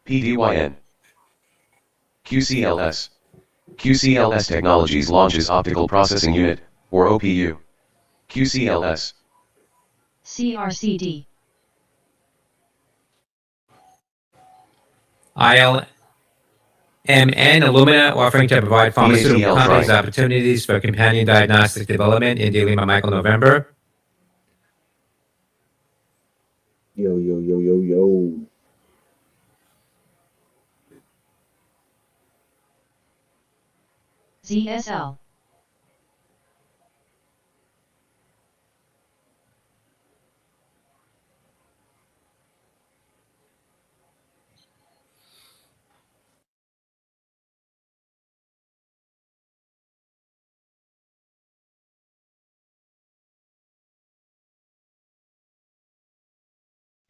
PDYN. QCLS. QCLS Technologies launches Optical Processing Unit, or OPU. QCLS. CRCD. ILMN Illumina, offering to provide pharmaceutical BATL companies Prime. opportunities for companion diagnostic development in dealing with Michael November. Yo, yo, yo, yo, yo. ZSL.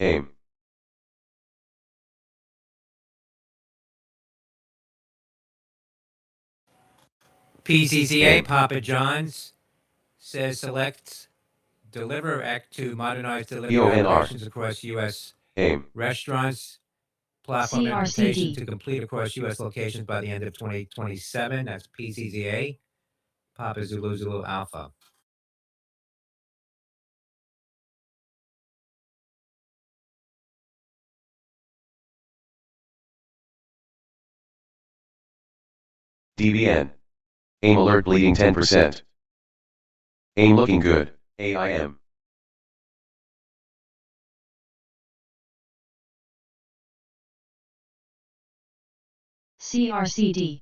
AIM. PCCA, Papa John's, says select Deliver Act to modernize delivery PONR. operations across U.S. AIM. restaurants. Platform implementation CRCD. to complete across U.S. locations by the end of 2027. That's PCCA, Papa Zulu Zulu Alpha. DBN. AIM alert bleeding 10%. AIM looking good, AIM. CRCD.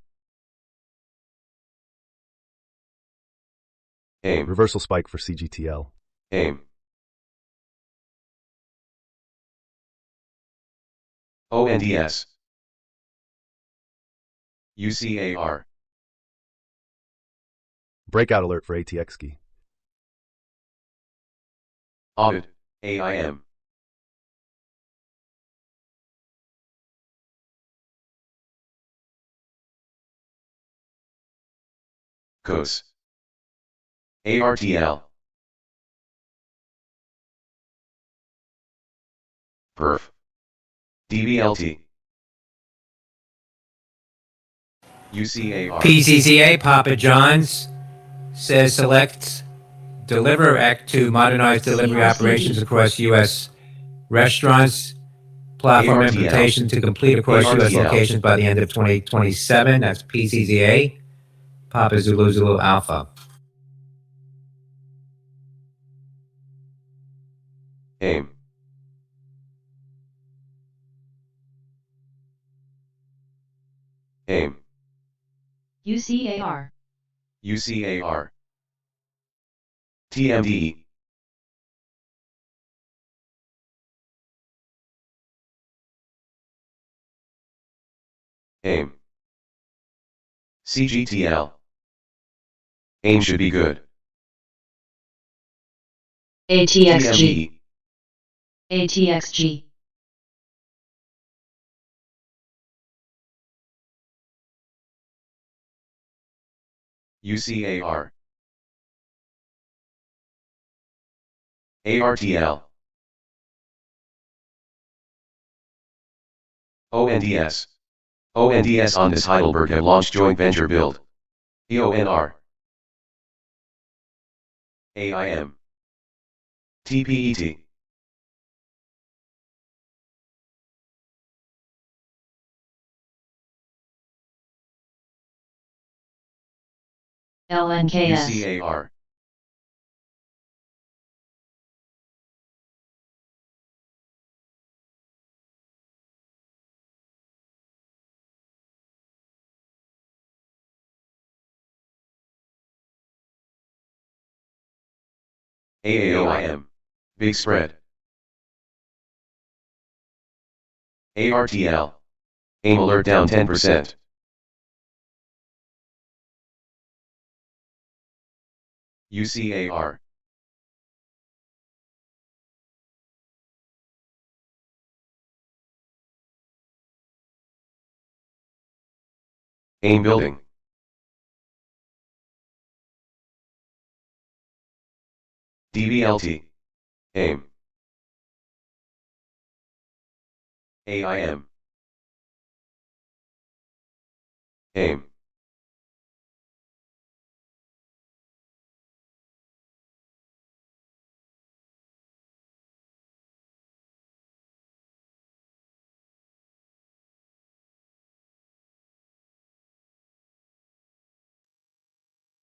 AIM. Reversal spike for CGTL. AIM. ONDS. UCAR. Breakout alert for ATX key. Audit, AIM. COS. ARTL. Perf. DBLT. UCAR. PCCA, Papa John's, says select Deliver Act to modernize delivery CRCD. operations across U.S. restaurants. Platform ARTL. implementation to complete across U.S. ARTL. locations by the end of 2027. That's PCCA, Papa Zulu Zulu Alpha. AIM. AIM. UCAR. UCAR. TMD. AIM. CGTL. AIM should be good. ATXG. TMD. ATXG. UCAR. ARTL. ONDS. ONDS on this Heidelberg have launched joint venture build. EONR. AIM. TPET. LNKS. UCAR. AAOIM. Big spread. ARTL. AIM alert down 10%. UCAR. AIM building. DBLT. AIM. AIM. Aim.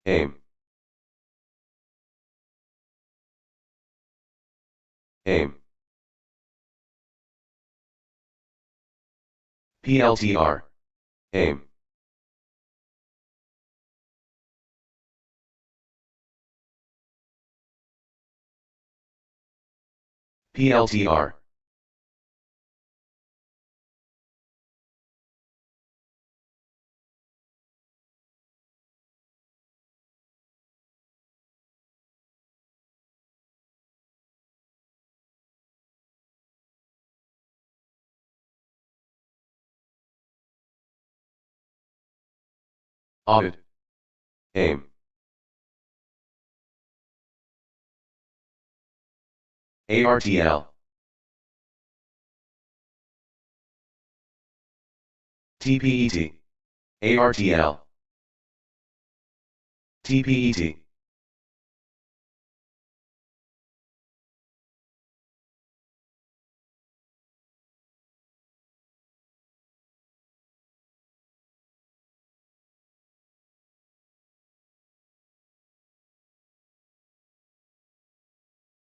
Aim. Aim. PLTR. Aim. PLTR. Audit. Aim. ARTL. TPET. ARTL. TPET.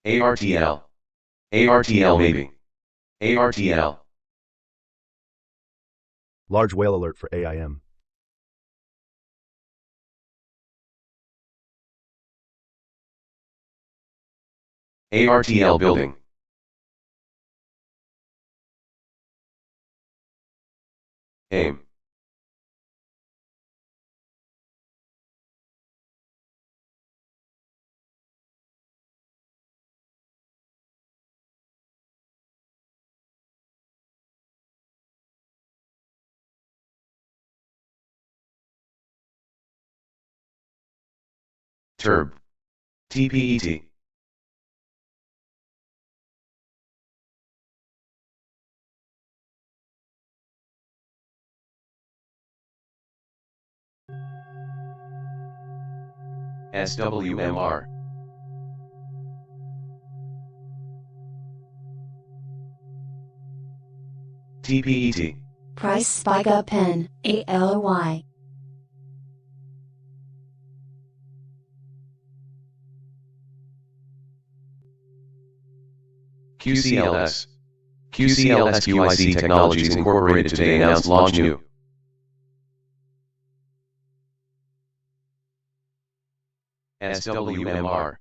ARTL. ARTL maybe. ARTL. Large whale alert for AIM. ARTL building. Aim. Turb. TPET. SWMR. TPET. Price spike up pen, ALOY. QCLS. QCLS QIC Technologies Incorporated today announced launch new. SWMR.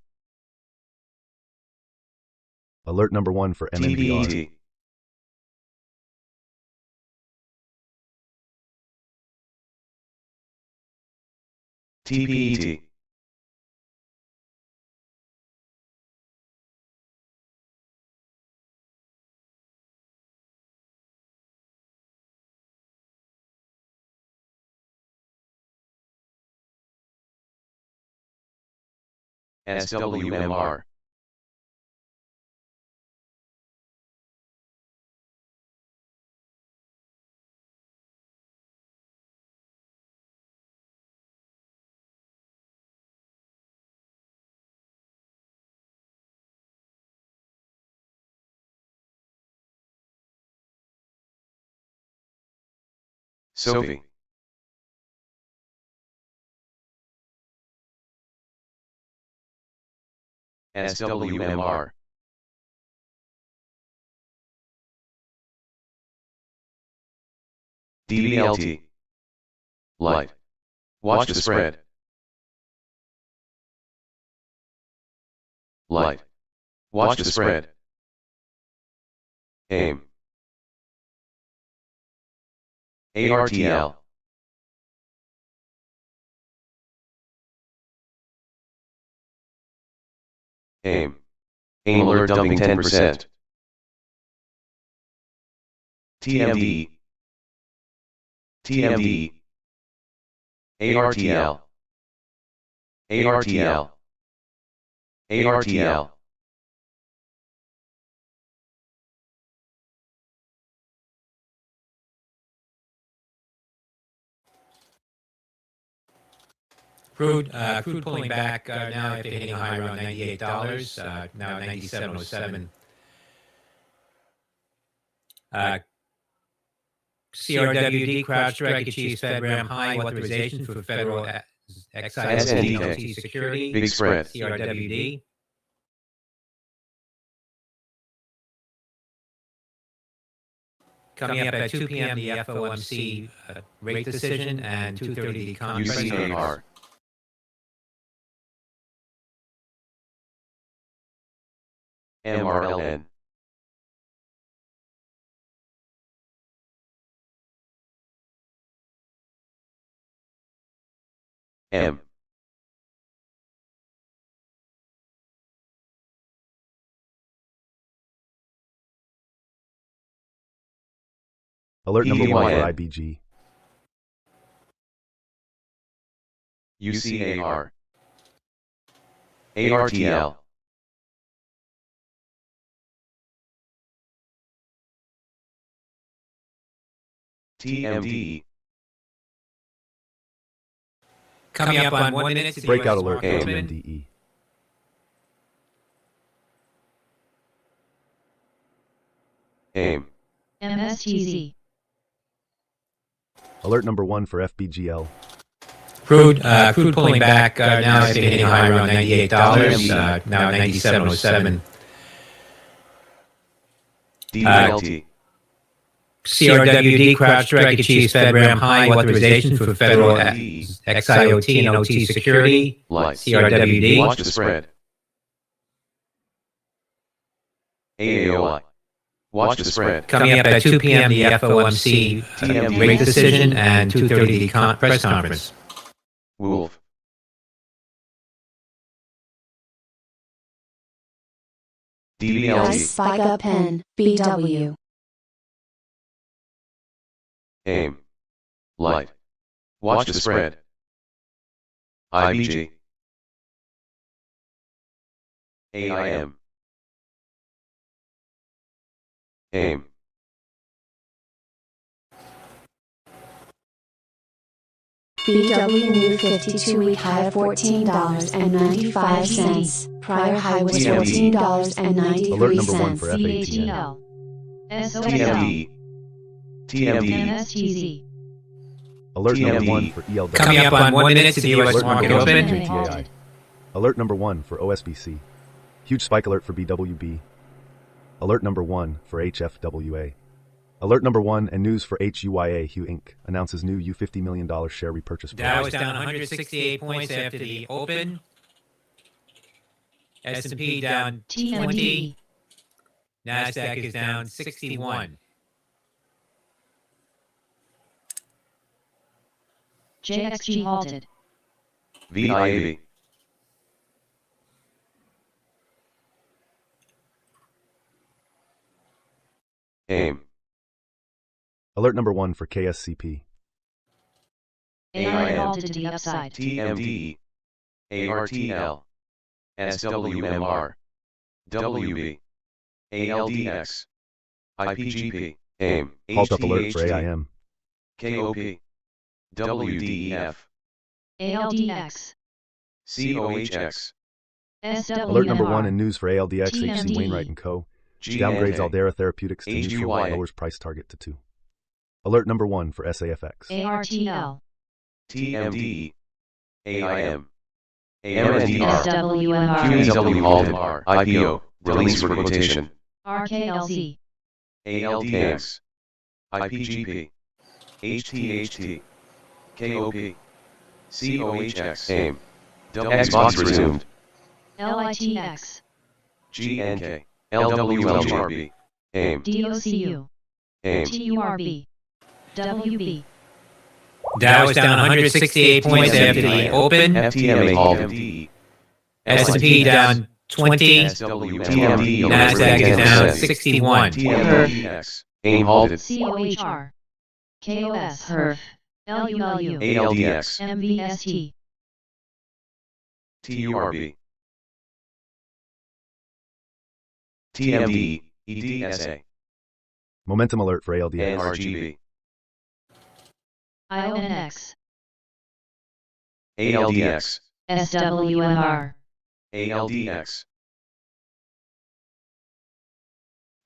Alert number 1 for MNBR. TPET. TPET. SWMR. Sophie. SWMR. DBLT. Light. Watch the spread. Light. Watch the spread. Aim. ARTL. Aim. Aim alert dumping 10%. TMD. TMD. ARTL. ARTL. ARTL. Crude pulling back now after hitting a high around $98, now 97.07. CRWD, CrowdStrike achieves FedRAM high authorization for federal XIOT OT security. Big spread. CRWD. Coming up at 2 p.m., the FOMC rate decision, and 2:30 the conference. UCAR. MRLN. M. Alert number 1 for EDYN. IBG. UCAR. ARTL. TMD. Coming up on 1 minute to the Breakout US alert for market open. TMDE. AIM. MSTZ. Alert number 1 for FBGL. Crude pulling back now after hitting a high around $98, now 97.07. DLT. CRWD, CrowdStrike achieves FedRAM high authorization for federal XIOT and OT security. Light. CRWD. Watch the spread. AAOI. Watch the spread. Coming up at 2 p.m., the FOMC rate decision, and 2:30 the press conference. Wolf. Price DBLT. Spike Up Pen, BW. AIM. Light. Watch the spread. IBG. AIM. AIM. BW new 52-week high of $14.95. Prior high was TMD. Alert number 1 $14.93. for FATN. CATL. SOL. TMD. TMD. MSTZ. Alert number TMD. 1 for ELW. Coming up on 1 minute to the US Alert market number 1 for open. Minute JTAI. halted. Alert number 1 for OSBC. Huge spike alert for BWB. Alert number 1 for HFWA. Alert number 1 and news for HUYA. Hugh Inc. announces new $50 million share repurchase Dow program. is down 168 points after the open. S&P down 20. TMD. NASDAQ is down 61. JXG halted. VIAV. AIM. Alert number 1 for KSCP. AI AIM. halted to the upside. TMD. ARTL. SWMR. WB. ALDX. IPGP. AIM. Halt up alert for HTHT. AIM. KOP. WDEF. ALDX. COHX. SWMR. Alert number 1 and news for ALDX. HC TMD. Wainwright & Co. Downgrades GNK. Aldera Therapeutics to neutral, HUYA. lowers price target to 2. Alert number 1 for SAFX. ARTL. TMD. AIM. AMNDR. SWMR. QEW Alt IPO. Release for quotation. RKLZ. ALDX. IPGP. HTHT. KOP. COHX. AIM. Xbox resumed. LITX. GNK. LWLGRB. AIM. DOCU. AIM. TURB. WB. Dow is down 168 points after the open. FTMA halted. S&P down 20. TMD. NASDAQ is down 61. TMDX. AIM halted. COHR. KOS. HERF. LULU. ALDX. MVST. TURB. TMD. EDSA. Momentum alert for ALDX. and RGB. IONX. ALDX, SWMR, ALDX,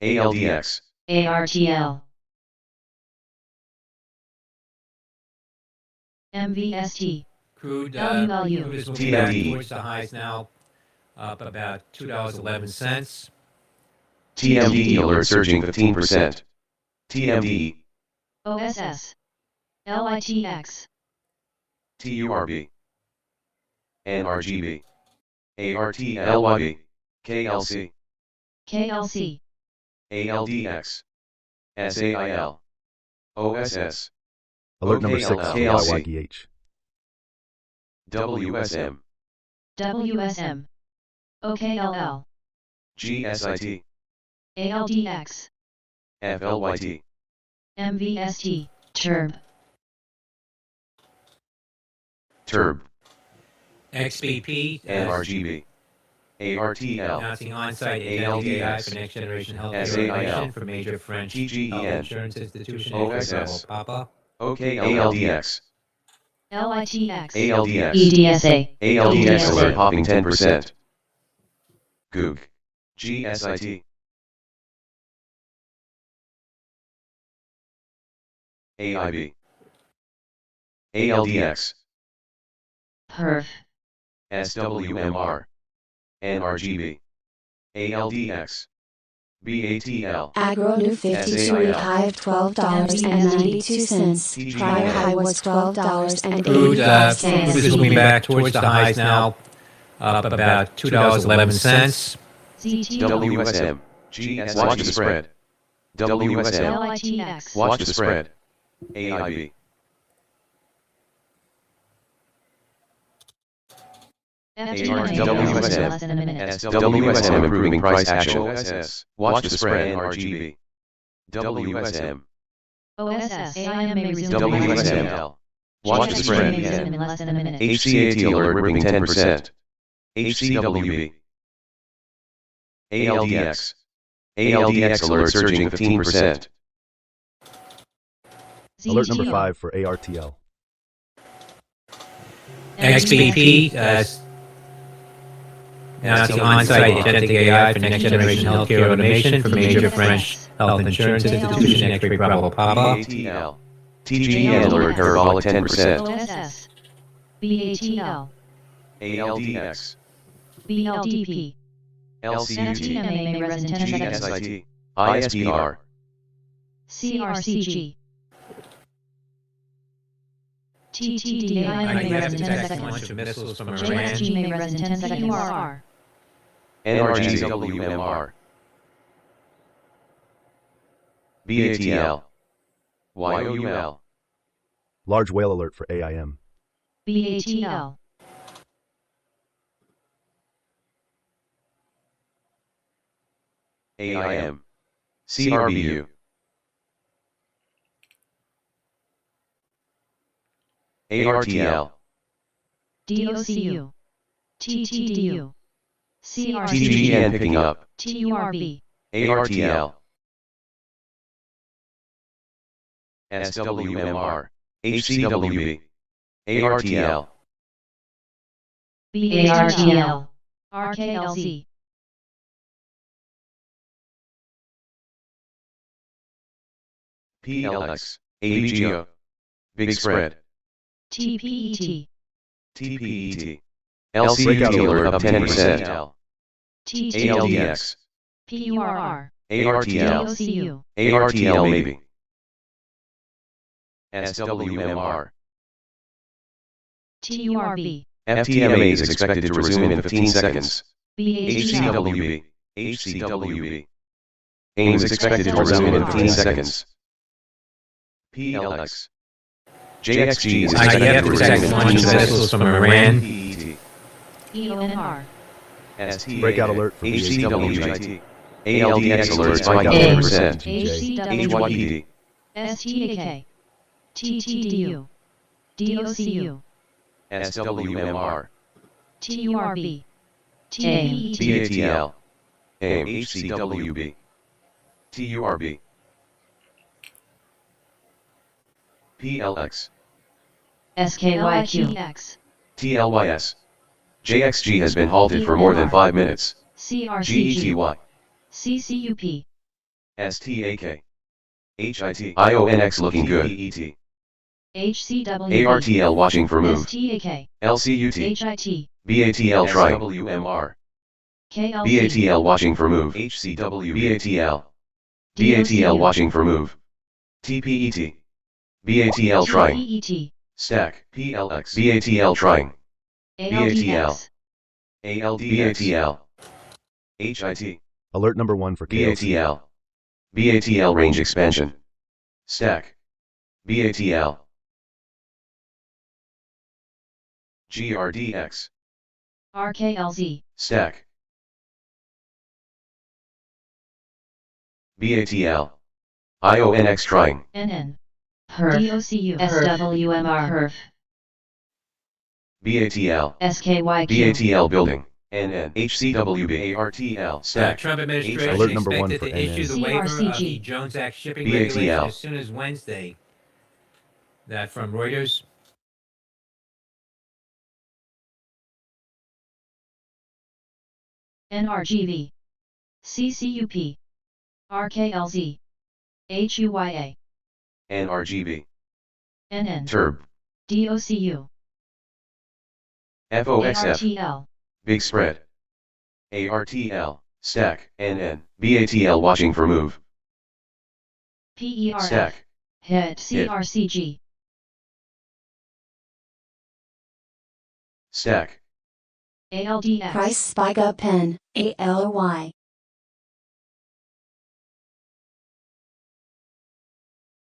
ALDX, ARTL, MVST, Crude, LULU. crude is moving back TMD. towards the highs now, up about $2.11. TMD alert surging 15%. TMD, OSS, LITX, TURB, NRGB, ARTLYB, KLC, KLC, ALDX, SAIL, OSS, Alert number 6 for OKLL, YYGH. WSM, WSM, OKLL, GSIT, ALDX, FLYT, MVST, TURB, TURB, XBP, NRGB, ARTL, announcing on-site ALDX, AI for next generation healthcare SAIL, automation for major French health TGEN, insurance institution. OSS, Papa. ALDX, LITX, ALDX, EDSA, ALDX alert EDSA, popping 10%. Goog, GSIT, AIB, ALDX, PERF, SWMR, NRGB, ALDX, BATL, Agro new 52-week high of $12.92. Prior high was Crude, $12.85. crude is moving back towards the highs now, up about $2.11. WSM, GS, watch the spread. WSM, LITX, watch the spread. AIB, FTMA, less than a minute, WSM improving price action. OSS, watch the spread. NRGB, WSM, OSS, AIMA resume WSML, watch the spread. in less than a minute, HCAT alert ripping 10%. HCWB, ALDX, ALDX alert surging 15%. Alert number 5 for ARTL. XBP, announcing on-site agentic AI for next generation healthcare automation for major French health insurance institution. X-ray Bravo Papa. BATL, TGEN alert parabolic 10%. OSS, BATL, ALDX, BLDP, LCUT, FTMA resin 10 seconds, GSIT, ISBR, CRCG, TTD AIMA resin 10 Launch seconds, of missiles from Iran. JSG resin 10 seconds, URR, NRGWMR, BATL, YOUL, Large whale alert for AIM. BATL, AIM, CRBU, ARTL, DOCU, TTDU, TGEN CRCG, picking up, TURB, ARTL, SWMR, HCWB, ARTL, BARTL, RKLZ, PLX, AVGO, Big Spread, TPET, TPET, LCUT alert up 10%, TTD, ALDX, PURR, ARTL, DOCU, ARTL maybe, SWMR, TURB, FTMA is expected to resume in 15 seconds, BATL, HCWB, HCWB, AIM is expected to resume in 15 seconds, PLX, JXG is expected IDF to detects resume in launch 15 of missiles seconds, from Iran. PET, EONR, Breakout alert for HCWG, ALDX alert spike up A. 10%, HCWG, HYPD, STAK, TTDU, DOCU, SWMR, TURB, TAPET, BATL, AIM, HCWB, TURB, PLX, SKYQ, TLYS. JXG has been halted for more than 5 minutes. CRCG. GETY. CCUP. STAK. HIT. IONX looking good. PET. HCWB. ARTL watching for move. STAK. LCUT. HIT. BATL trying. KLC. BATL watching for move. HCW. BATL. BATL watching for move. TPET. BATL trying. TPET. Stack. PLX. BATL trying. ALDX. BATL. HIT. Alert number 1 for KLC. BATL. BATL range expansion. Stack. BATL. GRDX. RKLZ. Stack. BATL. IONX trying. NN. HERF. DOCU. SWMR. HERF. BATL. SKYQ. BATL building. NN. HCWB. ARTL. Stack. Trump administration Alert number one expected for to issue NN. the waiver of the CRCG. Jones Act shipping BATL. regulation as soon as Wednesday. That from Reuters. NRGV. CCUP. RKLZ. HUYA. NRGB. NN. TURB. DOCU. FOXF. ARTL. Big spread. ARTL. Stack. NN. BATL watching for move. PERF. Stack. HIT. CRCG. Stack. ALDX. Price spike up pen. ALY.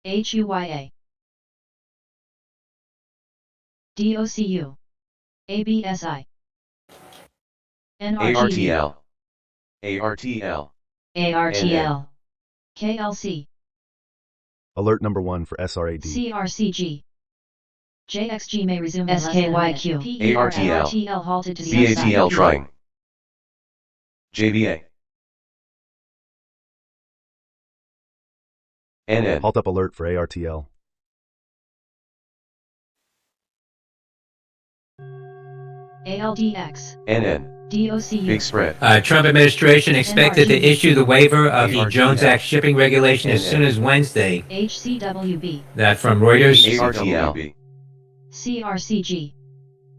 HUYA. DOCU. ABSI. NRGV. ARTL. ARTL. ARTL. KLC. Alert number 1 for SRAD. CRCG. JXG may resume in SKYQ. ARTL. RTL halted to the BATL upside. trying. JBA. NN. Halt up alert for ARTL. ALDX. NN. DOCU. Big spread. Trump administration expected to NRGV. issue the waiver of the ARTL. Jones Act shipping regulation as soon as Wednesday. HCWB. That from Reuters. ARTL. CRCG.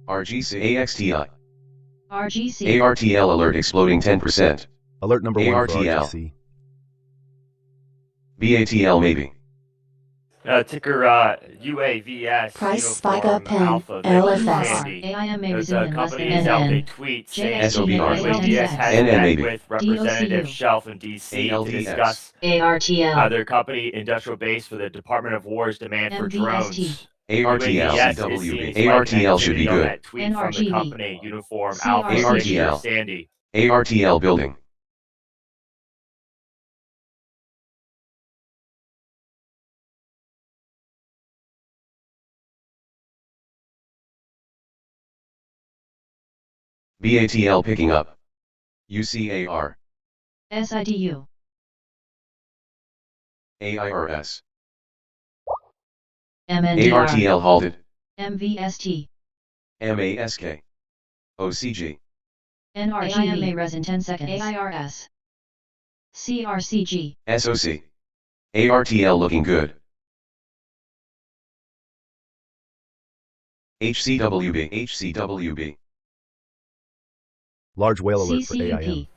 RGC. AXTI. RGC. ARTL alert exploding 10%. Alert number 1 for ARTL. RGC. BATL maybe. Ticker UAVS. Price Uniform spike up pen. Alpha LFS. Sandy. AIM may Those resume in less than companies an out hour. a tweet saying SOBR. UAVS has NN met maybe. with Representative DOCU. Shelf in D.C. to ALDX. discuss ARTL. their company industrial base for the Department of War's demand for MVST. drones. ARTL. UAVS, it CWB. seems like ARTL should be activity on good. that tweet from the NRGV. company Uniform CRCG. Alpha Victor ARTL. Sandy. ARTL building. BATL picking up. UCAR. SIDU. AIRS. MNDR. ARTL halted. MVST. MASK. OCG. NRGV. AIM res in 10 seconds. AIRS. CRCG. SOC. ARTL looking good. HCWB. HCWB. Large whale alert for AIM. CCUP.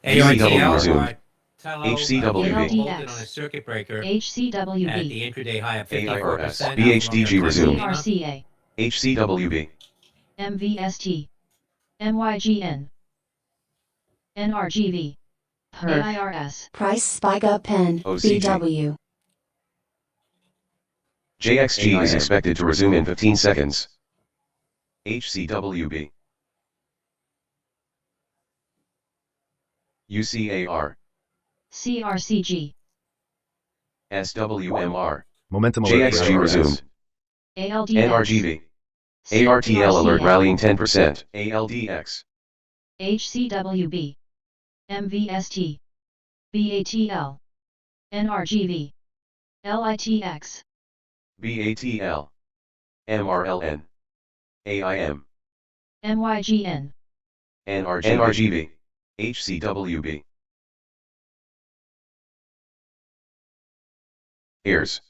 HCW resumed. HCWB. HCWB. On a circuit breaker at HCWB. the intraday high of AIRS. 54%. BHDG resumed. CRCA. HCWB. MVST. MYGN. NRGV. HERF. AIRS. Price spike up pen. OCG. BW. JXG is expected to resume in 15 seconds. HCWB. UCAR. CRCG. SWMR. Momentum alert for JXG ARS. resumed. ALDX. NRGB. ARTL alert rallying 10%. ALDX. HCWB. MVST. BATL. NRGV. LITX. BATL. MRLN. AIM. MYGN. NRGB, HCWB. Ears.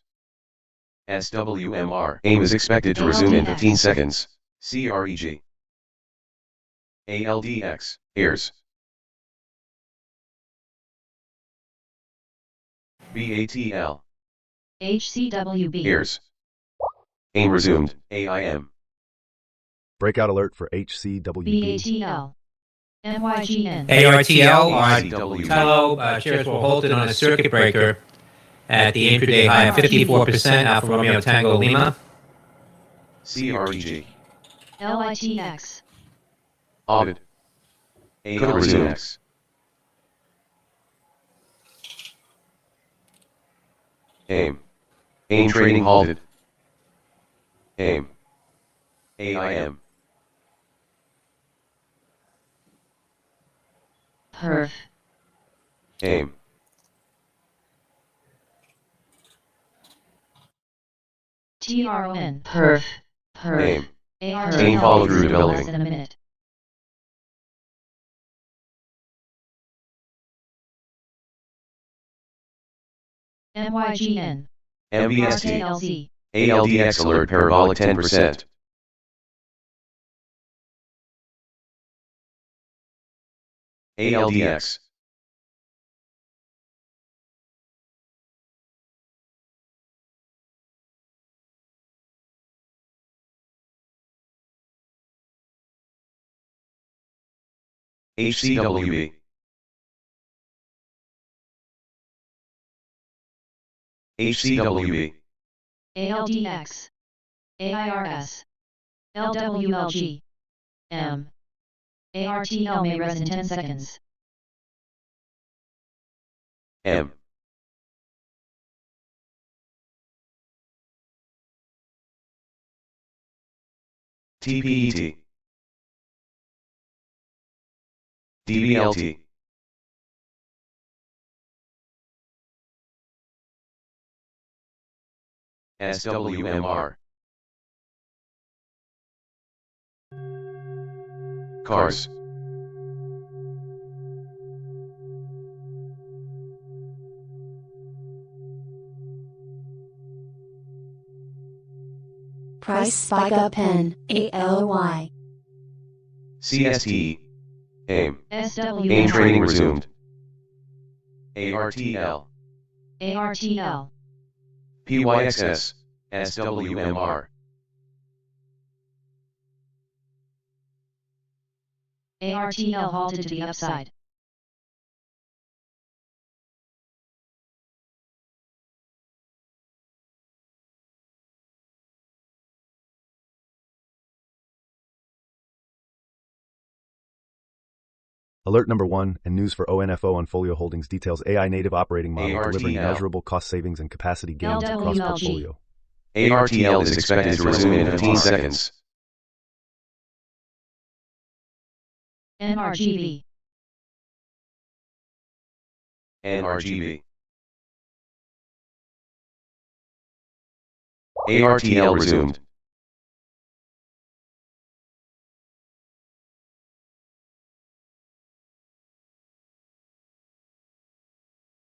SWMR. AIM is expected to resume in 15 seconds. CREG. ALDX. Ears. BATL. HCWB. Ears. AIM resumed. AIM. Breakout alert for HCWB. BATL. MYGN. ARTL, HCWB. Tello shares were halted on a circuit breaker at the intraday high of 54% Alfa Romeo Tango Lima. CREG. LITX. Audit. Could resume. AIM. AIM trading halted. AIM. AIM. Perf. AIM. TRON. Perf. Perf. AIM. ARTL. AIM follow through less developing. than a minute. MYGN. MBST. RKLZ. ALDX alert parabolic 10%. ALDX. HCWB. HCWB. ALDX. AIRS. LWLG. M. ARTL may res in 10 seconds. M. TPET. DBLT. SWMR. Cars. Price spike up N, ALY. CST. AIM. SWMR. AIM trading resumed. ARTL. ARTL. PYXS. SWMR. ARTL halted to the upside. Alert number 1 and news for ONFO on Folio Holdings details AI native operating model delivering ARTL. measurable cost savings and capacity gains across LWLG. portfolio. ARTL is expected to resume in 15 seconds. NRGB. NRGB. ARTL resumed.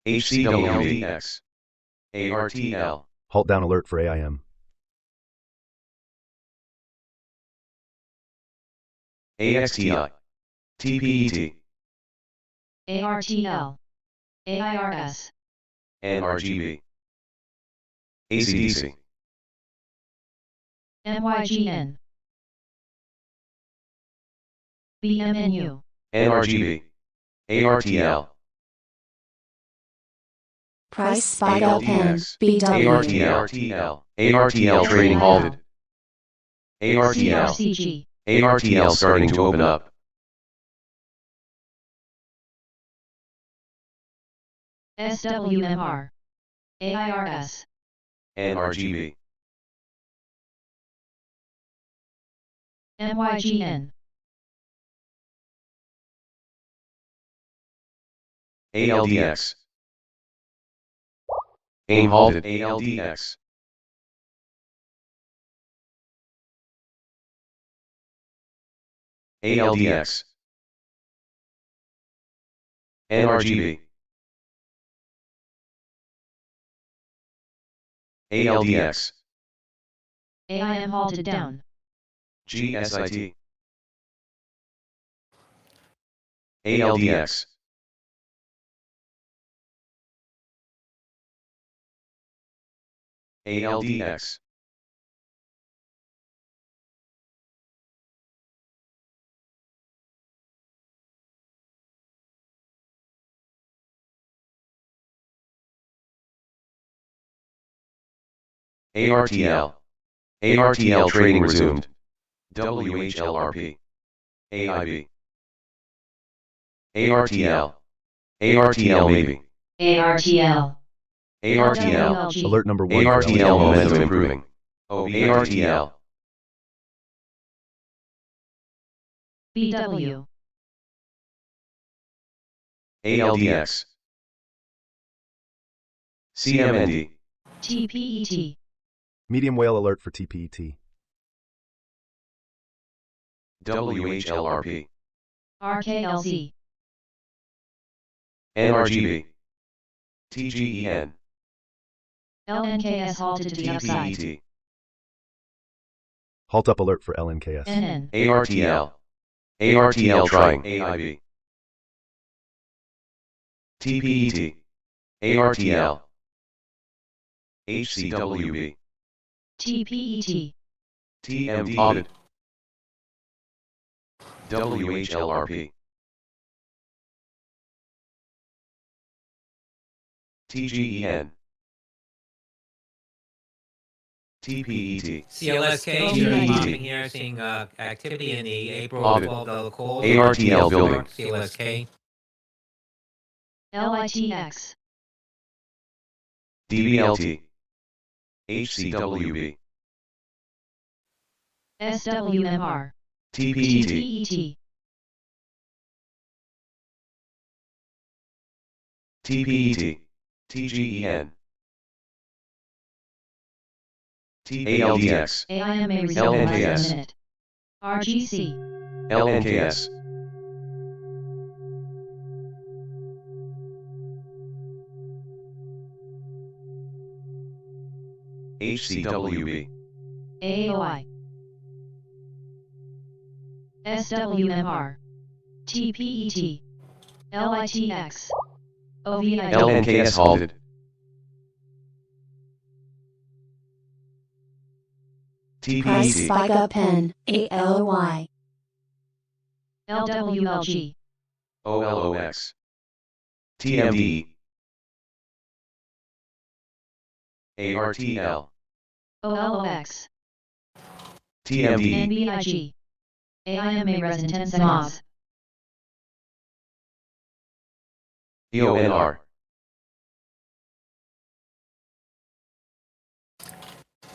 HCWDX. ARTL. Halt down alert for AIM. AXTI. TPET. ARTL. AIRS. NRGB. ACDC. MYGN. BMNU. NRGB. ARTL. Price spike up N, ALDX. BW. ARTL. ARTL trading halted. ARTL. CRCG. ARTL starting to open up. SWMR. AIRS. NRGB. MYGN. ALDX. AIM halted. ALDX. ALDX, NRGB, ALDX, AIM halted down. GSIT, ALDX, ALDX, ARTL, ARTL trading resumed, WHLRP, AIB, ARTL, ARTL maybe, ARTL. ARTL, LWLG. Alert number 1 for ARTL LED. momentum improving, ARTL, BW. ALDX, CMND, TPET. Medium whale alert for TPET. WHLRP, RKLZ. NRGB, TGEN, LNKS halted to the upside. TPET, Halt up alert for LNKS. NN. ARTL, ARTL trying, AIB, TPET, ARTL, HCWB, TPET. TMD audit, WHLRP, TGEN, TPET, CLSK Oh, shares yeah. popping here, seeing activity in the April Audit. $12 calls. ARTL building. CLSK. LITX. DBLT, HCWB, SWMR. TPET, TPET. TPET, TGEN, ALDX, AIMA resume in less than LNKS. a minute. RGC. LNKS, HCWB, AOI. SWMR. TPET. LITX. OVID. LNKS halted, Price TPET, spike up pen, ALOY. LWLG. OLOX, TMD, ARTL, OLOX. TMD, NBIG. AIMA res intense mob. EONR,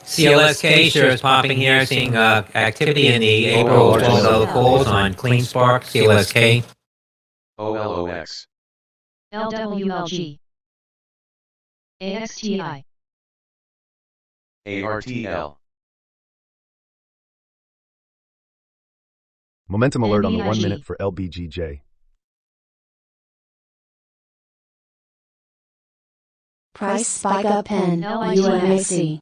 CLSK shares popping here, seeing activity in the April $12 calls on CleanSpark. CLSK. OLOX, LWLG. AXTI. ARTL, Momentum alert on the 1 NBIG. minute for LBGJ. Price spike up pen, LITX. UMAC.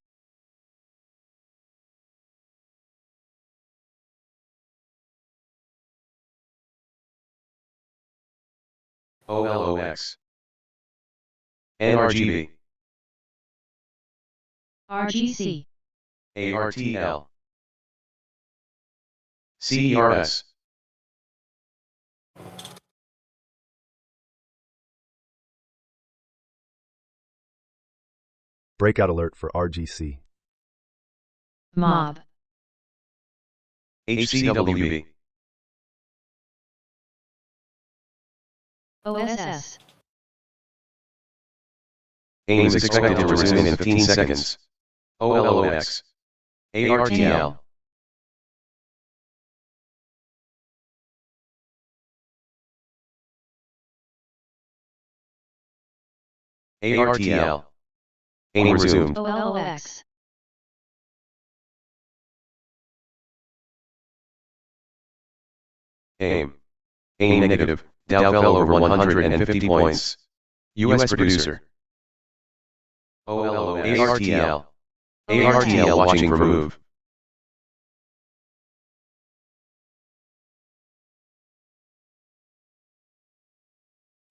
OLOX, NRGB, RGC. ARTL, CERS, Breakout alert for RGC. Mob. HCWB, OSS. AIM is expected to resume in 15 seconds. OLOX, ARTL, ARTL, AIM resumed. OLOX. AIM negative, Dow fell over 150 points. US producer. OLO ARTL. ARTL watching for move.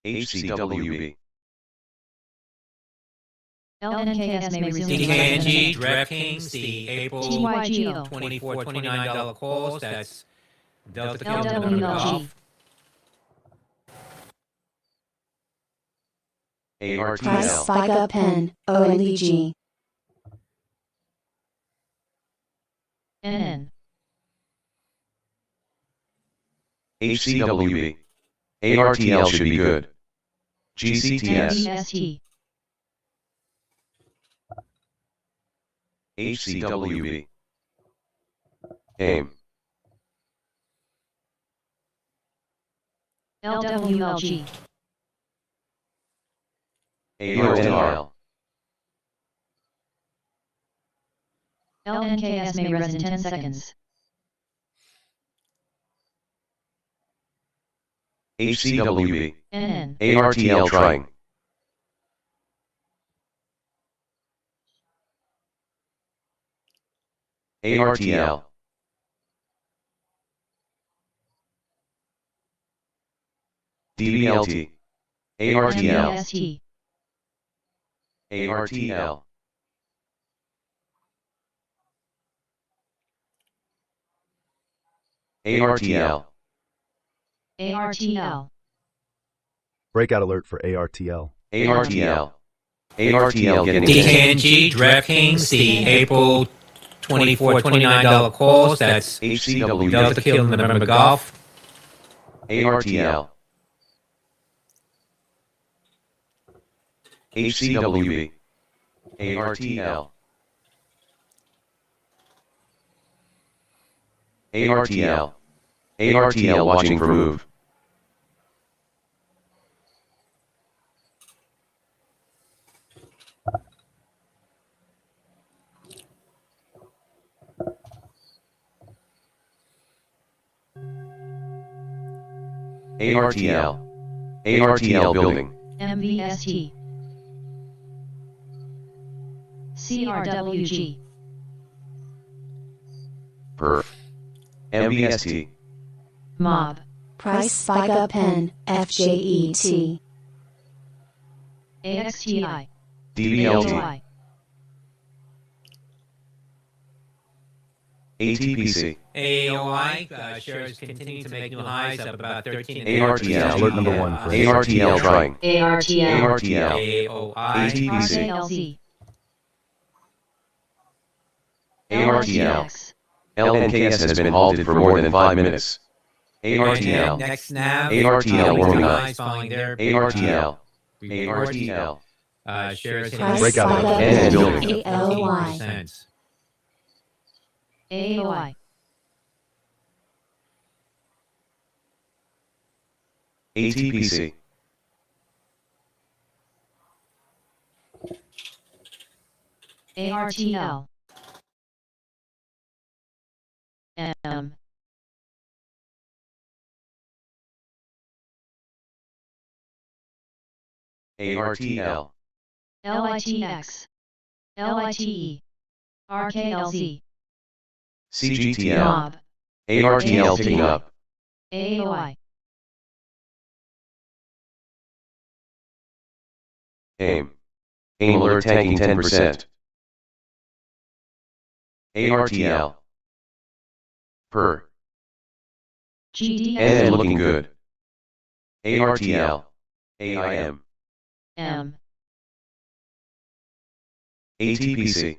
HCWB. LNKS may resume DKNG, DraftKings, the April TYGO. $24-$29 calls. That's Delta Kilo November LWLG. Golf. Press ARTL. Spike Up Pen, ONDG. NN. HCWB. ARTL should be good. GCTS. MBST. HCWB. AIM. LWLG. ARTL. LNKS may res in 10 seconds. HCWB. NN. ARTL trying. ARTL. DBLT. ARTL. MBST. ARTL. ARTL. ARTL. Breakout alert for ARTL. ARTL. ARTL getting DKNG, DraftKings, the April $24-$29 calls. That's HCW. Delta Kilo November Golf. ARTL. HCWB. ARTL. ARTL. ARTL watching for move. ARTL. ARTL building. MVST. CRWG. Perf. MBST. Mob. Price Spike Up Pen, FJET. AXTI. DBLT. AOI. ATPC. AOI, shares continue to make new highs, up about 13. ARTL. Alert number 1 for ARTL trying. ARTL. ARTL. AOI. ATPC. RKLZ. ARTL. LNKS has been halted for more than 5 minutes. And ARTL. next nav. ARTL warming up. highs following their ARTL. report. ARTL. Shares Price Breakout Spike Up alert. And Pen, building. ALY. 14%. AOI. ATPC. ARTL. M. ARTL. LITX. LITE. RKLZ. CGTL. Mob. ARTL picking up. AOI. AIM. AIM alert tanking 10%. ARTL. Per. GDX. And looking good. ARTL. AIM. M. ATPC.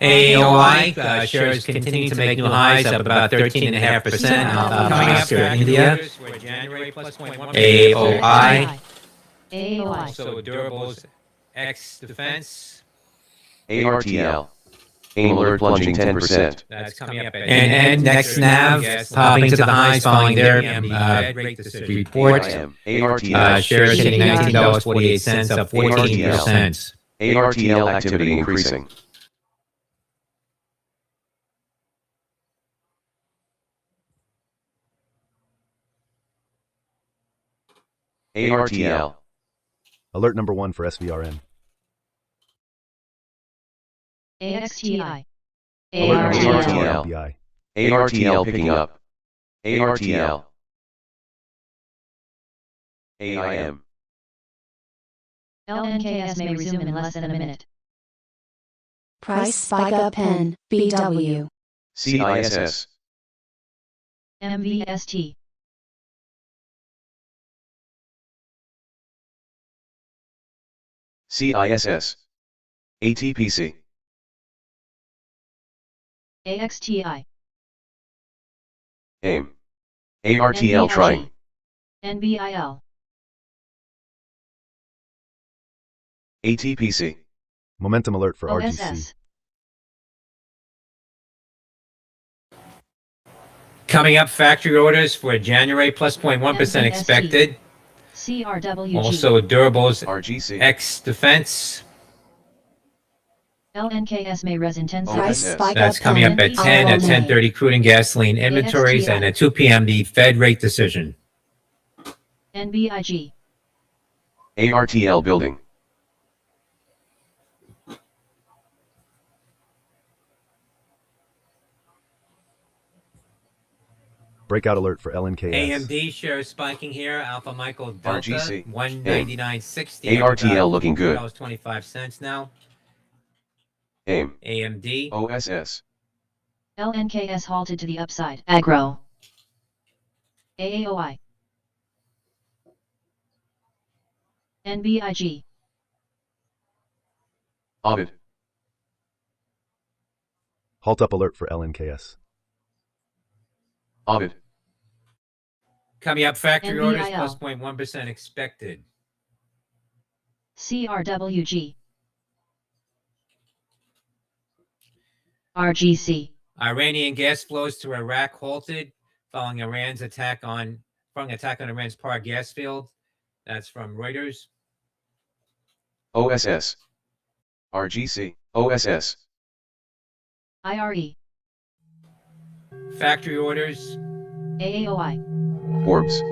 AOI, shares continue to make new highs, up about 13.5%. Coming up here, India. AOI. AOI. So durables X defense. ARTL. AIM alert plunging 10%. That's coming up. And next nav, popping to the highs following their report. AIM. ARTL. Shares hitting $19.48, up 14%. ARTL activity increasing. ARTL. Alert number 1 for SVRN. AXTI. Alert number 2 for ARTL. RMBI. ARTL picking up. ARTL. AIM. LNKS may resume in less than a minute. Price spike up pen, BW. CISS. MVST. CISS. ATPC. AXTI. AIM. ARTL trying. NBIL. ATPC. Momentum alert for RGC. OSS. Coming up, factory orders for January plus 0.1% expected. CRWG. Also, durables RGC. X defense. LNKS may res in 10 Price seconds. spike That's up coming pen, up at 10, at RMA. 10:30, crude and gasoline inventories, and at 2 p.m. the Fed rate decision. NBIG. ARTL building. Breakout alert for LNKS. AMD shares spiking here. Alpha Michael Delta, RGC. 199.60. ARTL looking good. $25 now. AIM. AMD. OSS. LNKS halted to the upside. Agro. AAOI. NBIG. Ovid. Halt up alert for LNKS. Ovid. Coming up, factory orders NBIL. plus 0.1% expected. CRWG. RGC. Iranian gas flows to Iraq halted following attack on Iran's Par gas field. That's from Reuters. OSS. RGC. OSS. IRE. Factory orders AAOI. Orbs.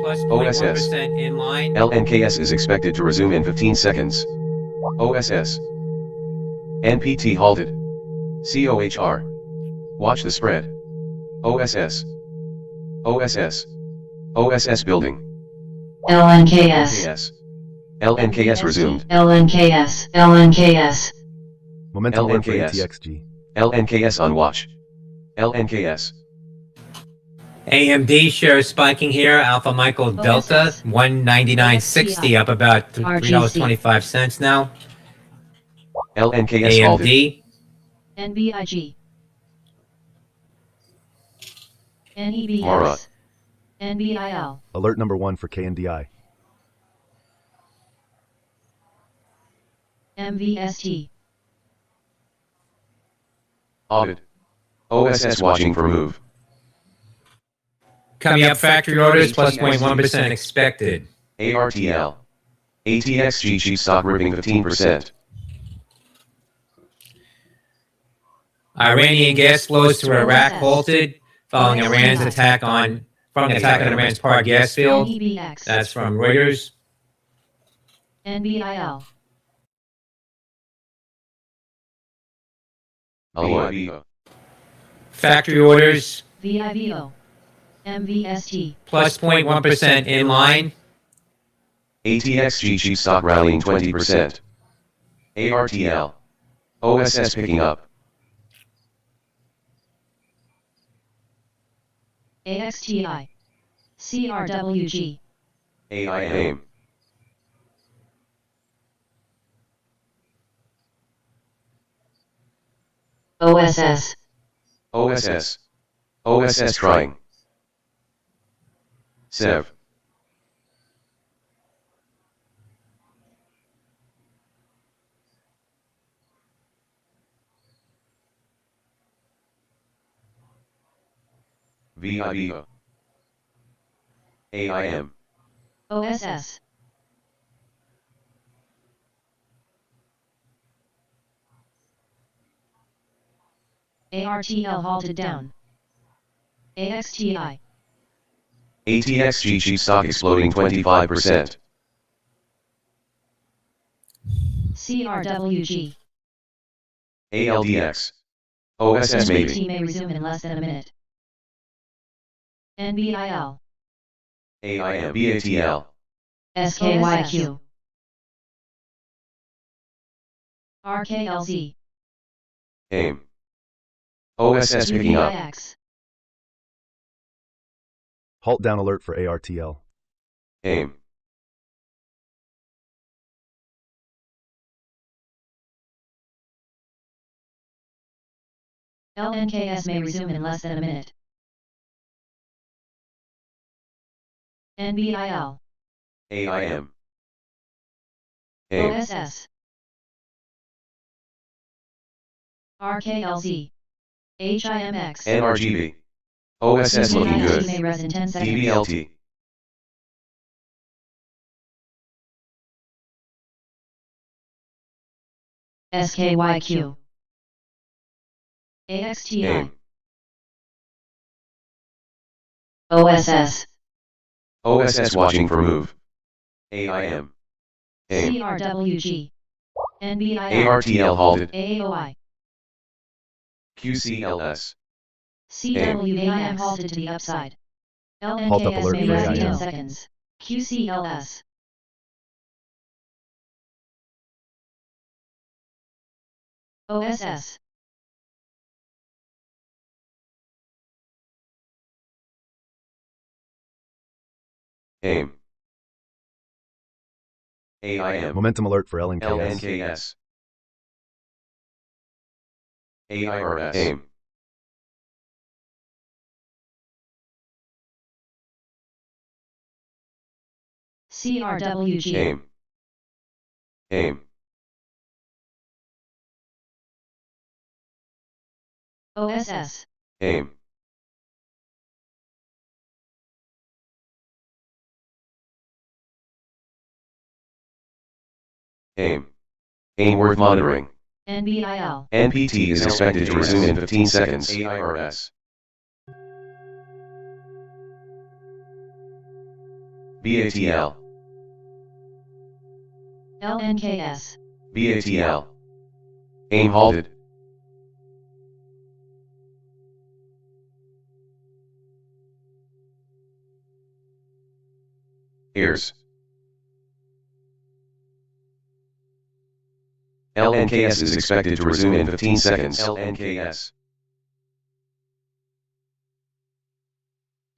plus OSS. 0.1% in line. LNKS is expected to resume in 15 seconds. OSS. NPT halted. COHR. Watch the spread. OSS. OSS. OSS building. LNKS. LNKS. LNKS resumed. LNKS. LNKS. Momentum alert for LNKS. ATXG. LNKS on watch. LNKS. AMD shares spiking here. Alpha Michael Delta, OSS. 199.60, up about $3.25 now. LNKS halted. AMD. NBIG. Mara. NEBS. NBIL. Alert number 1 for KNDI. MVST. Ovid. OSS watching for move. Coming up, factory orders plus 0.1% expected. ARTL. ATXG cheap stock ripping 15%. Iranian gas flows to Iraq halted following Iran's attack on Iran's Par gas field. NEBX. That's from Reuters. NBIL. Aloha. Factory orders VIVO. MVST. plus 0.1% in line. ATXG cheap stock rallying 20%. ARTL. OSS picking up. AXTI. CRWG. AIM. OSS. OSS. OSS trying. SEV. VIVO. AIM. OSS. ARTL halted down. AXTI. ATXG cheap stock exploding 25%. CRWG. ALDX. OSS maybe. NBT may resume in less than a minute. NBIL. AIM BATL. SKYQ. RKLZ. AIM. OSS picking up. UBIX. Halt down alert for ARTL. AIM. LNKS may resume in less than a minute. NBIL. AIM. AIM. OSS. RKLZ. HIMX. NRGB. OSS looking UBIG good. may res in 10 seconds. DBLT. SKYQ. AXTI. AIM. OSS. OSS watching for move. AIM. AIM. CRWG. NBIL. ARTL halted. AAOI. QCLS. CWAIM halted to the upside. Halt up LNKS alert may for res in AIM. 10 seconds. QCLS. OSS. AIM. AIM. Momentum alert for LNKS. LNKS. AIRS. AIM. CRWG. AIM. AIM. OSS. AIM. AIM. AIM worth monitoring. NBIL. NPT is expected to resume in 15 seconds. AIRS. BATL. LNKS. BATL. AIM halted. Ears. LNKS is expected to resume in 15 seconds. LNKS.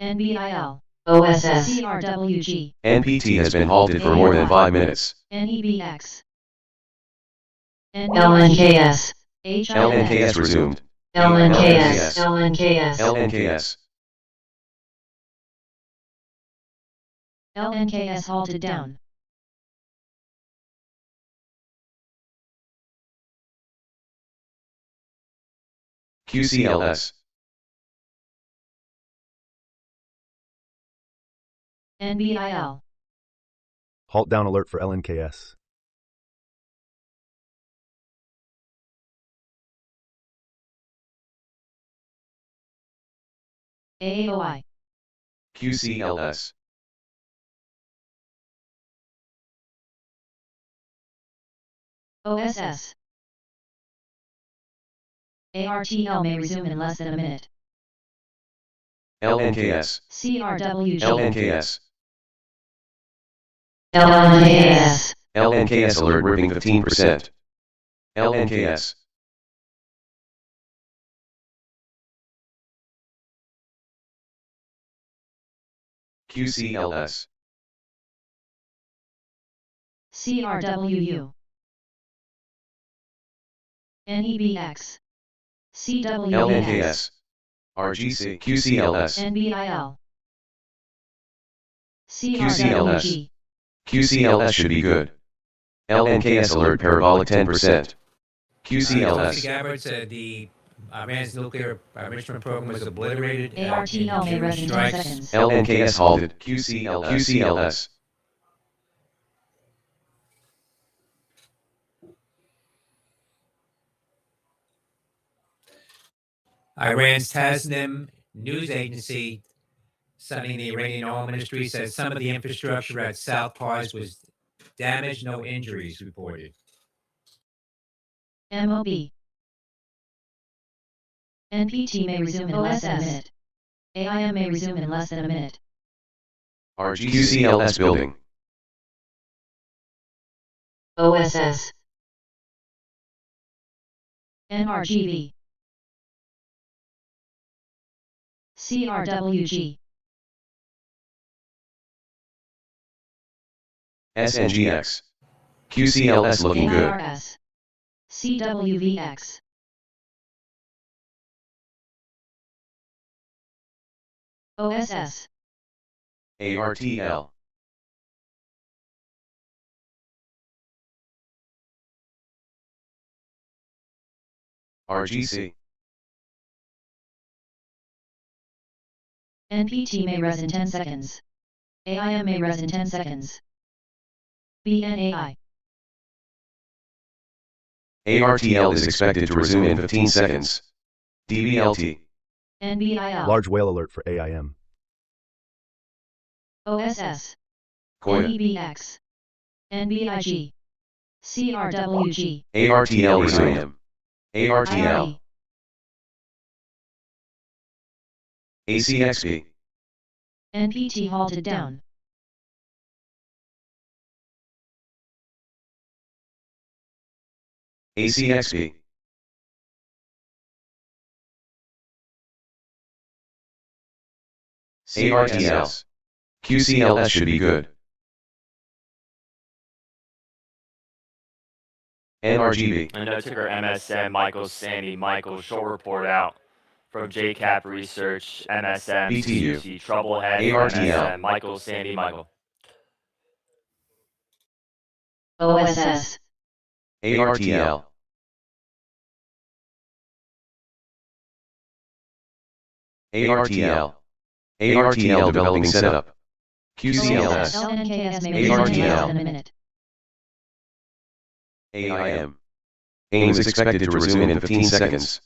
NBIL. OSS. CRWG. NPT has been halted for more than 5 minutes. NEBX. LNKS. LNKS resumed. LNKS. LNKS. LNKS. LNKS halted down. QCLS. NBIL. Halt down alert for LNKS. AAOI. QCLS. OSS. ARTL may resume in less than a minute. LNKS. CRWG. LNKS. LNKS. LNKS alert ripping 15%. LNKS. QCLS. CRWU. NEBX. CWAX. LNKS. RGC. QCLS. NBIL. QCLS. CRWG. QCLS should be good. LNKS alert parabolic 10%. Tulsi QCLS. Gabbard said the Iran's nuclear enrichment program was obliterated. ARTL may June res in 10 strikes. seconds. LNKS halted. QCLS. QCLS. Iran's Tasnim news agency Citing the Iranian oil ministry, says some of the infrastructure at South Pars was damaged, no injuries reported. MOB. NPT may resume in less than a minute. AIM may resume in less than a minute. RGQCLS building. OSS. NRGV. CRWG. SNGX. QCLS looking good. AIRS. CWVX. OSS. ARTL. RGC. NPT may res in 10 seconds. AIM may res in 10 seconds. BNAI. ARTL is expected to resume in 15 seconds. DBLT. NBIL. Large whale alert for AIM. OSS. Koya. NEBX. NBIG. CRWG. ARTL resume. ARTL. IRE. ACXP. NPT halted down. ACXP. ARTL. QCLS should be good. NRGB. And I took our MSM, Michael Sandy, Michael, short report out from JCAP Research, MSM, BTU. CC, Troublehead, ARTL. MSM, Michael Sandy, Michael. OSS. ARTL. ARTL. ARTL developing setup. QCLS. LNKS may resume in less ARTL. than a minute. AIM. AIM is expected to resume in 15 seconds.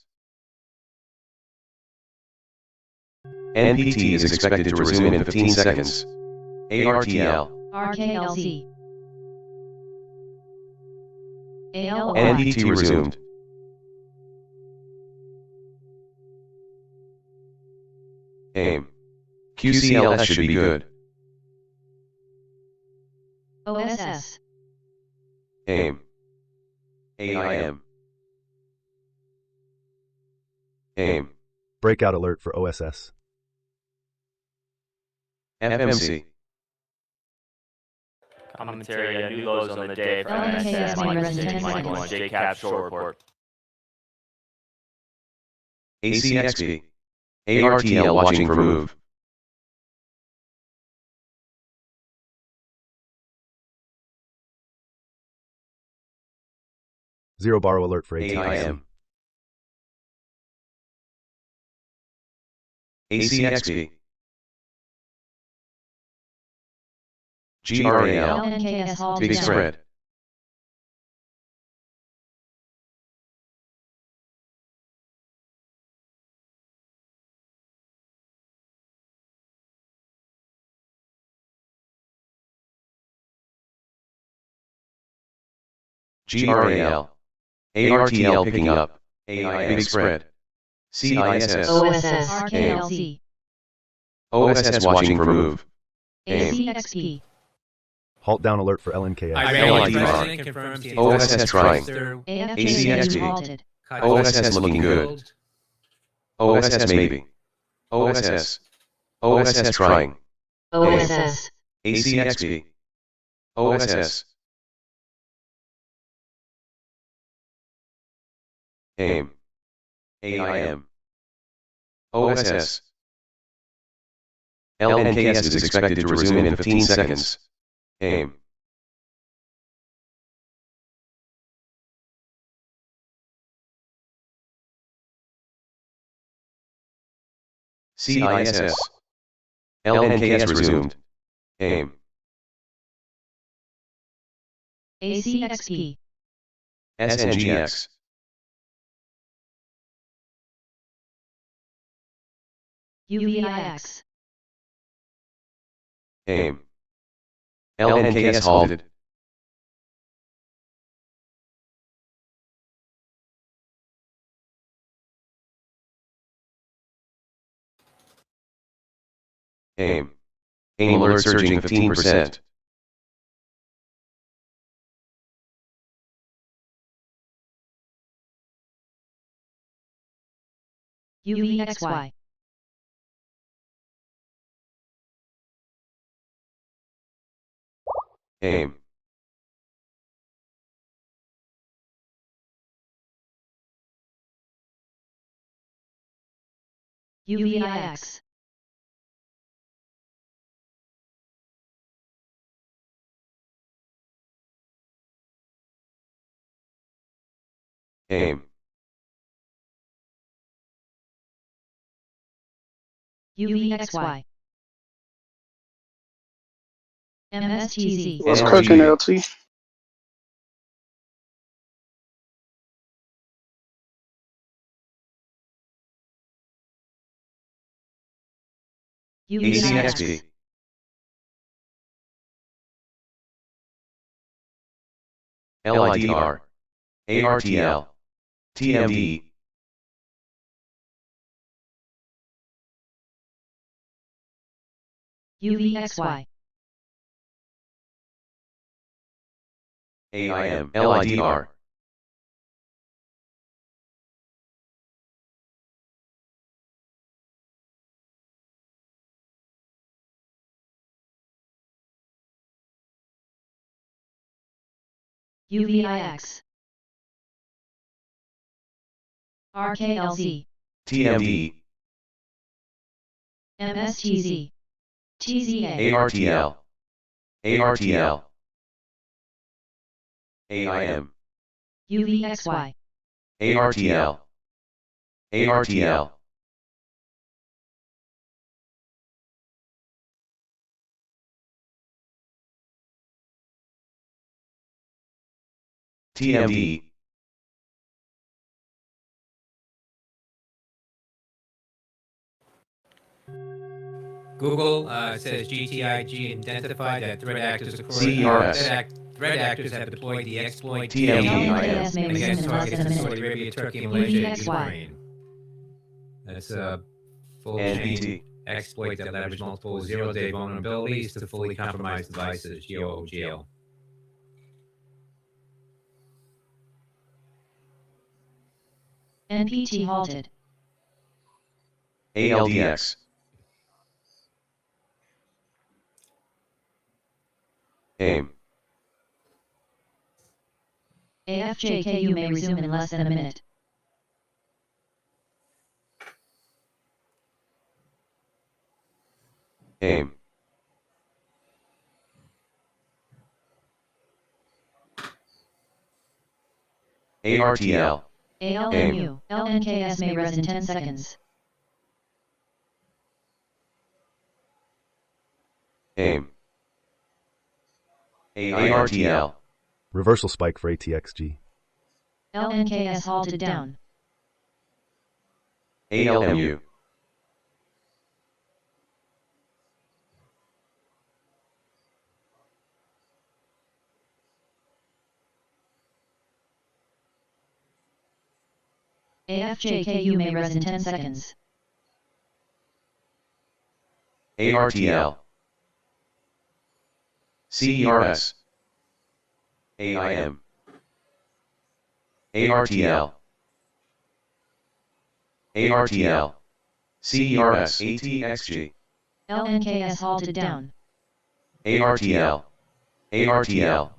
NPT is expected to resume in 15 seconds. ARTL. RKLZ. ALOI. NPT resumed. AIM. QCLS should be good. OSS. AIM. AIM. AIM. Breakout alert for OSS. FMC. Commentary, new lows on the day for LNKS MSM, may Michael res in Sandy, 10 Michael, and seconds. JCAP short report. ACXP. ARTL watching for move. Zero borrow alert for ATM. AIM. ACXP. GRAL. LNKS halted Big down. spread. GRAL. ARTL picking up. AIM big spread. CISS. OSS. RKLZ. OSS watching for move. AIM. ACXP. Halt down alert for LNKS. Iranian LIDR. president confirms the OSS trying. through AFJ halted. OSS looking good. OSS maybe. OSS. OSS trying. OSS. ACXP. OSS. AIM. AIM. OSS. LNKS is expected to resume in 15 seconds. AIM. CISS. LNKS resumed. AIM. ACXP. SNGX. UVIX. Aim. LNKS halted. Aim. AIM alert surging 15%. UEXY. Aim. UEIX. Aim. UEXY. MSTZ. What's NRG. cooking, LT? UEIX. ACXP. LIDR. ARTL. TMD. UEXY. AIM. LIDR. UVIX. RKLZ. TMD. MSTZ. TZA. ARTL. ARTL. AIM. UVXY. ARTL. ARTL. TMD. Google says GTIG identified that threat actors CERS. threat actors have deployed the exploit TMD. LNKS may resume against in less targets than a in Saudi minute. Arabia, Turkey, Malaysia, and UVXY. Ukraine. That's a full NPT. chain exploit that leverage multiple zero-day vulnerabilities to fully compromise devices. GOGL. NPT halted. ALDX. AIM. AFJKU may resume in less than a minute. AIM. ARTL. ALMU. LNKS may res in 10 seconds. AIM. ARTL. Reversal spike for ATXG. LNKS halted down. ALMU. AFJKU may res in 10 seconds. ARTL. CERS. AIM. ARTL. ARTL. CERS. ATXG. LNKS halted down. ARTL. ARTL.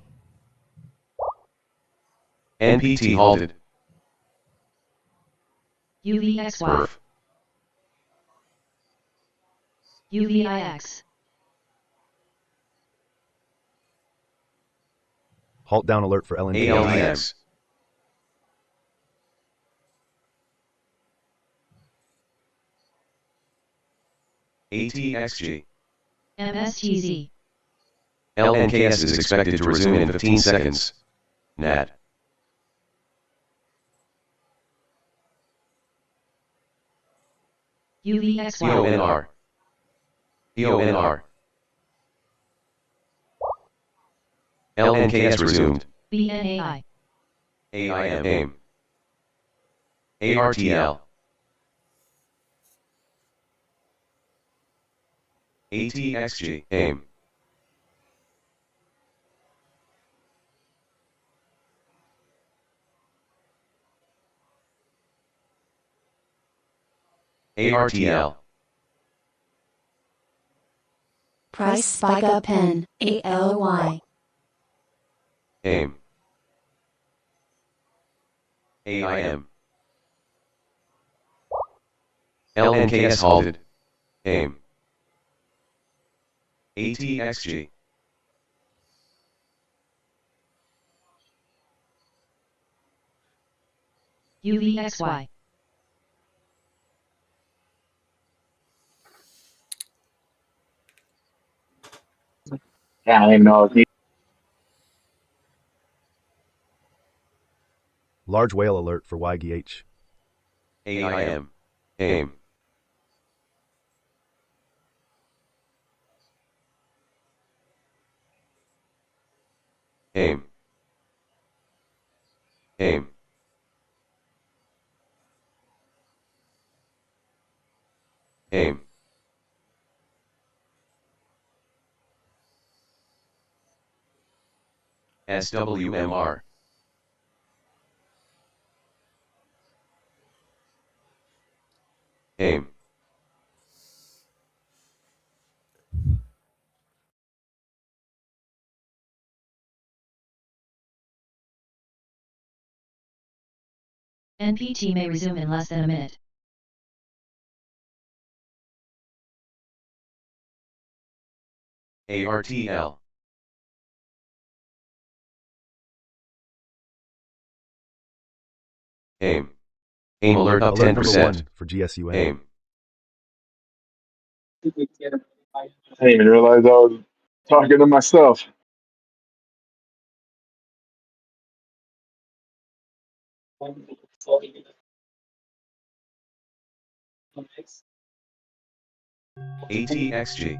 NPT halted. UVXY. Perf. UVIX. Halt down alert for LNK. ALDX. ATXG. MSTZ. LNKS is expected to resume in 15 seconds. NAT. UVXY. EONR. EONR. LNKS resumed. BNAI. AIM AIM. ARTL. ATXG AIM. ARTL. Price spike up pen, ALY. AIM. AIM. LNKS halted. AIM. ATXG. UVXY. I don't even know if Large whale alert for YGH. AIM. AIM. AIM. AIM. AIM. SWMR. AIM. NPT may resume in less than a minute. ARTL. AIM. AIM alert up Alert number 10%. 1 for GSUN. AIM. I didn't even realize I was talking to myself. ATXG.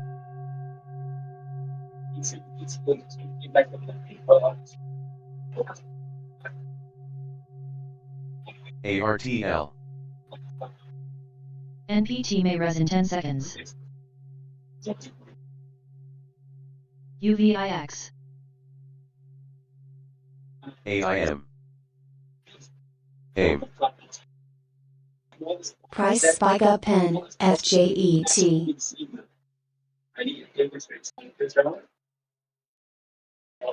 ARTL. NPT may res in 10 seconds. UVIX. AIM. AIM. Price spike up pen, FJET.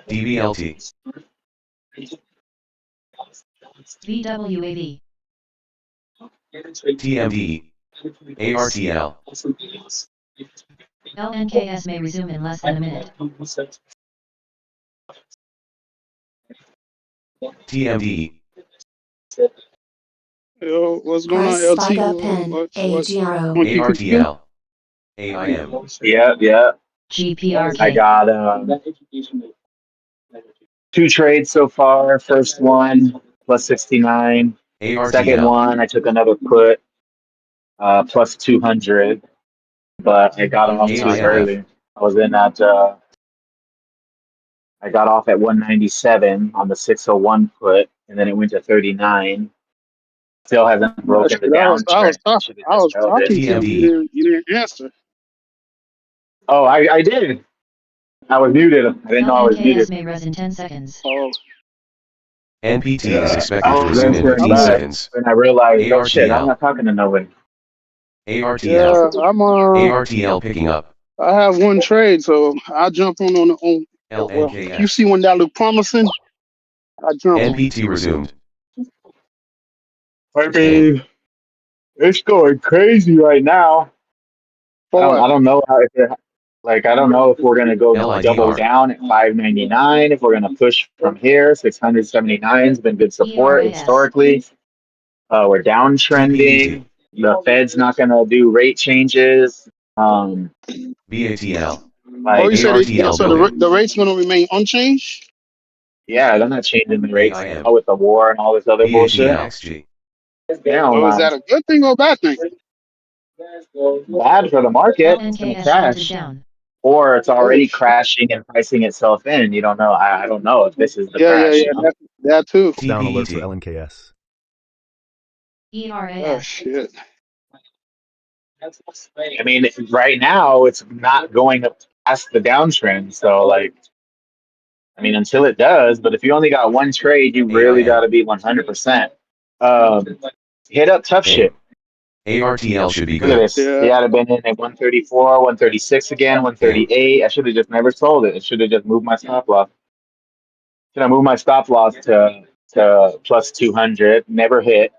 DBLT. VWAV. TMD. ARTL. LNKS may resume in less than a minute. TMD. Yo, what's going on, Price spike LT? up pen, AGRO. Monkey computer? ARTL. AIM. Yeah. I GPRK. got 2 trades so far. First one plus 69. Second ARTL. one I took another put plus 200, but I got off too AIF. early. I was in at I got off at 197 on the 601 put, and then it went to 39. Still hasn't broken the downtrend. Should I have was just held talking it. to you. You didn't answer. Oh, I did. I was muted. I didn't know I was LNKS muted. may res in 10 seconds. Oh, NPT is I expected to was resume in answering 15 back, seconds. and I realized, oh shit, I'm ARTL. not talking to nobody. ARTL. yeah, I'm ARTL picking up. I have one trade, so I jump on well, if you LNKS. see one that look promising, I jump on. NPT resumed. I mean, it's going crazy right now. For I what? don't know how if it, like I don't know if we're gonna go double LIDR. down at 599. If we're gonna push from here, 679 has been good support ERIS. historically. We're downtrending. The Fed's not gonna do rate changes. BATL. Oh, Like you said it, ARTL so building. the rate's going to remain unchanged? yeah, they're not changing the rates AIM. with the war and all this other bullshit. BATXG. Damn, So is that a good thing or a bad thing? bad for the market. It's gonna LNKS halted crash. down. or it's already crashing and pricing itself in. You don't know. I don't know if this is the crash. You know? That too. Down alert for TPET. LNKS. Oh ERAS. shit. I mean, right now it's not going up past the downtrend. So, like, I mean, until it does. But if you only got one trade, you really got AIM. to be 100%. Hit up tough shit. ARTL should be Look at good. this. Yeah. They had been in at 134, 136 again, 138. I should have just never sold it. I should have just moved my stop loss. Should I move my stop loss to plus 200? Never hit.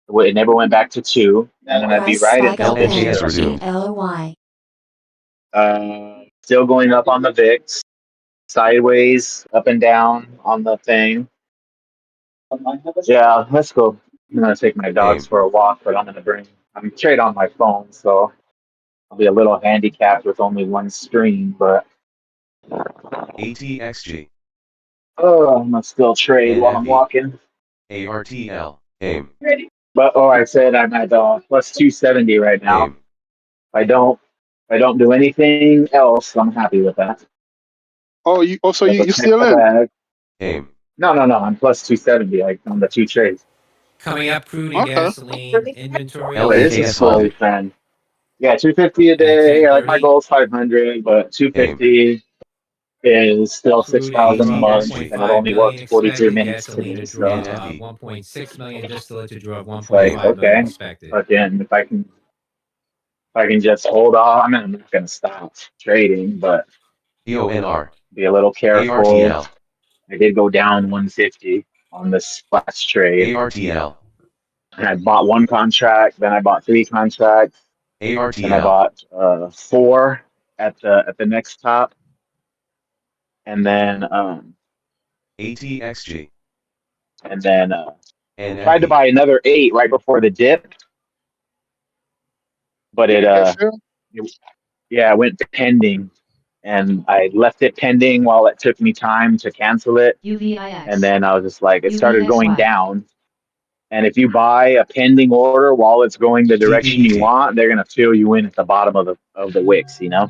It never went back to 2. And then I'd be Press right at spike up this LNKS pen. picture. resumed. LOY. Still going up on the VIX. Sideways, up and down on the thing. Yeah, let's go. I'm going to take my dogs AIM. for a walk, but I'm trade on my phone, so I'll be a little handicapped with only one screen, but ATXG. oh, I'm gonna still trade while I'm NFE. walking. ARTL. AIM. But I said I'm at plus 270 right now. AIM. If I don't do anything else, I'm happy with that. So you Check still the in? bag. AIM. No, I'm plus 270 like on the 2 trades. Coming up, crude and Okay. gasoline inventory. But this is LNKS slowly halted. trend. Yeah, 250 a At day. Like my 10:30. goal is 500, but 250 is still Crude to 6,000 a draw month, and it 1.5 only million worked 43 expected. minutes Gasoline today. to So draw NFE. 1.6 million. Distillate to draw it's like, 1.5 million okay, expected. again, if I can just hold off, I mean, I'm not gonna stop trading, but EONR. be a little careful. ARTL. I did go down 150 on this last trade. ARTL. And I bought 1 contract, then I bought 3 contracts, then I ARTL. bought 4 at the next top, and then ATXG. tried to NFE. buy another 8 right before the dip, but it went pending, and I left it pending while it took me time to cancel it, UVIX. and then I was just like, it started going UVXY. down. And if you buy a pending order while it's going the direction you TPET. want, they're gonna fill you in at the bottom of the wicks, you know.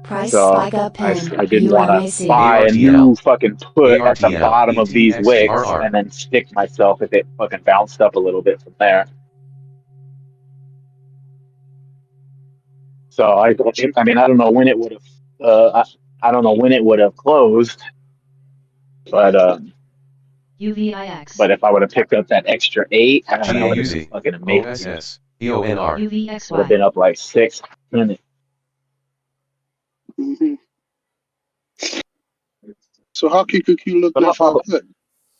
Price So spike up pen. I didn't want to buy a URAC. new fucking put at the ARTL. bottom of these wicks ATXGRR. and then stick myself if it fucking bounced up a little bit from there. So I mean, I don't know when it would have. I don't know when it would have closed, but UVIX. but if I would have picked up that extra 8, that would have been GAUZ. fucking amazing. OSS. EONR. Would have been UVXY. up like 6 minutes. Mm-hmm. So how QQQ look But good for a put?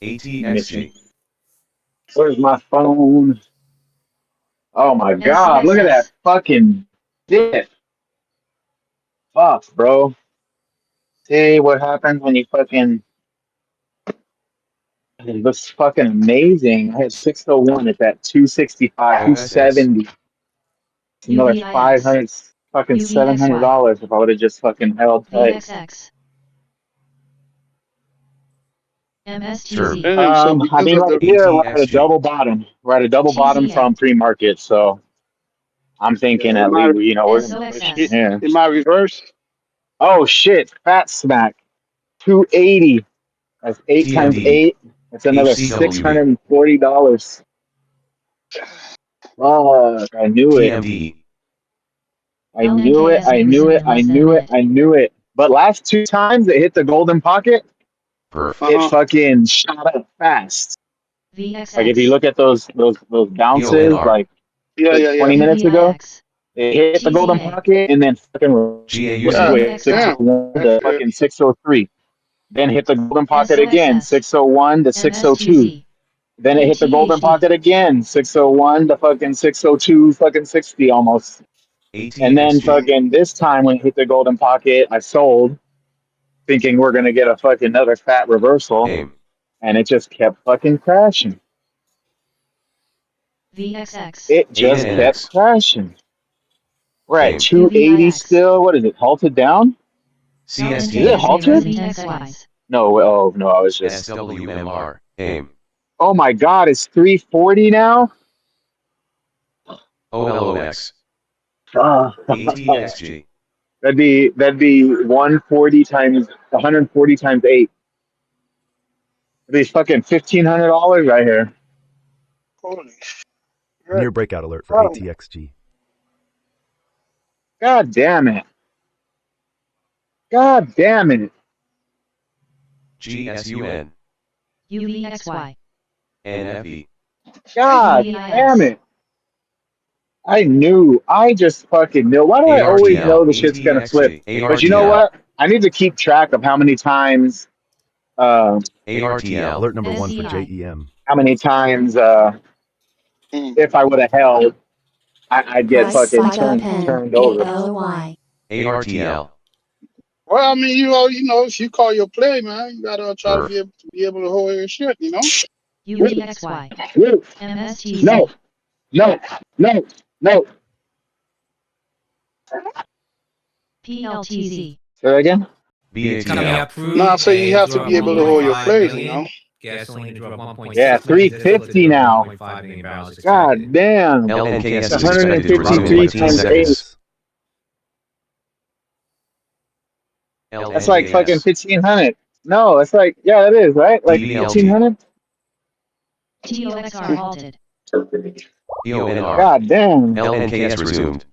ATXG. Where's my phone? Oh my god, look at that fucking dip. Fuck, bro. See what happens when you fucking. It looks fucking amazing. I had 601. It's at 265, OSS. 270. It's another UVIX. 500, fucking $700 if I would have just fucking held tight. VXX. Sure. MSTZ. Damn, so I because mean, of right the here, we're at a ATXG. double bottom. We're at a double bottom from pre-market, so I'm thinking Yeah, at least, you know, we're gonna push SOXS. from here. in my reverse. Oh shit, fat smack, 280. That's 8 times TMD. 8. That's another HCWB. $640. Fuck, I knew it. TMD. I knew it. I knew it. I knew it. I knew it. But last 2 times it hit the golden pocket, Perf. it fucking shot up fast. VXX. Like if you look at those bounces, EONR. like Yeah. 20 minutes ago, UVIX. it hit the golden GZA. pocket and then fucking GAUZ. wait, 601 to fucking 603. Then hit the golden pocket again, SOXS. 601 to 602. MSTZ. Then it hit the golden UTHD. pocket again, 601 to fucking 602, fucking 60 almost. And then ATXG. fucking this time when it hit the golden pocket, I sold, thinking we're gonna get a fucking another fat reversal, AIM. and it just kept fucking crashing. VXX. It just ANX. kept crashing. We're at AIM. 280 still. What is it? Halted down? Is it CST. halted? No, oh no, I was just. SWMR. AIM. Oh my god, it's 340 now? OLOX. Ah. ATXG. That'd be 140 times 140 times 8. It'd be fucking $1,500 right here. Holy shit. Near breakout alert for Oh, ATXG. God damn it. God damn it. GSUN. UVXY. NFE. God damn it. I knew. I just fucking knew. Why do I always know the shit's gonna flip? But you know what? I need to keep track of how many times ARTL. Alert number 1 for SCI. JEM. how many times mm. if I would have held, I'd get Price fucking Spike Pen turned over. ALY. ARTL. Well, I mean, you know, if you call your play, man, you gotta try to be able to hold your shit, you know. UVXY. Woo. MSTZ. No, no, no, no. PLTZ. Say that again? Coming BATL. up crude. Nah, so you have to drove be able to hold your 1.5 plays, you million. know. Gasoline drove 1.6 Yeah, million. Distillate 350 drove now. 1.5 million barrels God expected. damn. LNKS It's is expected to resume in 153 15 times 8. seconds. That's like fucking LNKS. 1,500. No, it's like, yeah, it is, right? Like DBLT. 1,500? TOXR halted. EONR. God damn. LNKS resumed.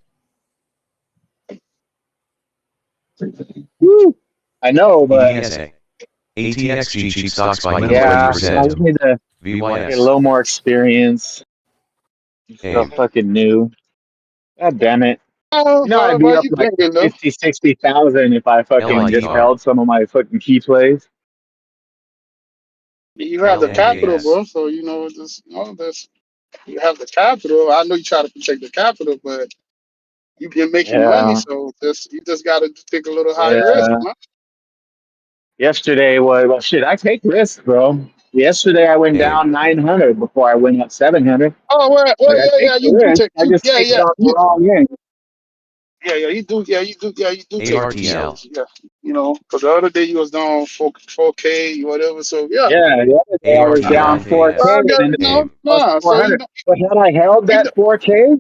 Woo. I know, but EDSA. ATXG cheap stocks by yeah, I 20%. just need to get a VYS. little more experience. Still AIM. fucking new. God damn it. Oh, You know, I'd be well, up you like bringing though. 60,000 if I fucking just LIDR. held some of my fucking key plays. You have the capital, LNKS. bro. So you know, just this. You have the capital. I know you try to protect the capital, but you've been making money, Yeah, so you just got to take a little higher risk, yeah. man. Yesterday was, well, shit, I take risks, bro. Yesterday I went AIM. down 900 before I went up 700. Oh, well, Like, I take yeah. the You do risk. take, I just yeah, take it yeah, on the wrong end. yeah. You do, yeah, you do take risks. ARTL. So, yeah, you know, because the other day you was down 4K, whatever. So yeah, Yeah, the other day I was down ARTL. 4K NKS. I and get then it no, AIM. was plus nah. So 400. But had I held you that 4K,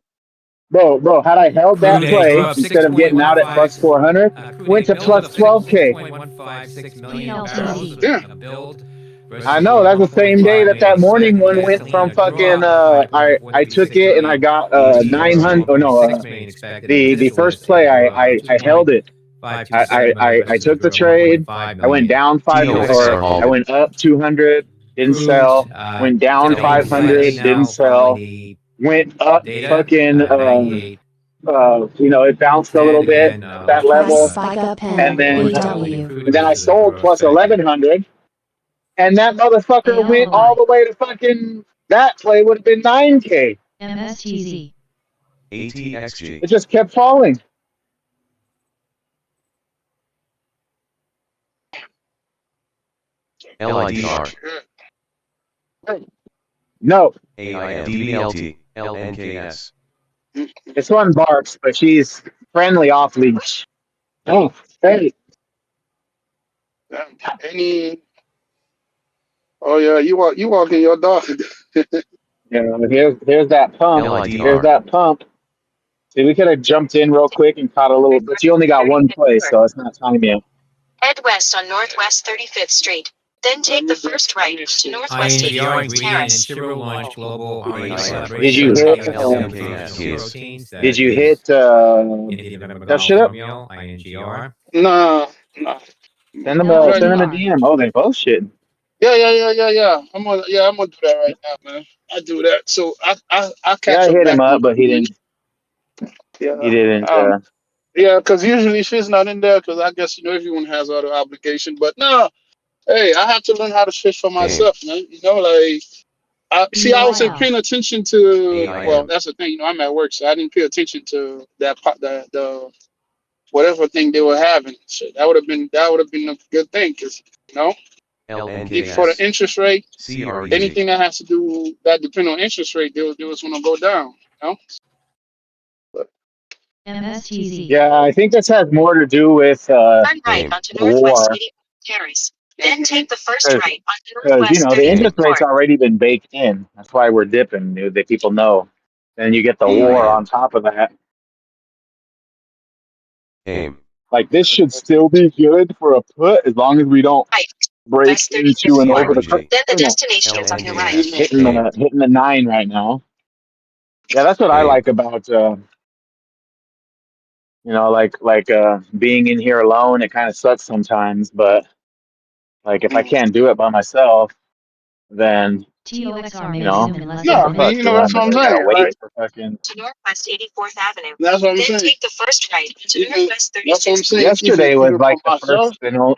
bro, had I held Crude that A play drove instead of getting out at plus 400, 6.15. Crude went A to build plus of 12K. 6.156 million PLTZ. barrels. damn. A build I versus know drove that's the same day 1.5 that million that morning expected. one went Gasoline from a fucking drop of I took 5.436 it and I million. got ATL drove 900. Oh no, 1.6 million expected. And the distillate first play sales were up I held it. 2.527 million I versus took the drove trade. 1.5 I went million. down 5 TOXR or I halted. went up 200, didn't Crude sell. Went down dipping slightly 500, didn't now following sell. the Went up data. fucking 98. it bounced a 10 little bit again. at that Price level, Spike and Pen then BW. I sold plus 1100, and that motherfucker went all ALOI. the way to fucking that play would have been 9K. MSTZ. ATXG. It just kept falling. LIDR. No, AIM. DBLT. LNKS. this one barks, but she's friendly off leash. Oh, hey. Any? Oh yeah, you walking your dog. Yeah, here's that pump. Here's LIDR. that pump. See, we could have jumped in real quick and caught a little, but you only got one play, so it's not time yet. Head west on Northwest 35th Street. Then take the first right to Northwest INGR 84th ingredient and Terrace. cereal launch global R&D Did collaboration. you hit? Did you hit? Shut up. INGR. Nah. Send them Right a now. DM. Oh, they both shit. Yeah. I'm gonna do that right now, man. I do that. So I Yeah, catch I up hit him back up, with but he you. didn't. Yeah. He didn't. Yeah, because usually she's not in there because I guess everyone has other obligation. But no, hey, I have to learn how to fish for myself, man. Like I wasn't paying attention to. Well, that's the thing. I'm at work, so I didn't pay attention to that part, the whatever thing they were having. So that would have been a good thing because for the interest rate, anything that has to do that depend on interest rate, they was going to go down. MSTZ. Yeah, I think this has more to do with Turn right onto the Northwest war, 84th Terrace. Then take the first because right onto Northwest the 35th interest rate's Court. already been baked in. That's why we're dipping. That people know. Then you get the war on top of that. AIM. like this should still be good for a put as long as we don't Right. break West into 35th and over Ward. the CREG. Then the you know, destination is on your right. LNKS. hitting the 9 right now. Yeah, that's what I Aim. like about you know, like being in here alone. It kind of sucks sometimes, but like if I can't do it by myself, then TOXR may you know, resume in less No, than I a mean, minute. you know, that's what I'm I gotta saying. wait Like, for fucking. To Northwest 84th Avenue. that's what I'm Then saying. take the first right to Even, Northwest that's what I'm 36th. saying. Yesterday was Even for like the myself. first, you know,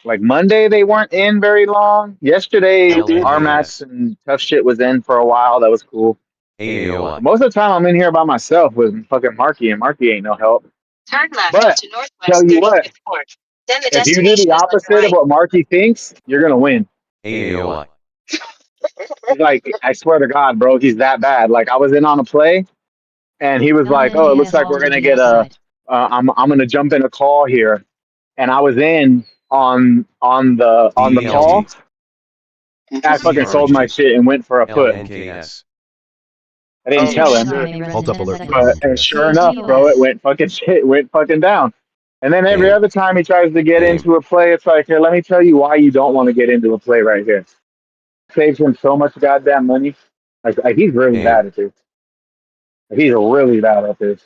like Monday they weren't in very long. Yesterday, LNKS. RMAX and tough shit was in for a while. That was cool. AAOI. Most of the time, I'm in here by myself with fucking Marky, and Marky ain't no help. Turn left But to Northwest tell you what, 35th Ward. Then the if you do destination the is on your opposite of right. what Marky thinks, you're gonna win. AAOI. Like I swear to God, bro, he's that bad. Like I was in on a play, and he was like, "Oh, it looks LNKS like we're halted gonna the get upside. I'm gonna jump in a call here," and I was in on the call. DELT. I fucking sold my CRG. shit and went for a put. LNKS. I didn't Oh, tell him, TOXR shit. may resume Halt in up 10 alert for seconds. but and sure LNKS. enough, bro, it TOS. went fucking shit, went fucking down. And then every Aim. other time he tries to get Aim. into a play, it's like, here, let me tell you why you don't want to get into a play right here. Saves him so much goddamn money. Like he's really Aim. bad at this. Like, he's really bad at this.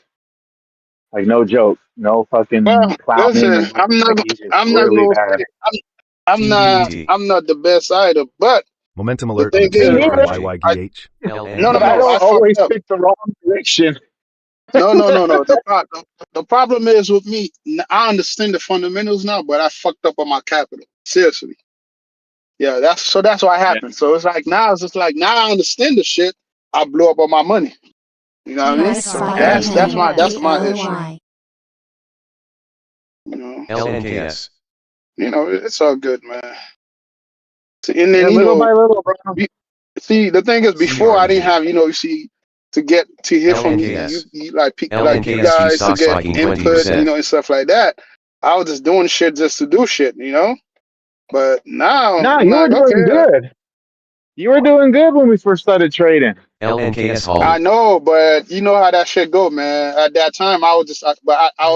Like no joke, no fucking Well, clowning or listen, nothing. Like he's just I'm not really gonna bad. say, I'm not the best either. But Momentum the alert on the thing is, Me Tesla bro, for neither. CRG. YYGH. no, But I I don't fucked always up. pick the wrong direction. No. The problem is with me. I understand the fundamentals now, but I fucked up on my capital. Seriously. Yeah, that's what Yeah. happened. So it's like now I understand the shit. I blew up on my money. You know what I mean? US So TOXR that's my issue. ALY. You know, LNKS. it's all good, man. See, and then And little by little, bro. see the thing is before I didn't CRG. have you see to hear from LNKS. you like you LNKSG guys to stock get spiking input 20%. and stuff like that. I was just doing shit just to do shit, But now No, I'm you were like, doing okay, good. You were doing good when we first started trading. LNKS I halted. know, but you know how that shit go, man. At that time, I was just, but I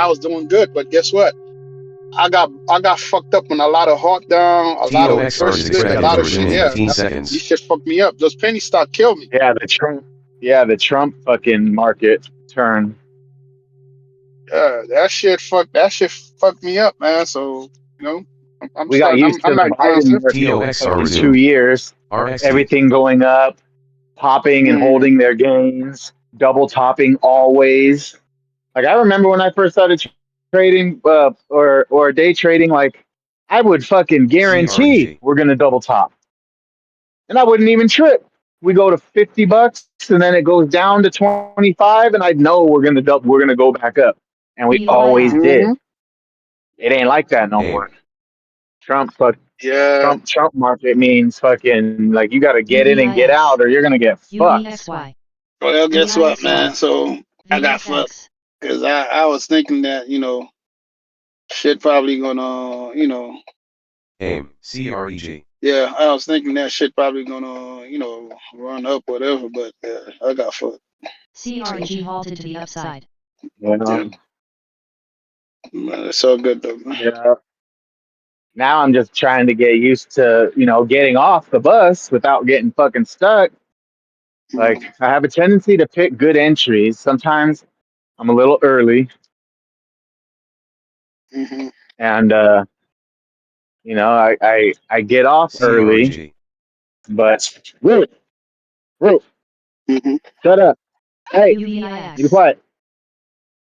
was doing good. But guess what? I got fucked up on a lot of hawk down, a lot of TOXR reverse is split, a expected lot to of shit. resume in Yeah, 15 these seconds. shit fucked me up. Those penny stock killed me. Yeah, the Trump fucking market turn. Yeah, that shit fucked me up, man. So I'm We got starting. used to I'm the like Biden market for TOXR fucking resume. 2 years. RXT. Everything going up, popping and holding their gains, double topping always. Like I remember when I first started trading or day trading, like I would fucking guarantee CRG. we're gonna double top, and I wouldn't even trip. We go to $50, and then it goes down to 25, and I'd know we're gonna go back up, and we always BOIL. did. It ain't like that no Aim. more. Trump fuck Yeah. Trump market means fucking like you got to get in and get UVIS. out, or you're gonna get fucked. UVXY. Well, guess what, man? VIXY. So I got fucked VXX. because I was thinking that shit probably gonna Aim. CREG. yeah, I was thinking that shit probably gonna run up whatever, but I got fucked. CRG halted to the upside. You know? Man, it's all good though, man. Yeah. Now I'm just trying to get used to getting off the bus without getting fucking stuck. Like I have a tendency to pick good entries. Sometimes I'm a little early, Mm-hmm. and I get off early, CRG. but Root, Mm-hmm. shut up. Hey, UVIX. you be quiet.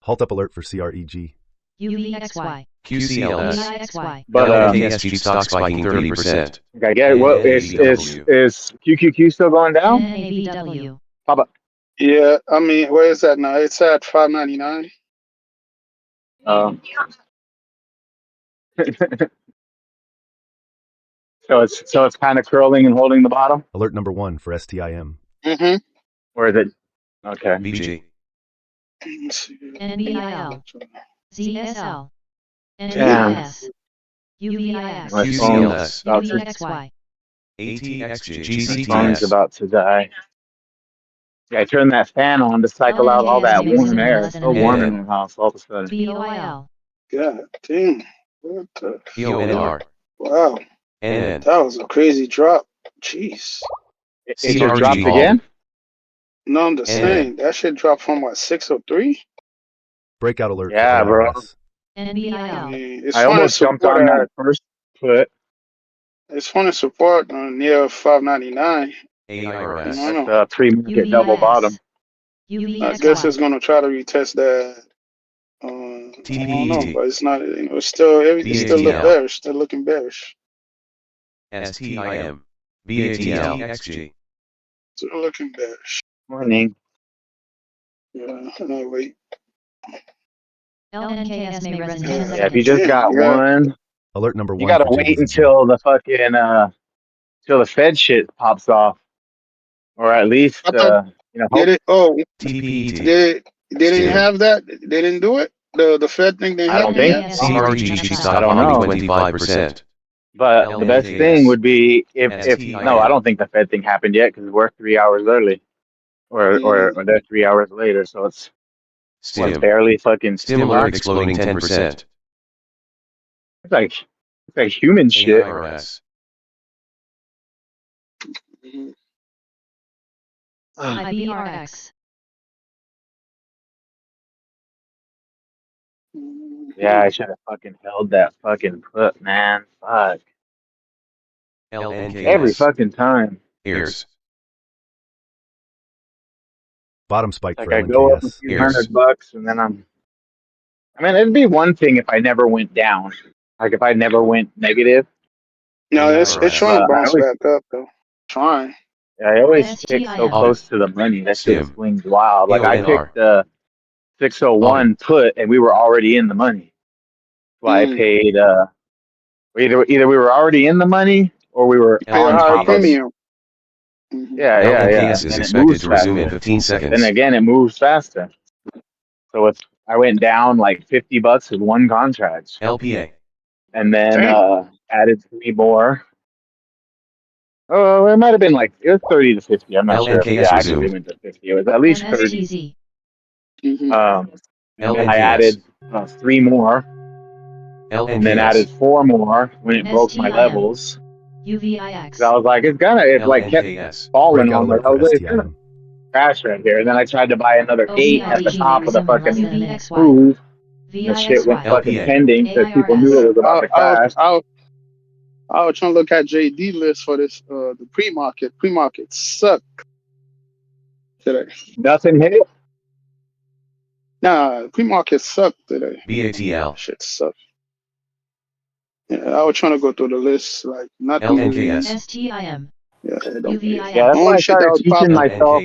Halt up alert for CREG. UVXY. QCLS. UVXY. But LNKSG stock spiking 30%. I get it. What is QQQ still going down? NAVW. Papa. Yeah, I mean, where is that now? It's at 5.99. So it's kind of curling and holding the bottom, Alert number 1 for STIM. Mm-hmm. or is it? Okay. BG. NBIL. ZSL. Damn. NVS. UVIX. My QCLS. phone's about to, UVXY. ATXG. my phone's GCTS. about to die. Yeah, I turned that fan on to cycle out all that LNKS may warm resume in air. less It's than so a warm minute. in my house all of a sudden. BOIL. God damn. What the? EONR. Wow. NN. That was a crazy drop. Jeez. It just dropped CRG again? No, I'm just saying. That shit dropped from what, 603? Breakout alert Yeah, for bro. ARS. NBIL. It's I fun to almost jumped support on that first put. It's fun to support near 599. AIRS. I don't know. That's pre-market double bottom. I guess it's gonna try to retest that. I don't know, but it's not. It's still it's still look BATL. bearish. Still looking bearish. STIM. BATLXG. Still looking bearish. Morning. Yeah. No, wait. LNKS may resist 10 Yeah, if seconds. you just got one, Alert number you 1 gotta for wait JDZZ. until the fucking till the Fed shit pops off, or at least I thought hope. did it? Oh, TPET. they didn't Stim. have that. They didn't do it. The Fed thing didn't I don't happen think yet. so. CRG I stop don't bombing know. 25%. But the best thing would be if STIM. no, I don't think the Fed thing happened yet because we're 3 hours early, or they're 3 hours later, so it's Stim. barely fucking Stim alert exploding 10%. It's like human shit. AIRS. IBRX. Yeah, I should have fucking held that fucking put, man. Fuck. LNKS. Every fucking time. Ears. Bottom spike Like for I go up a LNKS. few $100 and then I mean, it'd be one thing if I never went down. Like if I never went negative. No, it's trying to bounce back up though. Trying. Yeah, I always pick so close to the money. That shit swings wild. Like I picked the 601 put and we were already in the money. So I paid either we were already in the money or we were on top of it. Yeah. LNKS is expected to resume in 15 seconds. Then again, it moves faster. So I went down like $50 with one contract. LPA. And then added 3 more. Oh, it might have been like, it was 30 to 50. I'm not sure if it actually went to 50. It was at least 30. And then I added 3 more. And then added 4 more when it broke my levels. UVIX. So I was like, it like kept falling on me. I was like, it's gonna crash right here. And then I tried to buy another 8 at the top of the fucking move. The shit went fucking pending because people knew it was about to crash. I was trying to look at JD list for this the pre-market. Pre-market suck today. Nothing hit it? Nah, pre-market sucked today. BATL. Shit sucked. Yeah, I was trying to go through the list, like nothing. LNKS. STIM. Yeah, that's why I started teaching myself.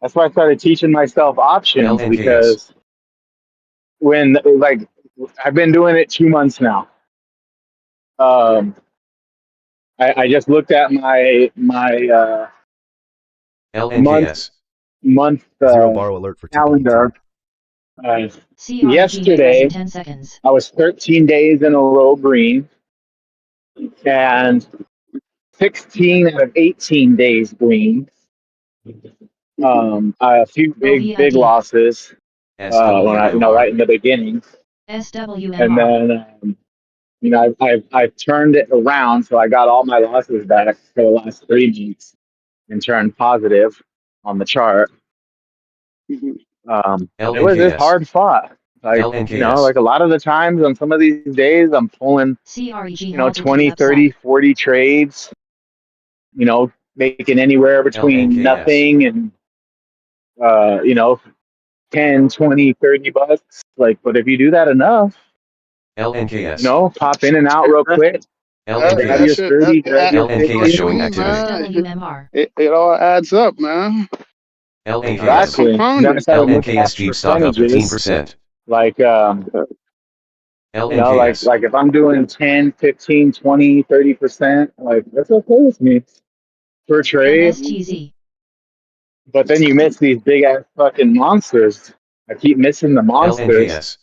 That's why I started teaching myself options because when like I've been doing it 2 months now. I just looked at my LNKS. month Zero borrow alert for calendar. Yesterday, 10 seconds. I was 13 days in a row green, and 16 out of 18 days green. A few big losses. Right in the beginning. SWMR. And then I've turned it around, so I got all my losses back for the last 3 months and turned positive on the chart. It was just hard fought. Like, like a lot of the times on some of these days, I'm pulling, 20, 30, 40 trades, making anywhere between nothing and, 10, 20, 30 bucks. Like, but if you do that enough, LNKS. Pop in and out real quick. LNKS showing activity. It all adds up, man. Exactly. LNKS Jeep stock up 15%. Like, LNKS. like if I'm doing 10, 15, 20, 30%, like that's okay with me per trade. MSTZ. But then you miss these big ass fucking monsters. I keep missing the monsters.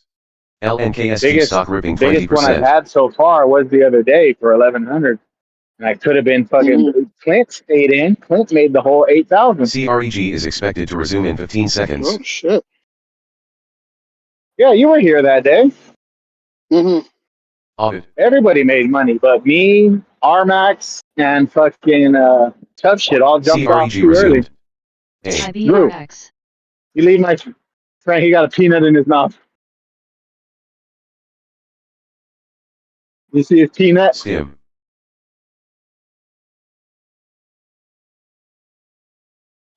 LNKS Jeep stock ripping 20%. Biggest one I've had so far was the other day for 1,100. And I could have been fucking Clint stayed in. Clint made the whole 8,000. CREG is expected to resume in 15 seconds. Oh shit. Yeah, you were here that day. Mm-hmm. Audit. Everybody made money, but me, RMAX, and fucking tough shit all jumped off CREG too early. resumed. AIM. Drew, IBRX. you leave my friend. He got a peanut in his mouth. You see his peanut? Stim.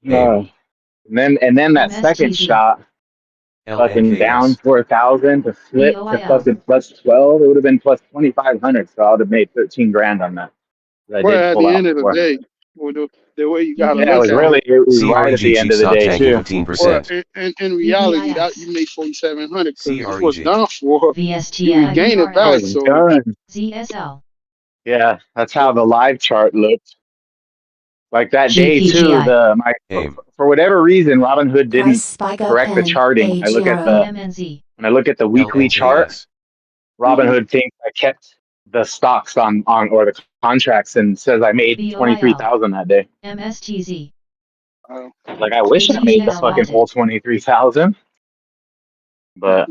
AIM. And then that second MSTZ. shot, fucking down LNKS. 4,000 to flip to BOIL. fucking plus 12. It would have been plus 2,500. So I would have made 13 grand on that. I Well, did at pull the out end of the 400. day, with the way you got to Yeah, look at it, it was right at CREG the end chief of the stock day tanking too. well, 15%. in reality, that VVIX. you made 4,700 because it was CREG. done for. You VSTN. regain it I back, was IBRX. so done. ZSL. Yeah, that's how the live chart looked. Like that day too, GPGI. AIM. for whatever reason, Robinhood didn't Price spike up correct the pen. charting. AGRO. BMNZ. When I look at the weekly chart, LNKS. Robinhood thinks I kept the stocks on or the contracts and says I made BOIL. 23,000 that day. MSTZ. Like I wish I made the ATTL fucking whole halted. 23,000, but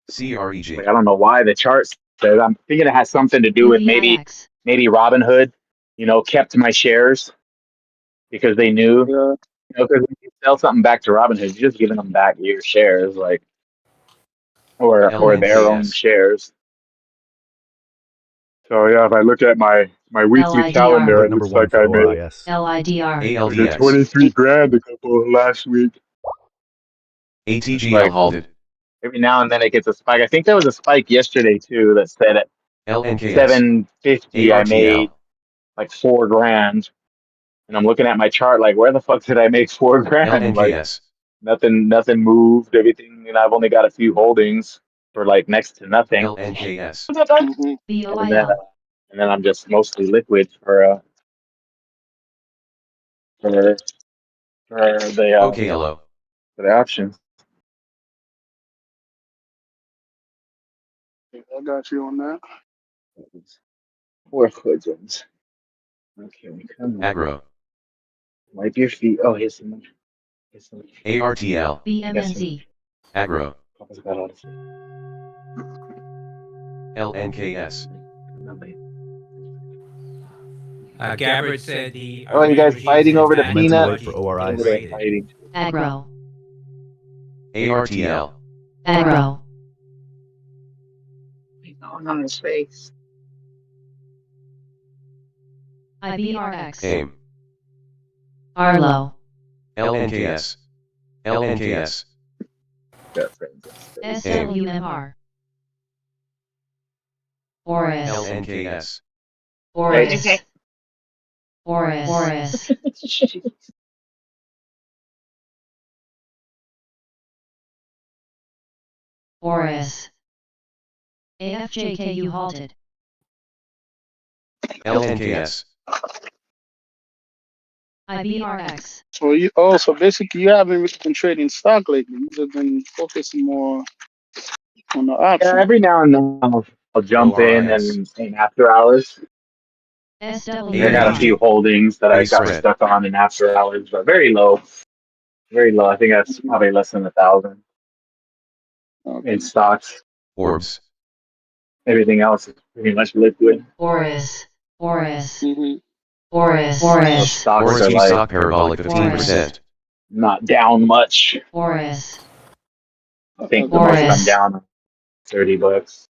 CREG. like I don't know why the chart says. I'm thinking it has something to do with maybe UVIX. Robinhood, kept my shares because they knew, yeah. because when you sell something back to Robinhood, you're just giving them back your shares, like or their own LNKS. shares. So yeah, if I look at my weekly calendar, LIDR. Alert it number looks one like for I made ORIS. LIDR. I did ALDX. 23 grand a couple last week. It's ATGL like halted. every now and then it gets a spike. I think there was a spike yesterday too that said at LNKS. 750 I made ARTL. like 4 grand, and I'm looking at my chart like, where the fuck did I make 4 grand? Like LNKS. nothing moved. Everything, I've only got a few holdings for like next to nothing, LNKS. Mm-hmm. and then BOIL. I'm just mostly liquid for for OKLO. for the options. I got you on that. 4 hoodlums. Okay, come on. Agro. Wipe your feet. Oh, here's some. ARTL. BMNZ. Agro. Papa's got all this. LNKS. Gabbard said the Oh, you guys fighting over the Momentum peanut? alert for ORIS. Over there fighting. Agro. ARTL. Agro. Going on his face. IBRX. AIM. Arlo. LNKS. LNKS. Got friends. SWMR. Oris. LNKS. Oris. Oris. Oris. Oris. AFJKU halted. LNKS. IBRX. So basically you haven't really been trading stock lately. You've just been focusing more on the Yeah, option. every now and then I'll jump in ORIS. and in after hours. I got a few SWMR. holdings that I Base got spread. stuck on in after hours, but very low. Very low. I think that's probably less than 1,000 in stocks. Orbs. Everything else is pretty much liquid. Oris. Oris. Mm-hmm. Oris. So Oris. stocks Oris are chief like stock parabolic 15%. not down much. Oris. I think the most I'm Oris. down $30,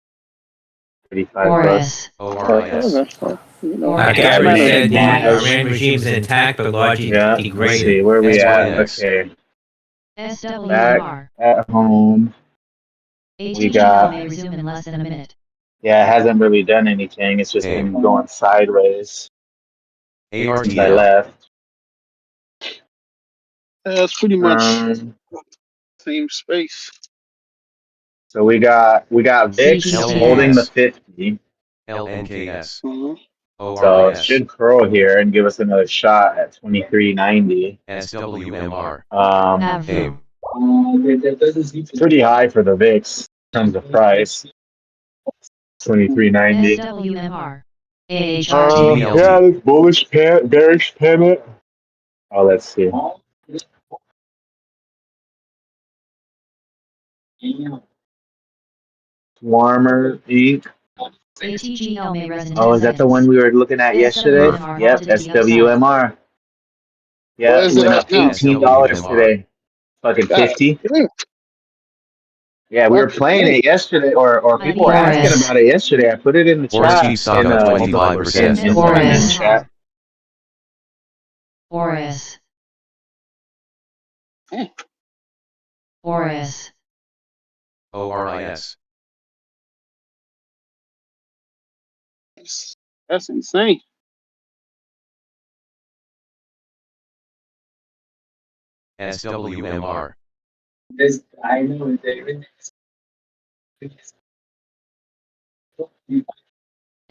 $35. Oris. ORIS. Gabbard Oris. said the Oris. Iran regime's intact but largely Yeah, let's degraded. see, where we at? SYX. Okay, SWMR. back at home. ATGL may resume in less than a minute. Yeah, it hasn't really done anything. It's just been going sideways since I ARTL. left. Yeah, it's pretty much same space. So we got VIX CGTX. holding the 50. LNKS. Mm-hmm. So it ORIS. should curl here and give us another shot at 23.90. SWMR. AVU. Pretty high for the VIX in terms of price. 23.90. SWMR. AHRT. Yeah, this bullish bearish pivot. Oh, let's see. Warmer Inc. ATGL may res in 10 Oh, is that the one we were looking at yesterday? SWMR Yep, halted at the upside. SWMR. Yeah, What is it went up at now? $18 SWMR. today. Fucking God 50. damn. Yeah, we were Fucking playing hey. it yesterday, or people were asking Boris. about it yesterday. I put it in the Boris chat Chief stock up 25%. in Diamond's chat. Boris. Boris. ORIS. That's insane. SWMR.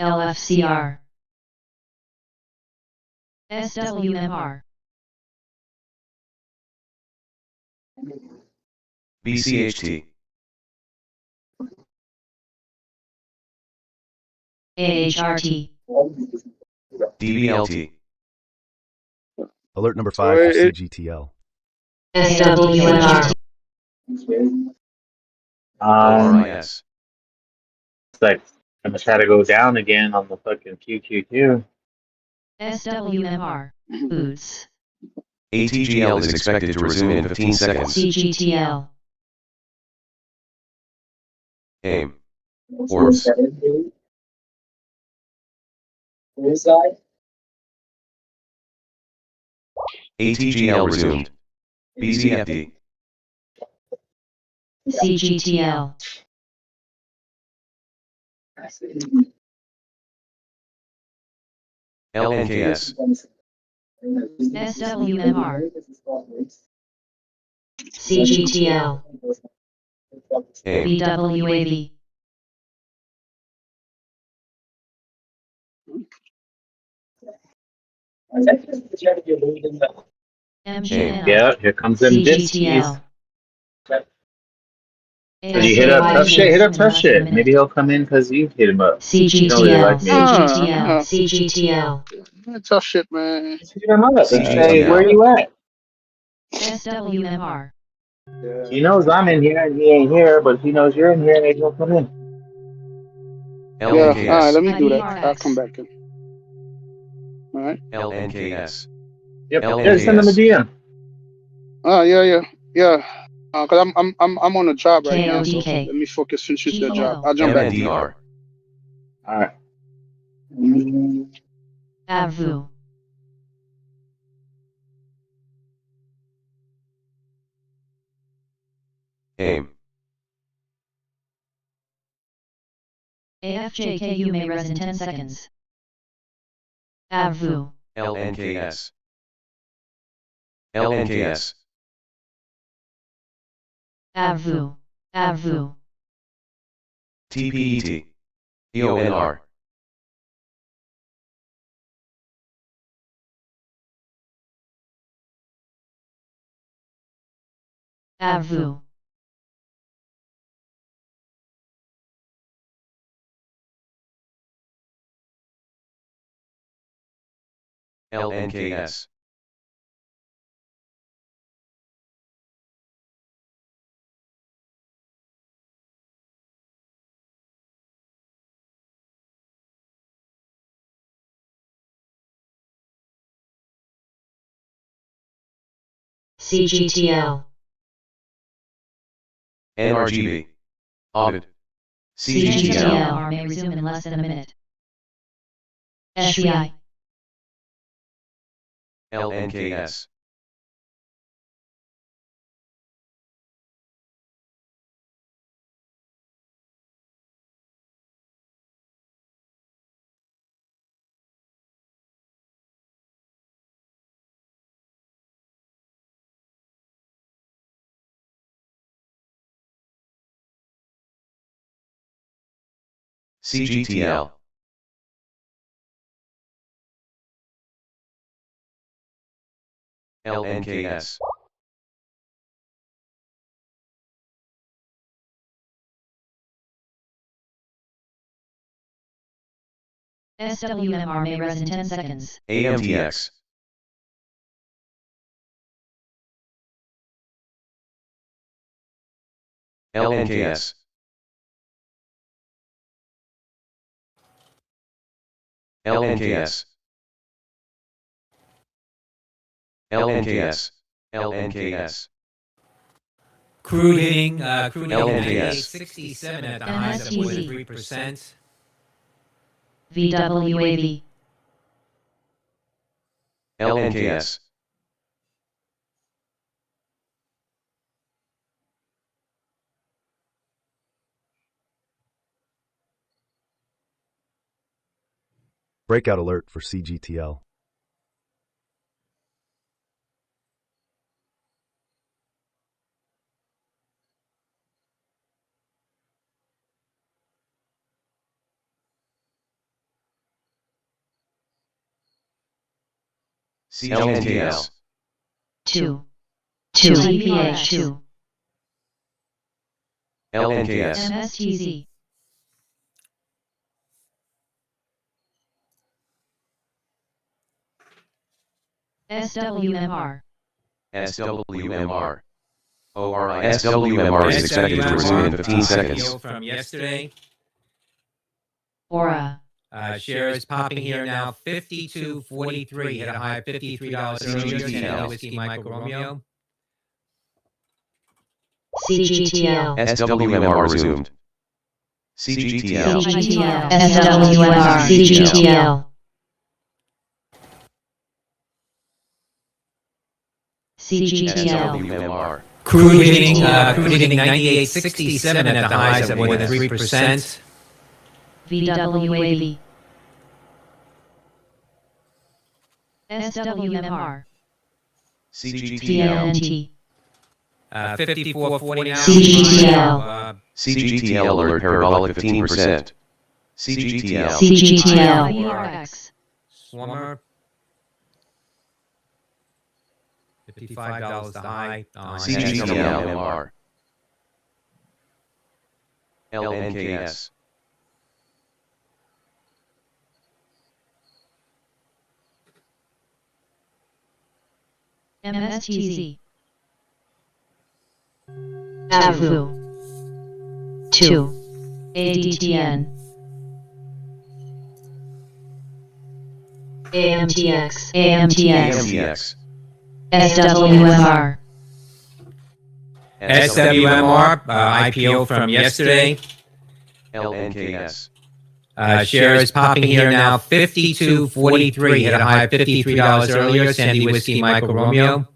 LFCR. SWMR. BCHT. AHRT. DBLT. Alert number So 5 for it, CGTL. SWMR. ORIS. It's like, I'm gonna try to go down again on the fucking QQQ. SWMR. Boots. ATGL is expected to resume in 15 seconds. CGTL. AIM. Orbs. ATGL resumed. BZFD. CGTL. LNKS. SWMR. CGTL. AIM. BWAV. MGNR. Yeah, here comes them diskies. CGTL. Cause you hit up tough shit, hit up tough shit. Maybe he'll come in cause you hit him up. You don't really like me. CGTL. CGTL. tough shit, man. Just hit him up and say, CGTL. where you at? SWMR. He knows I'm in here and he ain't here, but he knows you're in here and he'll come in. Yeah, all right, LNKS. let me do that. I'll come back in. All right. LNKS. Yep, just send him a DM. Oh, yeah. Cause I'm on a job right now, so KODK. let me finish with the job. I'll jump back in. MNDR. Alright. AVU. AIM. AFJKU may res in 10 seconds. AVU. LNKS. LNKS. AVU. AVU. TPET. EONR. AVU. LNKS. CGTL. NRGB. Audit. CGTL. CGTL may resume in less than a minute. SCI. LNKS. CGTL. LNKS. SWMR may res in 10 seconds. AMTX. LNKS. LNKS. LNKS. LNKS. Crude hitting LNKS. 98.67 at the highs of more than 3%. VWAV. LNKS. Breakout alert for CGTL. LNKS. 2. 2 TPH 2. LNKS. MSTZ. SWMR. SWMR. ORI SWMR is expected to resume in 15 seconds. From yesterday. Aura. Shares popping here now, 52.43 hit a high of $53 earlier. CGTL. Whiskey Michael Romeo. CGTL. SWMR resumed. CGTL. CGTL. SWMR. CGTL. CGTL. SWMR. Crude hitting 98.67 at the highs of more than 3%. VWAV. SWMR. CGTL. TNT. 54.40 now. CGTL. CGTL alert parabolic 15%. CGTL. CGTL. ERX. Swimmer. $55 the high on CGTL MR. LNKS. MSTZ. AVU. 2. ADTN. AMTX. AMTX. SWMR. SWMR IPO from yesterday. LNKS. Shares popping here now, 52.43 hit a high of $53 earlier. Sandy Whiskey Michael Romeo.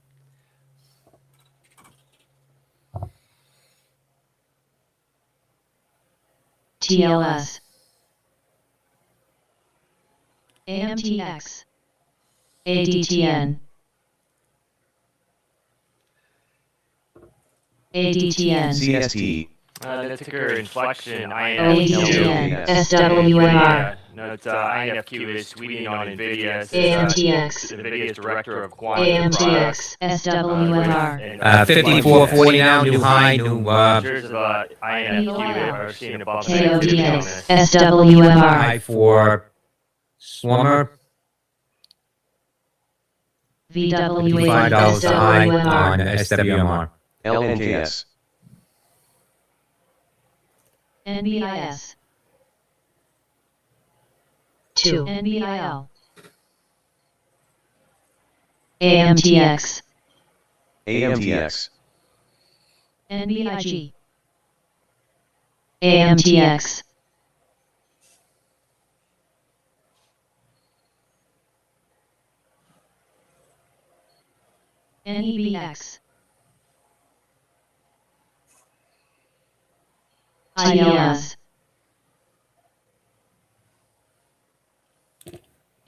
TLS. AMTX. ADTN. ADTN. CST. The ticker inflection, ADTN. INFQ. SWMR. Note INFQ is tweeting on NVIDIA. AMTX. NVIDIA's director of quantum AMTX. SWMR. 54.40 now, new high, new Shares of INFQ are seeing above KODX. SWMR. high for Swimmer. VWA. $55 the high on SWMR. SWMR. LNKS. NBIS. 2. NBIL. AMTX. AMTX. NBIG. AMTX. NEBX. ILS.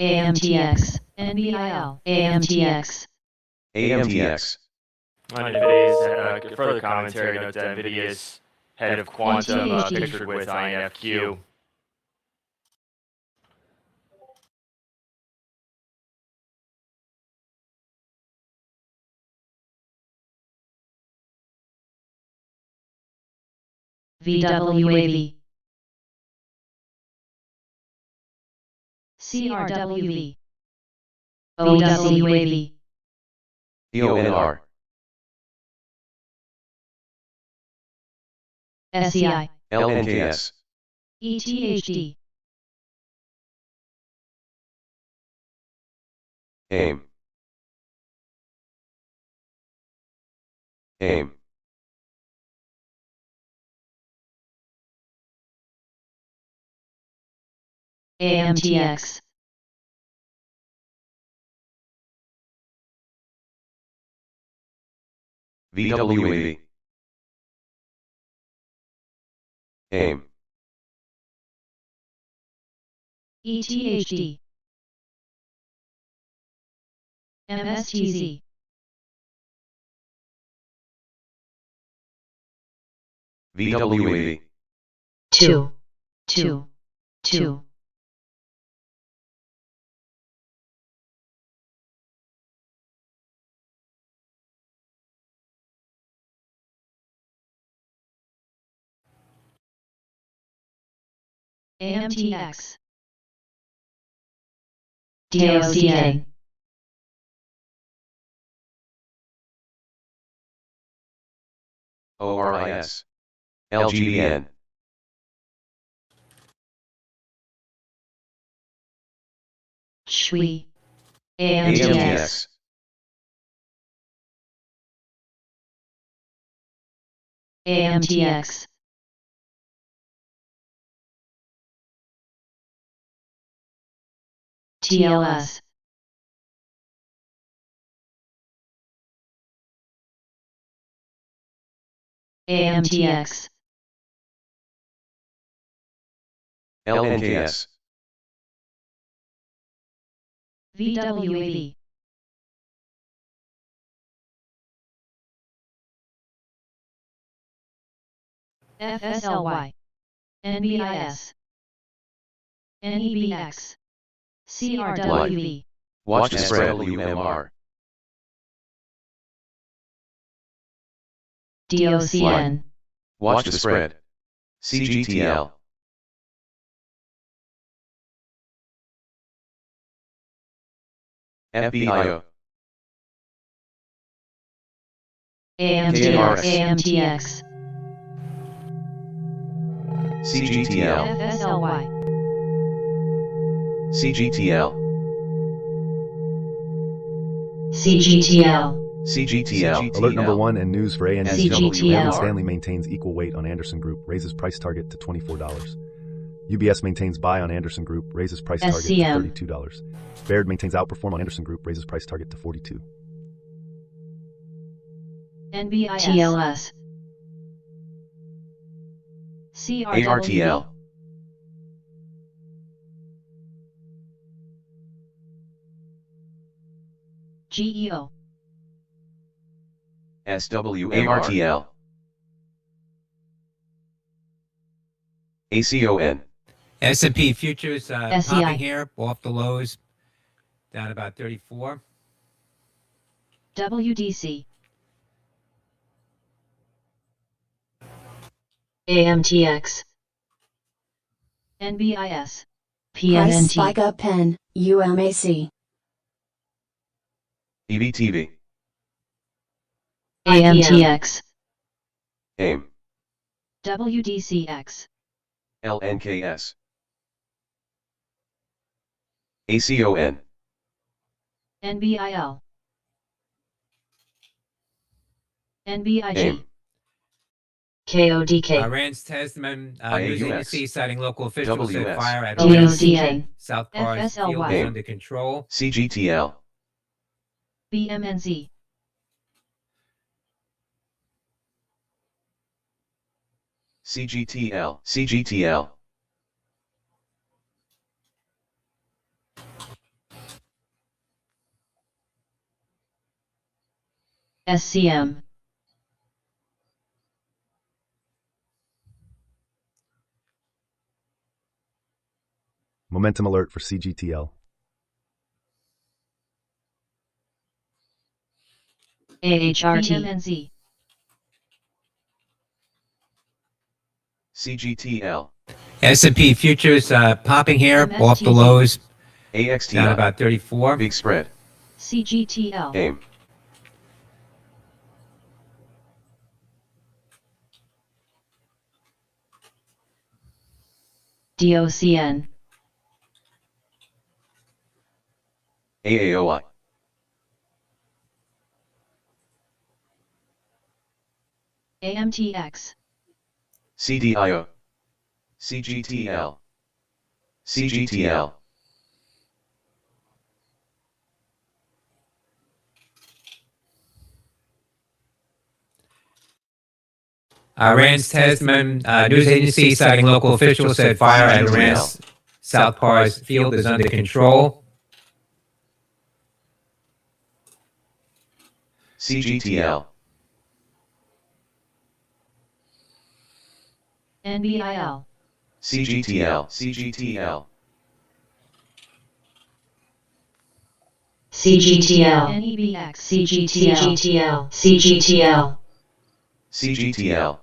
AMTX. NBIL. AMTX. AMTX. On NVIDIA's further commentary, note that NVIDIA's head of quantum pictured with INFQ. VWAV. CRWV. OWAV. EONR. SEI. LNKS. ETHD. AIM. AIM. AMTX. VWAV. AIM. ETHD. MSTZ. VWAV. 2. 2. 2. AMTX. DOCA. ORIS. LGBN. SHWI. AMTX. AMTX. TLS. AMTX. LNKS. VWAV. FSLY. NBIS. NEBX. CRWV. Watch the spread WMR. DOCN. Watch the spread. CGTL. FBIO. AMTX. AMTX. CGTL. FSLY. CGTL. CGTL. CGTL. Alert number 1 and news for AND. CGTL. Morgan Stanley maintains equal weight on Anderson Group, raises price target to $24. UBS maintains buy on Anderson Group, raises price target to SCM. $32. Baird maintains outperform on Anderson Group, raises price target to $42. NBIS. TLS. CRWV. ARTL. GEO. SWARTL. ACON. S&P futures SEI. popping here off the lows, down about 34. WDC. AMTX. NBIS. Price PNNT. spike up pen, UMAC. EVTV. AMTX. AIM. WDCX. LNKS. ACON. NBIL. NBIG. AIM. KODK. Iran's Tesman news IAUX. agency citing local officials said WS. fire at DOCN. South Paris field FSLY. is under control. CGTL. BMNZ. CGTL. CGTL. SCM. Momentum alert for CGTL. AHRT. BMNZ. CGTL. S&P futures popping here off the MSTZ. lows, down AXTL. about 34. Big spread. CGTL. AIM. DOCN. AAOI. AMTX. CDIO. CGTL. CGTL. Iran's Tasman news agency citing local officials said fire at Iran's South Pars field is under control. CGTL. NBIL. CGTL. CGTL. CGTL. NEBX. CGTL. CGTL. CGTL.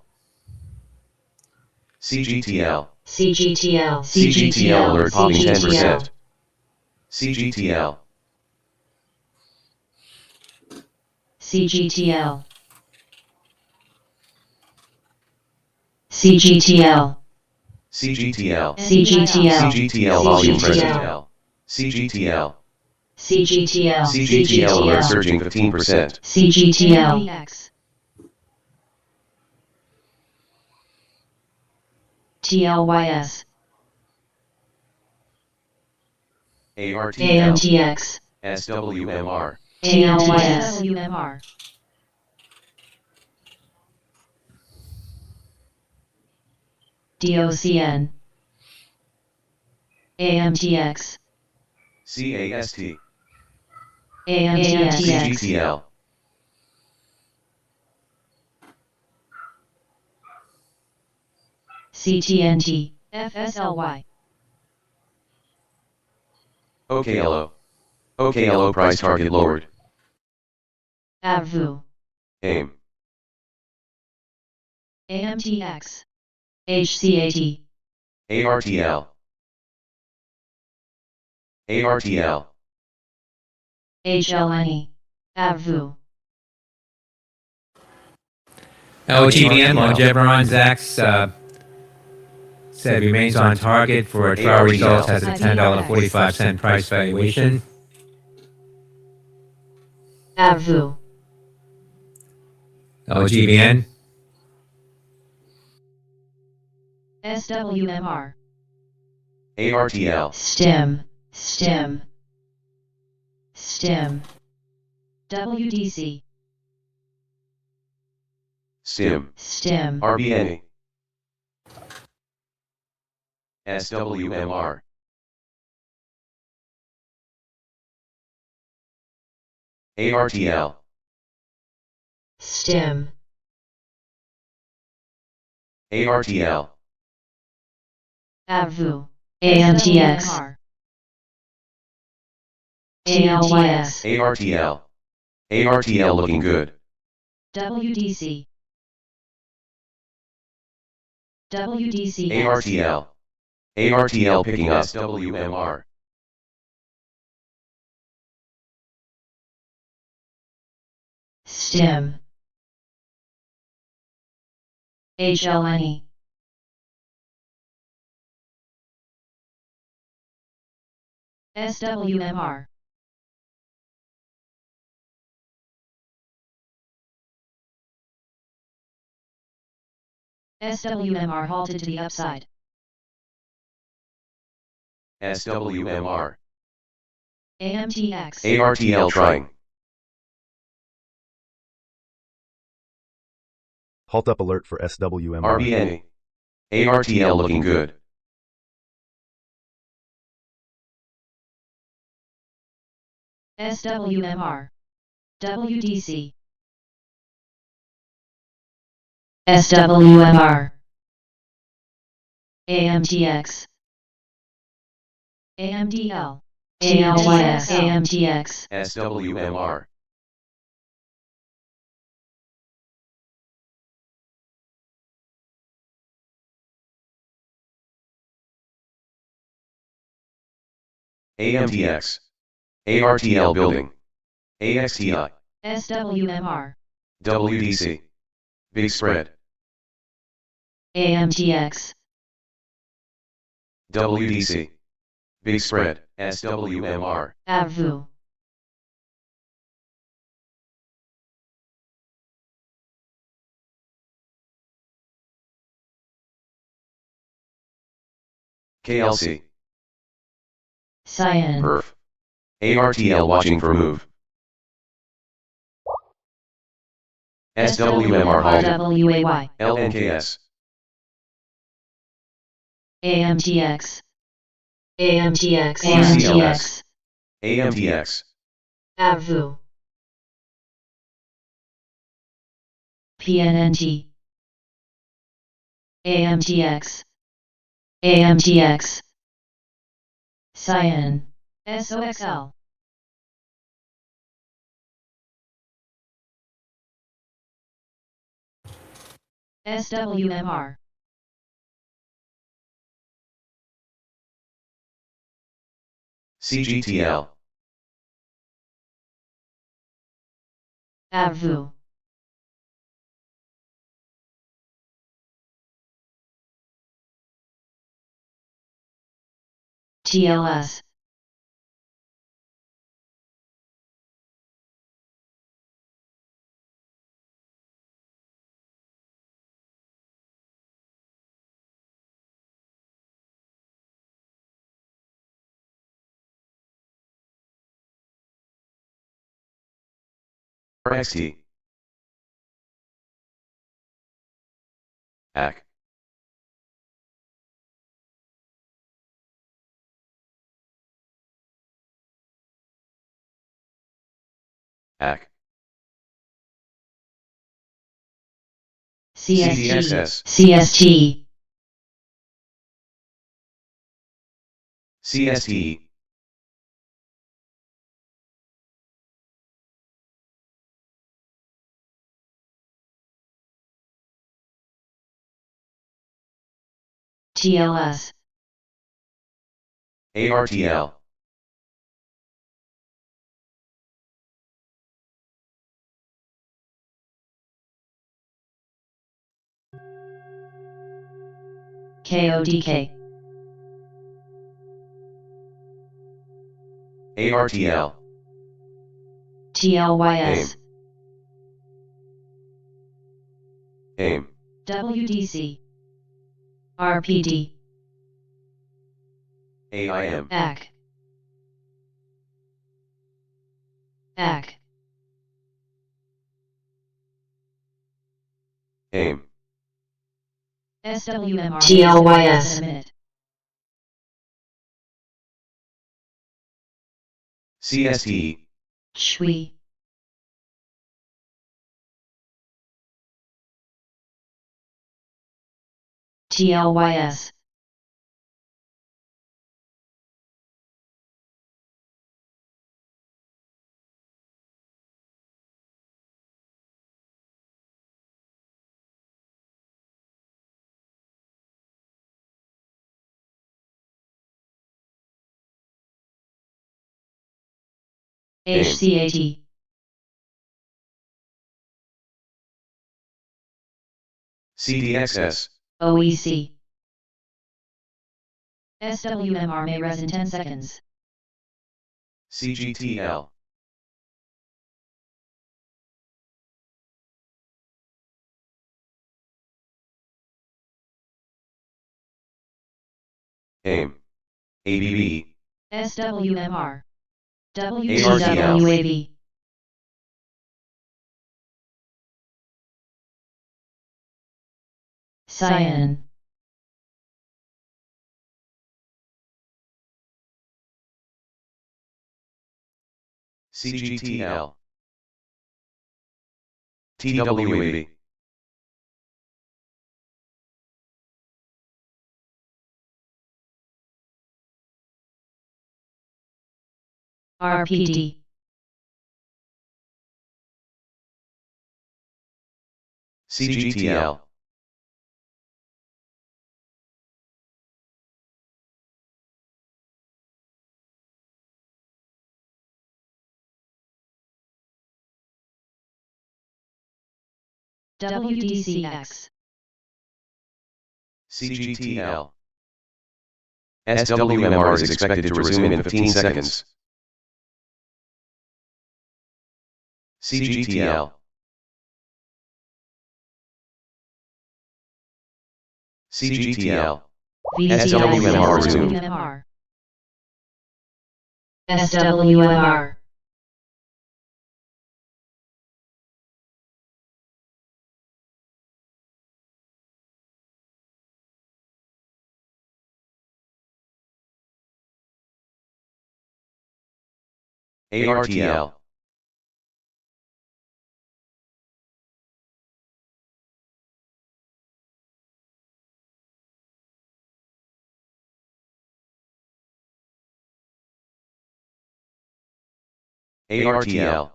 CGTL. CGTL. CGTL alert popping 10%. CGTL. CGTL. CGTL. CGTL. CGTL. CGTL volume present. CGTL. CGTL. CGTL alert surging 15%. CGTL. NEBX. TLYS. ARTL. AMTX. SWMR. TLYS. WMR. DOCN. AMTX. CAST. AMTX. CGTL. CTNT. FSLY. OKLO. OKLO price target lowered. AVU. AIM. AMTX. HCAT. ARTL. ARTL. HLNE. AVU. LGBM on Jebron Zach's said remains on target for trial results, has a $10.45 price valuation. AVU. LGBN. SWMR. ARTL. STEM. STEM. STEM. WDC. STIM. STEM. RBNE. SWMR. ARTL. STEM. ARTL. AVU. AMTX. TLYS. ARTL. ARTL looking good. WDC. WDC. ARTL. ARTL picking up. SWMR. STEM. HLNE. SWMR. SWMR halted to the upside. SWMR. AMTX. ARTL trying. Halt up alert for SWMR. RBNE. ARTL looking good. SWMR. WDC. SWMR. AMTX. AMDL. TLYS. AMTX. SWMR. AMTX. ARTL building. AXTI. SWMR. WDC. Big spread. AMTX. WDC. Big spread. SWMR. AVU. KLC. Cyan. Perf. ARTL watching for move. SWMR halted. RWAY. LNKS. AMTX. AMTX. CCLS. AMTX. AVU. PNNT. AMTX. AMTX. Cyan. SOXL. SWMR. CGTL. AVU. TLS. RXT. AC. AC. CDXS. CST. CST. TLS. ARTL. KODK. ARTL. TLYS. AIM. WDC. RPD. AIM. AC. AC. AIM. SWMR. TLYS. CST. Shui. TLYS. HCAT. CDXS. OEC. SWMR may res in 10 seconds. CGTL. AIM. ABB. SWMR. ARTL. WTWAB. Cyan. CGTL. TWAB. RPD. CGTL. WDCX. CGTL. SWMR is expected to resume in 15 seconds. CGTL. CGTL. SWMR resumed. SWMR. ARTL. ARTL.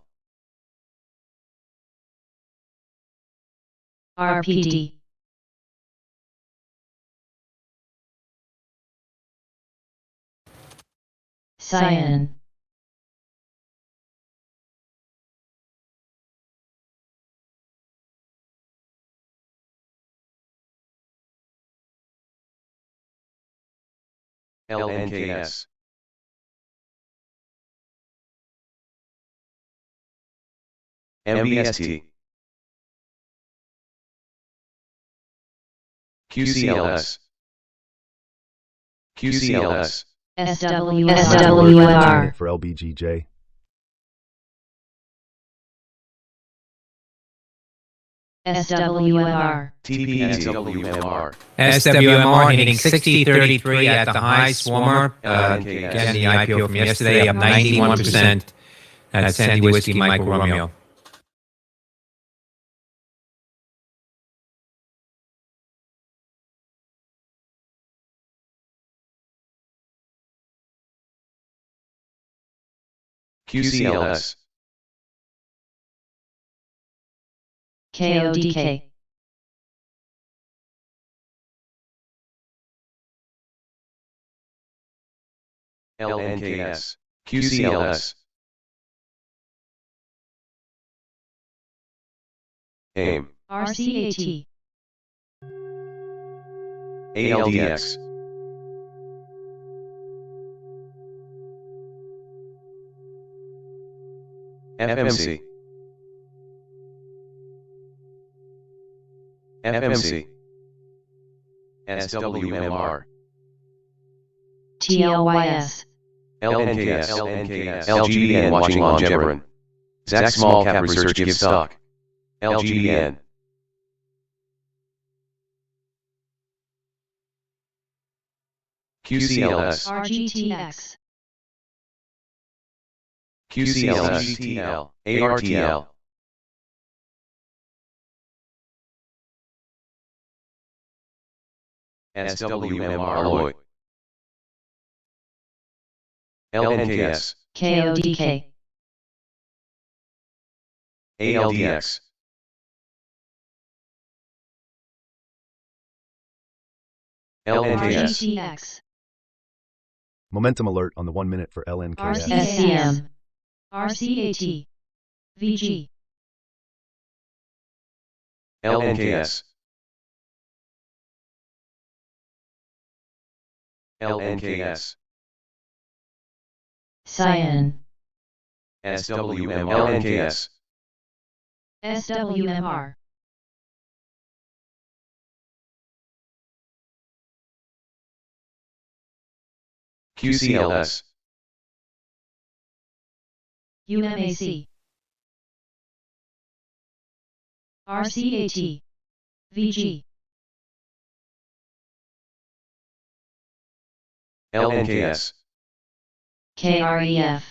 RPD. Cyan. LNKS. MBST. QCLS. QCLS. SWMR. For LBGJ. SWMR. TPSWMR. SWMR hitting 60.33 at the high. Swarmer, again, the IPO from yesterday, up 91%. That's Sandy Whiskey, Michael Romeo. QCLS. KODK. LNKS. QCLS. AIM. RCAT. ALDX. FMC. FMC. SWMR. TLYS. LNKS. LGBN watching on Jebron. Zach Small Cap Research gives stock. LGBN. QCLS. RGTX. QCLS. ARTL. SWMR Alloy. LNKS. KODK. ALDX. LNKS. RGTX. Momentum alert on the 1 minute for LNKS. SCM. RCAT. VG. LNKS. LNKS. Cyan. SWM LNKS. SWMR. QCLS. UMAC. RCAT. VG. LNKS. KREF.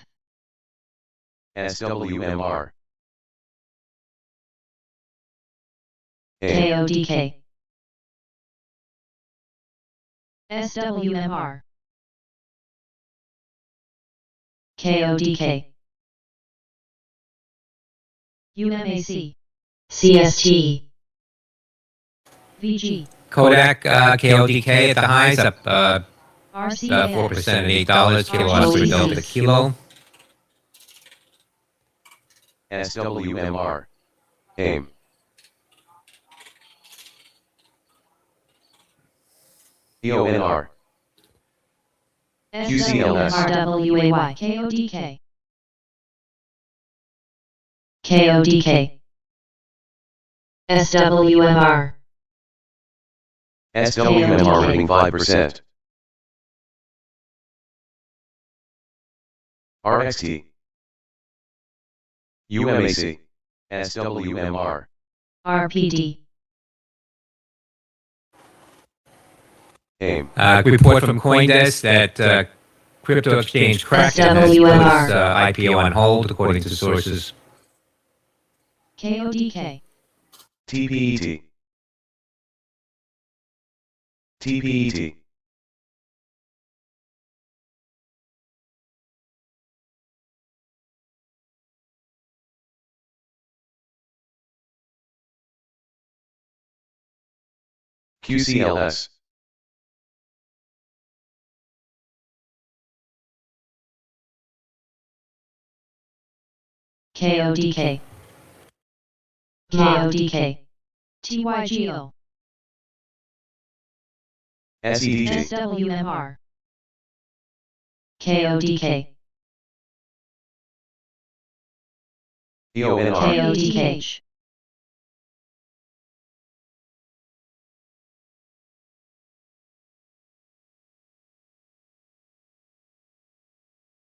SWMR. KODK. SWMR. KODK. UMAC. CST. VG. Kodak, KODK at the highs, up RCAF. 4% at $8. Kilowatts per delta kilo. SWMR. AIM. EONR. QCLS. RWAY. KODK. KODK. SWMR. SWMR winning 5%. RXT. UMAC. SWMR. RPD. AIM. Report from CoinDesk that crypto exchange Kraken has put its IPO on hold, according to sources. KODK. TPET. TPET. QCLS. KODK. KODK. TYGO. SEDG. SWMR. KODK. EONR. KODKH.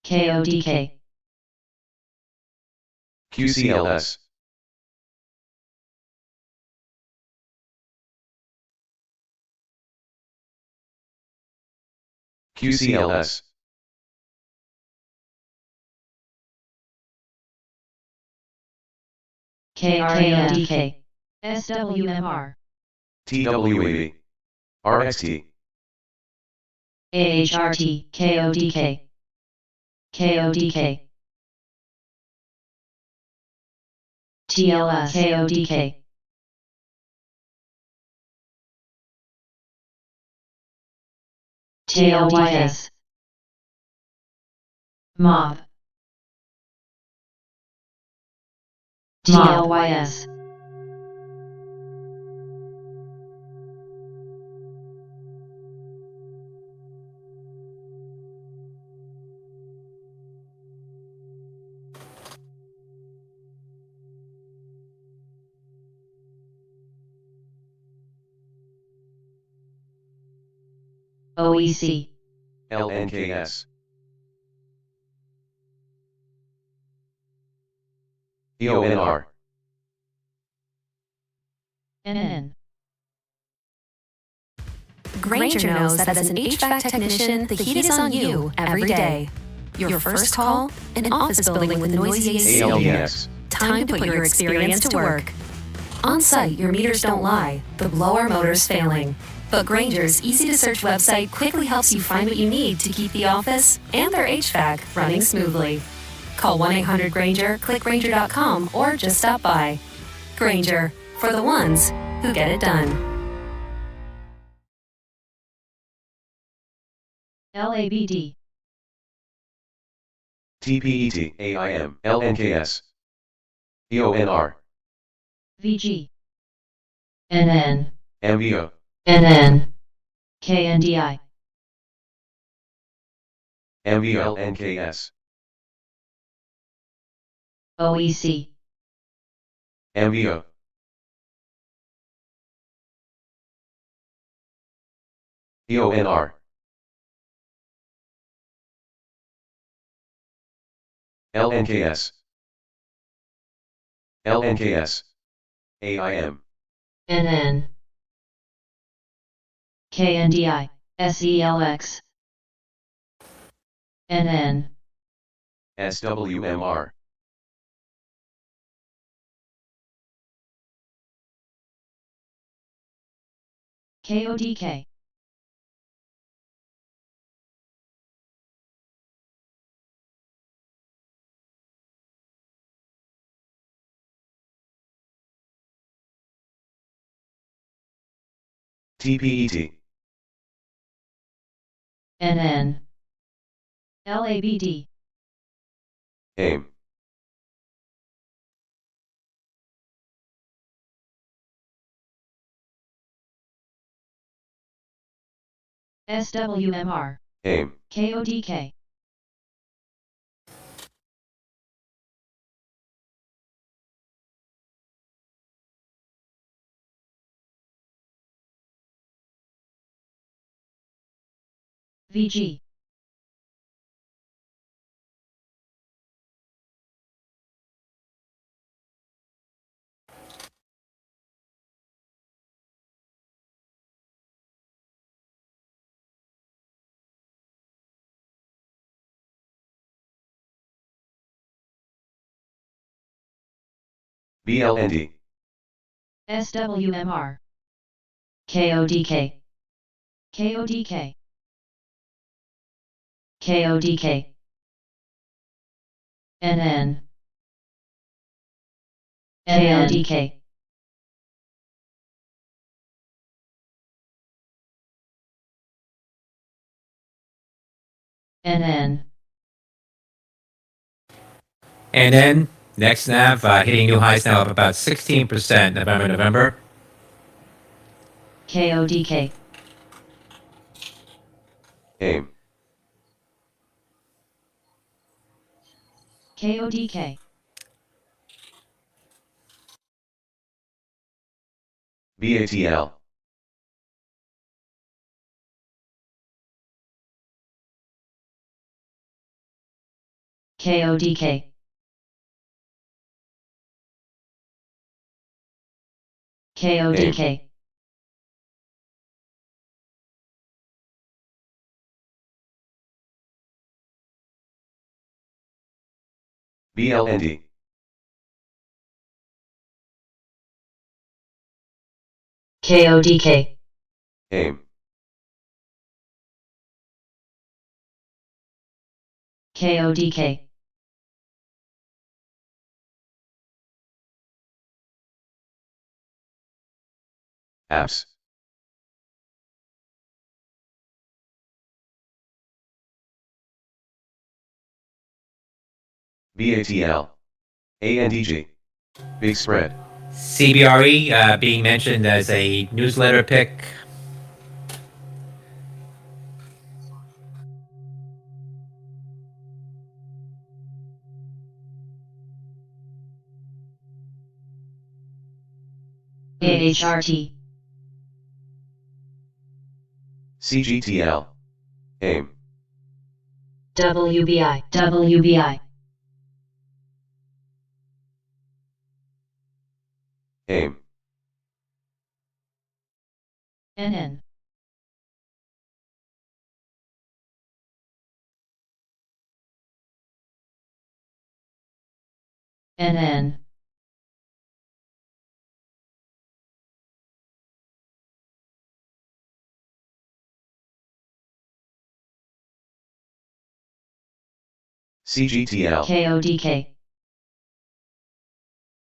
KODK. QCLS. QCLS. KRADK. SWMR. TWAB. RXT. AHRT. KODK. KODK. TLS. KODK. TLYS. MOB. TLYS. OEC. LNKS. EONR. NN. Granger knows that as an HVAC technician, the heat is on you every day. Your first call? An office building with noisy AC. ALDS. Time to put your experience to work. On site, your meters don't lie. The blower motor's failing. But Granger's easy-to-search website quickly helps you find what you need to keep the office and their HVAC running smoothly. Call 1-800-GRANGER, click Granger.com, or just stop by. Granger, for the ones who get it done. LABD. TPET. AIM. LNKS. EONR. VG. NN. MVO. NN. KNDI. MVO. LNKS. OEC. MVO. EONR. LNKS. LNKS. AIM. NN. KNDI. SELX. NN. SWMR. KODK. TPET. NN. LABD. AIM. SWMR. AIM. KODK. VG. BLND. SWMR. KODK. KODK. KODK. NN. KODK. NN. And then next nav hitting new highs now, up about 16% November. KODK. AIM. KODK. BATL. KODK. KODK. BLND. KODK. AIM. KODK. Apps. BATL. ANDG. Big spread. CBRE being mentioned as a newsletter pick. AHRT. CGTL. AIM. WBI. WBI. AIM. NN. NN. CGTL. KODK.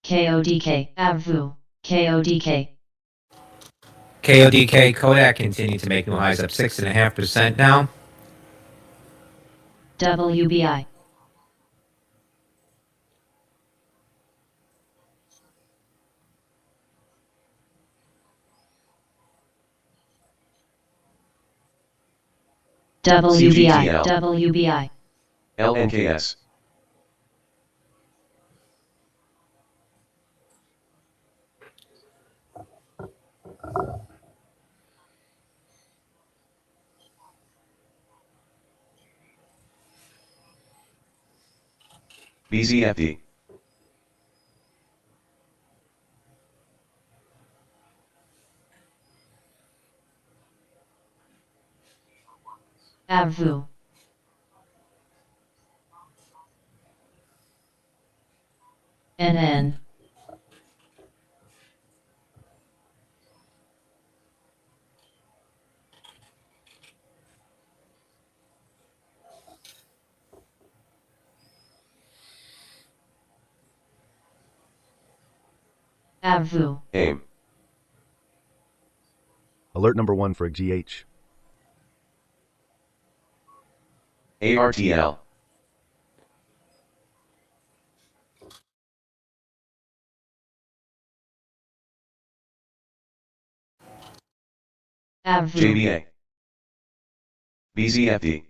KODK. AVU. KODK. KODK Kodak continuing to make new highs, up 6.5% now. WBI. WBI. CGTL. WBI. LNKS. BZFD. AVU. NN. AVU. AIM. Alert number 1 for GH. ARTL. AVU. JBA. BZFD.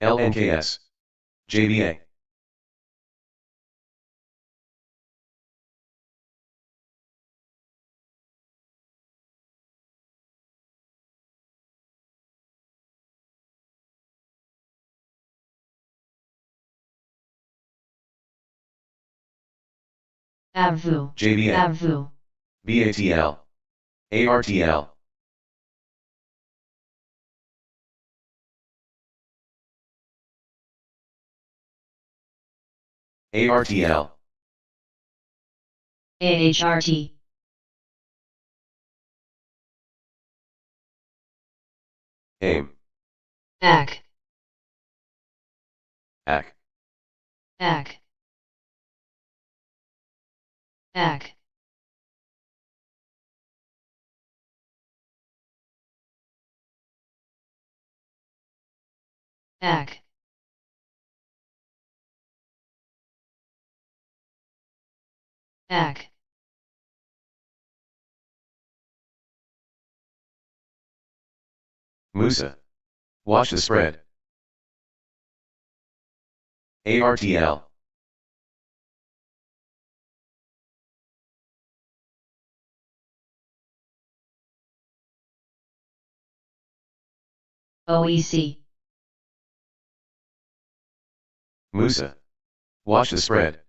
LNKS. JBA. AVU. JBN, AVU. BATL, ARTL, ARTL, AHRT. AIM, AC. AC, AC. AC. AC. AC. Musa. Watch the spread. ARTL, OEC. Musa. Watch the spread.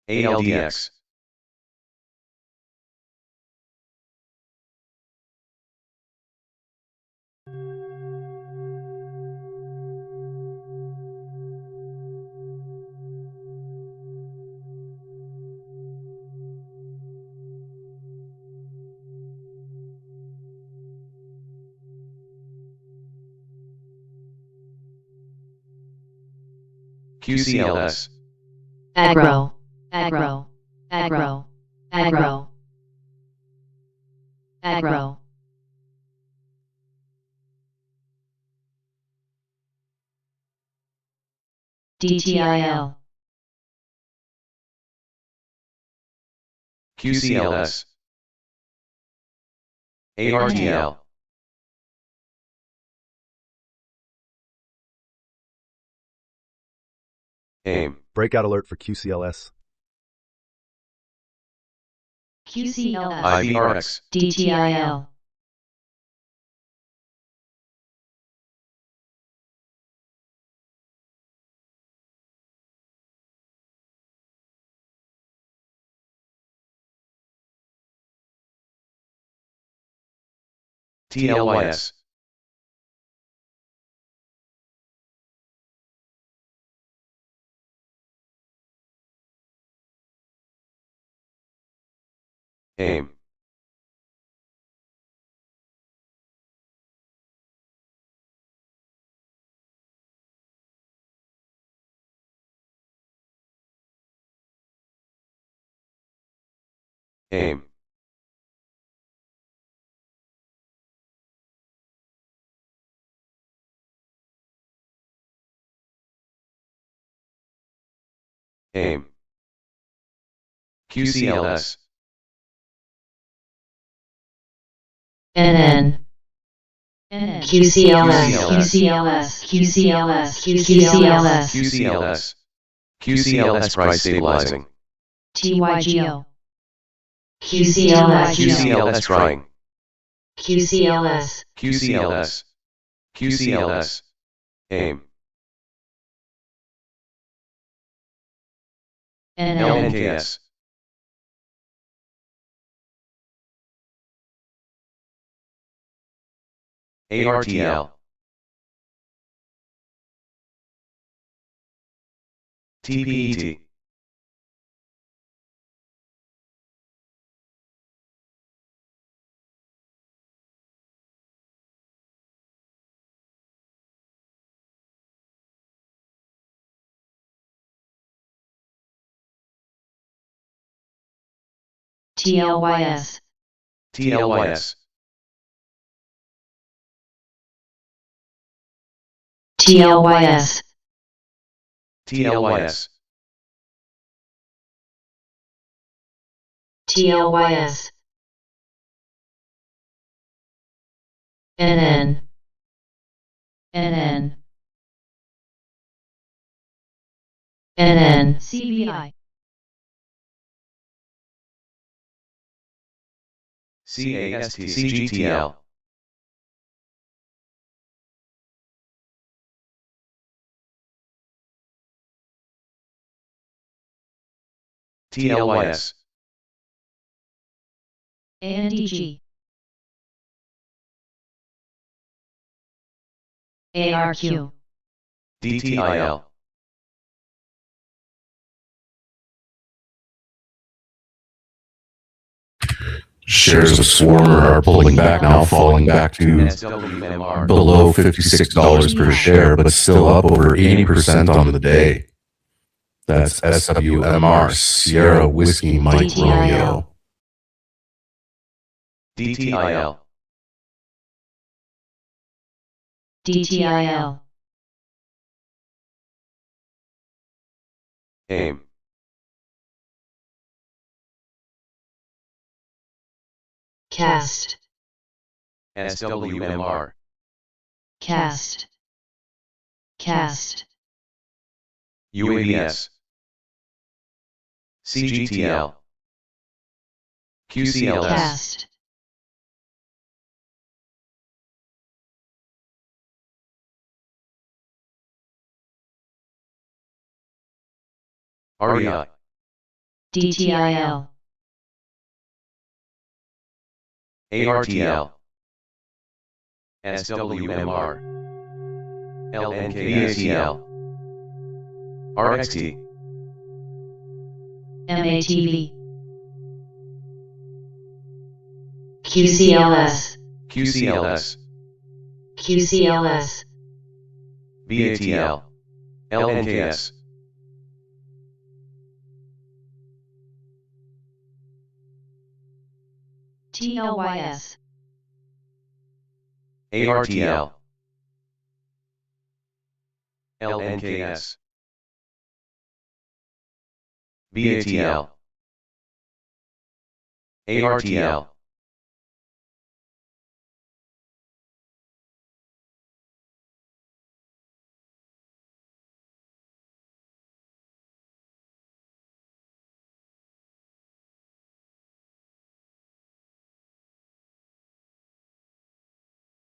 ALDX, QCLS, Agro. Agro. Agro. Agro. Agro. DTIL. QCLS, ARTL, AIM, Breakout alert for QCLS. QCLS. IVRX, DTIL. TLYS, AIM, AIM, AIM, QCLS, NN. QCLS. QCLS. QCLS. QCLS. QCLS, QCLS price stabilizing, TYGO. QCLS. QCLS trying, QCLS. QCLS, QCLS, AIM, NN. LNKS, ARTL, TPET, TLYS. TLYS, TLYS. TLYS, TLYS. NN. NN. NN. CBI. CASTCGTL. TLYS. ANDG. ARQ. DTIL. Shares of Swarmer are pulling back now, falling back to SWMR. below $56 per share, but still up over 80% on the day. That's SWMR, Sierra Whiskey Mike Romeo. DTIL. DTIL. AIM. Cast. SWMR. Cast. Cast. UAVS. CGTL. QCLS. Cast. REI. DTIL. ARTL. SWMR. LNKATL. RXT. MATV. QCLS. QCLS. QCLS. BATL. LNKS. TLYS. ARTL. LNKS. BATL. ARTL.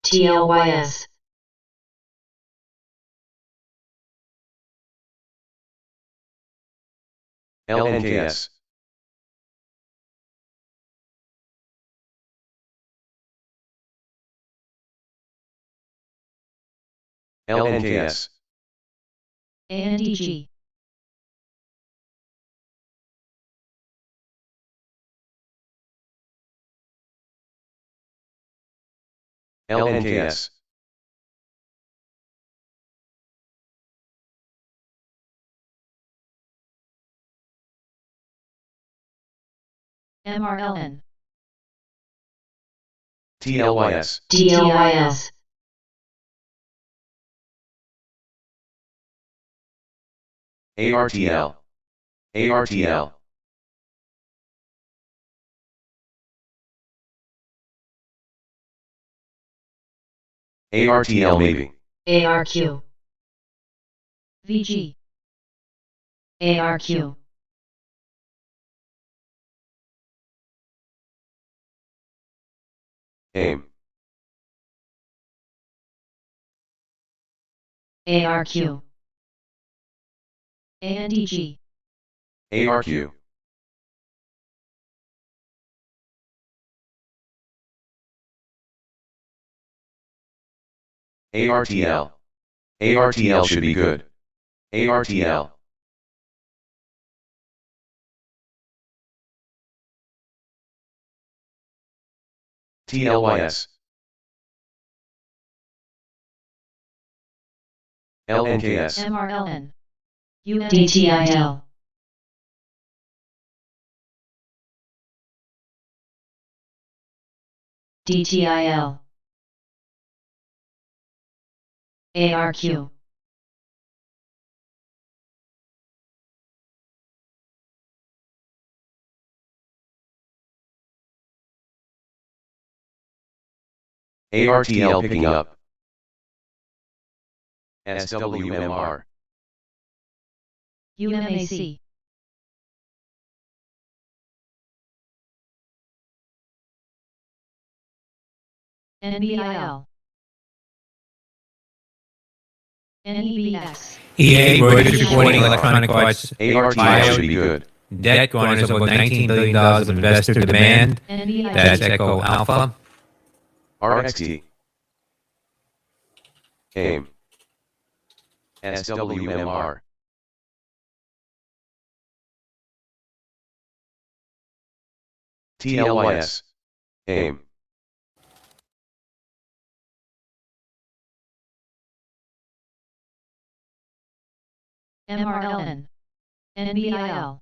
TLYS. LNKS. LNKS. ANDG. LNKS. MRLN. TLYS. TLYS. ARTL. ARTL. ARTL maybe. ARQ. VG. ARQ. AIM. ARQ. ANDG. ARQ. ARTL. ARTL should be good. ARTL. TLYS. LNKS. MRLN. DTIL. DTIL. ARQ. ARTL picking up. SWMR. UMAC. NBIL. NEBX. EA, Reuters reporting electronic arts ARTL should be good. debt garners over $19 billion of investor demand. That's Echo Alpha. RXT. AIM. SWMR. TLYS. AIM. MRLN. NBIL.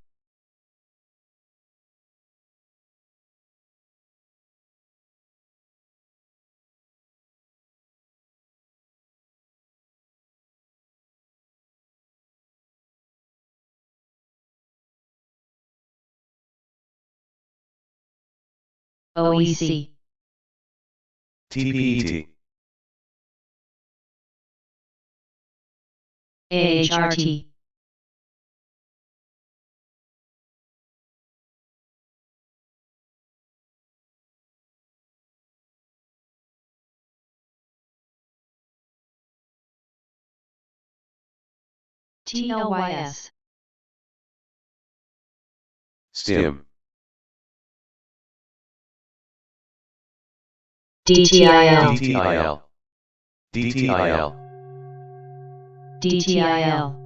OEC. TPET. AHRT. TLYS. STIM. DTIL. DTIL. DTIL. DTIL.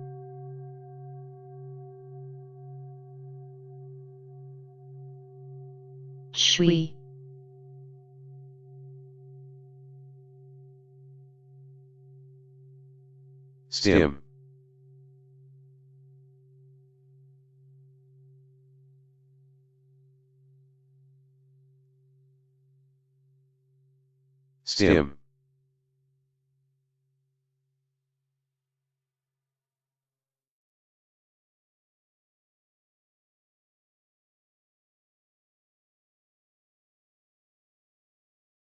SHWI. STIM. STIM.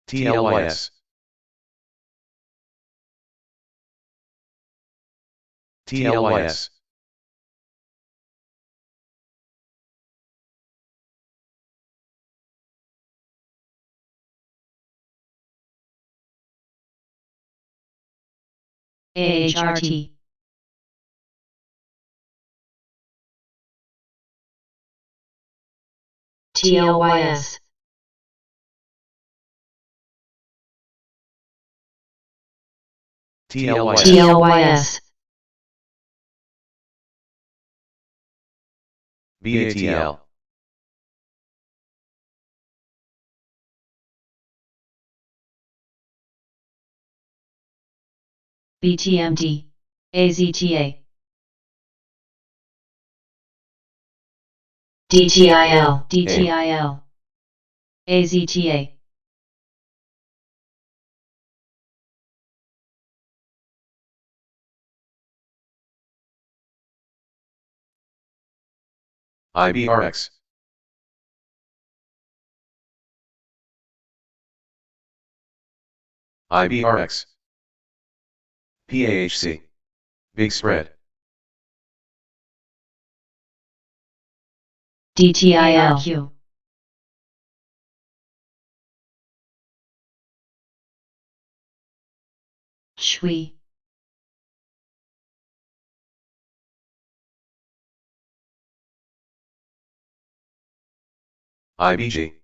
TLYS. TLYS. AHRT. TLYS. TLYS. TLYS. BATL. BTMT. AZTA. DTIL. DTIL. AZTA. IBRX. IBRX. PAHC. Big spread. DTILQ. SHWI. IBG.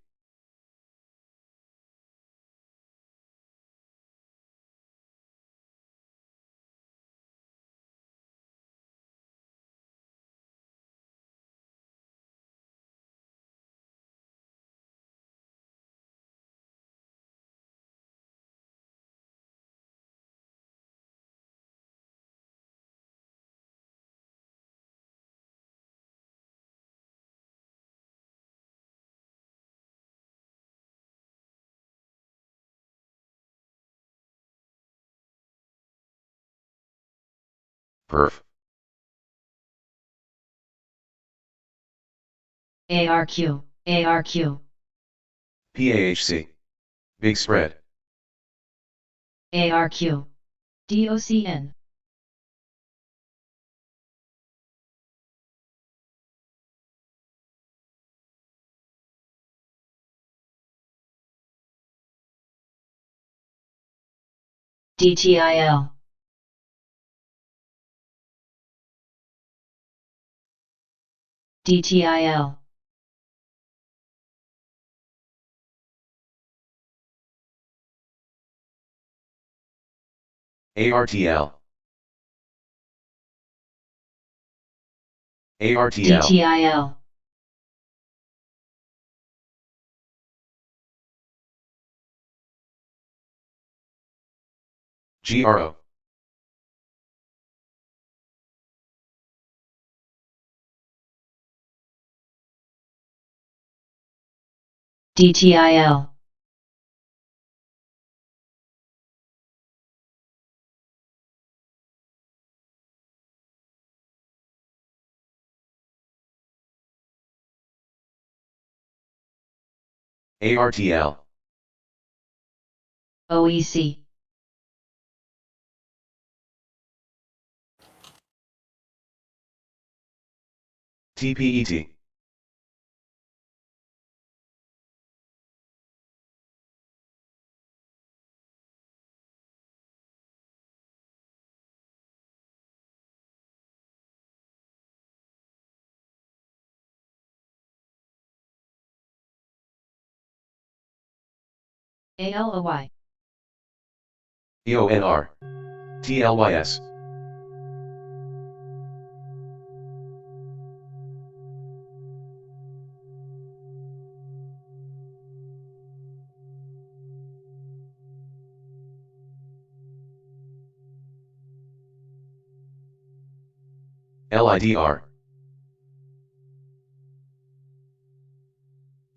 Perf. ARQ. ARQ. PAHC. Big spread. ARQ. DOCN. DTIL. DTIL. ARTL. ARTL. DTIL. GRO. DTIL. ARTL. OEC. TPET. ALOY. EONR. TLYS. LIDR.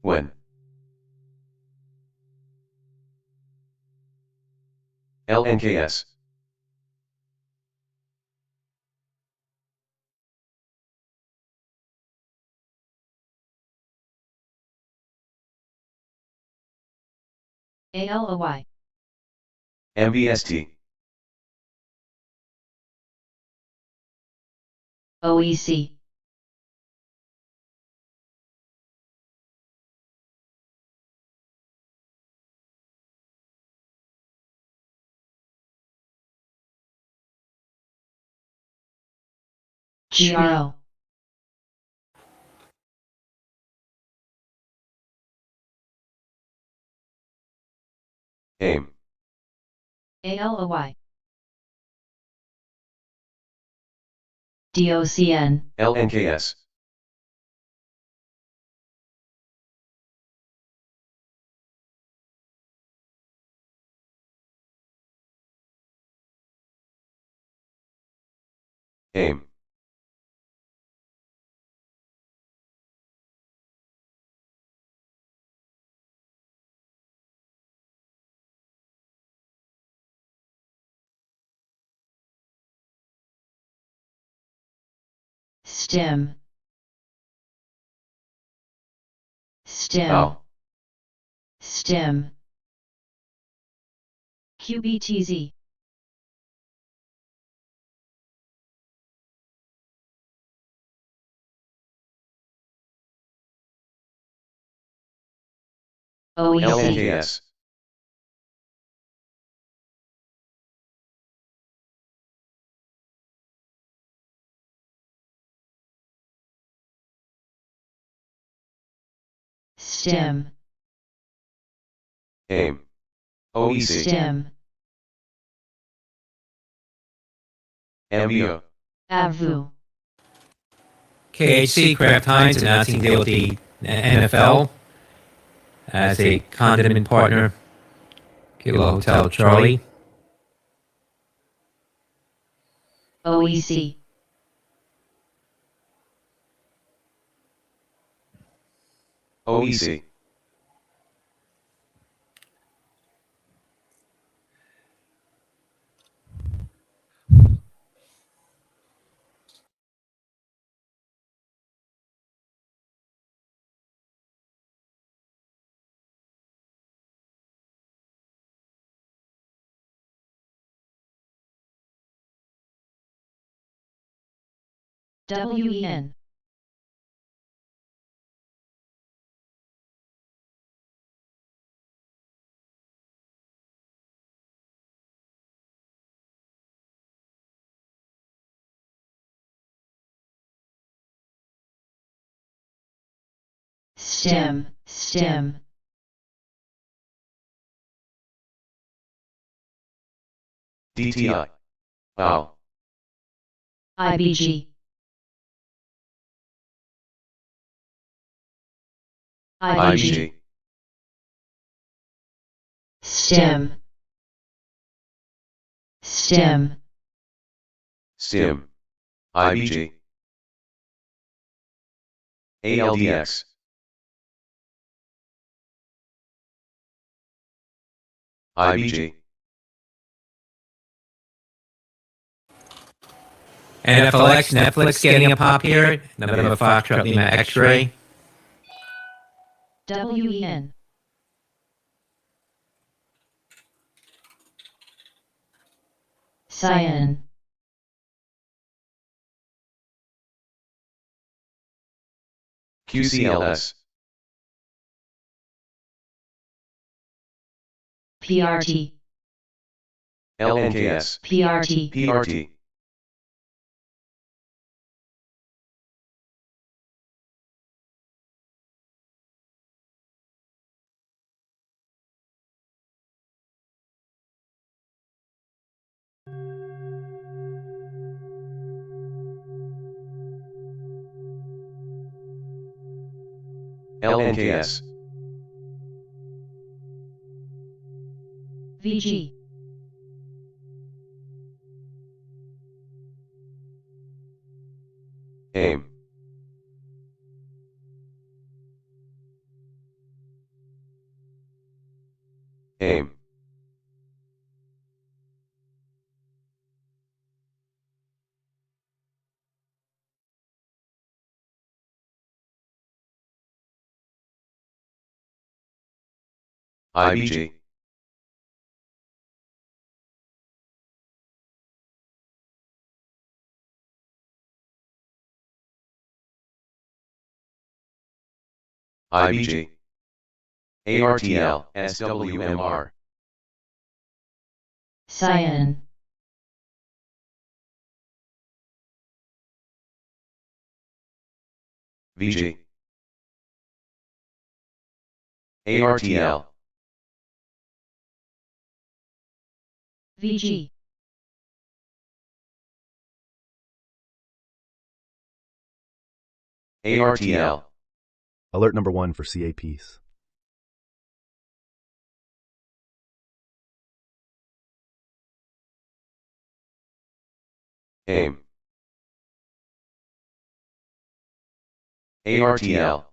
When. LNKS. ALOY. MVST. OEC. GRO. AIM. ALOY. DOCN. LNKS. AIM. STEM. STEM. BOW. STEM. QBTZ. OEC. LNKS. STEM. AIM. OEC. STEM. MVO. AVU. KHC, Kraft Heinz, announcing deal with the NFL as a condiment partner. Kilo Hotel Charlie. OEC. OEC. WEN. STEM. DTI. Wow. IBG. IBG. STEM. STIM. IBG. ALDX. IBG. NFLX, Netflix getting a pop here. November Foxtrot Lima X-Ray. WEN. Cyan. QCLS. PRT. LNKS. PRT. PRT. LNKS. VG. AIM. AIM. IBG. IBG. ARTL, SWMR. Cyan. VG. ARTL. VG. ARTL. Alert number 1 for CAPs. AIM. ARTL.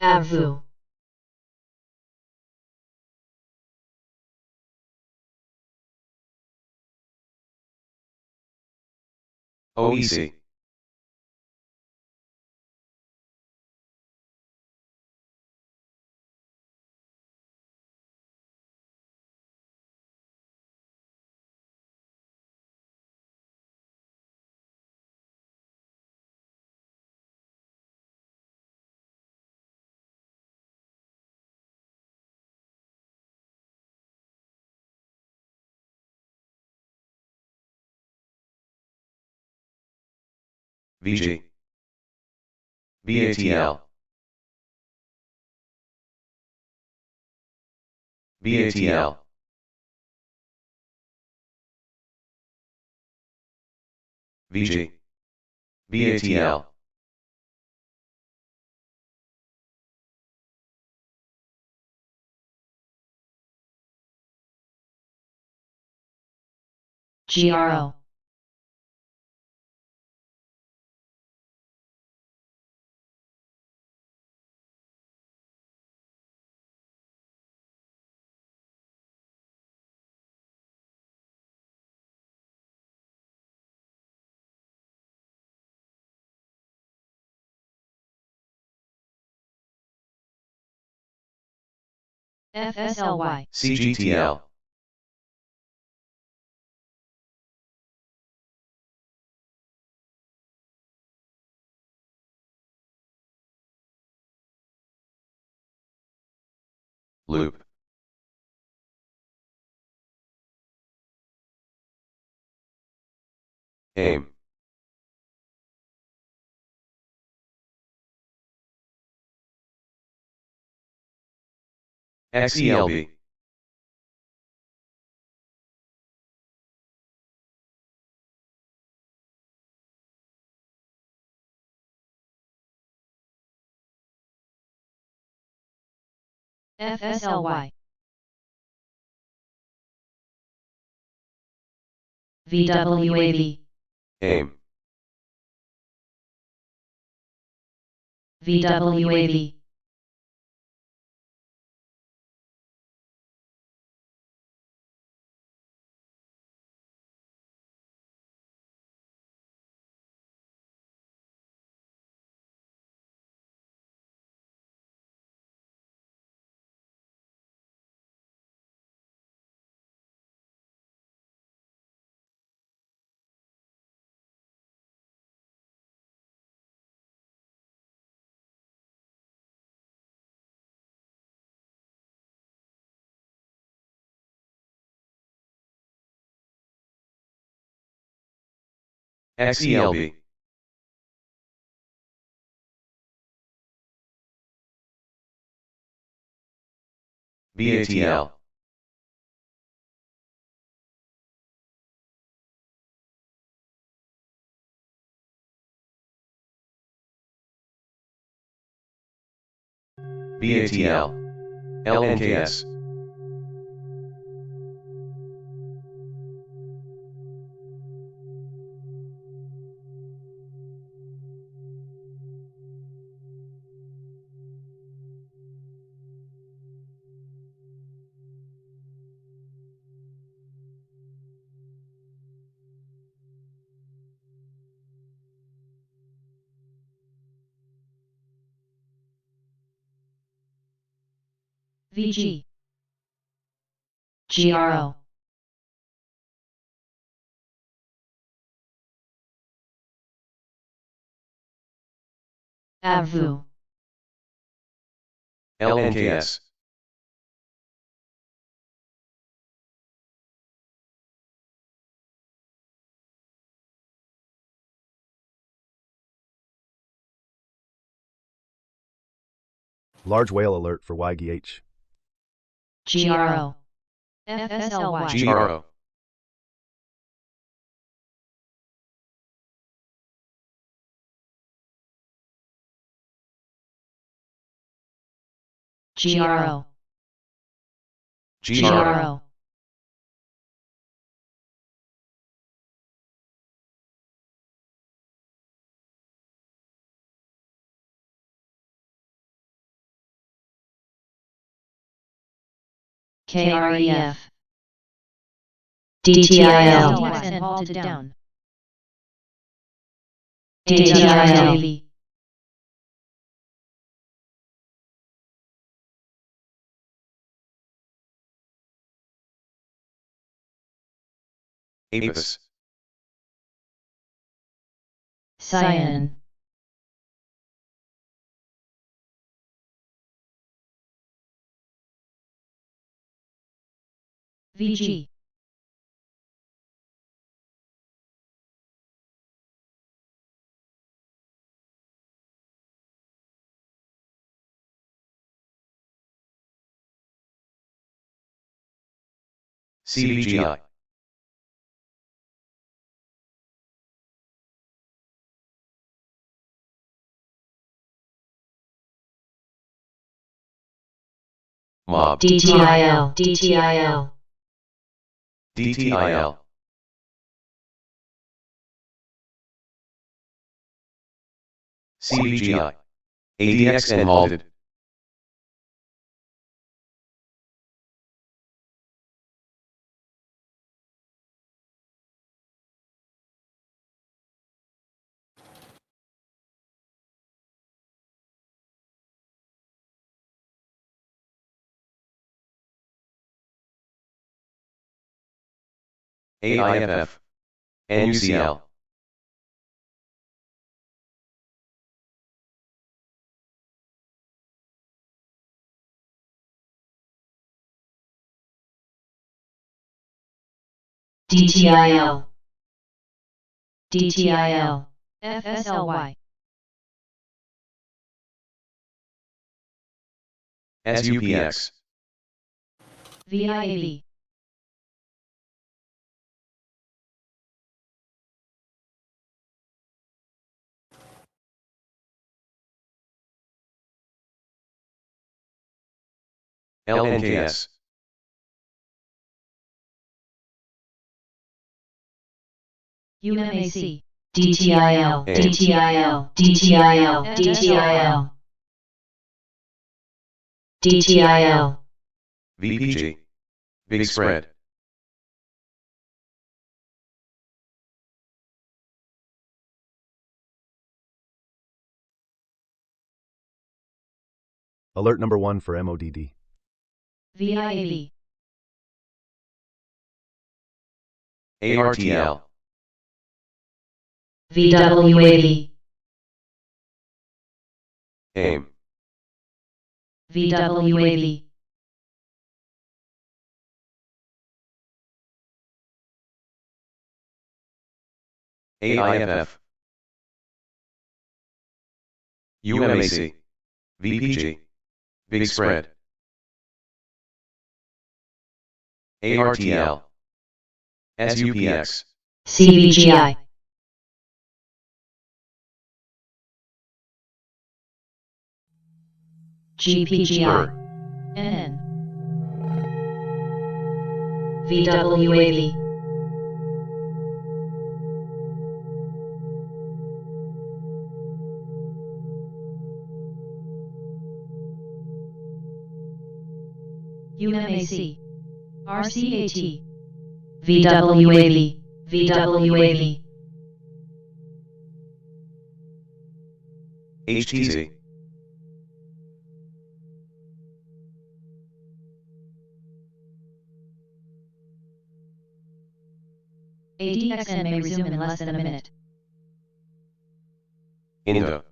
AVU. OEC. VG. BATL. BATL. VG. BATL. GRO. FSLY. CGTL. Loop. Aim. XELB. FSLY. VWAV. Aim. VWAV. XELB. BATL. BATL. LNKS. VG. GRO. AVU. LNKS. Large whale alert for YGH. GRO. FSLY. GRO. GRO. GRO. GRO. KREF. DTIL. And halted down. DTIL. APIS. Cyan. VG. CBGI. Mob. DTIL. DTIL. DTIL. CBGI. ADX and halted. AIFF. NUCL. DTIL, DTIL, FSLY, SUPX, VIAV, LNKS, UMAC, DTIL, DTIL, DTIL, DTIL, DTIL, VPG, Big Spread, Alert number 1 for MODD. VIAV, ARTL, VWAV, AIM, VWAV, AIFF, UMAC, VPG, Big Spread, ARTL, SUPX, CBGI, GPGI, NN, VWAV, UMAC, RCAT, VWAV, VWAV, HTZ, ADXN may resume in less than a minute. INDA,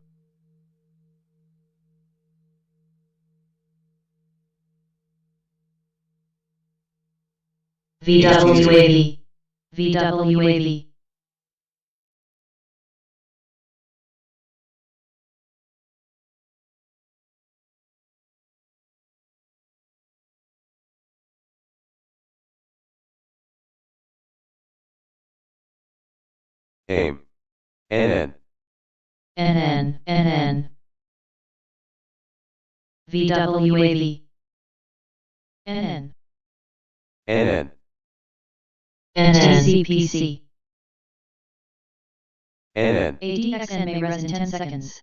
VWAV, VWAV, AIM, NN, NN, NN, VWAV, NN, NN, NCPC, NN, ADXN may rest in 10 seconds.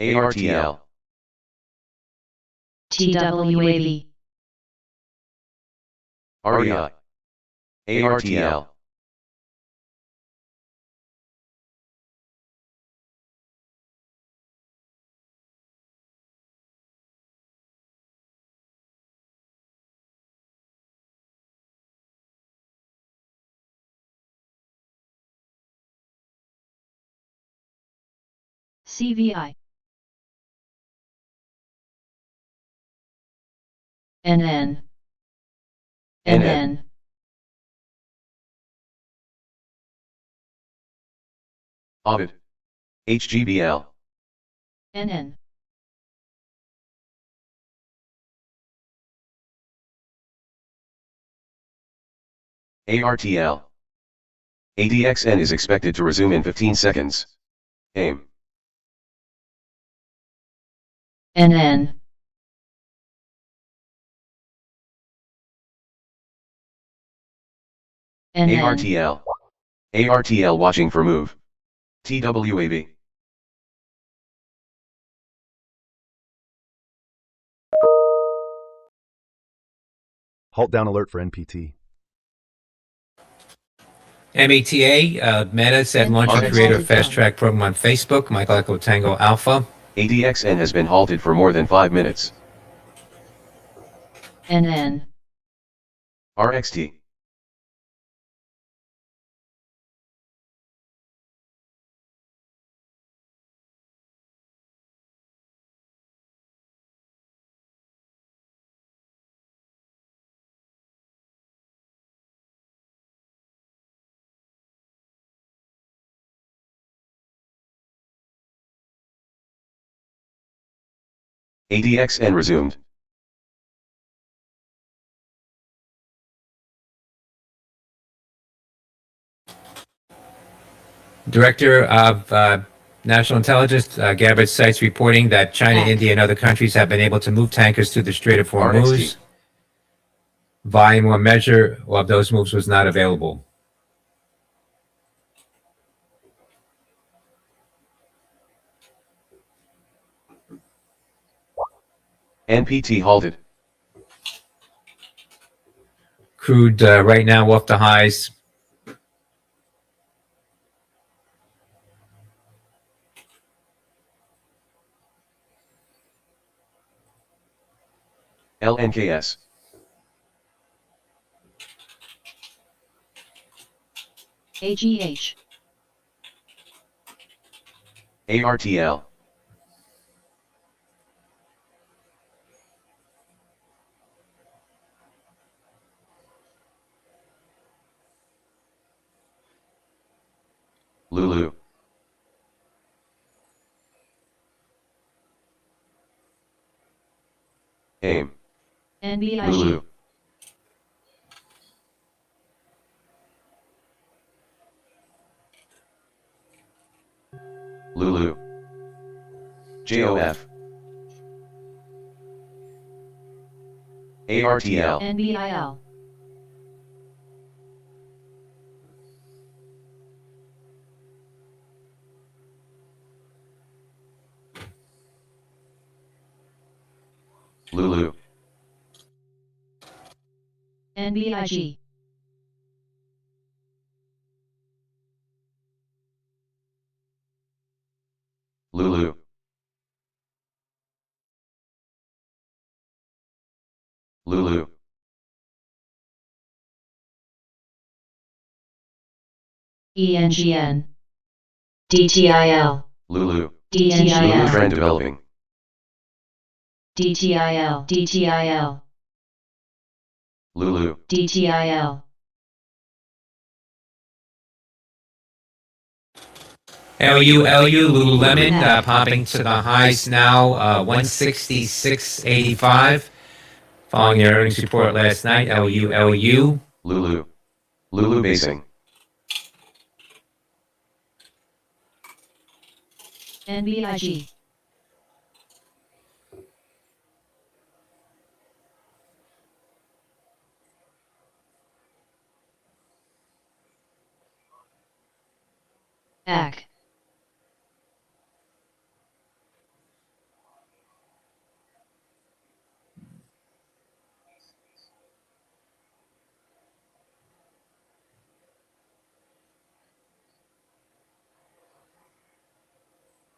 ARTL, TWAV, REI, ARTL, CVI, NN, NN, Ovid, HGBL, NN, ARTL, ADXN is expected to resume in 15 seconds. AIM, NN, NN, ARTL, ARTL watching for move. TWAV, Halt down alert for NPT. META, Meta said launch a creator fast track program on Facebook, Michael Echo Tango Alpha. ADXN has been halted for more than 5 minutes. NN, RXT, ADXN resumed. Director of National Intelligence, Gabbard cites reporting that China, India, and other countries have been able to move tankers through the Strait of Hormuz. RXT. Volume or measure of those moves was not available. NPT halted. Crude right now off the highs. LNKS. AGH. ARTL. Lulu. AIM. NBIG. Lulu. Lulu. JOF. ARTL. NBIL. Lulu. NBIG. Lulu. Lulu. ENGN. DTIL. Lulu. DNGL. Lulu trend developing. DTIL. DTIL. Lulu. DTIL. LU, Lululemon, popping to the highs now, 166.85. Following their earnings report last night, LU. Lulu. Lulu basing. NBIG. AC.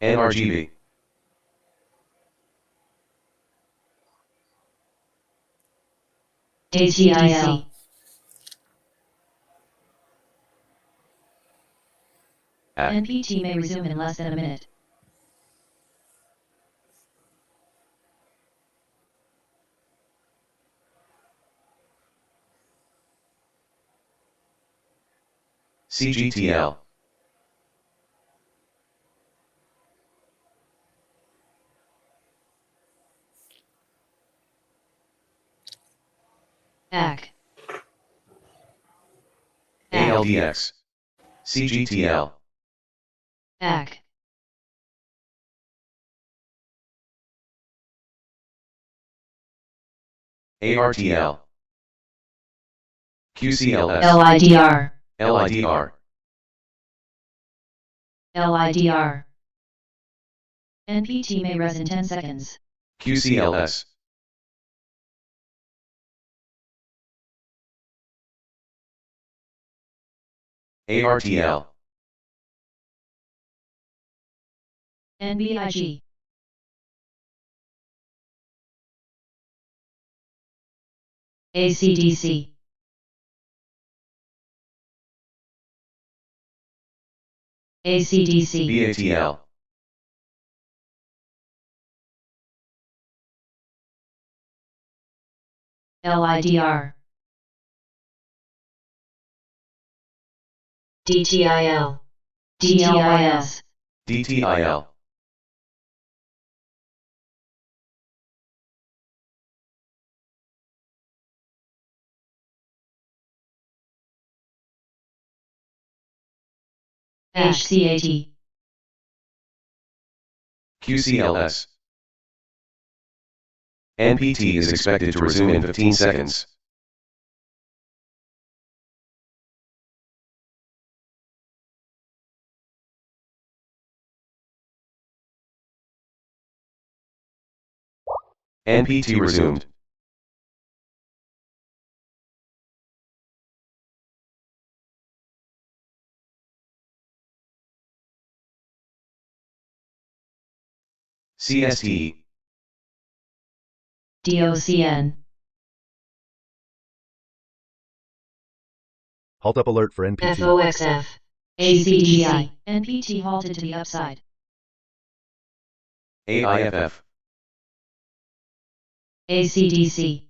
NRGB. ATIL. NPT may resume in less than a minute. CGTL. AC. ALDX. CGTL. AC. ARTL. QCLS. LIDR. LIDR. LIDR. NPT may res in 10 seconds. QCLS. ARTL. NBIG. ACDC. ACDC. BATL. LIDR. DTIL. DTIS. DTIL. HCAT. QCLS. NPT is expected to resume in 15 seconds. NPT resumed. CST. DOCN. Halt up alert for NPT. FOXF. ACGI. NPT halted to the upside. AIFF. ACDC.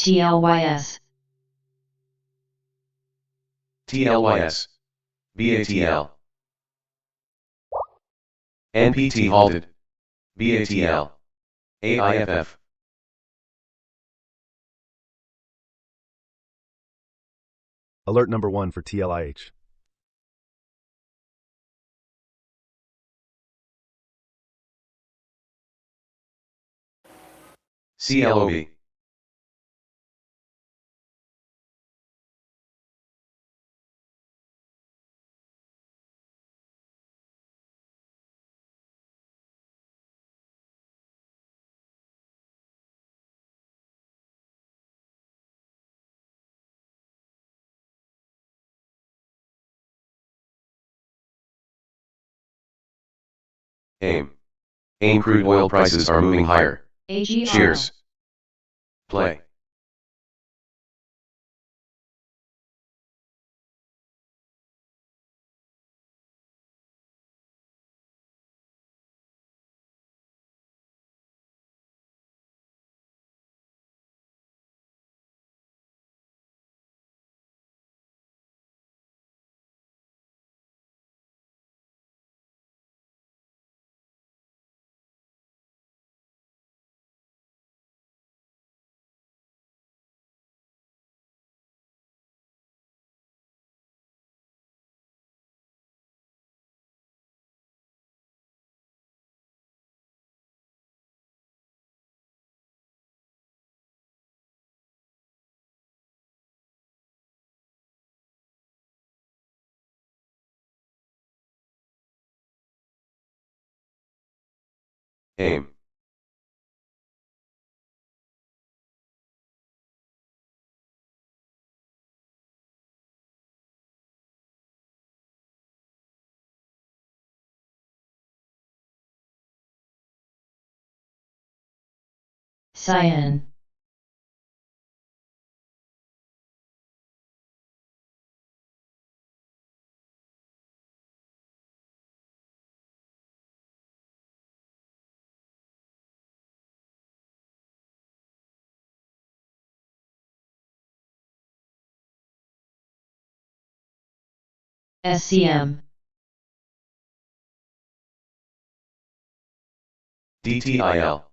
TLYS. TLYS. BATL. NPT halted. BATL. AIFF. Alert number 1 for TLIH. CLOB. AIM. AIM crude oil prices are moving higher. AGR. Cheers. Play. AIM. Cyan. SCM. DTIL.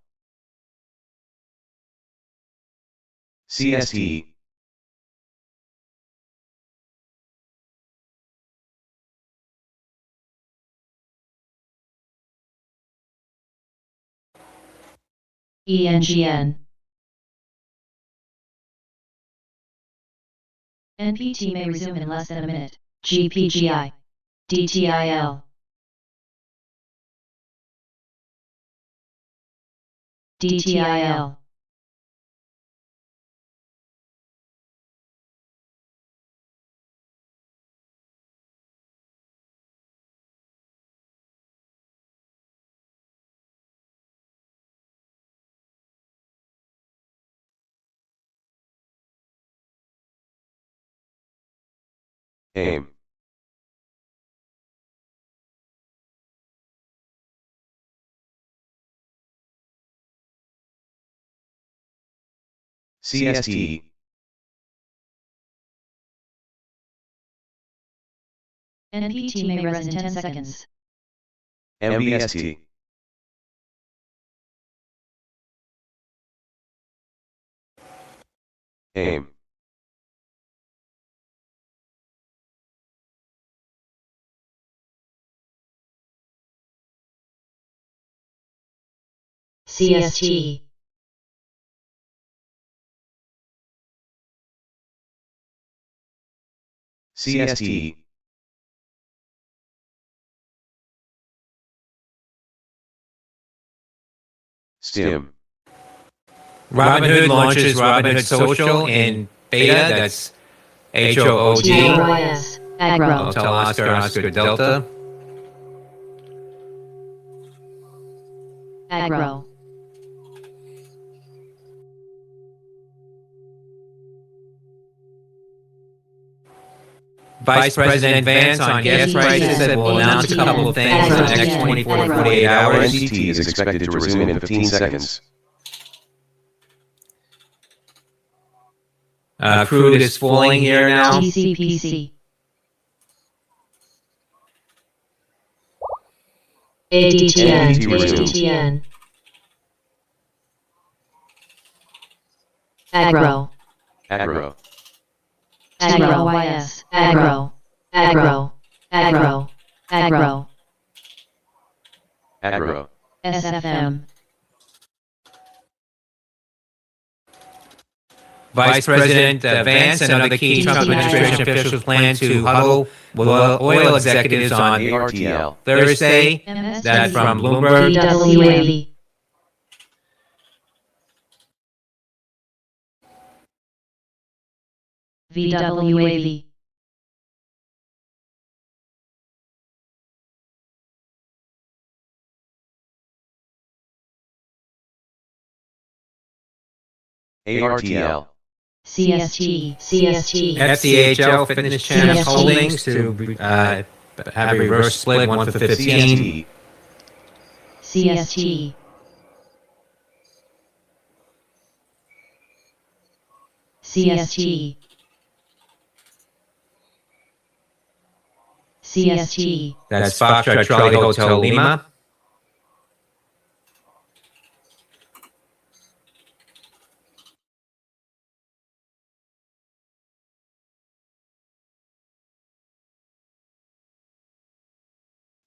CST. ENGN. NPT may resume in less than a minute. GPGI. DTIL. DTIL. AIM. CST. NPT may res in 10 seconds. MBST. AIM. CST. CST. STIM. Robinhood launches Robinhood Social in beta. That's HOOD. TRYS. Agro. Hotel Oscar Delta. Agro. Vice President Vance on gas prices said will announce a couple of things in the next 24 to 48 hours. NTT is expected to resume in 15 seconds. Crude is falling here now. TCPC. ADTN. ADTN. Agro. Agro. Agro. YS. Agro. Agro. Agro. Agro. Agro. SFM. Vice President Vance and other key Trump administration officials plan to huddle with oil executives on ARTL. Thursday. That from Bloomberg. VWAV. VWAV. ARTL. CST. CST. FCHL Fitness Channel Holdings to have a reverse split 1 for 15. CST. CST. CST. That's Foxtrot Charlie Hotel Lima.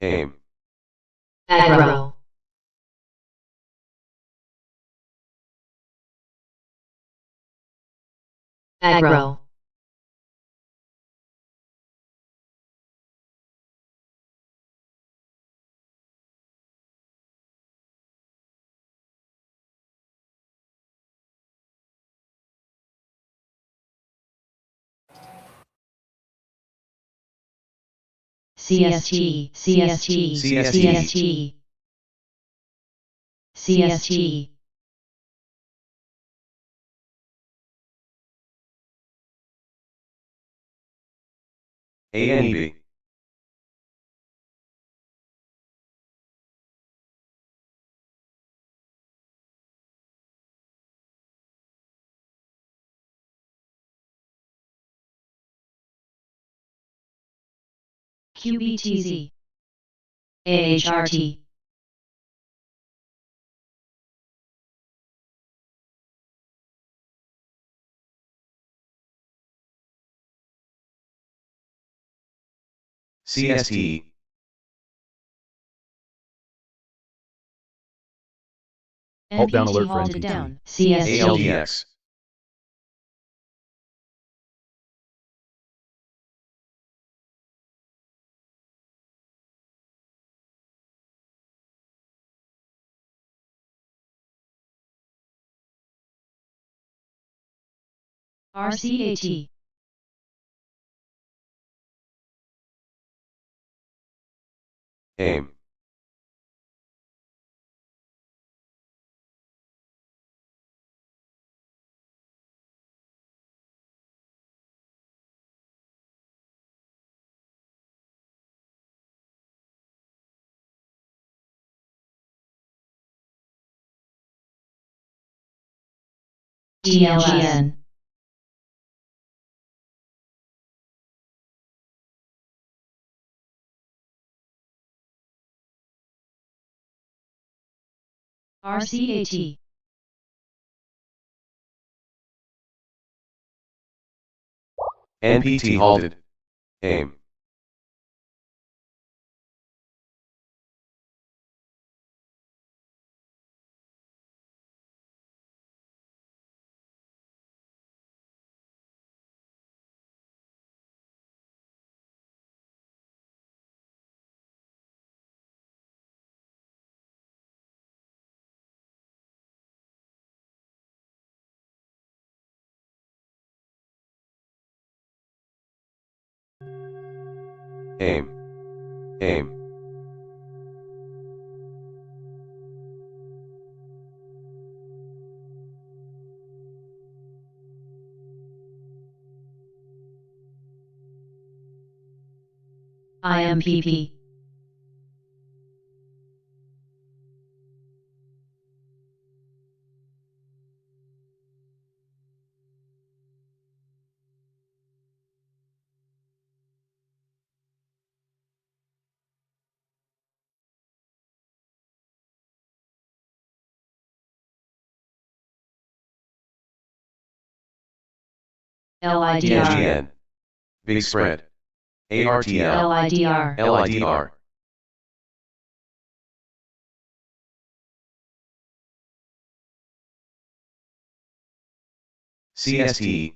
AIM. Agro. Agro. CST. CST. CST. CST. ANEB. QBTZ. AHRT. CST. Halt down NPT alert for halted NPT. down. CST. ALDX. RCAT. AIM. TLGN. RCAT. NPT halted. AIM. AIM. AIM. IMPP. LIDR. NGN. Big spread. ARTL. LIDR. LIDR. CST.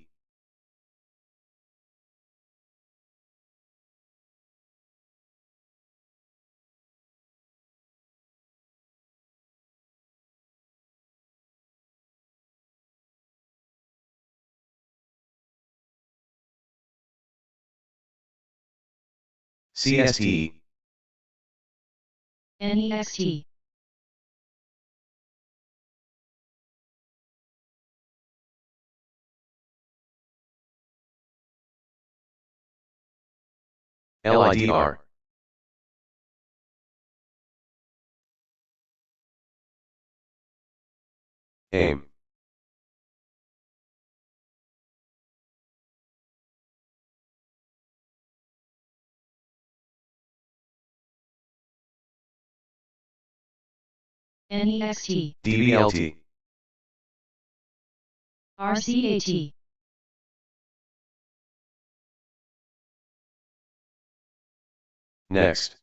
CST. NEXT. LIDR. AIM. NEXT. DBLT. RCAT. Next.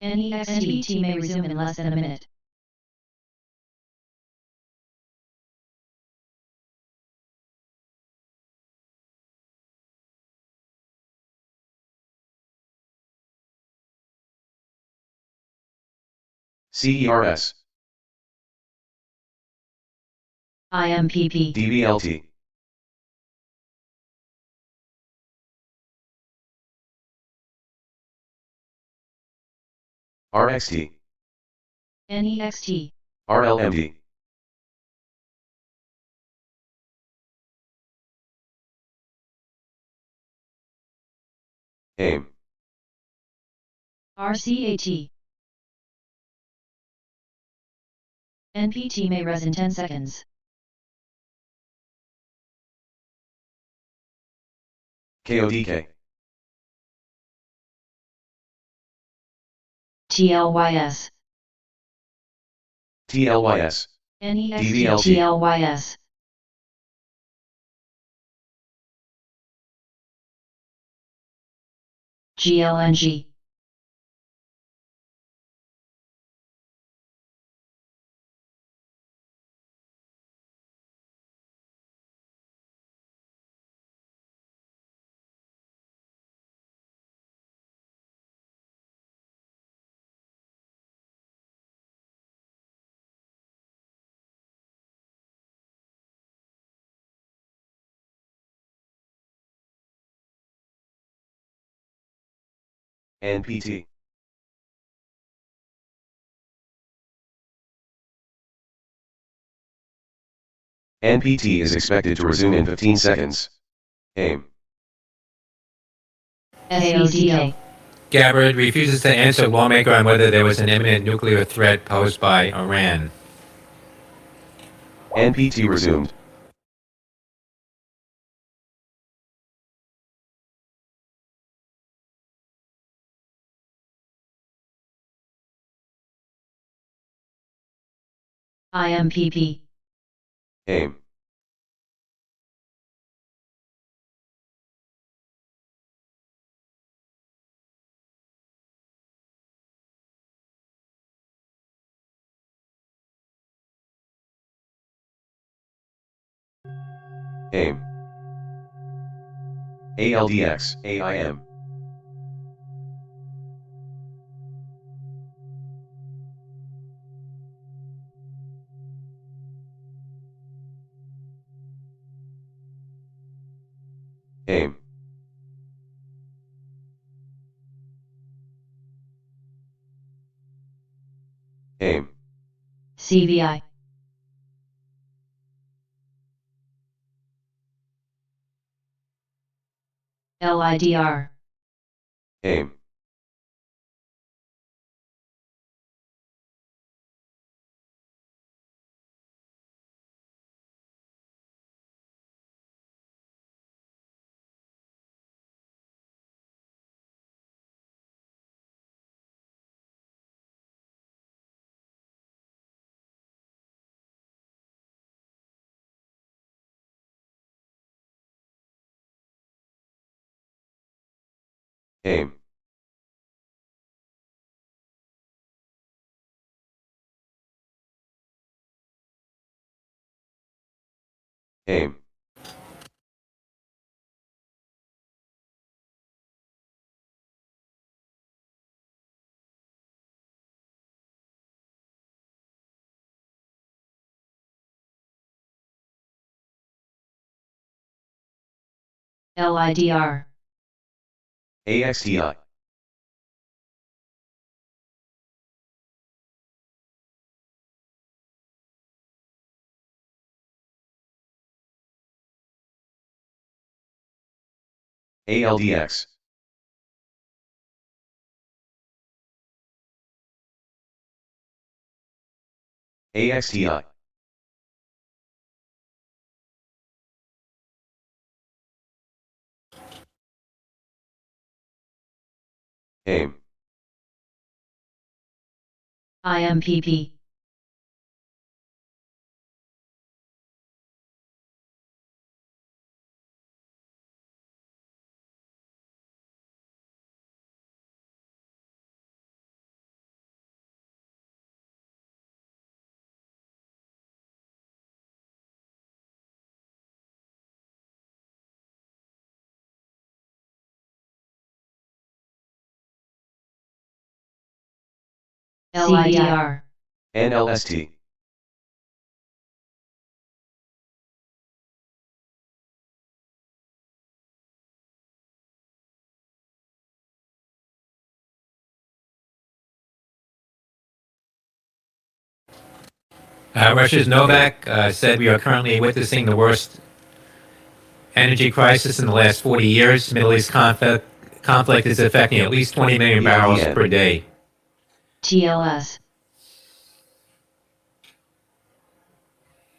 NEXT may resume in less than a minute. CERS. IMPP. DBLT. RXT. NEXT. RLMD. AIM. RCAT. NPT may res in 10 seconds. KODK. TLYS. TLYS. NEXT. DBLT. TLYS. GLNG. NPT. NPT is expected to resume in 15 seconds. AIM. SVCA. Gabbard refuses to answer lawmaker on whether there was an imminent nuclear threat posed by Iran. NPT resumed. IMPP. AIM. AIM. ALDX, AIM. AIM. AIM. CVI. LIDR. AIM. AIM. AIM. LIDR. AXTI. ALDX. AXTI. AIM. IMPP. LIDR. NLST. Russia's Novak said we are currently witnessing the worst energy crisis in the last 40 years. Middle East conflict is affecting at least 20 million barrels per day. TLS.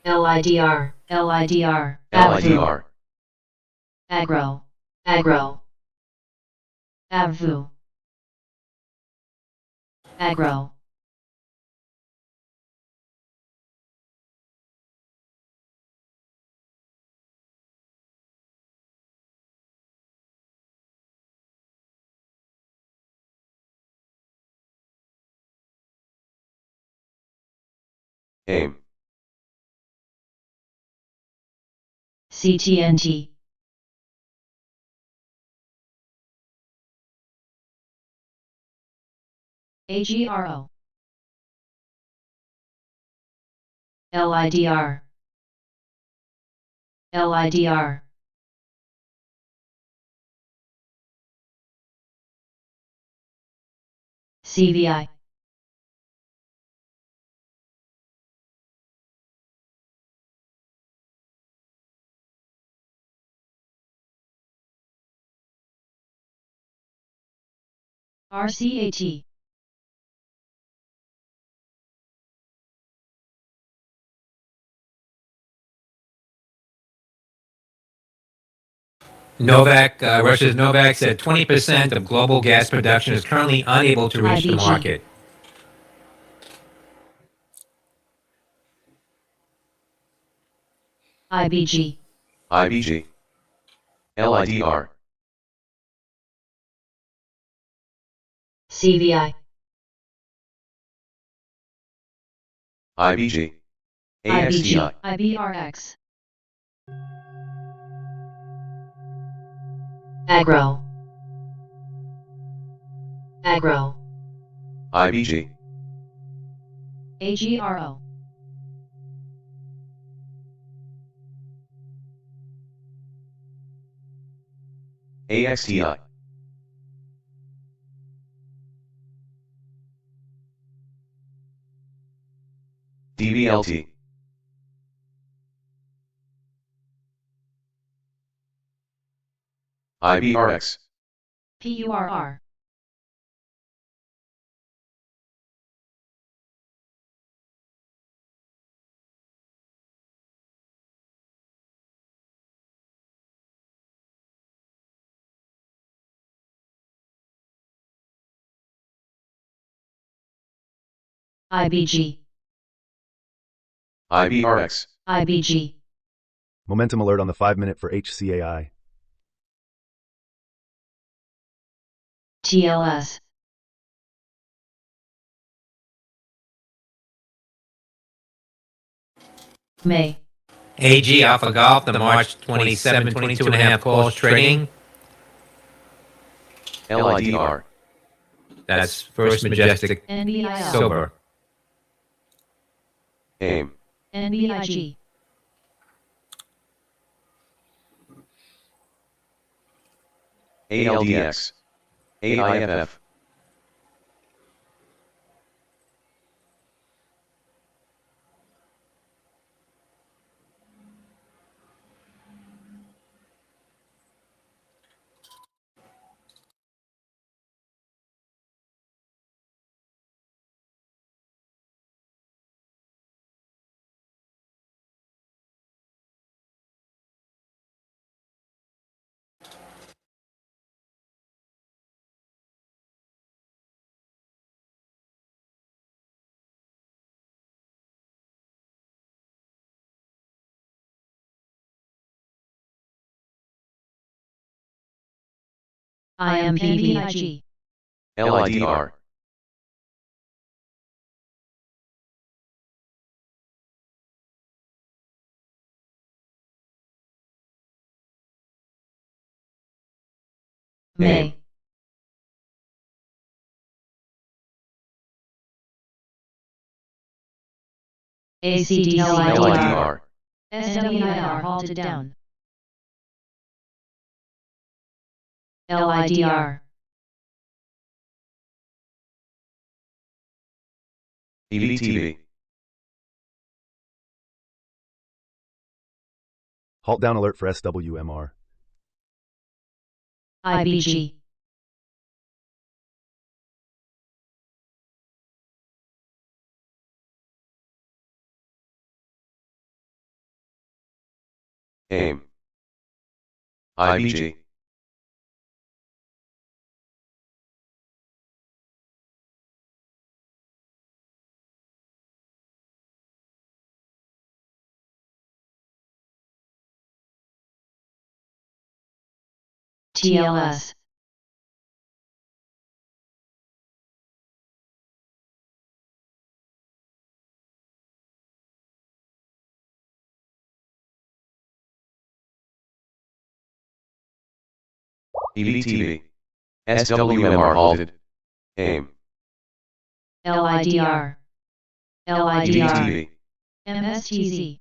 LIDR. LIDR. LIDR. Agro. Agro. Avvu. Agro. AIM. CTNT. AGRO. LIDR. LIDR. CVI. RCAT. Novak, Russia's Novak said 20% of global gas production is currently unable to reach the IBG. market. IBG. IBG. LIDR. CVI. IBG. IBG. AXDI. IBRX. Agro. Agro. IBG. AGRO. AXTI. DBLT. IBRX. PURR. IBG. IBRX. IBG. Momentum alert on the 5-minute for HCAI. TLS. May. AG Alpha Golf, the March 27, 22.5 calls trading. LIDR. That's First Majestic NBIL. Silver. AIM. NBIG. ALDX. AIFF. IMPVIG. LIDR. May. ACDLIDR. LIDR. SWIR halted down. LIDR. EVTV. Halt down alert for SWMR. IBG. AIM. IBG. TLS. EVTV. SWMR halted. AIM. LIDR. LIDR. EVTV. MSTZ.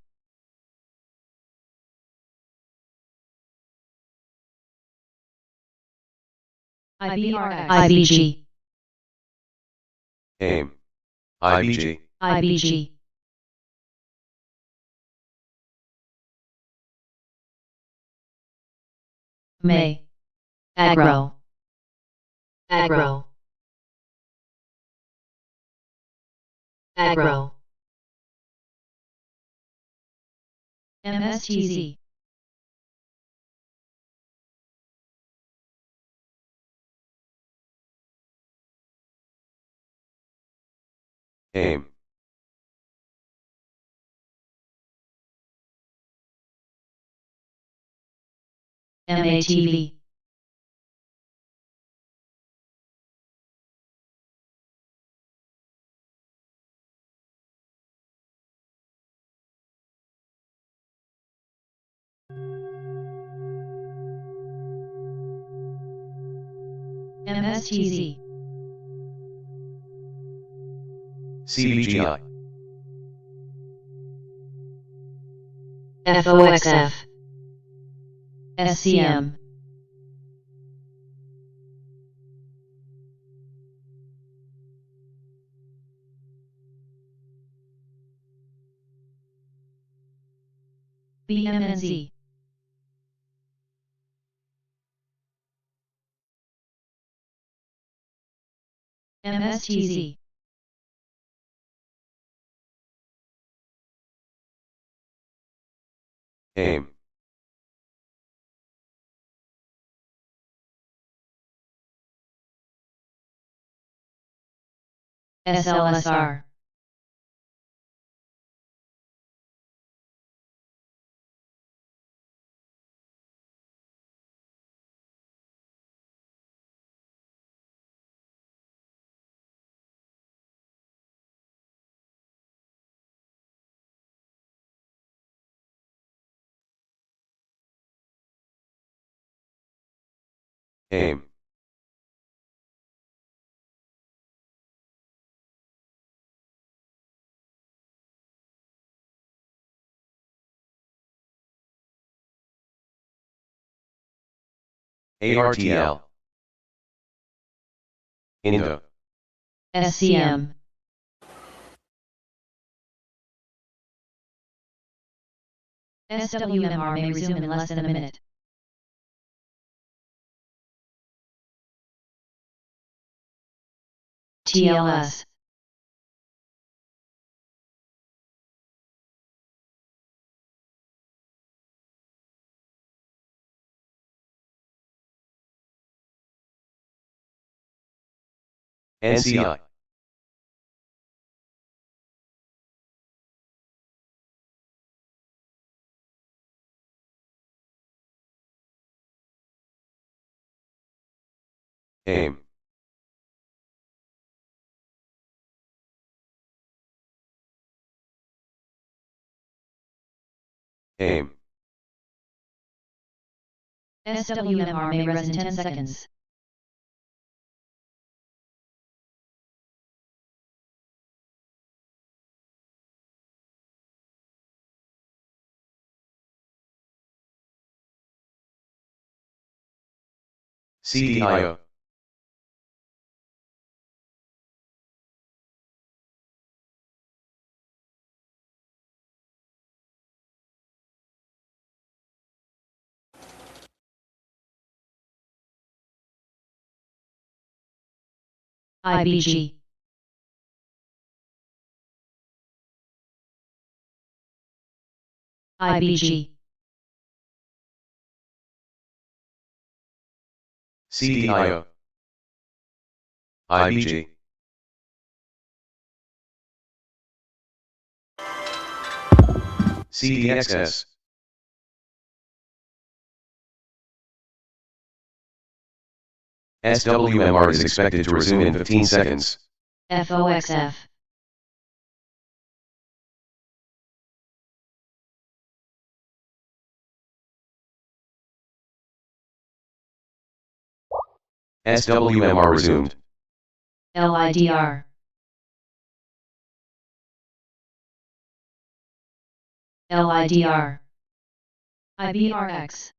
IBRX. IBG. AIM. IBG. IBG. May. Agro. Agro. Agro. MSTZ. AIM. MATV. MSTZ. CBGI. FOXF. SCM. BMNZ. MSTZ. AIM. SLSR. AIM. ARTL. Indo. SCM. SWMR may resume in less than a minute. TLS. NCI. AIM. AIM. SWMR may res in 10 seconds. CDIO. IBG. IBG. CDIO. IBG. CDXS. SWMR is expected to resume in 15 seconds. FOXF. SWMR resumed. LIDR. LIDR. IBRX.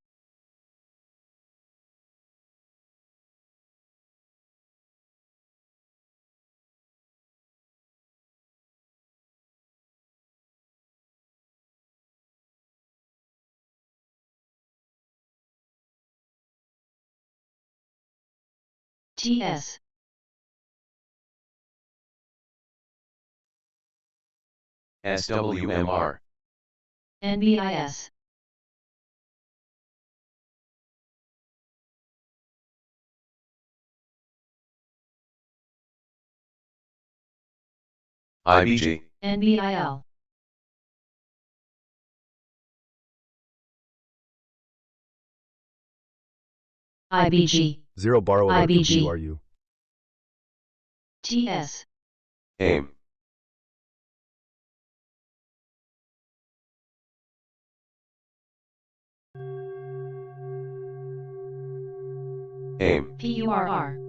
TS. SWMR. NBIS. IBG. NBIL. IBG. 0 borrow alert for IBG. BURU. TS. AIM. AIM. PURR.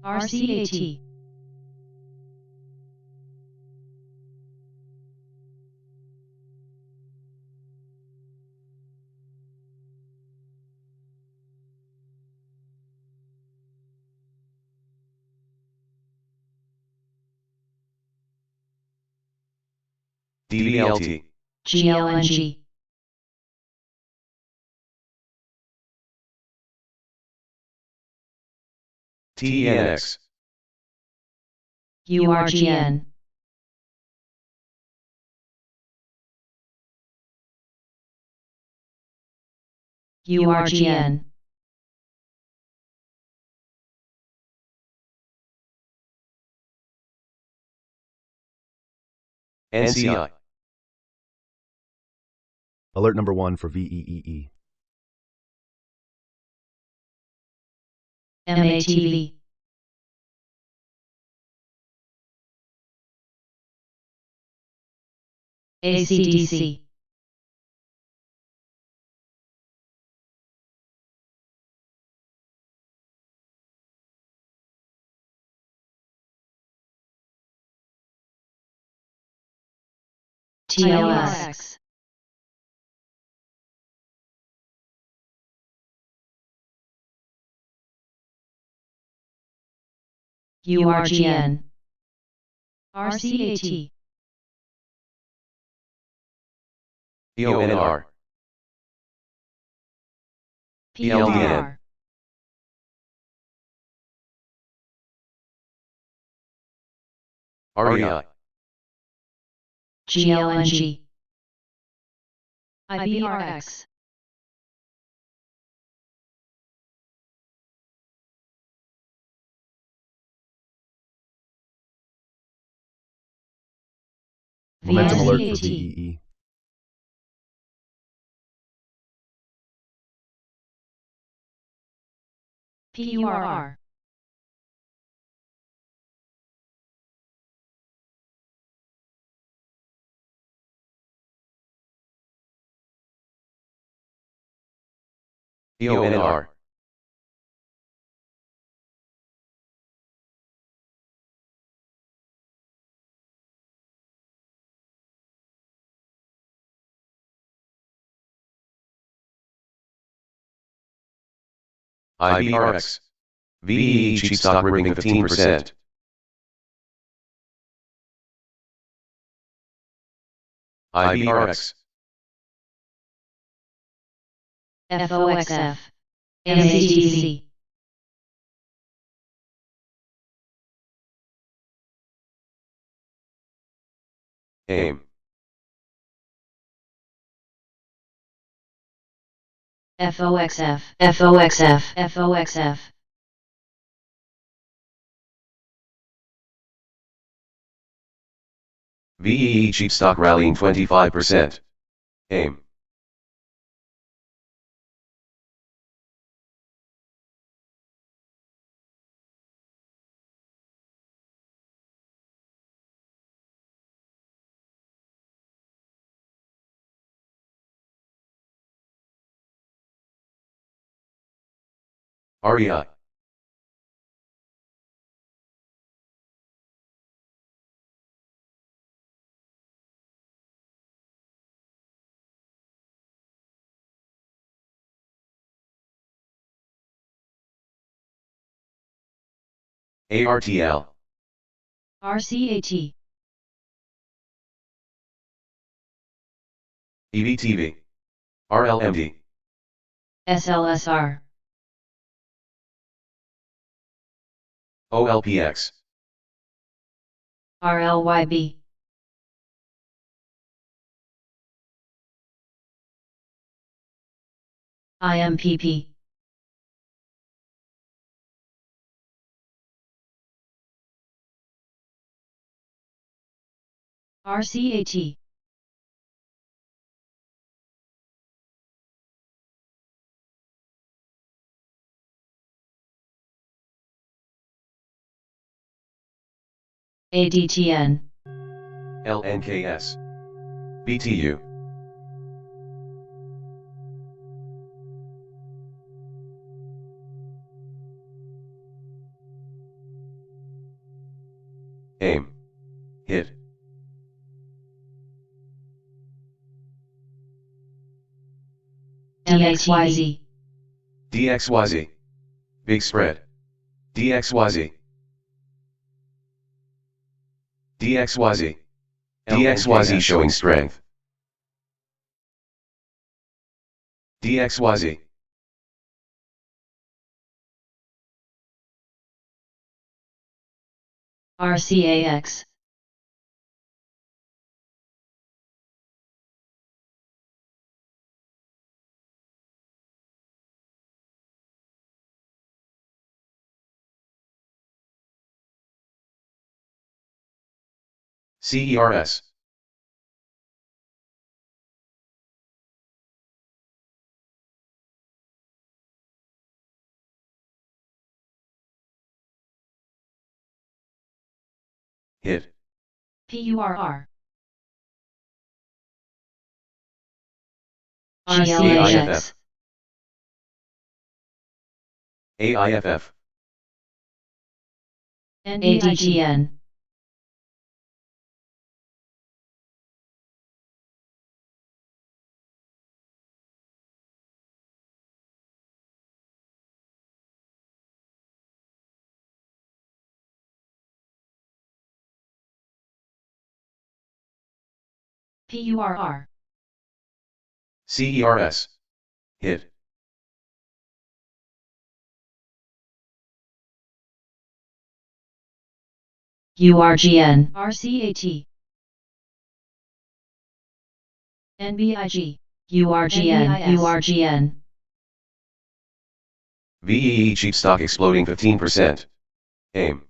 RCAT. DVLT. GLNG. TENX. URGN. URGN. NCI. Alert number 1 for VEEE. MATV. ACDC. TLS. URGN. RCAT. EONR. PLR. REI. GLNG. IBRX. Momentum alert for VSAT. VEE. PURR. EONR. IBRX. VEE cheap stock ripping 15%. IBRX. FOXF. MATC. AIM. FOXF. FOXF. FOXF. VEE cheap stock rallying 25%. AIM. REI. ARTL. RCAT. EVTV. RLMD. SLSR. OLPX. RLYB. IMPP. RCAT. ADTN. LNKS. BTU. AIM. Hit. DXYZ. DXYZ. Big spread. DXYZ. DXYZ. DXYZ showing strength. DXYZ. RCAX. CERS. Hit. PURR. AIFF. AIFF. ADTN. PURR. CERS. Hit. URGN. RCAT. NBIG. URGN. URGN. VEE cheap stock exploding 15%. AIM.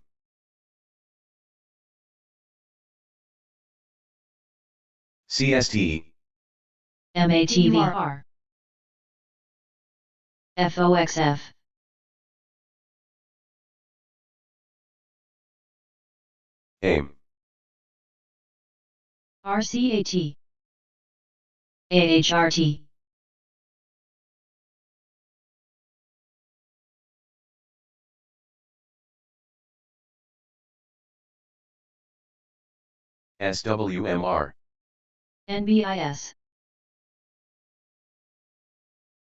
CSTE. MATV. FOXF. AIM. RCAT. AHRT. SWMR. NBIS.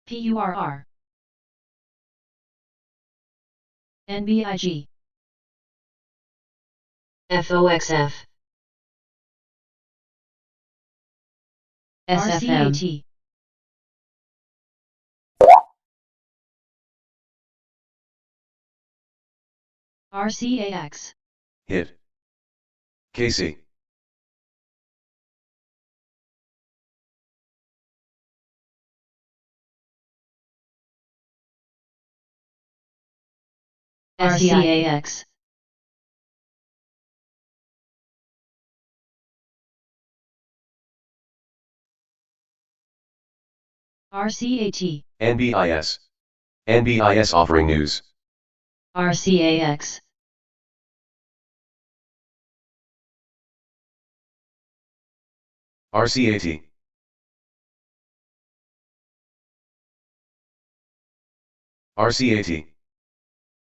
PURR. NBIG. FOXF. SFM. RCAX. Hit. KC. RCAX. RCAT. NBIS. NBIS offering news. RCAX. RCAT. RCAT.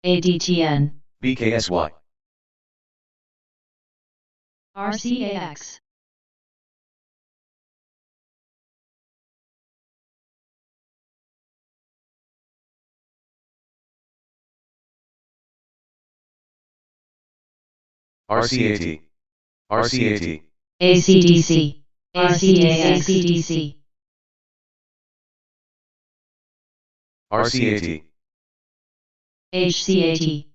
ADTN. BKSY. RCAX. RCAT. RCAT. ACDC. ACDC. RCAT. HCAT.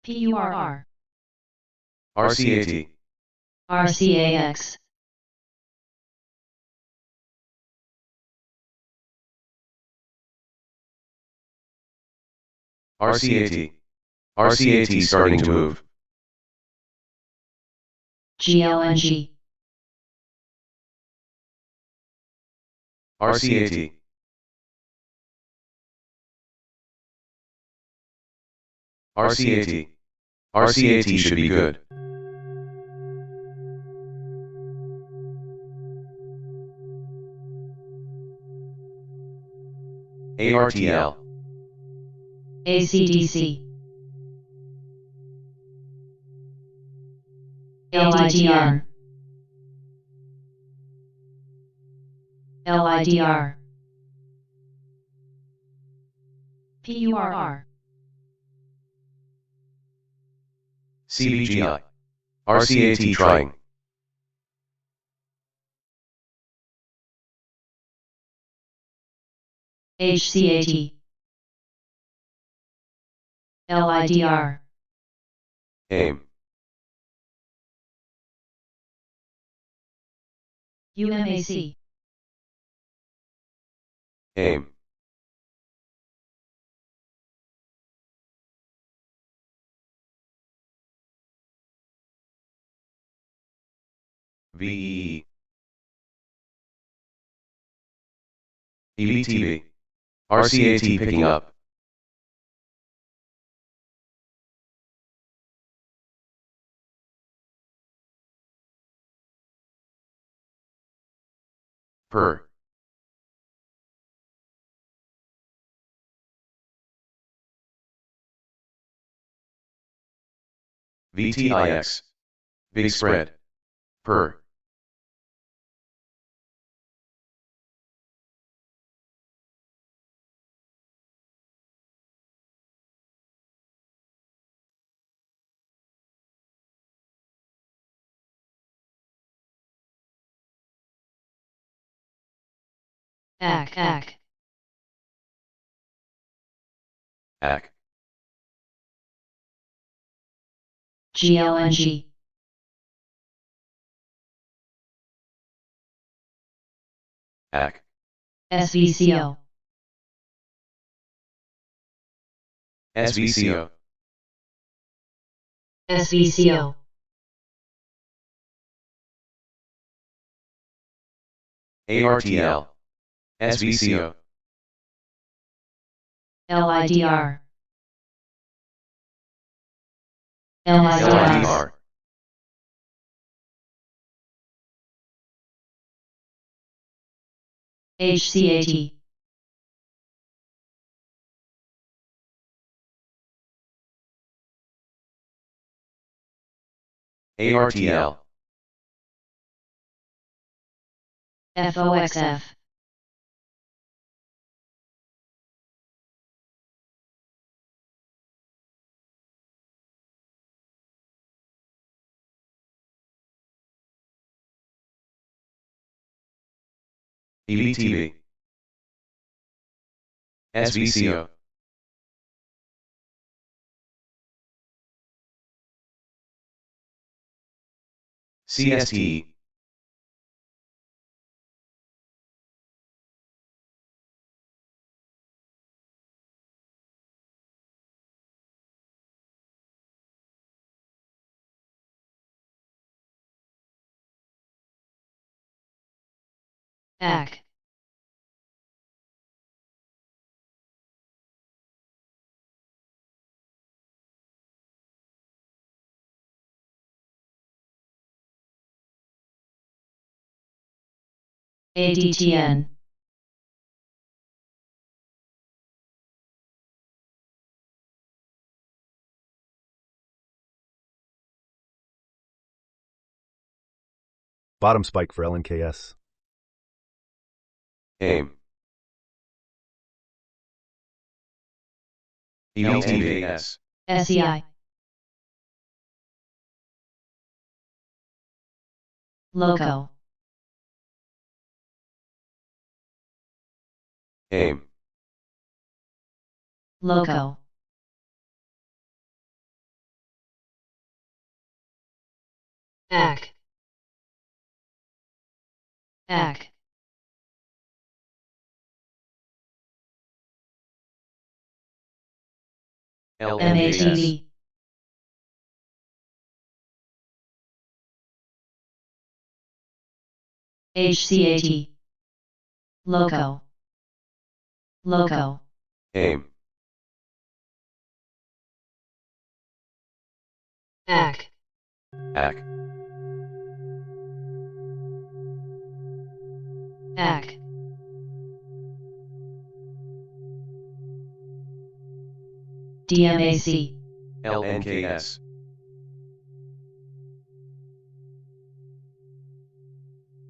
PURR, RCAT, RCAX, RCAT, RCAT starting to move. GLNG, RCAT, RCAT, RCAT should be good. ARTL, ACDC, LIDR, LIDR, PURR, CBGI, RCAT trying. HCAT, LIDR, AIM, UMAC, AIM, VEE, EBTV, RCAT picking up. Per, VTIX, big spread, per, AC, AC, GLNG, AC, SVCO, SVCO, SVCO, ARTL, SVCO, LIDR, LIDR, LIDR, HCAT, ARTL, FOXF, EBTV, SVCO, CST, AC, ADTN, Bottom spike for LNKS. AIM, EBTVS, SEI, LOCO, AIM, LOCO, AC. AC. MATV. HCAT. Loco. Loco. AIM. AC. AC. AC. DMAC. LNKS.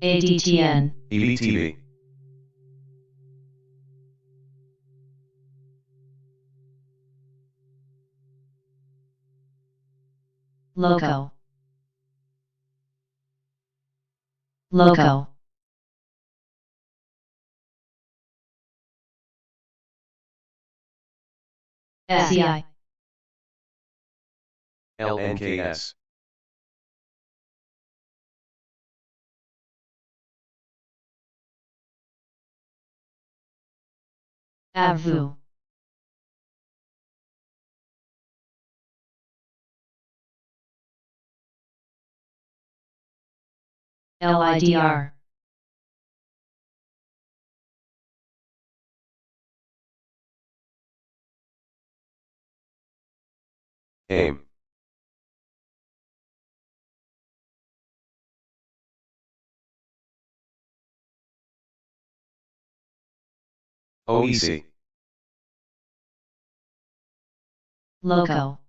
ADTN. EVTV. Loco. Loco. SEI. LNKS. AVU. LIDR. AIM. OEC. Loco.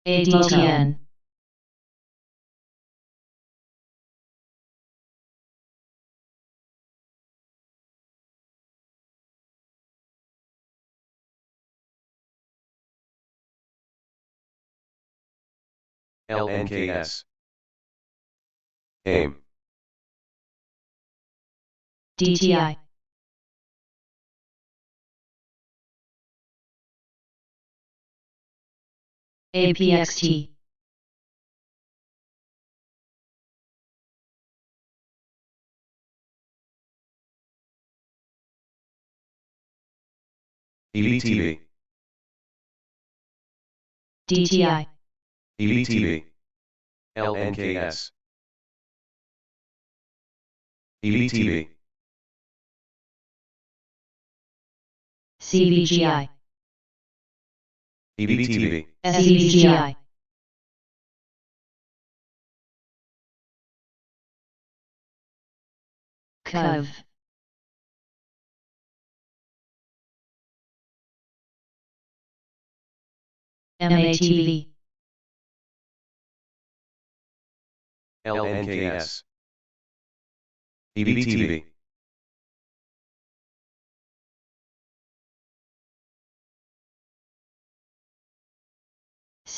ADTN. LNKS. AIM. DTI. APXT. EVTV. DTI. EVTV. LNKS. EVTV. CVGI. EVTV. SCVGI. COV. MATV. LNKS. EVTV.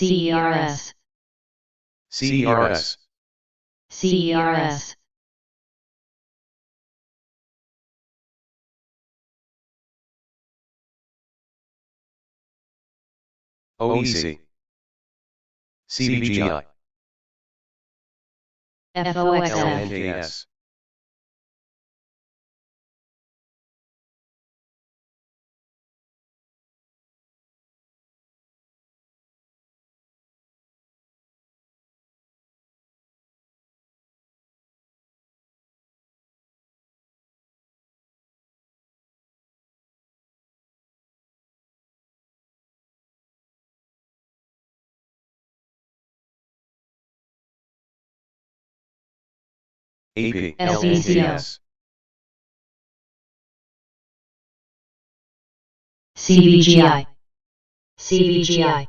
CERS. CERS. CERS. OEC. CVGI. FOXF. LNKS. AP. LNKS. CVGI. CVGI.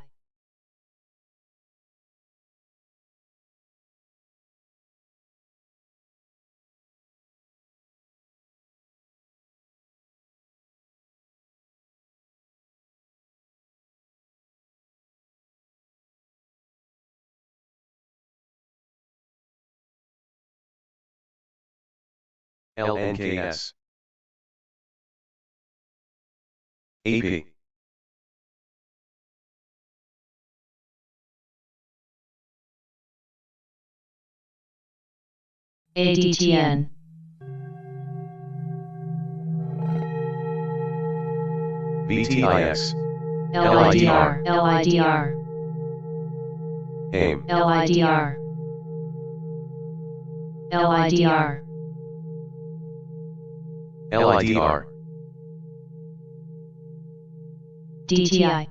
LNKS. AP. ADTN. VTIX. LIDR. LIDR. AIM. LIDR. LIDR. LIDR. DTI.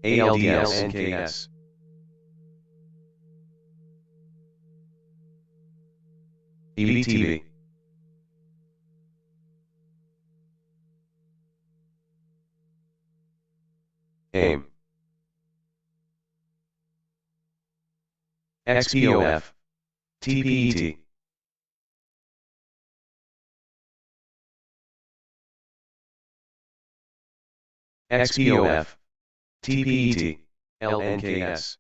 ALDS NKS. EVTV. AIM. XPOF. TPET. XPOF. TPET. LNKS.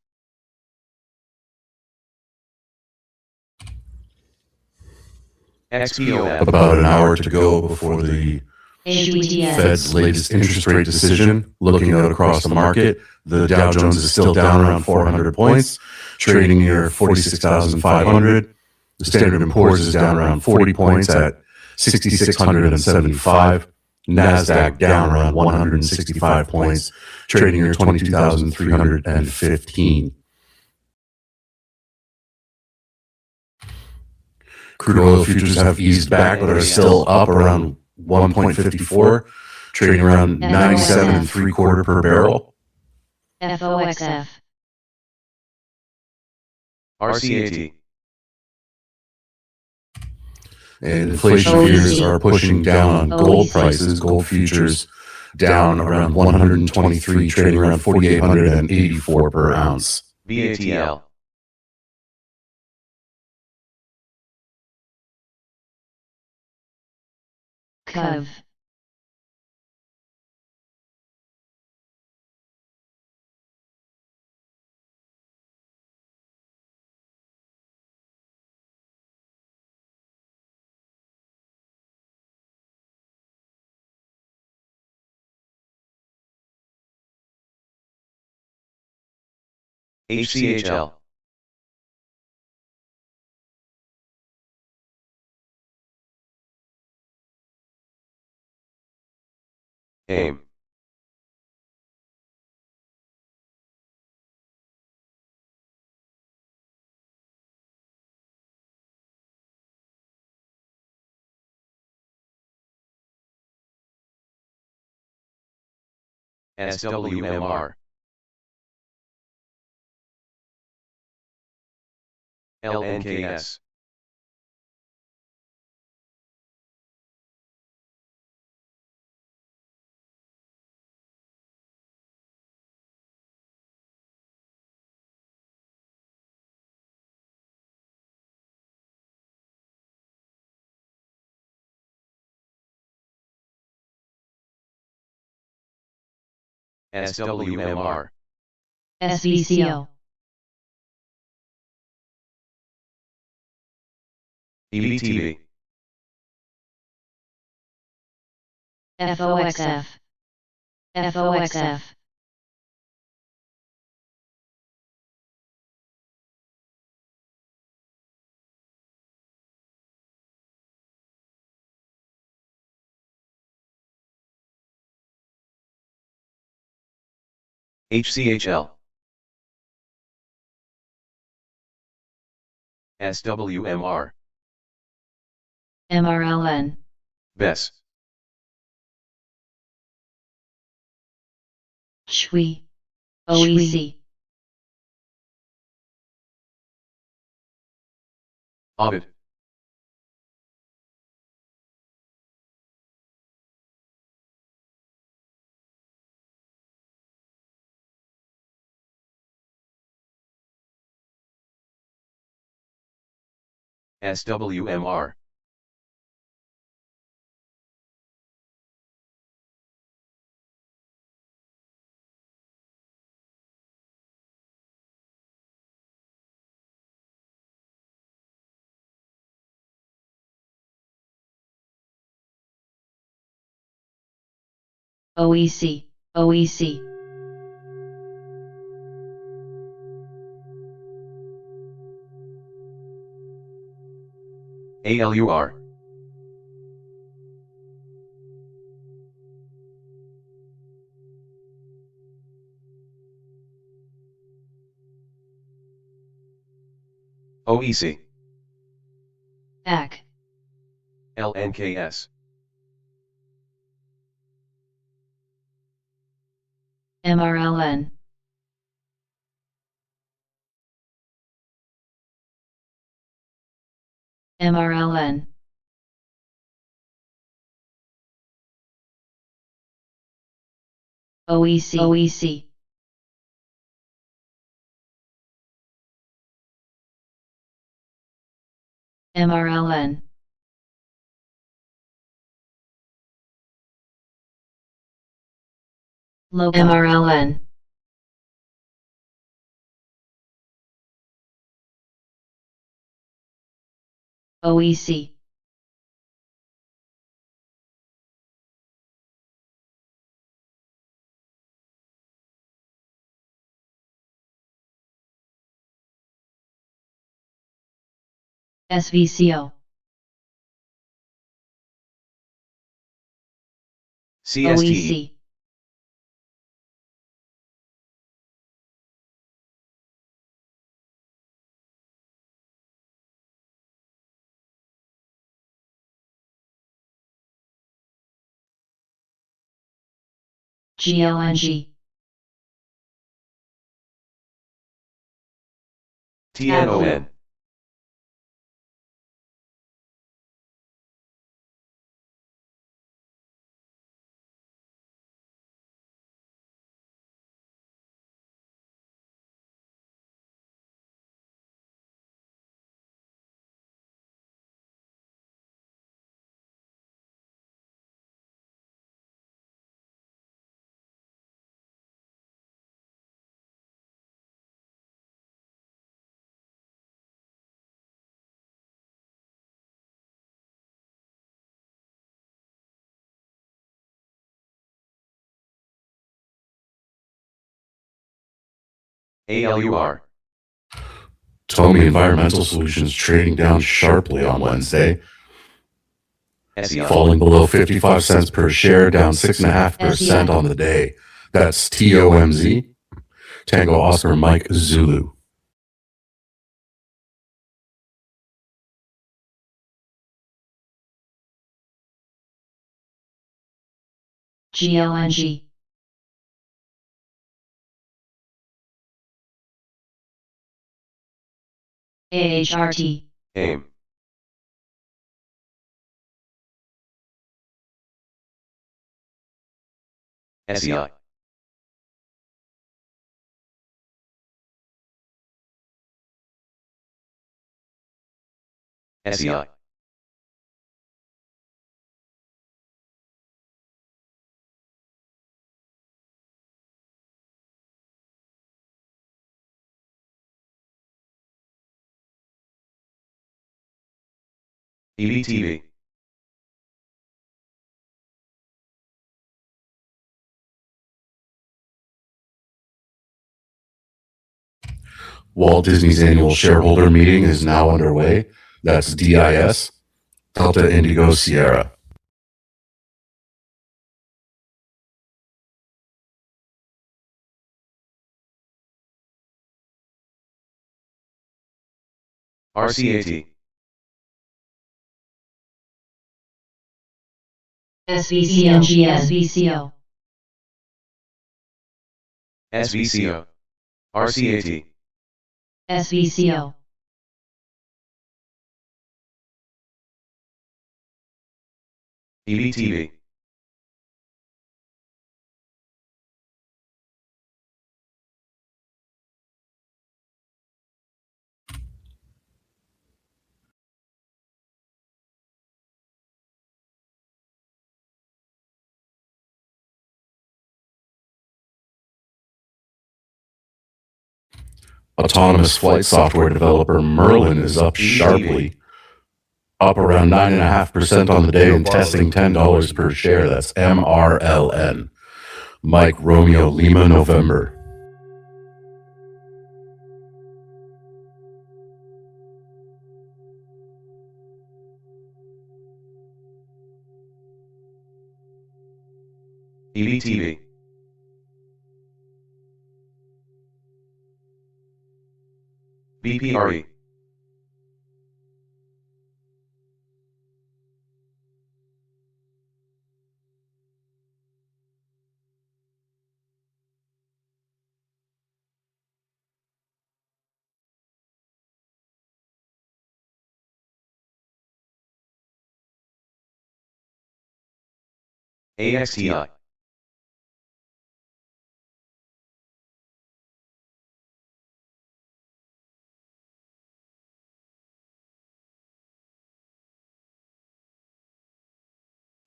XPOF. About an hour to go before the HVDS. Fed's latest interest rate decision. Looking out across the market, the Dow Jones is still down around 400 points, trading near 46,500. The Standard & Poor's is down around 40 points at 6,675. NASDAQ down around 165 points, trading near 22,315. Crude oil futures have eased back, but are still up around 1.54, trading around 97.75 per barrel. FOXF. RCAT. And inflation fears are pushing down on gold prices. Gold futures down around 123, trading around 4,884 per ounce. VATL. COV. HCHL. AIM. SWMR. LNKS. SWMR. SVCO. EVTV. FOXF. FOXF. HCHL. SWMR. MRLN. BES. SHWI. OEC. Ovid. SWMR. OEC, OEC. ALUR. OEC. AC. LNKS. MRLN. MRLN. OEC, OEC. MRLN. Local. MRLN. OEC. SVCO. CST. OEC. GLNG. TNON. ALUR. Tomy Environmental Solutions trading down sharply on Wednesday, SEI. falling below 55 cents per share, down 6.5% on the day. That's TOMZ, Tango Oscar Mike Zulu. GLNG. AHRT. AIM. SEI. SEI. EBTV. Walt Disney's annual shareholder meeting is now underway. That's DIS, Delta Indigo Sierra. RCAT. SVCO. SVCO. SVCO. RCAT. SVCO. EBTV. Autonomous flight software developer Merlin is up sharply, up around 9.5% on the day and testing $10 per share. That's MRLN. Mike Romeo Lima November. EBTV. BPRE. AXTI.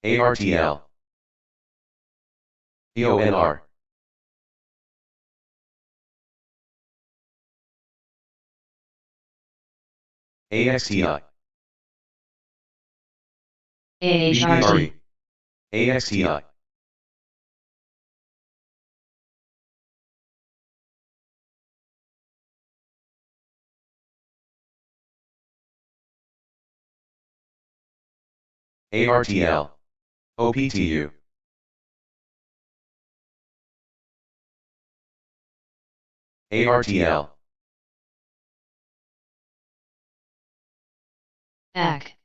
ARTL. EONR. AXTI. AHRT. AXTI. ARTL. OPTU. ARTL. AC. AC.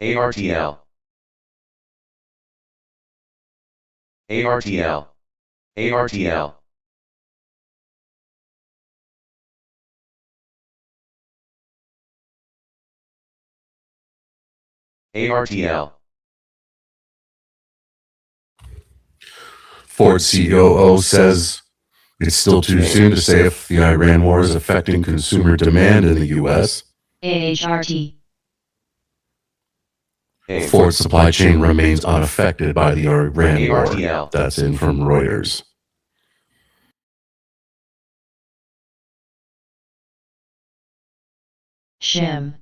ARTL. ARTL. ARTL. ARTL. Ford COO says it's still too soon to say if the Iran war is affecting consumer demand in the U.S. AHRT. Ford's supply chain remains unaffected by the Iran war. ARTL. That's in from Reuters. SHIM.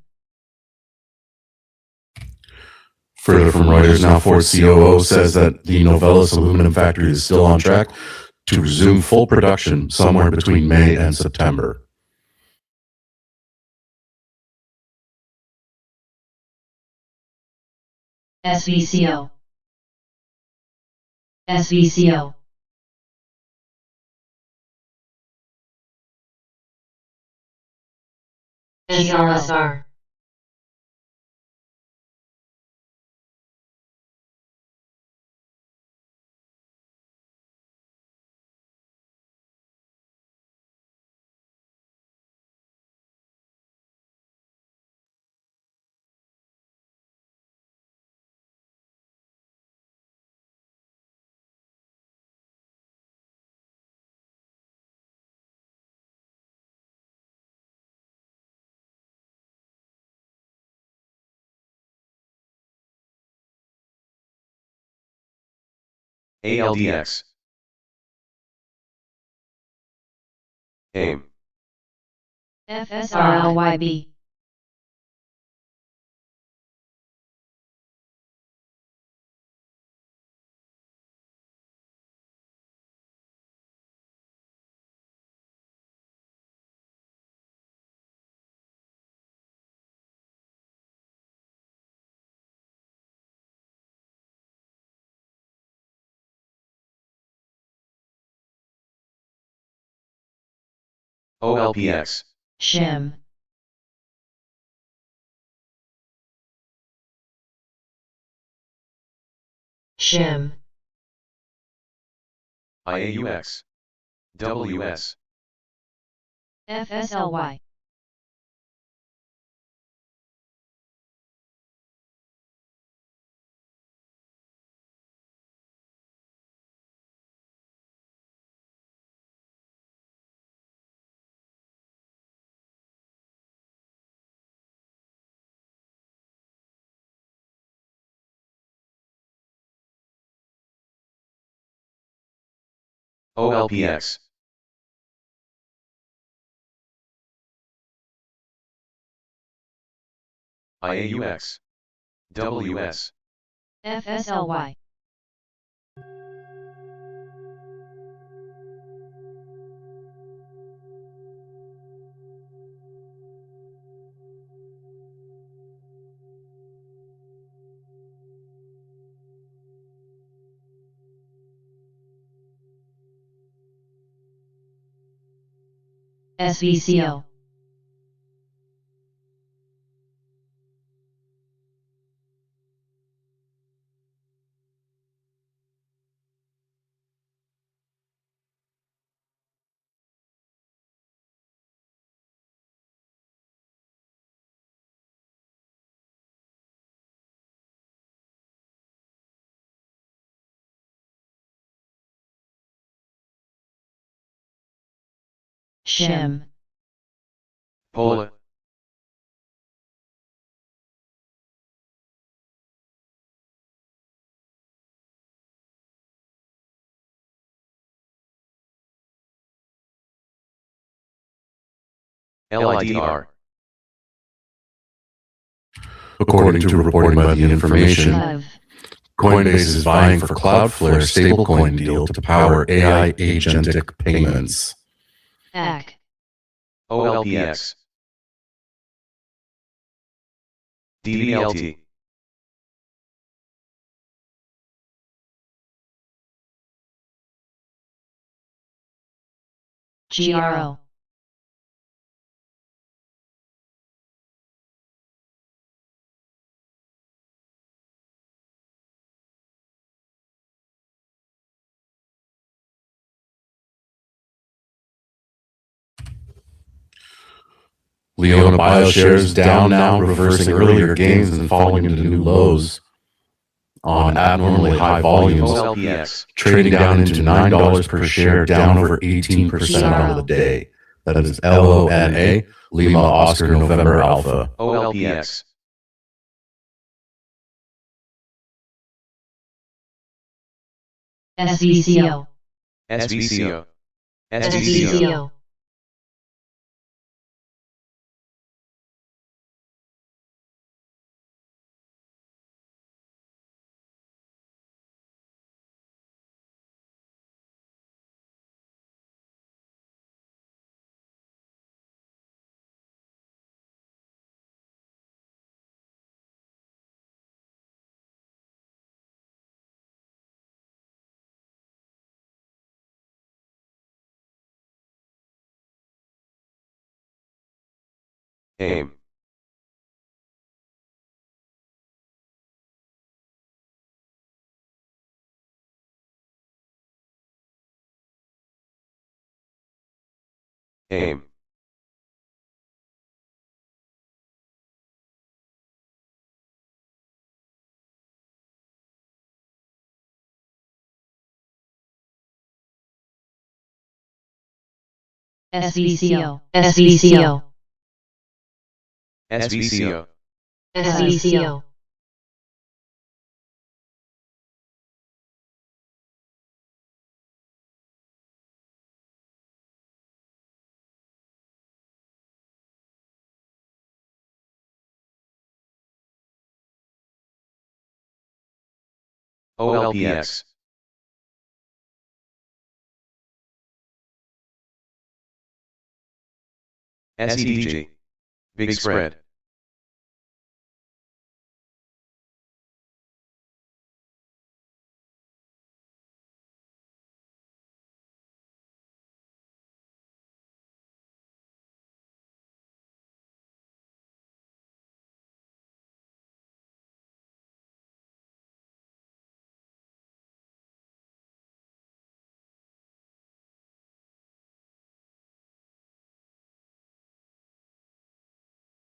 Further from Reuters, now Ford COO says that the Novelis aluminum factory is still on track to resume full production somewhere between May and September. SVCO. SVCO. SRSR. ALDX. AIM. FSRLYB. OLPX. SHIM. SHIM. IAUX. WS. FSLY. OLPX. IAUX. WS. FSLY. SVCO. Shim. Pola. LIDR. According to reporting by The Information, Coinbase is vying for Cloudflare stablecoin deal to power AI agentic payments. AC. OLPX. DVLT. GRO. Leona BioShares down now, reversing earlier gains and falling into new lows on abnormally high volumes, OLPX. trading down into $9 per share, down over 18% on the day. That is LONA, Lima Oscar November Alpha. OLPX. SVCO. SVCO. SVCO. SVCO. AIM. AIM. SVCO. SVCO. SVCO. SVCO. OLPX. SEDG. Big spread.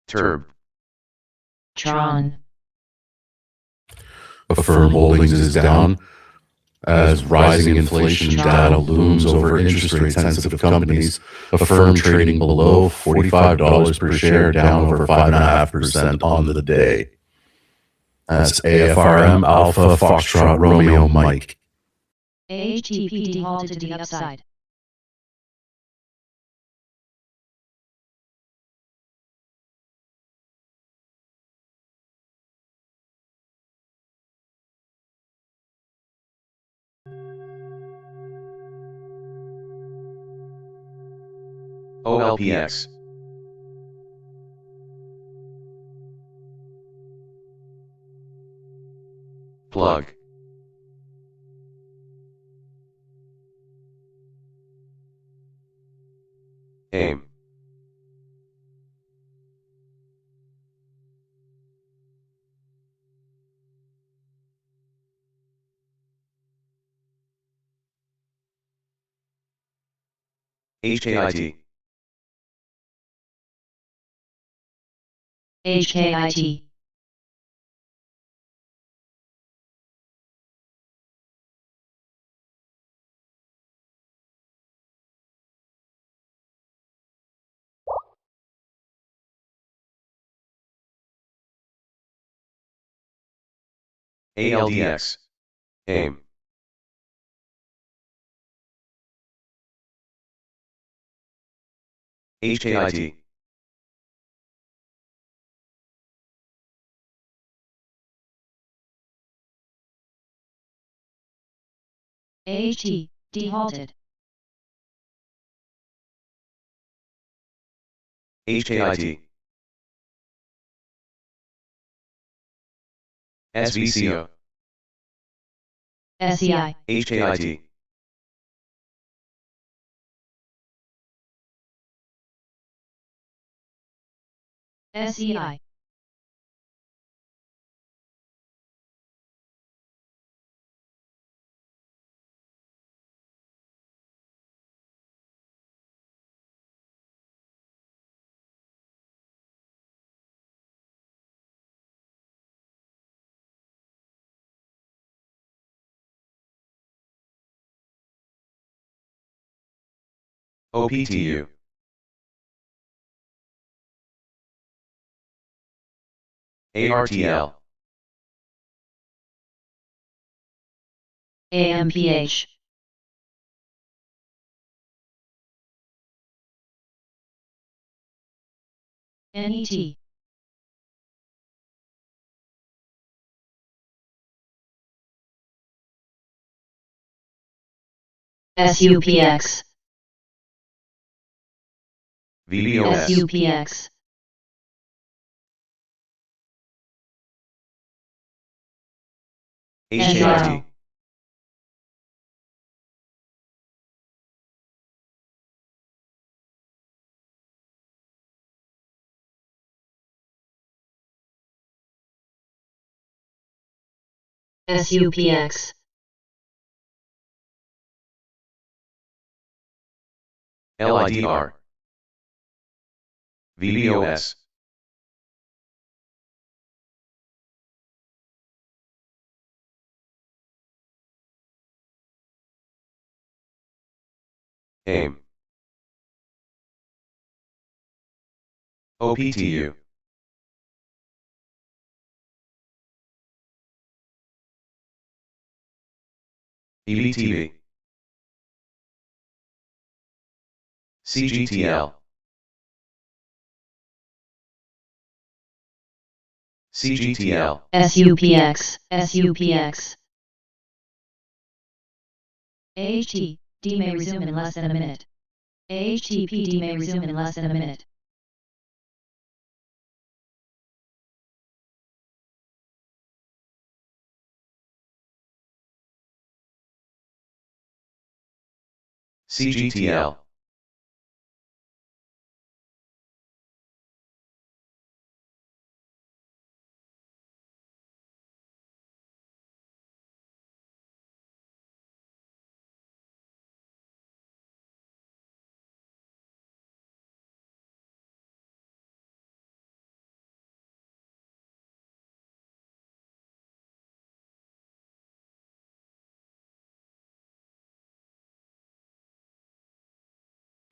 Turb. Tron. Affirm Holdings is down as rising inflation data looms over interest rate sensitive companies. Affirm trading below $45 per share, down over 5.5% on the day. That's AFRM Alpha Foxtrot Romeo Mike. AHTPD halted to the upside. OLPX. Plug. AIM. HKIT. HKIT. ALDX. AIM. HKIT. AHT, dehalted. HKIT. SVCO. SEI. HKIT. SEI. OPTU. ARTL. AMPH. NET. SUPX. VBOS. SUPX. HKIT. SUPX. LIDR. VBOS. AIM. OPTU. EVTV. CGTL. CGTL. SUPX. SUPX. AHT, D may resume in less than a minute. AHTPD may resume in less than a minute. CGTL.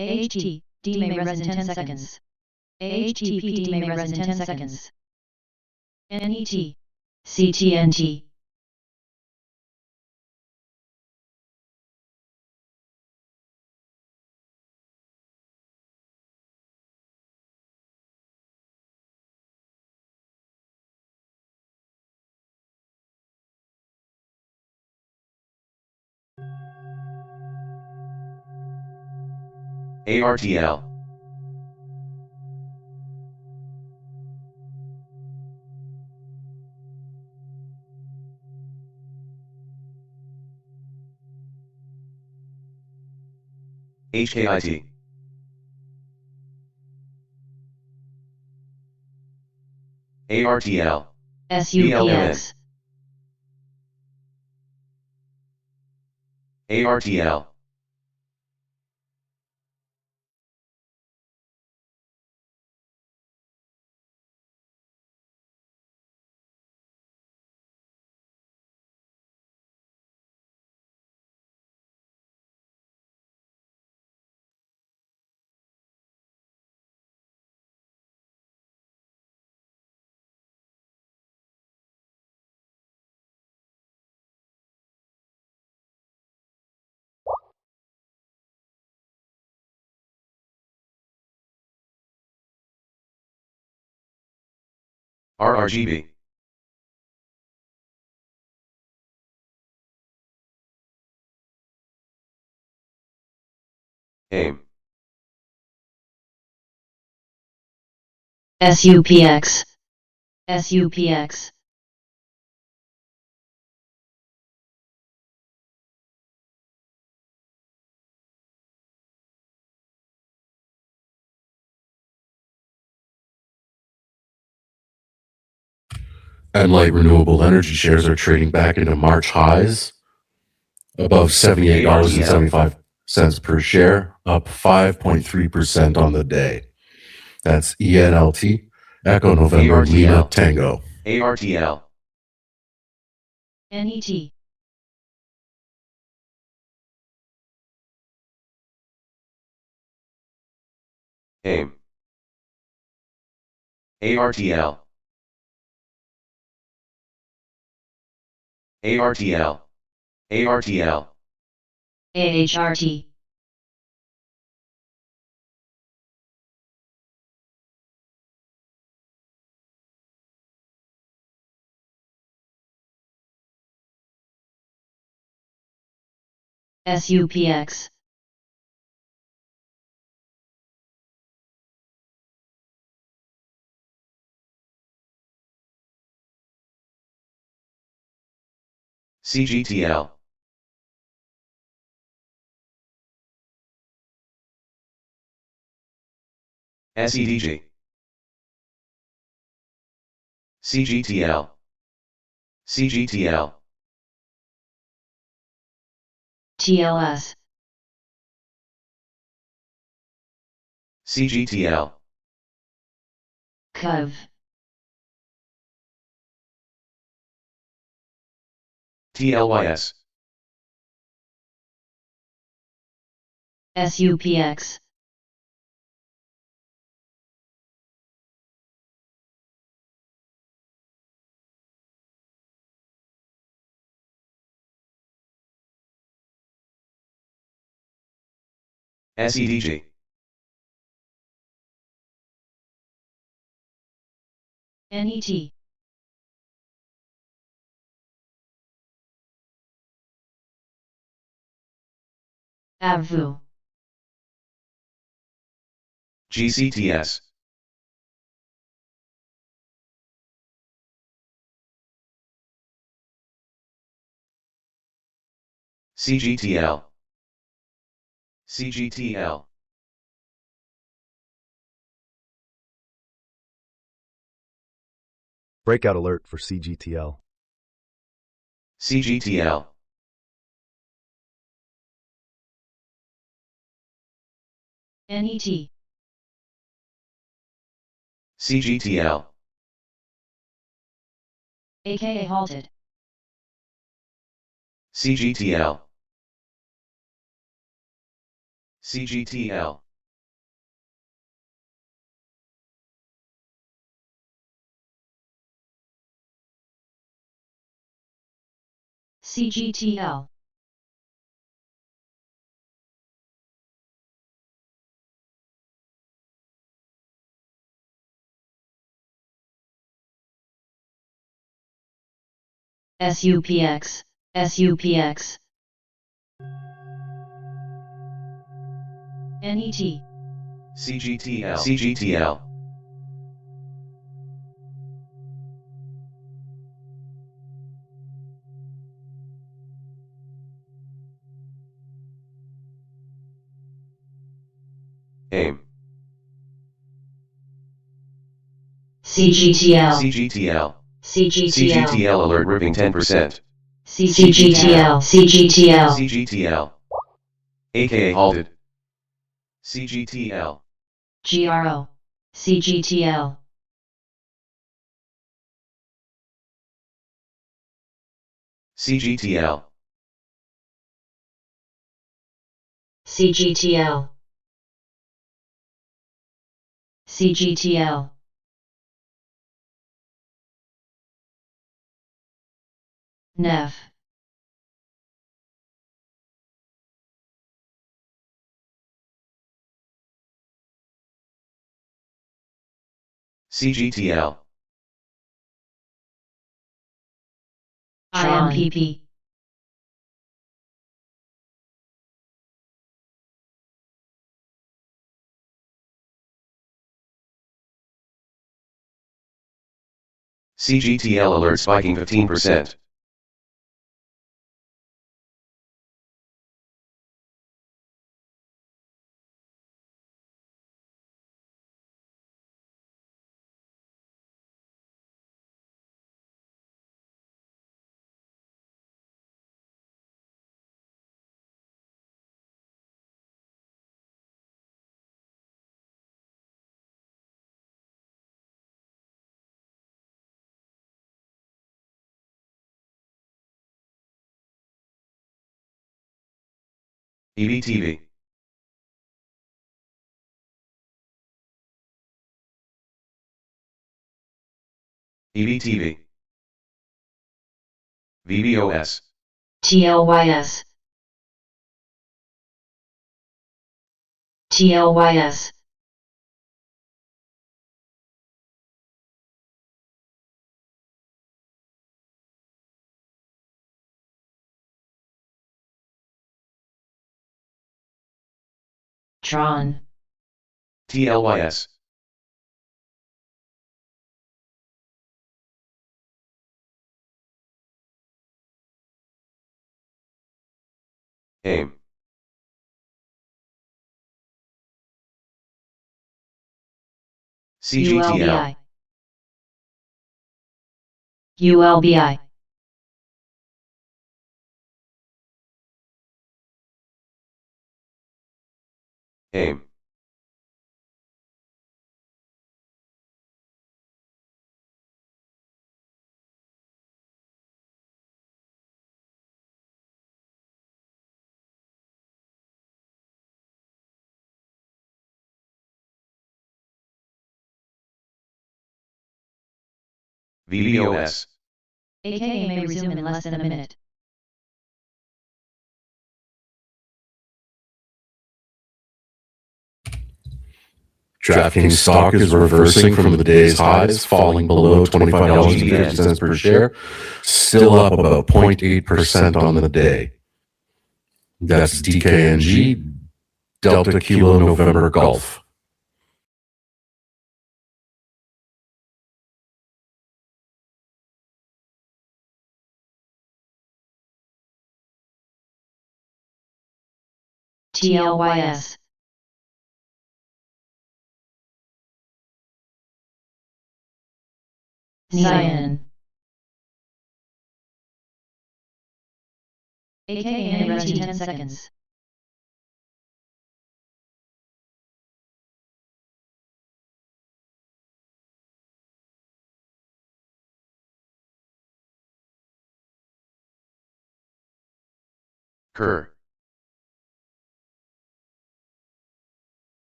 AHT, D may res in 10 seconds. AHTPD may res in 10 seconds. NET. CTNT. ARTL. HKIT. ARTL. SUPX. ARTL. RRGB. AIM. SUPX. SUPX. And light renewable energy shares are trading back into March highs above $78.75 per share, up 5.3% on the day. That's ENLT, Echo November Lima Tango. ARTL. NET. AIM. ARTL. ARTL. ARTL. AHRT. SUPX. CGTL. SEDG. CGTL. CGTL. TLS. CGTL. COV. TLYS. SUPX. SEDG. NET. AVU. GCTS. CGTL. CGTL. Breakout alert for CGTL. CGTL. NET. CGTL. AKA halted. CGTL. CGTL. CGTL. SUPX. SUPX. NET. CGTL. CGTL. AIM. CGTL. CGTL. CGTL. CGTL alert ripping 10%. CGTL. CGTL. CGTL. AKA halted. CGTL. GRO. CGTL. CGTL. CGTL. CGTL. NEF. CGTL. Tron PP. CGTL alert spiking 15%. EBTV. EBTV. VBOS. TLYS. TLYS. Tron. TLYS. AIM. CGTL. ULBI. AIM. VBOS. AKA may resume in less than a minute. DraftKings stock is reversing from the day's highs, falling below $25.50 per share, still up about 0.8% on the day. That's DKNG, Delta Kilo November Golf. TLYS. Cyan. AKA may rest 10 seconds. Kerr.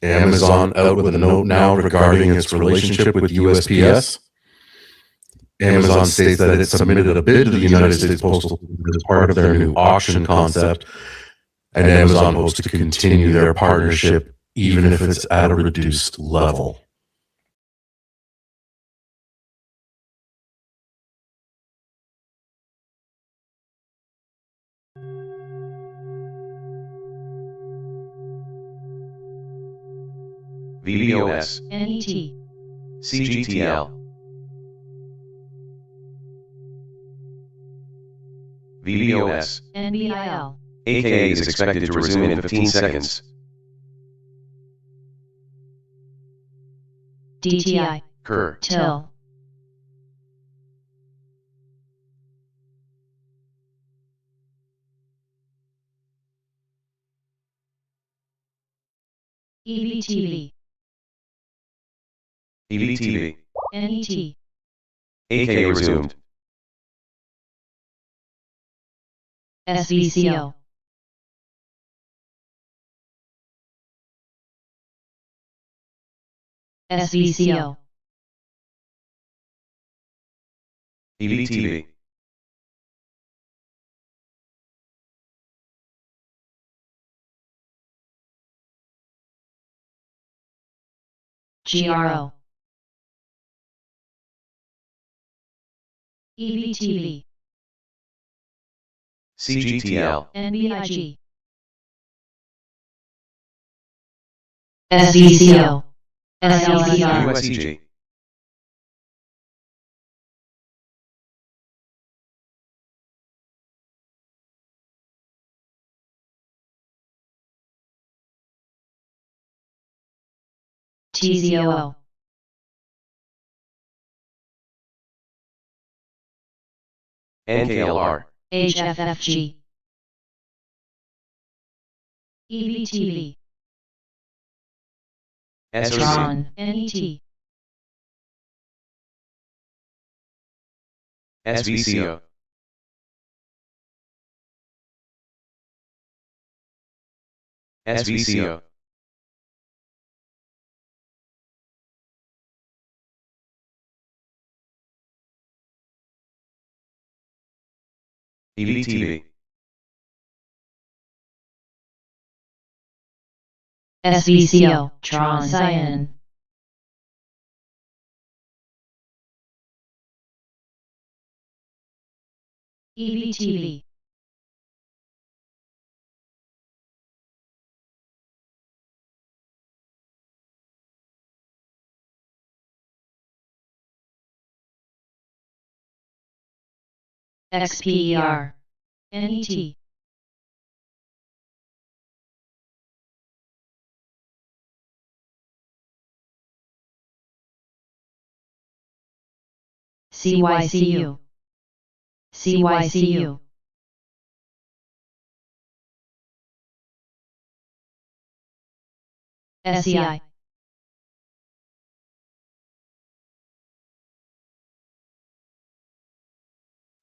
Amazon out with a note now regarding its relationship with USPS. Amazon states that it submitted a bid to the United States Postal Service as part of their new auction concept, and Amazon hopes to continue their partnership even if it's at a reduced level. VBOS. NET. CGTL. VBOS. NBIL. AKA is expected to resume in 15 seconds. DTI. Kerr. Till. EBTV. EBTV. NET. AKA resumed. SVCO. SVCO. EBTV. GRO. EVTV, CGTL, NBIG, SVCO, SLCR, USEG, TZOO, NKLR, HFFG, EVTV, SOC, Tron, NET, SVCO, SVCO, EVTV, SVCO, Tron Cyan, EVTV, XPER, NET, CYCU, CYCU, SEI,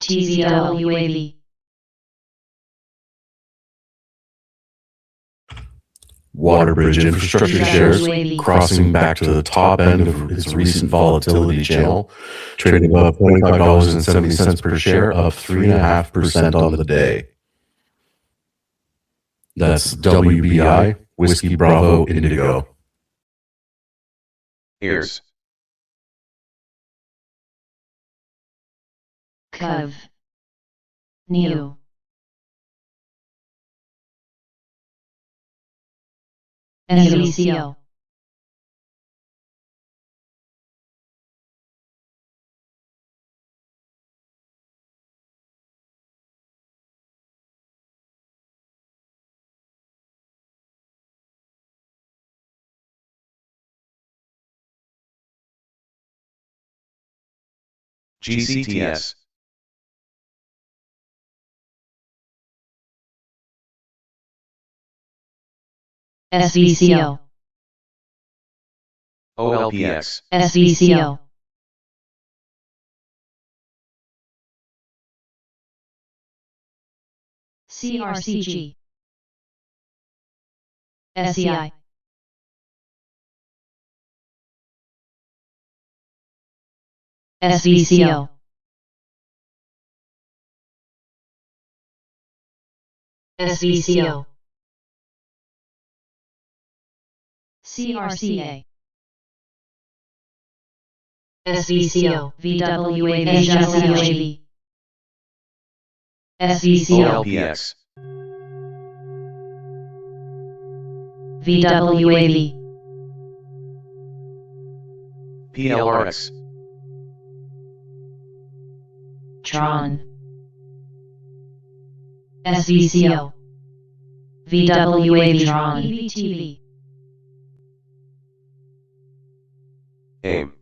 TZWAV, Waterbridge Infrastructure shares crossing back to the top end of its recent volatility channel, trading above $25.70 per share, up 3.5% on the day. That's WBI, Whiskey Bravo Indigo. ears, COV, New, SVCO, GCTS, SVCO, OLPX, SVCO, CRCG, SEI, SVCO, SVCO, CRCA, SVCO, VWAV, HLCOAV, SVCO, OLPX, VWAV, PLRX, Tron, SVCO, VWAV, Tron, EVTV, AIM,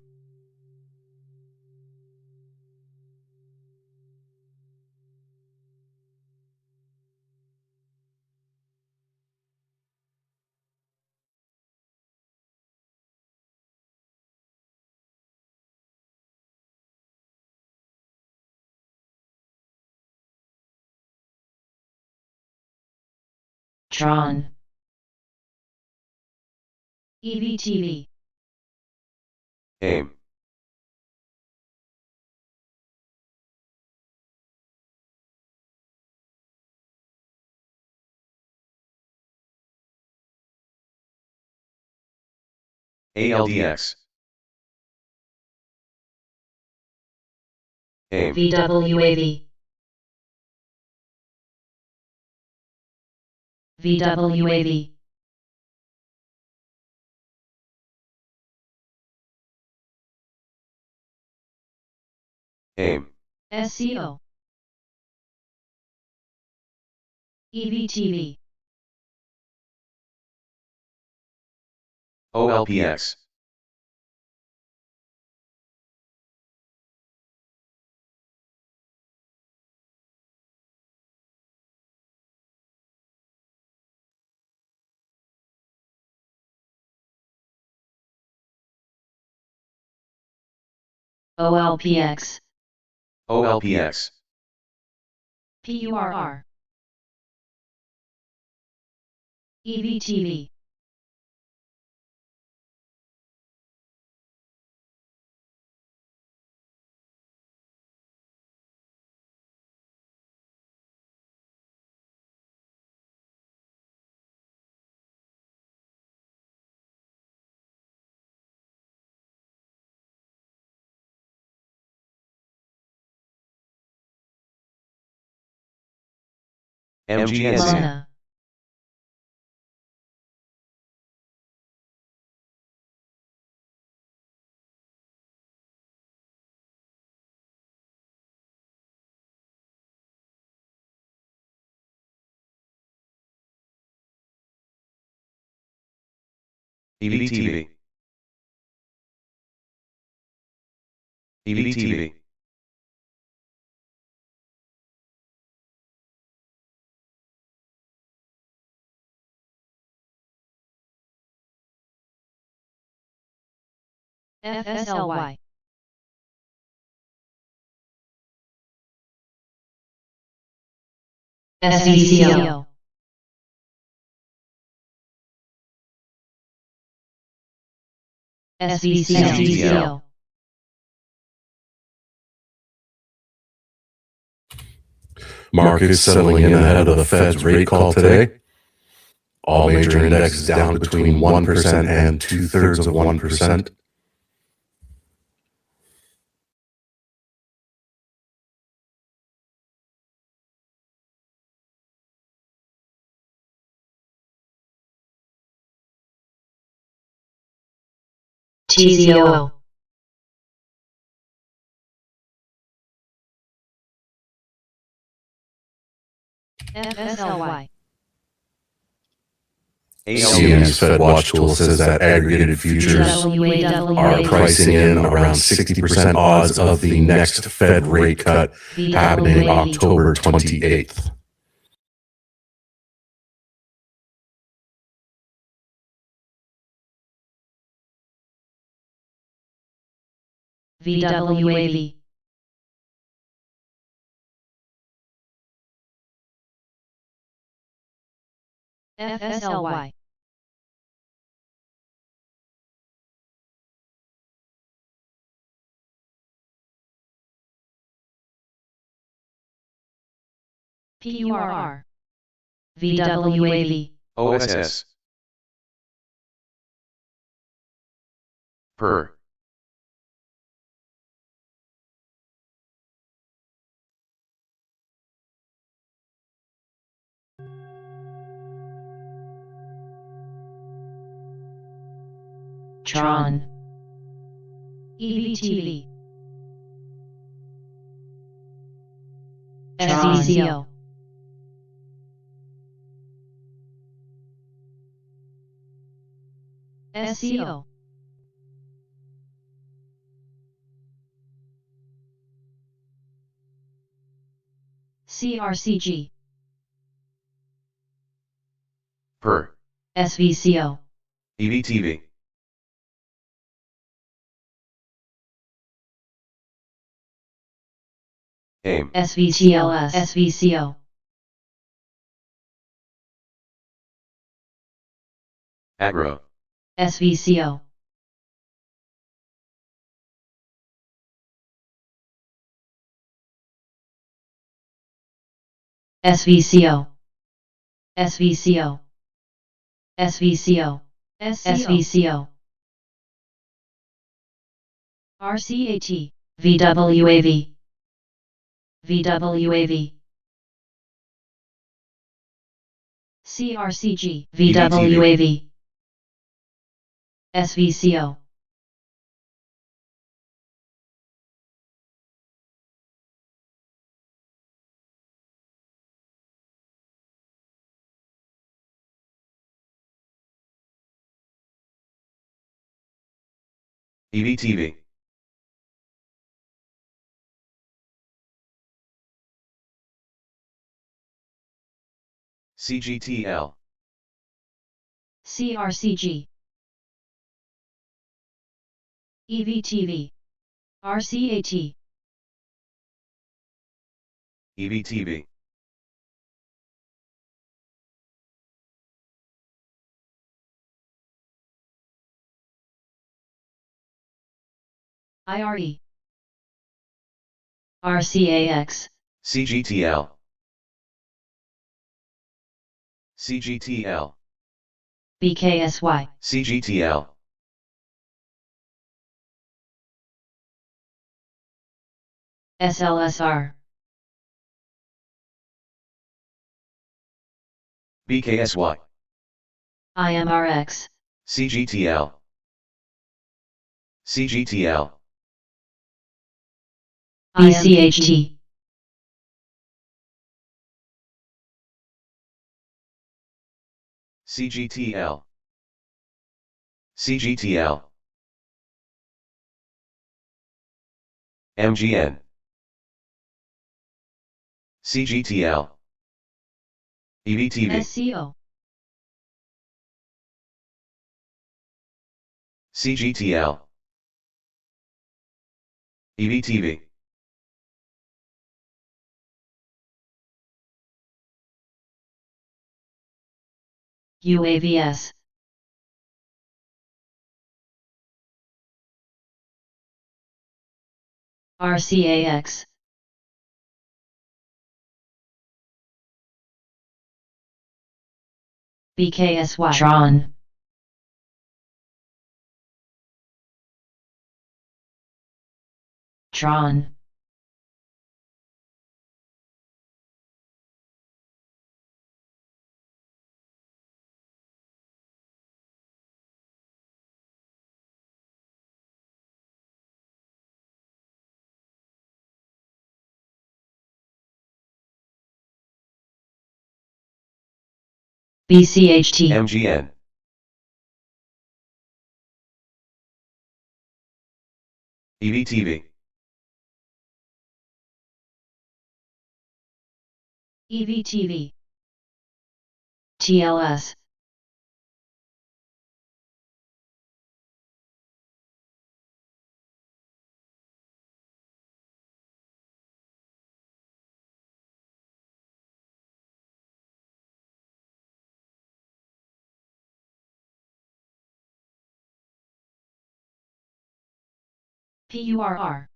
Tron, EVTV, AIM, ALDX, Aim. VWAV. VWAV. Aim. SCO. EVTV. OLPX. OLPX. OLPX. PURR. EVTV. MGNC. Lana. EVTV. EVTV. FSLY. SVCO. SVCO. Markets settling in ahead of the Fed's rate call today. All major indexes down between 1% and 2/3%. TZOO. FSLY. CME's Fed Watch tool says that aggregated futures are pricing in around 60% odds of the next Fed rate cut happening October 28th. VWAV. FSLY. PURR. VWAV. OSS. Per. Tron. EVTV. SVCO. SCO. CRCG. Per. SVCO. EVTV. Aim. SVTLS. SVCO. Agro. SVCO. SVCO. SVCO. SVCO. SVCO. RCAT. VWAV. VWAV. CRCG, VWAV. SVCO. EVTV. CGTL. CRCG. EVTV. RCAT. EVTV. IRE. RCAX. CGTL. CGTL. BKSY. CGTL. SLSR. BKSY. IMRX. CGTL. CGTL. BCHT. CGTL. CGTL. MGN. CGTL. EVTV. SCO. CGTL. EVTV. UAVS. RCAX. BKSY. Tron. Tron. BCHT. MGN. EVTV. EVTV. TLS. PURR.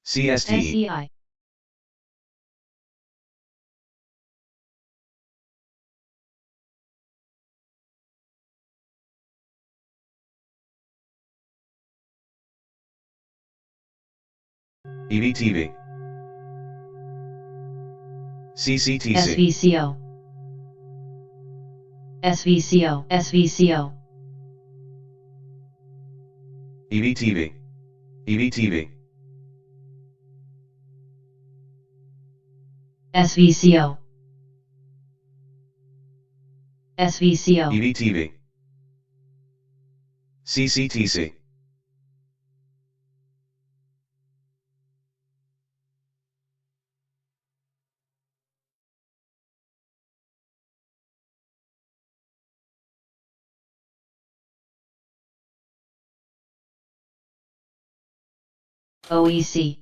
CST. SCI. EVTV. CCTC. SVCO. SVCO. SVCO. EVTV. EVTV. SVCO. SVCO. EVTV. CCTC. OEC.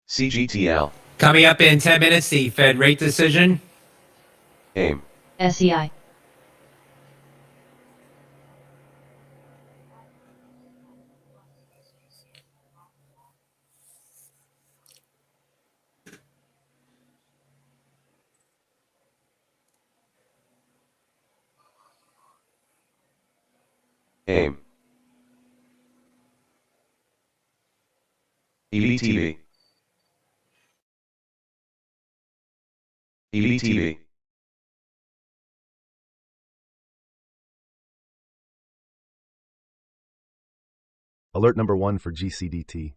CGTL. Coming up in 10 minutes, the Fed rate decision. AIM. SEI. AIM. EVTV. EVTV. Alert number 1 for GCDT.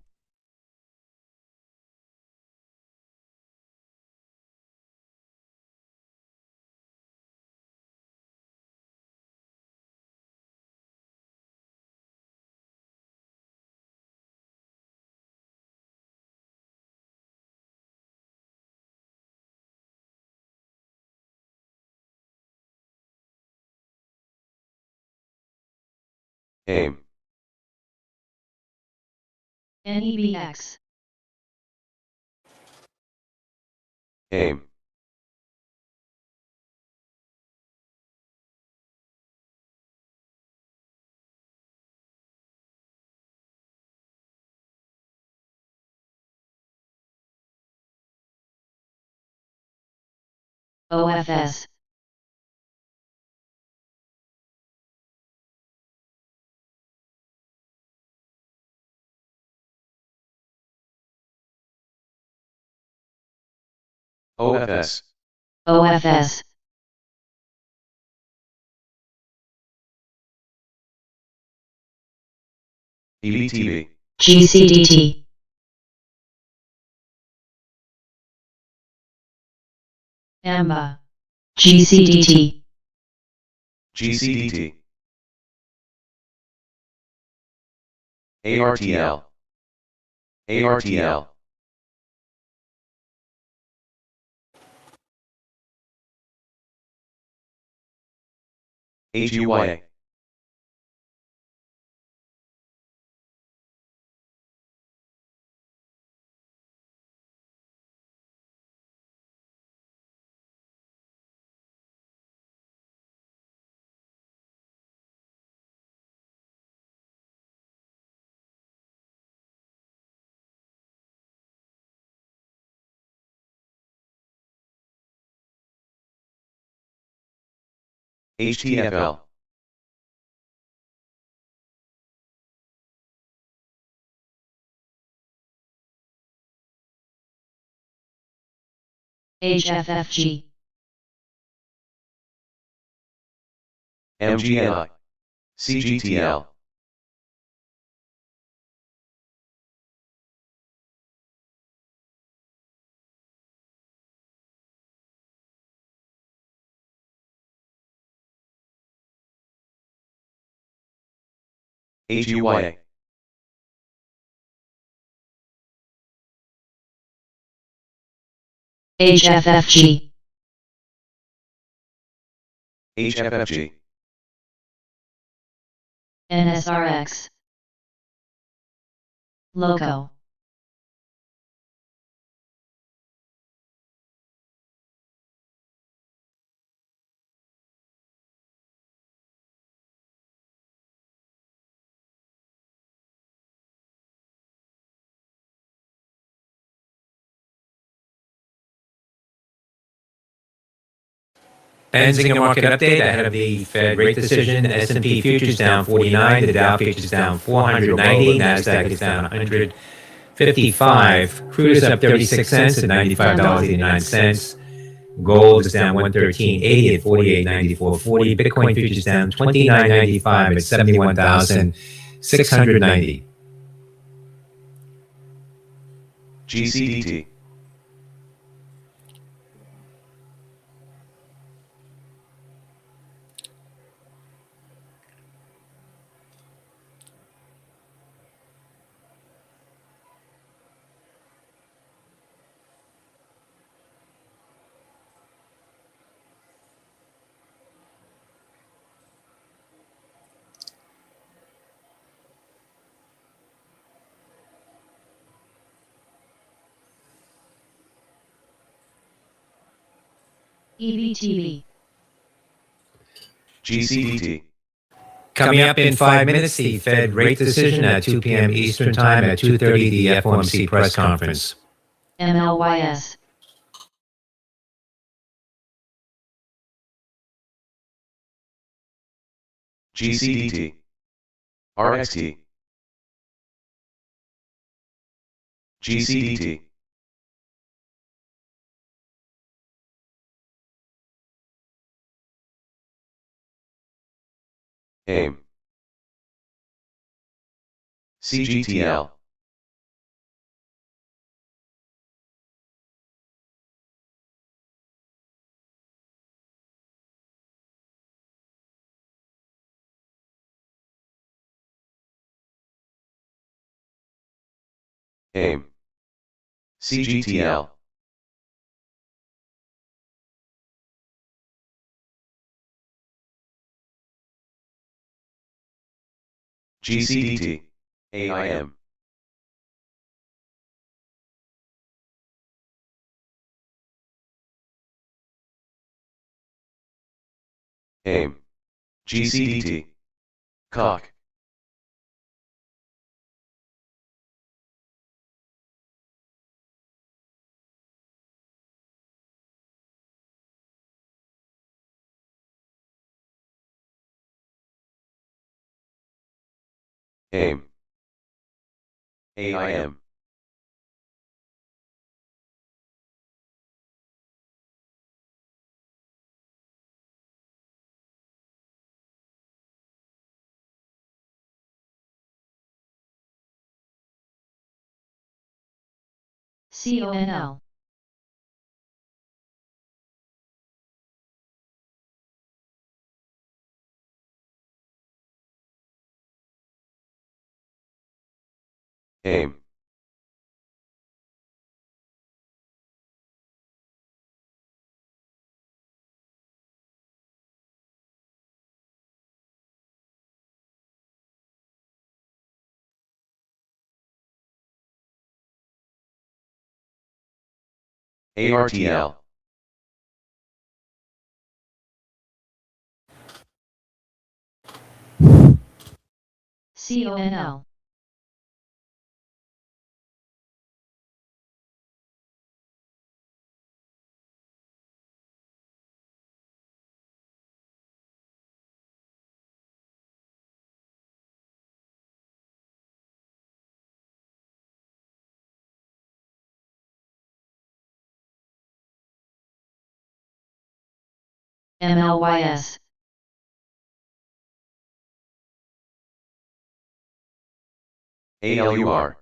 AIM. NEBX. AIM. OFS. OFS. OFS. EVTV. GCDT. AMBA. GCDT. GCDT. ARTL. ARTL. HUYA. HTFL. HFFG. MGNI. CGTL. HUYA. HFFG. HFFG. NSRX. Loco. Benzinga market update ahead of the Fed rate decision. S&P futures down 49, the Dow futures down 490, Nasdaq is down 155. Crude is up 36 cents at $95.89. Gold is down 113.80 at 48.94.40. Bitcoin futures down 29.95 at 71,690. GCDT. EVTV. GCDT. Coming up in 5 minutes, the Fed rate decision at 2 p.m. Eastern Time at 2:30, the FOMC press conference. MLYS. GCDT. RXT. GCDT. AIM. CGTL. AIM. CGTL. GCDT. AIM. AIM. GCDT. COC. AIM. AIM. CONL. AIM. ARTL. CONL. MLYS. ALUR.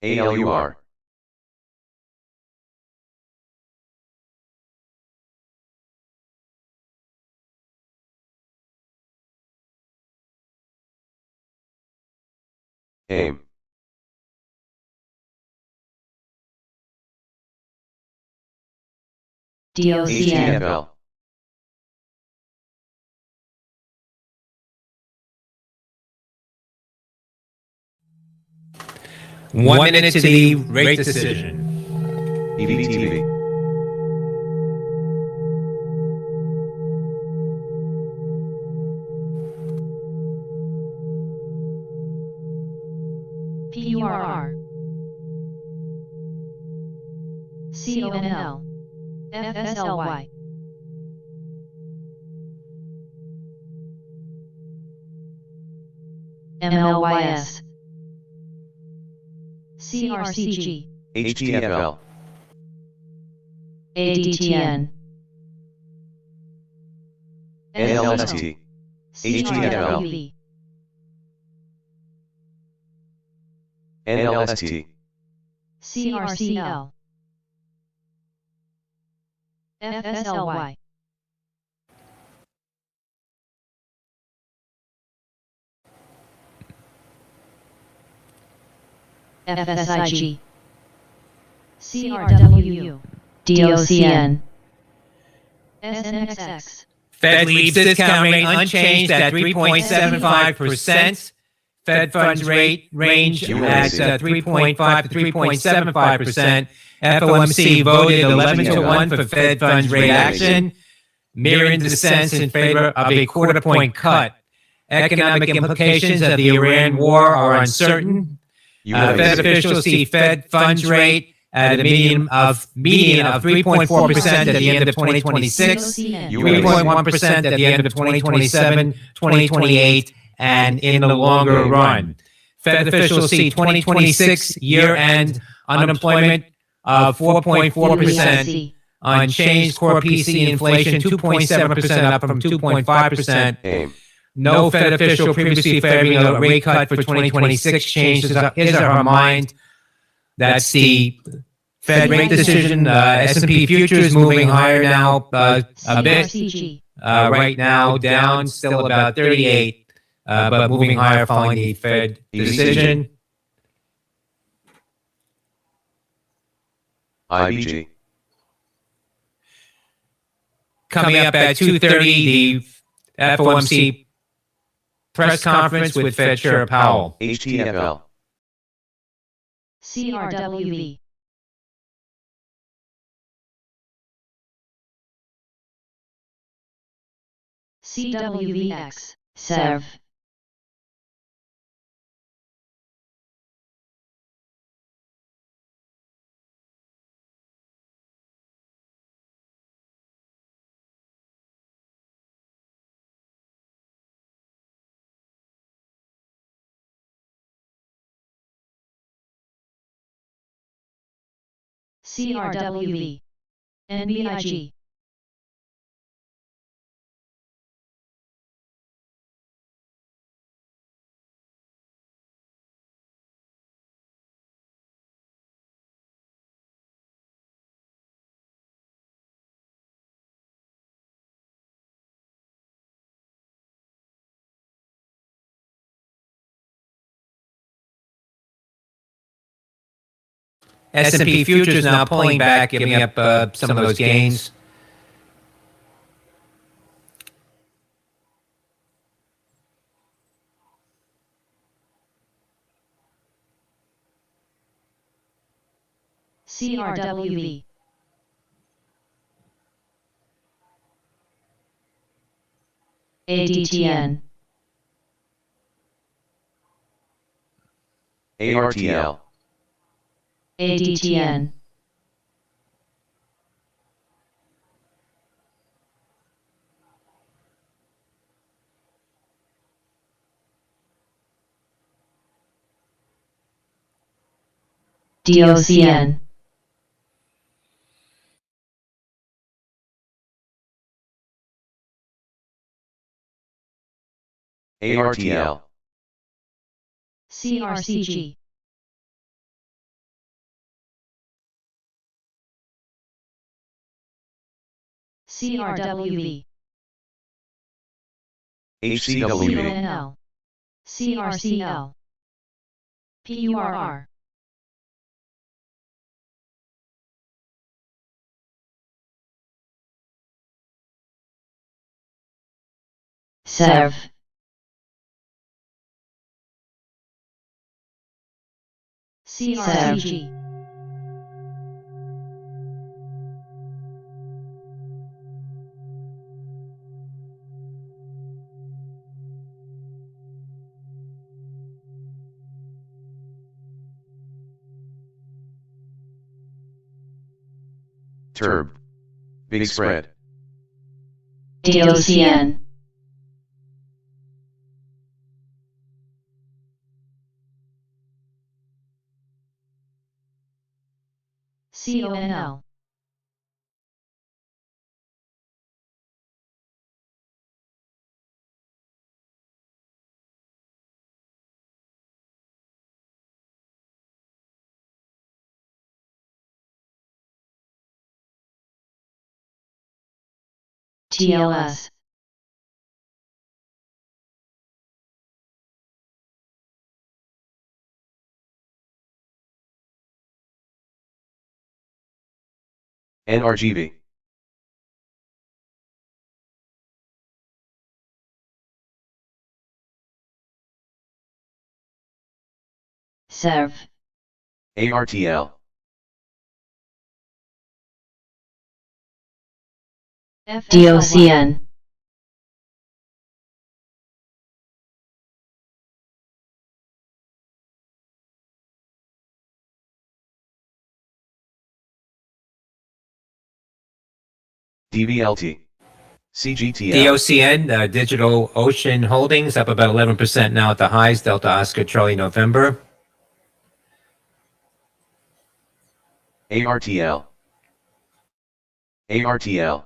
ALUR. AIM. DOCN. HTFL. One minute to the rate decision. EVTV. PURR. CONL. FSLY. MLYS. CRCG. HTFL. ADTN. NLST. HTFL. CRWV. NLST. CRCL. FSLY. FSIG. CRWU. DOCN. SNXX. Fed leaves discount rate unchanged at 3.75%. Fed funds rate range at 3.5 to 3.75%. FOMC voted 11-1 for Fed funds rate action, mirroring dissents in favor of a quarter-point cut. Economic implications of the Iran war are uncertain. Fed officials see Fed funds rate at a median of 3.4% at the end of 2026, 3.1% at the end of 2027, 2028, and in the longer run. Fed officials see 2026 year-end unemployment of 4.4%, unchanged core PCE inflation 2.7% up from 2.5%. No Fed official previously favoring a rate cut for 2026 changed his or her mind. That's the Fed rate decision. S&P futures moving higher now a bit. Right now down, still about 38, but moving higher following the Fed decision. IBG. Coming up at 2:30, the FOMC press conference with Fed Chair Powell. HTFL. CRWV. CWVX. SERV. CRWV. NBIG. S&P futures now pulling back, giving up some of those gains. CRWV. ADTN. ARTL. ADTN. DOCN. ARTL. CRCG. CRWV. HCWV. CONL. CRCL. PURR. SERV. CRCG. TURB. Big spread. DOCN. CONL. TLS. NRGV. Serve. ARTL. DOCN. DVLT. CGTL. DOCN, Digital Ocean Holdings, up about 11% now at the highs. Delta Oscar Charlie November. ARTL. ARTL.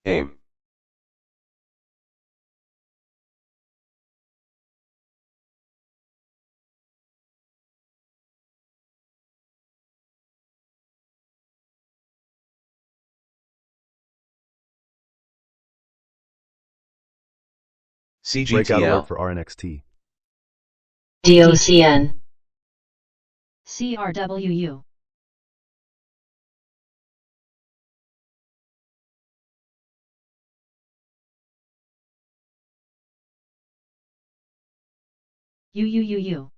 AIM. Breakout alert CGTL. for RNXT. DOCN. CRWU. UUUU.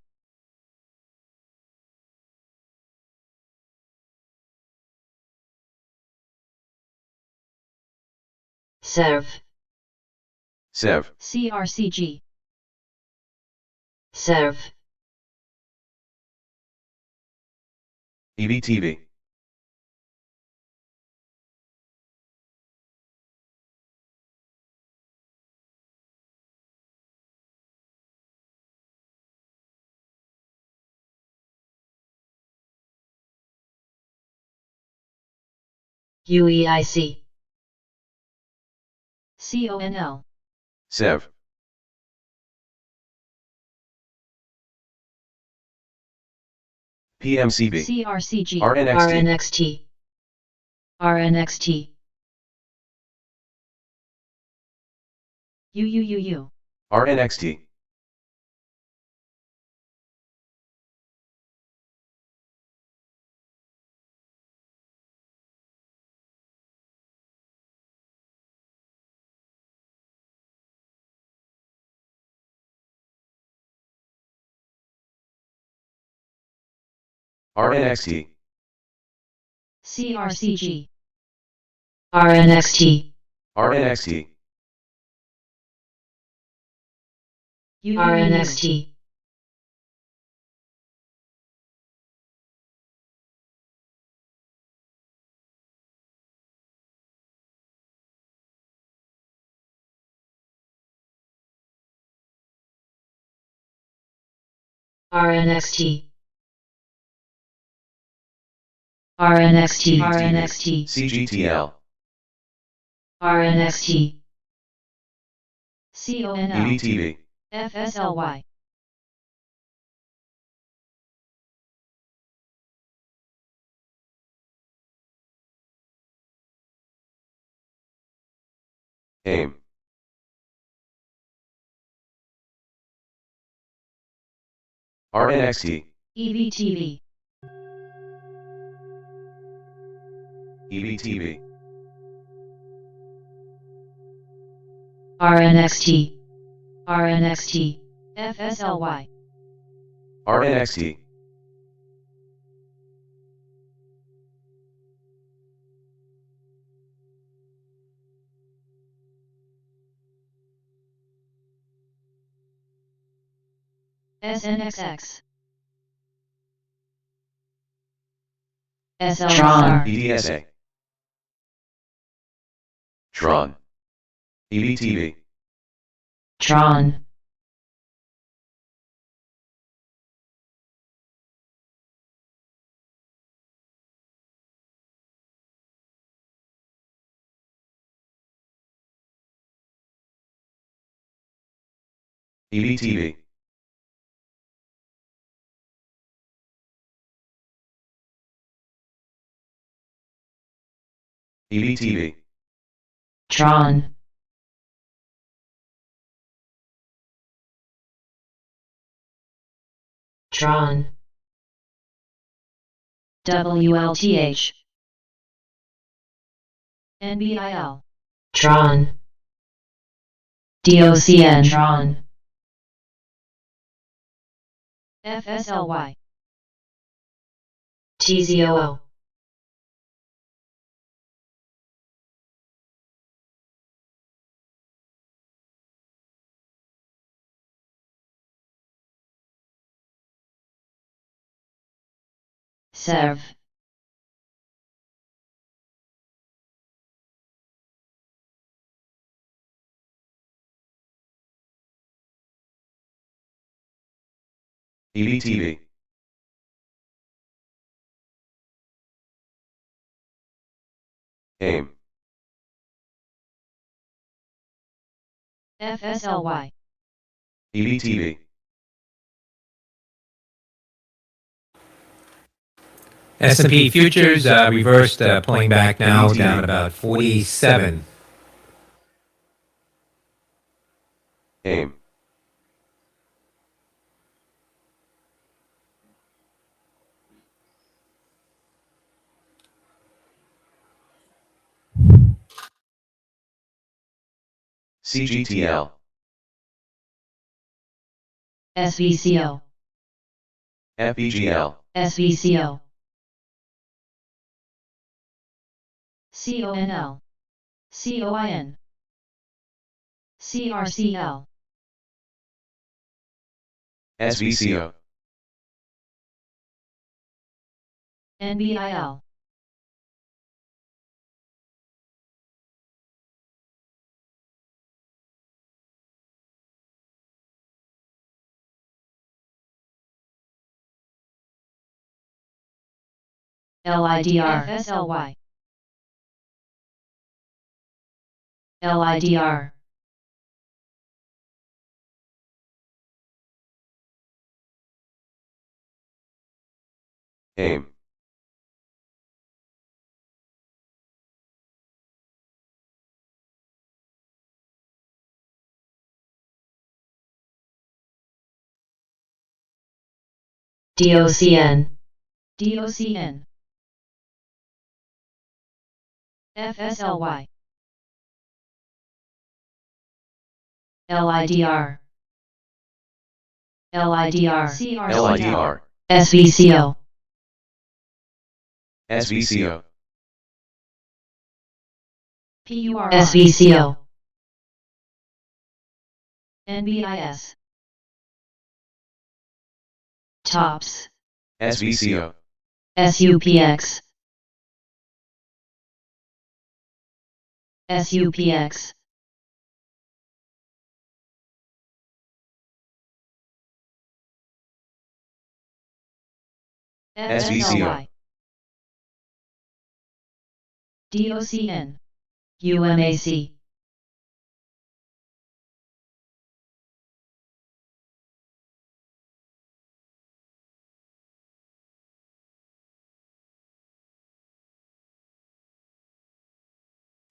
Serve. SEV. CRCG. Serve. EVTV. UEIC. CONL. SEV. PMCB. CRCG. RNXT. RNXT. RNXT. UUUU. RNXT. RNXT. CRCG. RNXT. RNXT. RNXT. RNXT. RNXT. RNXT. CGTL. RNXT. CONL. EVTV. FSLY. AIM. RNXT. EVTV. EVTV. RNXT. RNXT. FSLY. RNXT. SNXX. SLR. EDSA. Tron. EVTV. Tron. EVTV. EVTV. Tron. Tron. WLTH. NBIL. Tron. DOCN. Tron. FSLY. TZOO. Serve. EBTV. AIM. FSLY. EBTV. S&P futures reversed, pulling back now, down about 47. AIM. CGTL. SVCO. FBGL. SVCO. CONL. COIN. CRCL. SVCO. NBIL. LIDR. FSLY. LIDR. AIM. DOCN. DOCN. FSLY. LIDR. LIDR. LIDR. SVCO. SVCO. PUR. SVCO. NBIS. TOPS. SVCO. SUPX. SUPX. SVCO. DOCN. UMAC.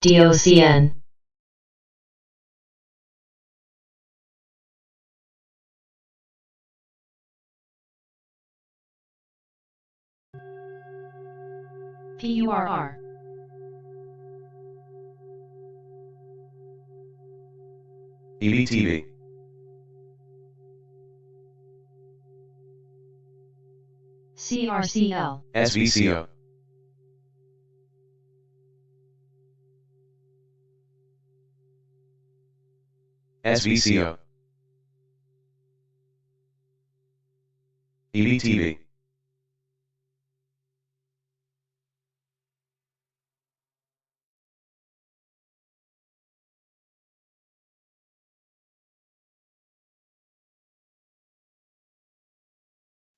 DOCN. PURR. EBTV. CRCL. SVCO. SVCO. EBTV.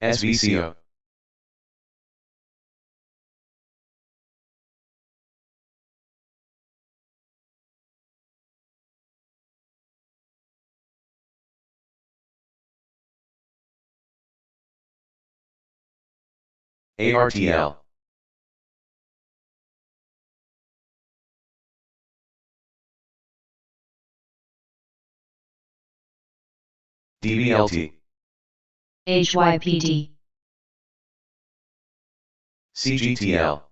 SVCO. ARTL. DBLT. HYPD, CGTL,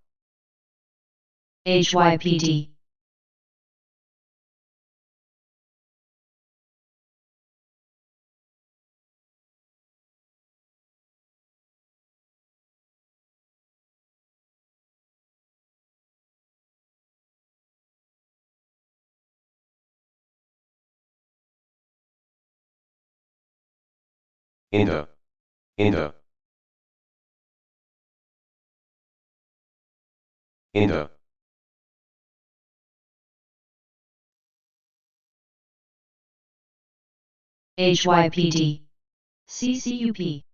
HYPD, Indo, Indo, Indo, HYPD, CCUP,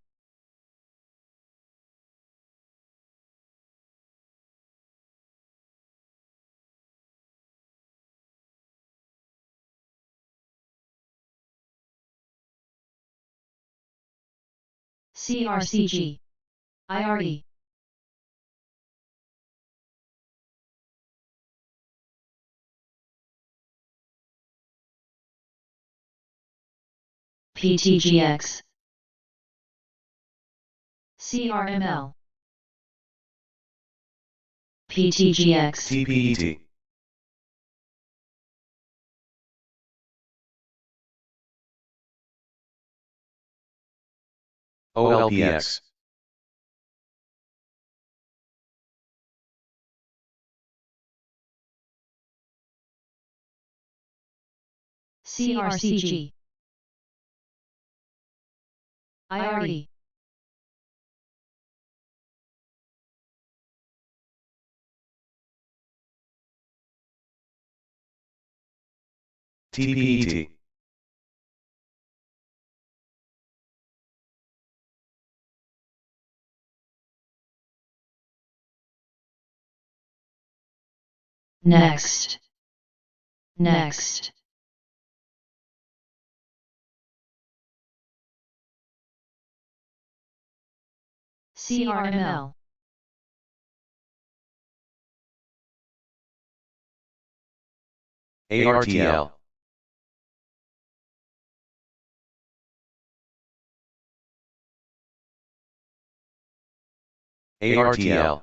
CRCG, IRE, PTGX, CRML, PTGX, TPET, OLPX, CRCG, IRE, TPET, Next, next, CRML, ARTL, ARTL,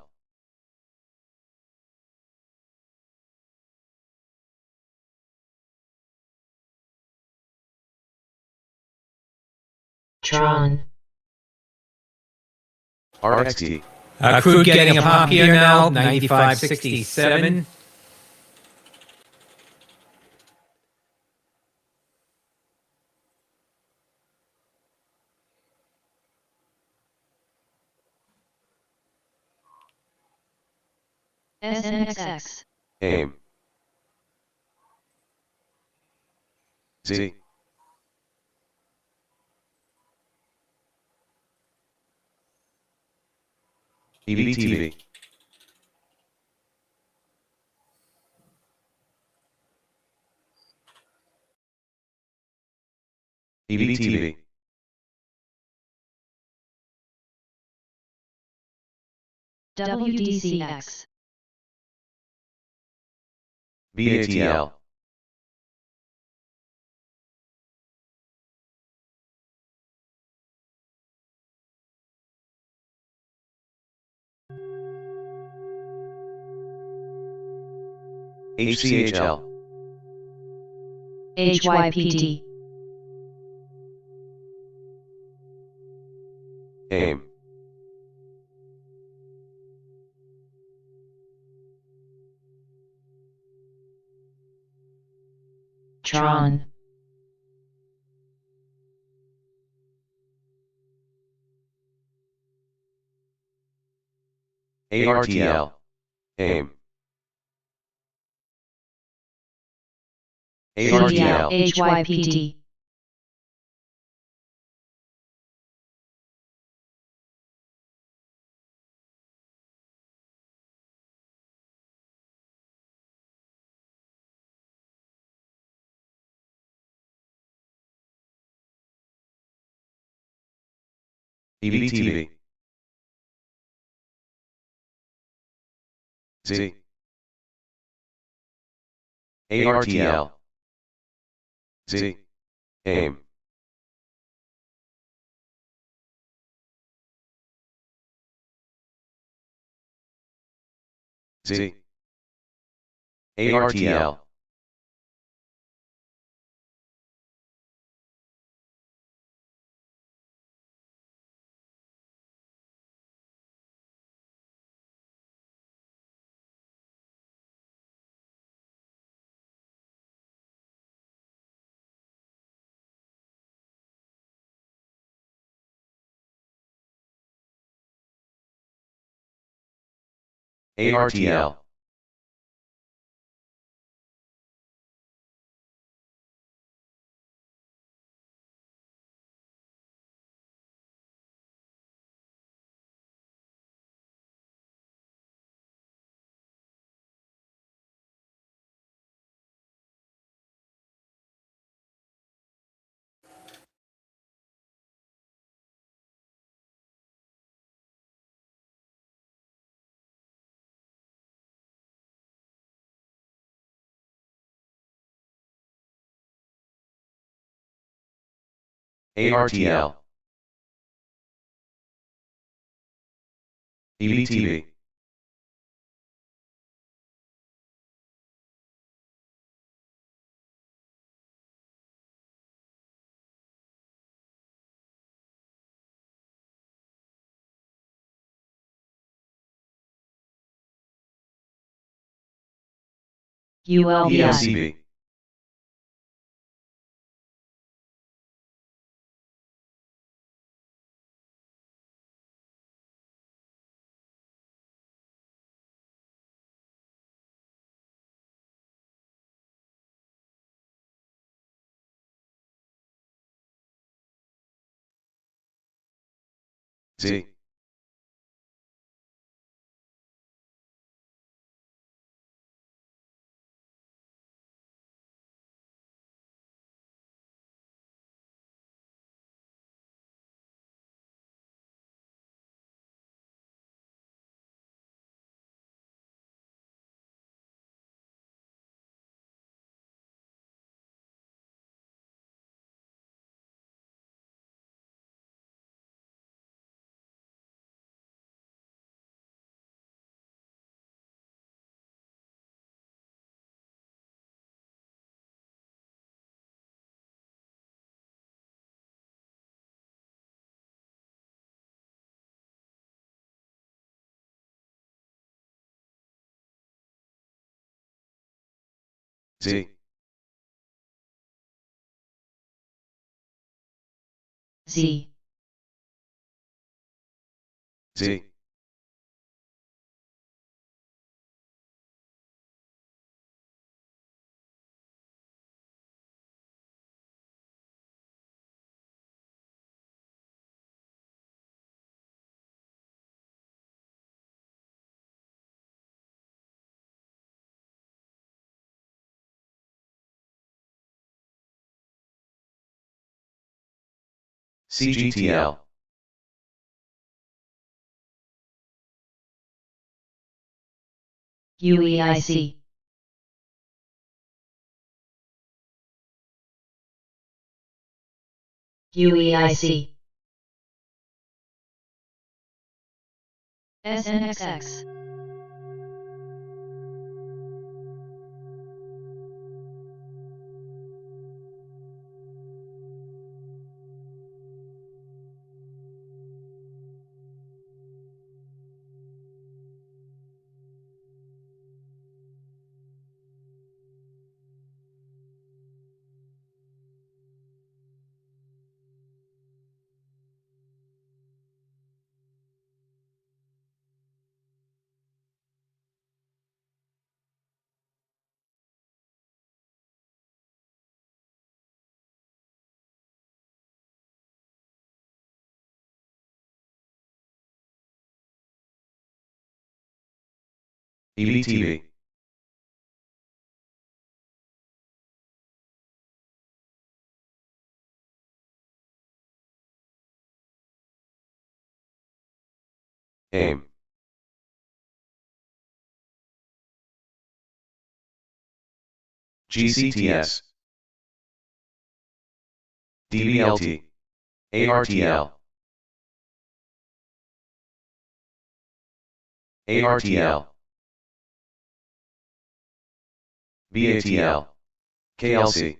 Tron, RXT, Crude getting a pop here now, 95.67. SNXX, AIM, Z, EVTV, EVTV, WDCX, BATL, HCHL, HYPD, AIM, Tron, ARTL, AIM, CDL, ARTL, HYPD, EVTV, Z, ARTL, Z, AIM, Z. ARTL. ARTL. ARTL. EVTV. ULBI. EMCB. Z. Z. Z. Z. CGTL. UEIC. UEIC. SNXX. EVTV. AIM. GCTS. DBLT. ARTL. ARTL. BATL. KLC.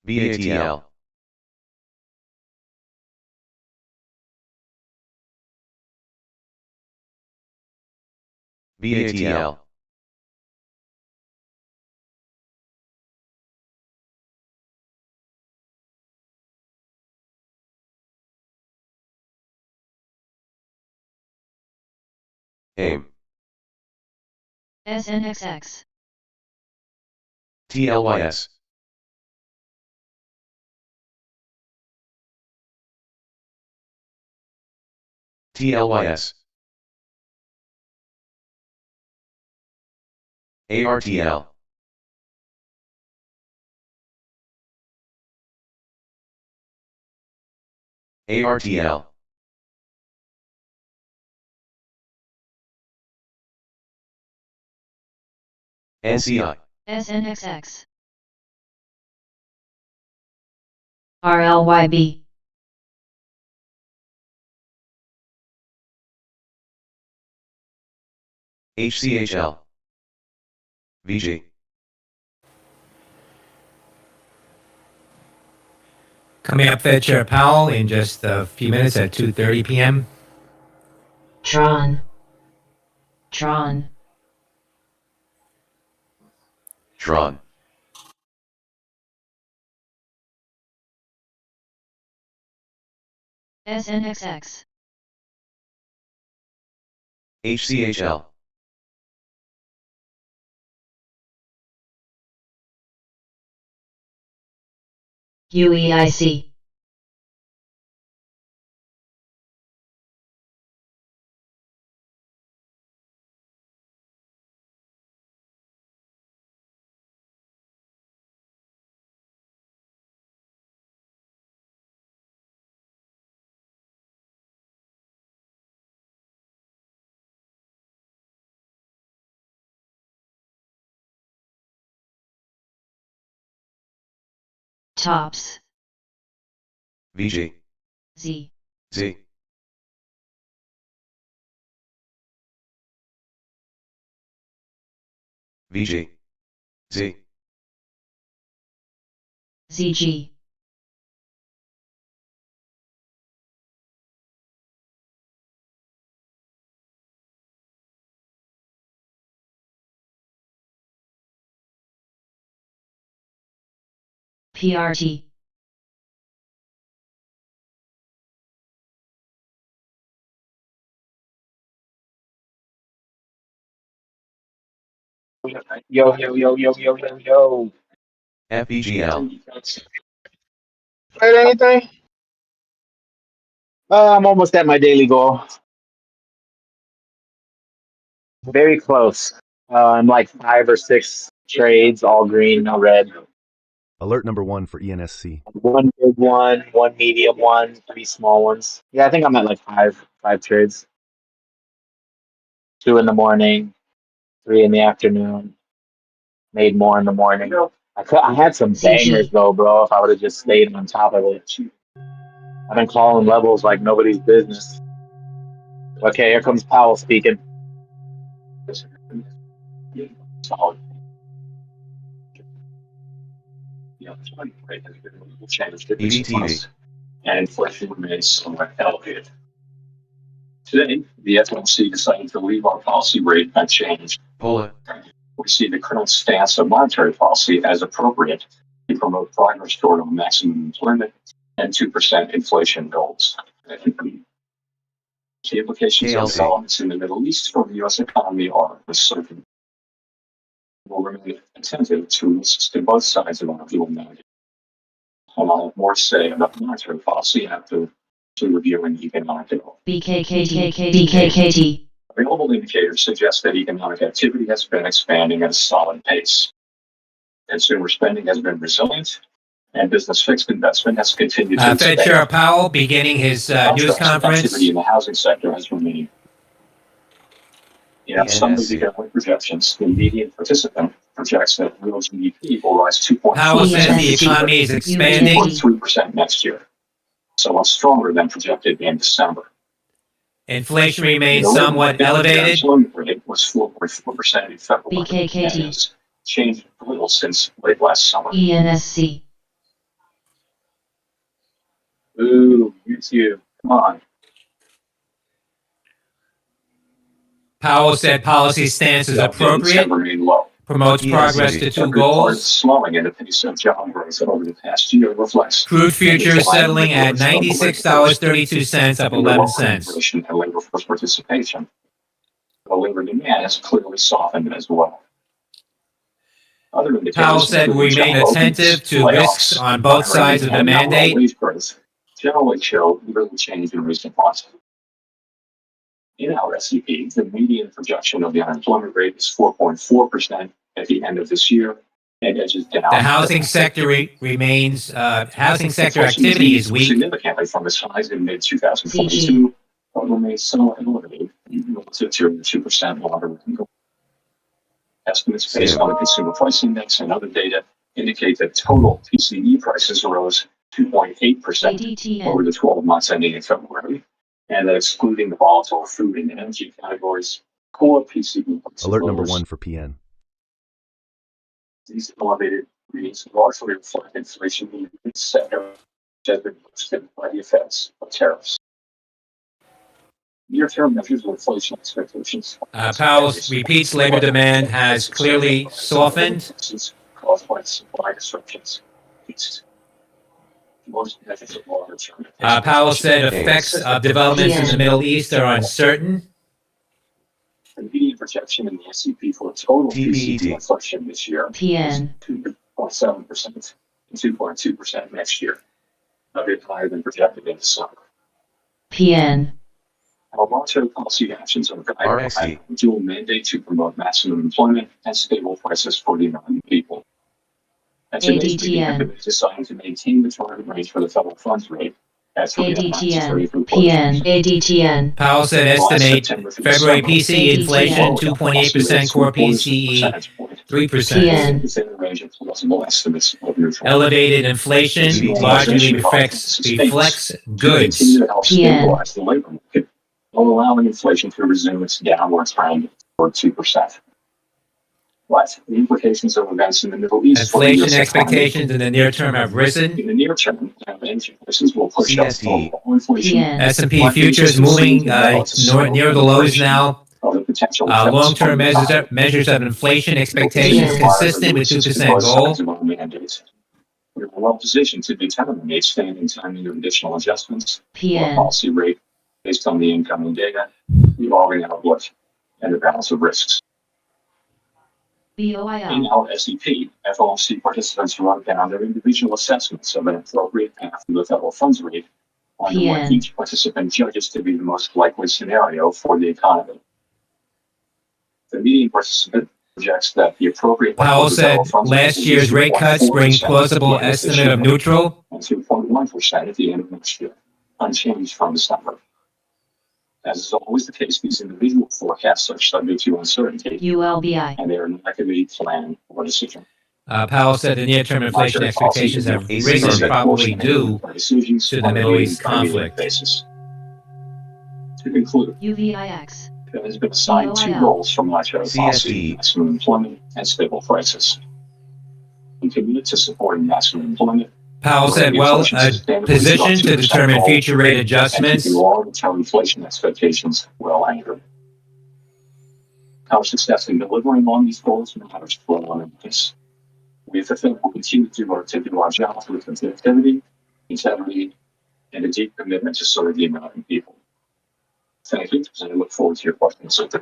BATL. BATL. AIM. SNXX. TLYS. TLYS. ARTL. ARTL. NCI. SNXX. RLYB. HCHL. VG. Coming up, Fed Chair Powell in just a few minutes at 2:30 p.m. Tron. Tron. Tron. SNXX. HCHL. UEIC. Tops. VG. Z. Z. VG. Z. ZG. PRT. Yo, yo, yo, yo, yo, yo, yo. FEGL. Played anything? I'm almost at my daily goal. Very close. I'm like 5 or 6 trades, all green, no red. Alert number 1 for ENSC. One big one, one medium one, 3 small ones. Yeah, I think I'm at like five trades. 2 in the morning, 3 in the afternoon. Made more in the morning. I had some bangers though, bro. If I would have just stayed on top of it, I've been calling levels like nobody's business. Okay, here comes Powell speaking. Solid. The money rate has been a little changed in recent months, and inflation remains somewhat elevated. Today, the FOMC decided to leave our policy rate unchanged. We see the current stance of monetary policy as appropriate to promote progress toward a maximum employment and 2% inflation goals. The implications of developments in the Middle East for the U.S. economy are uncertain. We'll remain attentive to risks to both sides of our dual narrative. And I'll have more to say about monetary policy after reviewing economic development. BKKT. Available indicators suggest that economic activity has been expanding at a solid pace. Consumer spending has been resilient, and business fixed investment has continued to Fed Chair Powell beginning his news conference. Activity in the housing sector has remained. In some of the economic projections, the median participant projects that real GDP will rise 2.3%. Powell says the economy is expanding 2.3% next year, somewhat stronger than projected in December. Inflation remains The somewhat elevated. unemployment rate was 4.4% in February. BKKT. And has changed little since late last summer. ENSC. Ooh, you too. Come on. Powell said policy stance is appropriate, promotes progress to two goals. Slowing in the pace of job growth over the past year reflects Crude futures settling at $96.32, up 11 cents. And labor force participation. The labor demand has clearly softened as well. Powell said we remain attentive to risks on both sides of the mandate. Wage growth generally show little change in recent months. In our SEP, the median projection of the unemployment rate is 4.4% at the end of this year, and edges down. The housing sector remains, housing sector activity is weak. Significantly from its highs in mid-2022, but remains somewhat elevated, relative to 2% longer. Estimates based on the Consumer Price Index and other data indicate that total PCE prices rose 2.8% over the 12 months ending in February, and that excluding the volatile food and energy categories, core PCE prices Alert number 1 for PN. These elevated readings largely reflect inflation in the sector, which has been boosted by the effects of tariffs. Near-term measures of inflation expectations. Powell repeats labor demand has clearly softened. Caused by supply disruptions. Most measures of longer term. Powell said effects of developments in the Middle East are uncertain. The median projection in the SEP for total PCE inflation this year is 2.7% and 2.2% next year, a bit higher than projected in December. PN. Our monetary policy actions are guided by a dual mandate to promote maximum employment and stable prices for the American people. At today's meeting, we decided to maintain the target range for the federal funds rate at 3.9% ADTN. Powell said estimate February PCE inflation 2.8%, core PCE 3%. Elevated inflation largely reflects goods. While allowing inflation to resume its downward trend toward 2%. But the implications of events in the Middle East... Inflation expectations in the near term have risen. In the near term, energy prices will push up overall inflation. S&P futures moving near the lows now. Long-term measures of inflation expectations consistent with 2% goal. We are well positioned to determine the expanding timing of additional adjustments to our policy rate based on the incoming data, evolving outlook, and the balance of risks. In our SEP, FOMC participants wrote down their individual assessments of an appropriate path to the federal funds rate on what each participant judges to be the most likely scenario for the economy. The median participant projects that the appropriate... Powell said last year's rate cuts bring plausible estimate of neutral. And 2.1% at the end of next year, unchanged from December. As is always the case, these individual forecasts are subject to uncertainty. ULBI. And they are not going to be planned or decision. Powell said the near-term inflation expectations have risen probably due to the Middle East conflict. To conclude, UVIX. there has been assigned two goals from monetary policy: maximum employment and stable prices. We committed to supporting maximum employment. Powell said, position to determine future rate adjustments. And long-term inflation expectations well anchored. Our success in delivering on these goals matters to our members. We as a firm will continue to do our jobs with sensitivity, integrity, and a deep commitment to serve the American people. Thank you, and I look forward to your questions. Thank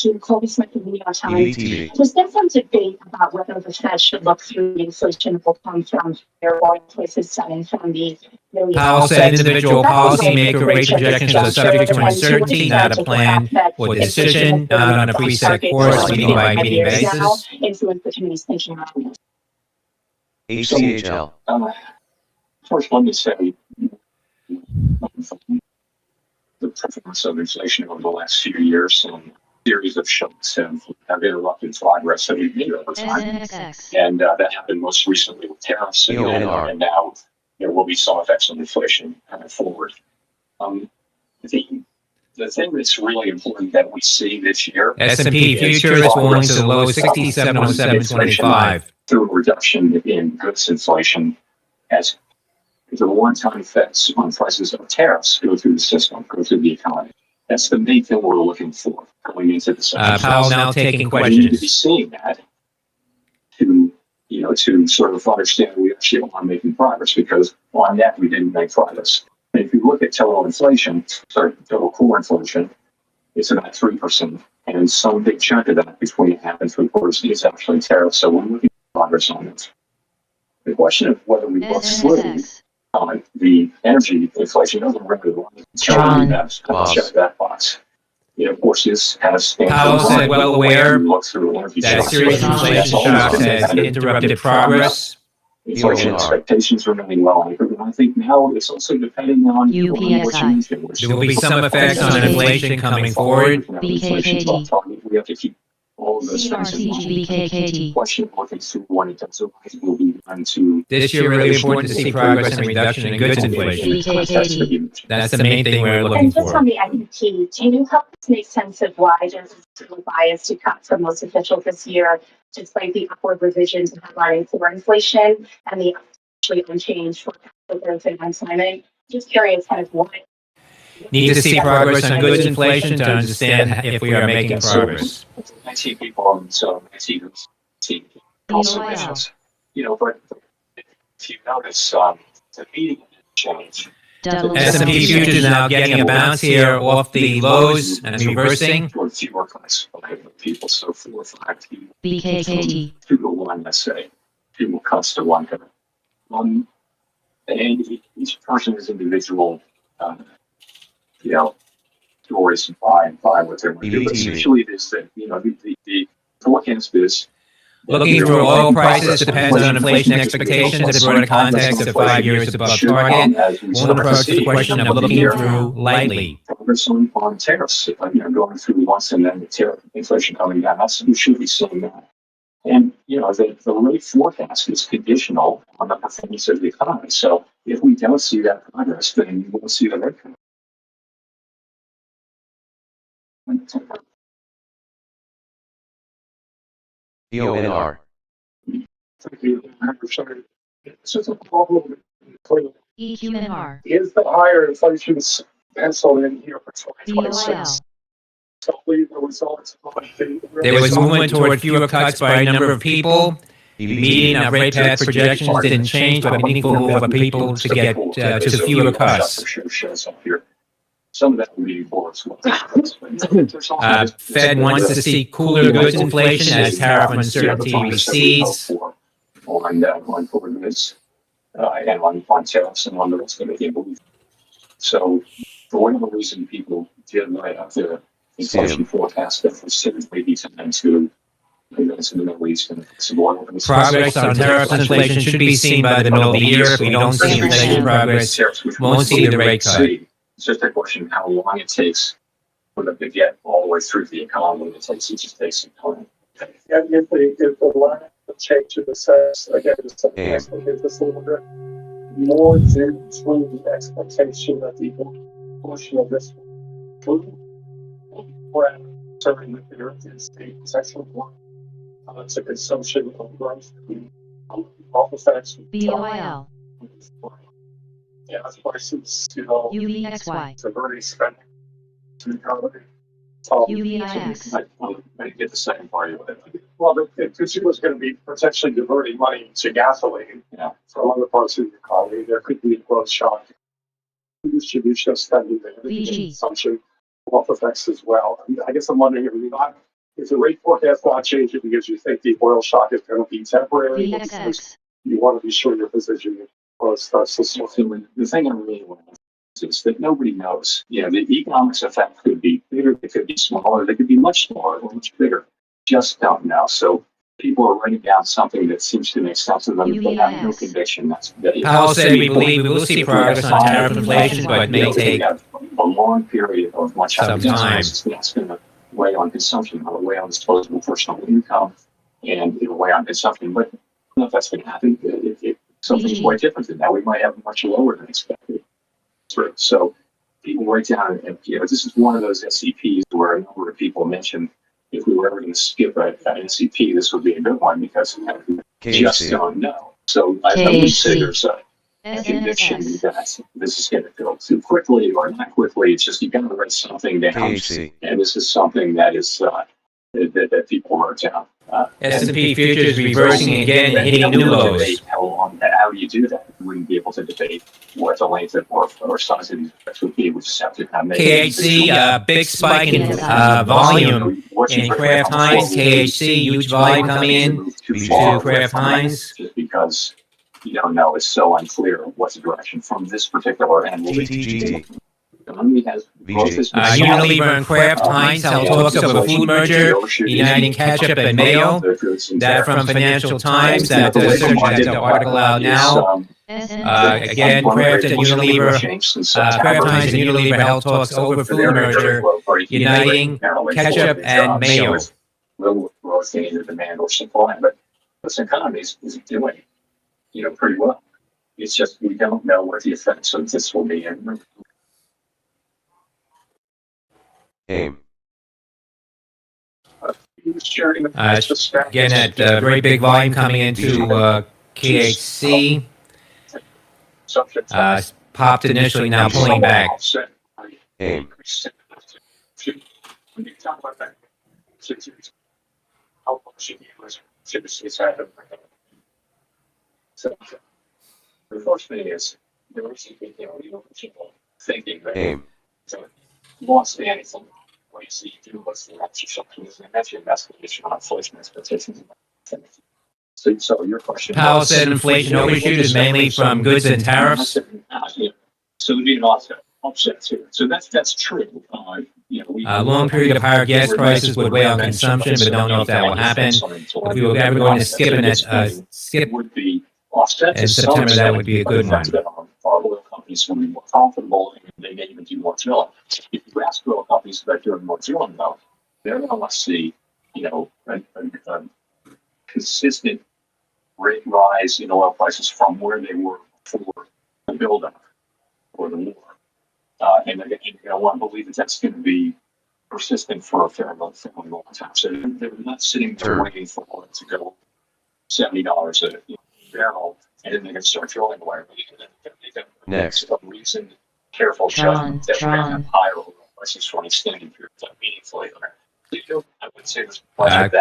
you. Colby Smith of the New York Times. There's been some debate about whether the Fed should look through the inflation will come from their oil prices stemming from the Powell said individual policymaker rate projections are subject to uncertainty, not a plan or decision, not on a preset course, meeting by meeting basis. Influence the committee's thinking around this. ACHL. First, let me say the prevalence of inflation over the last few years and series of shocks have interrupted progress that we've made over time. And that happened most recently with tariffs and now there will be some effects on inflation forward. The thing that's really important that we see this year, S&P future is falling to the low 6707.25 through a reduction in goods inflation as the one-time effects on prices of tariffs go through the system, go through the economy. That's the main thing we're looking for going into the session. Powell's now taking We need to be questions. seeing that to sort of understand we actually are making progress, because on that we didn't make progress. And if you look at total inflation, total core inflation, it's about 3%, and some big chunk of that, between 1/2 and 3/4, is actually tariffs. So we're looking at progress on it. The question of whether we look through on the energy inflation doesn't really John. check that box. Of course, this has Powell said, well aware look through energy that a shocks. series of inflation shocks has interrupted progress. Inflation expectations are running well. And I think now it's also depending on UPSI. There will be some effects on inflation coming forward. BKKT. We have to keep all of those things in mind. CRTG Question looking through when it does arise will be done to This year, really important to see progress and reduction in goods inflation. That's the main thing we're looking And just for. on the IPT, can you help us make sense of why there's a bias to cut from most officials this year, despite the upward revisions in headlining core inflation and the actually unchanged forecast for growth and unemployment? Just curious kind of why. Need to see progress on goods inflation to understand if we are making progress. 19 people, so 19 also officials. But if you notice, the meeting change. S&P futures is now getting a bounce here off the lows and reversing. Fewer cuts, people, so 4 or 5 people. BKKT. 2 to 1, let's say. 2 cuts to 1 cut. And each person is individual, stories and buy what they want to do. But usually this thing, the forecast is Looking for oil prices depends on inflation expectations. The broader context of 5 years above target. Won't approach the question of looking through lightly. Progress on tariffs, going through once and then the tariff inflation coming down. We should be seeing that. And, the rate forecast is conditional on the performance of the economy. So if we don't see that progress, then we won't see the rate cut. EONR. EQNR. Is the higher inflation penciled in here for 2026? Solely the results of There was movement toward fewer cuts by a number of people. Median of rate path projections didn't change, but meaningful move of people to get to fewer cuts. Some of that will be more as well. Fed wants to see cooler goods inflation as tariff uncertainty recedes. On forward goods and on tariffs and on the rest of it. So, for whatever reason, people did write up their inflation forecast that was maybe time to events in the Middle East and progress on tariffs and inflation should be seen by the middle of the year. If we don't see inflation progress, won't see the rate cut. It's just a question of how long it takes for them to get all the way through the economy. It just takes some time. if the line of change to assess, again, just this a little bit more due to the expectation that the portion of this serving that there is a sexual one. It's a consumption of growth. All effects. BOIL. Yeah, that's prices, UVXY. it's a very spending to the economy. UVIX. I get the second part of it. Well, the consumer's going to be potentially diverting money to gasoline from other parts of the economy. There could be a growth shock. Distribution of spending, consumption, wealth effects as well. I guess I'm wondering if the rate forecast not changing because you think the oil shock is going to be temporary. You want to be sure your position starts to slow. The thing I really want is that nobody knows. The economics effect could be bigger, it could be smaller, they could be much smaller or much bigger. Just don't know. So people are writing down something that seems to make sense to them, but have no conviction. Powell said we believe we will see progress on tariff inflation, but it may take a long period of much some time. It's going to weigh on consumption, it'll weigh on disposable personal income, and it'll weigh on consumption. But I don't know if that's going to happen. something quite different than that. We might have much lower than expected. So people write down, and this is one of those SCPs where a number of people mentioned if we were ever going to skip an SCP, this would be a good one because we just don't know. So I would say there's a conviction that this is going to go too quickly or not quickly. It's just you got to write something down, and this is something that is that people wrote down. S&P futures reversing again and hitting new lows. How do you do that? We wouldn't be able to debate what the length of or size of these effects would be. We just have to kind of make KHC, big spike in volume in Kraft Heinz. KHC, huge volume coming in to Kraft Heinz. Just because you don't know, it's so unclear what's the direction from this particular animal. Unilever and Kraft Heinz held talks of a food merger uniting ketchup and mayo. That from Financial Times. That search has the article out now. Again, Kraft and Unilever, Kraft Heinz and Unilever held talks over food merger uniting ketchup and mayo. We'll say the demand or supply, but this economy is doing, pretty well. It's just we don't know what the effects of this will be. AIM. Again, that very big volume coming into KHC. Popped initially, now pulling back. AIM. The first thing is there are people thinking that lost anything. What you see do what's the next something is that's your investigation on inflation expectations. So your question. Powell said inflation overshoot is mainly from goods and tariffs. So we need an offset too. So that's true. A long period of higher gas prices would weigh on consumption, but don't know if that will happen. If we were ever going to skip would be offset in September, that would be a good one. Oil companies will be more profitable, and they may even do more drilling. If you ask oil companies about doing more drilling, though, they're going to want to see, a consistent rate rise in oil prices from where they were before the buildup or the war. And they're going to want to believe that that's going to be persistent for a fairly long time. So they're not sitting there waiting for oil to go $70 a barrel, and then they're going to start drilling away. Next. A reasoned, careful judgment that we're going to have higher oil prices for an extended period of time meaningfully. I would say this Kraft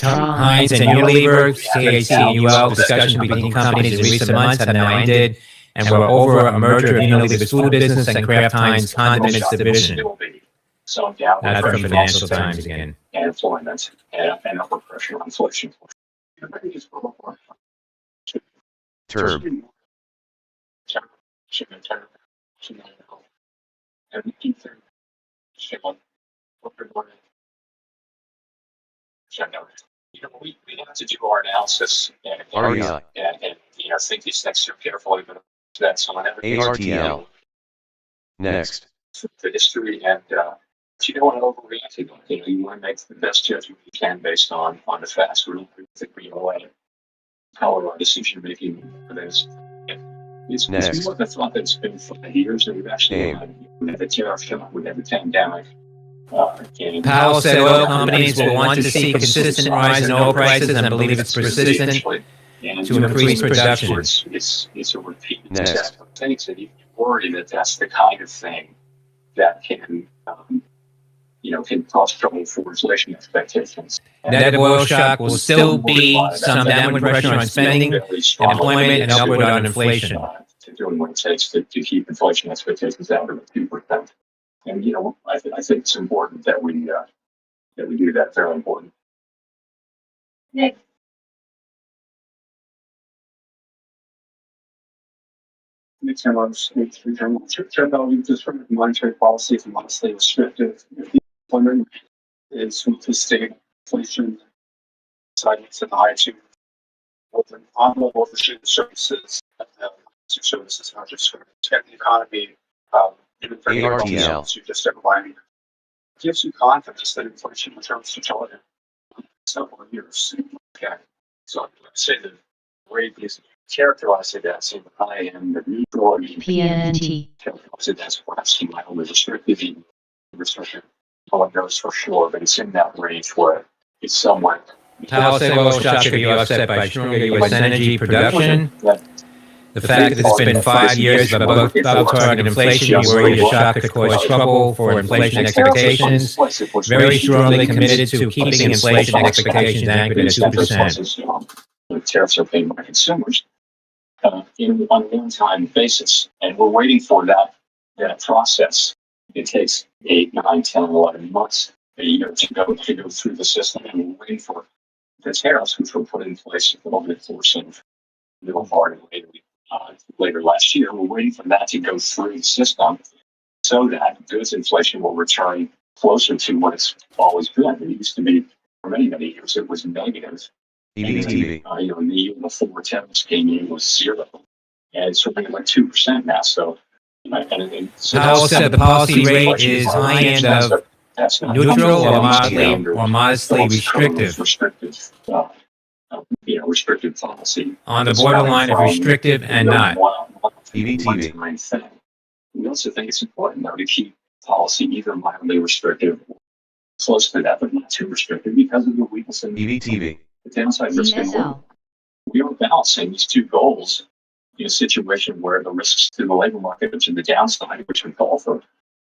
Heinz and Unilever, KHC and UL discussion between companies in recent months have now ended, and we're over a merger of Unilever's food business and Kraft Heinz condiments division. That's from Financial Times again. And employment and upward pressure on inflation. Term. We have to do our analysis and think these things through carefully, but that's on every ARTL. Next. The history and you don't want to overreact. You want to make the best judgment you can based on the facts. We don't think we away power our decision making for this. It's more the thought that's been for years, and we've actually had the tariff shock, we had the pandemic. Powell said oil companies will want to see consistent rise in oil prices and believe it's persistent to increase production. It's a repeat test of things, and you worry that that's the kind of thing that can cause trouble for inflation expectations. That oil shock will still be some downward pressure on spending, employment, and upward on inflation. Doing what it takes to keep inflation expectations down to 2%. And I think it's important that we do that. Very important. Nick. Next time, monetary policy is modestly restrictive. If the employment is to stay inflation sideways in the high two, with an on-level efficient services, services not just for the economy, even for ARTL. to just everybody, gives you confidence that inflation returns to target in several years. Okay, so I'd say the rate is characterize it as in high end, the neutral, and PNNT. characterize it as perhaps mildly restrictive, even restrictive. No one knows for sure, but it's in that range where it's somewhat. Powell said oil shock could be offset by stronger U.S. energy production. The fact that it's been 5 years above target inflation, you worry the shock could cause trouble for inflation expectations. Very strongly committed to keeping inflation expectations anchored at 2%. The tariffs are paid by consumers on a one-time basis, and we're waiting for that process. It takes 8, 9, 10, 11 months, a year to go through the system, and we're waiting for the tariffs, which were put in place over the course of middle part and later last year. We're waiting for that to go through the system so that goods inflation will return closer to what it's always been. It used to be, for many, many years, it was negative. EBTV. In the year before tariffs came in, it was 0. And it's something like 2% now. So, Powell said the policy rate is high end of neutral or modestly restrictive. Restrictive policy. On the borderline of restrictive and not. EBTV. We also think it's important, though, to keep policy either mildly restrictive or close to that, but not too restrictive because of the weakness in EBTV. the downside risk. We are balancing these two goals in a situation where the risks to the labor market are to the downside, which would call for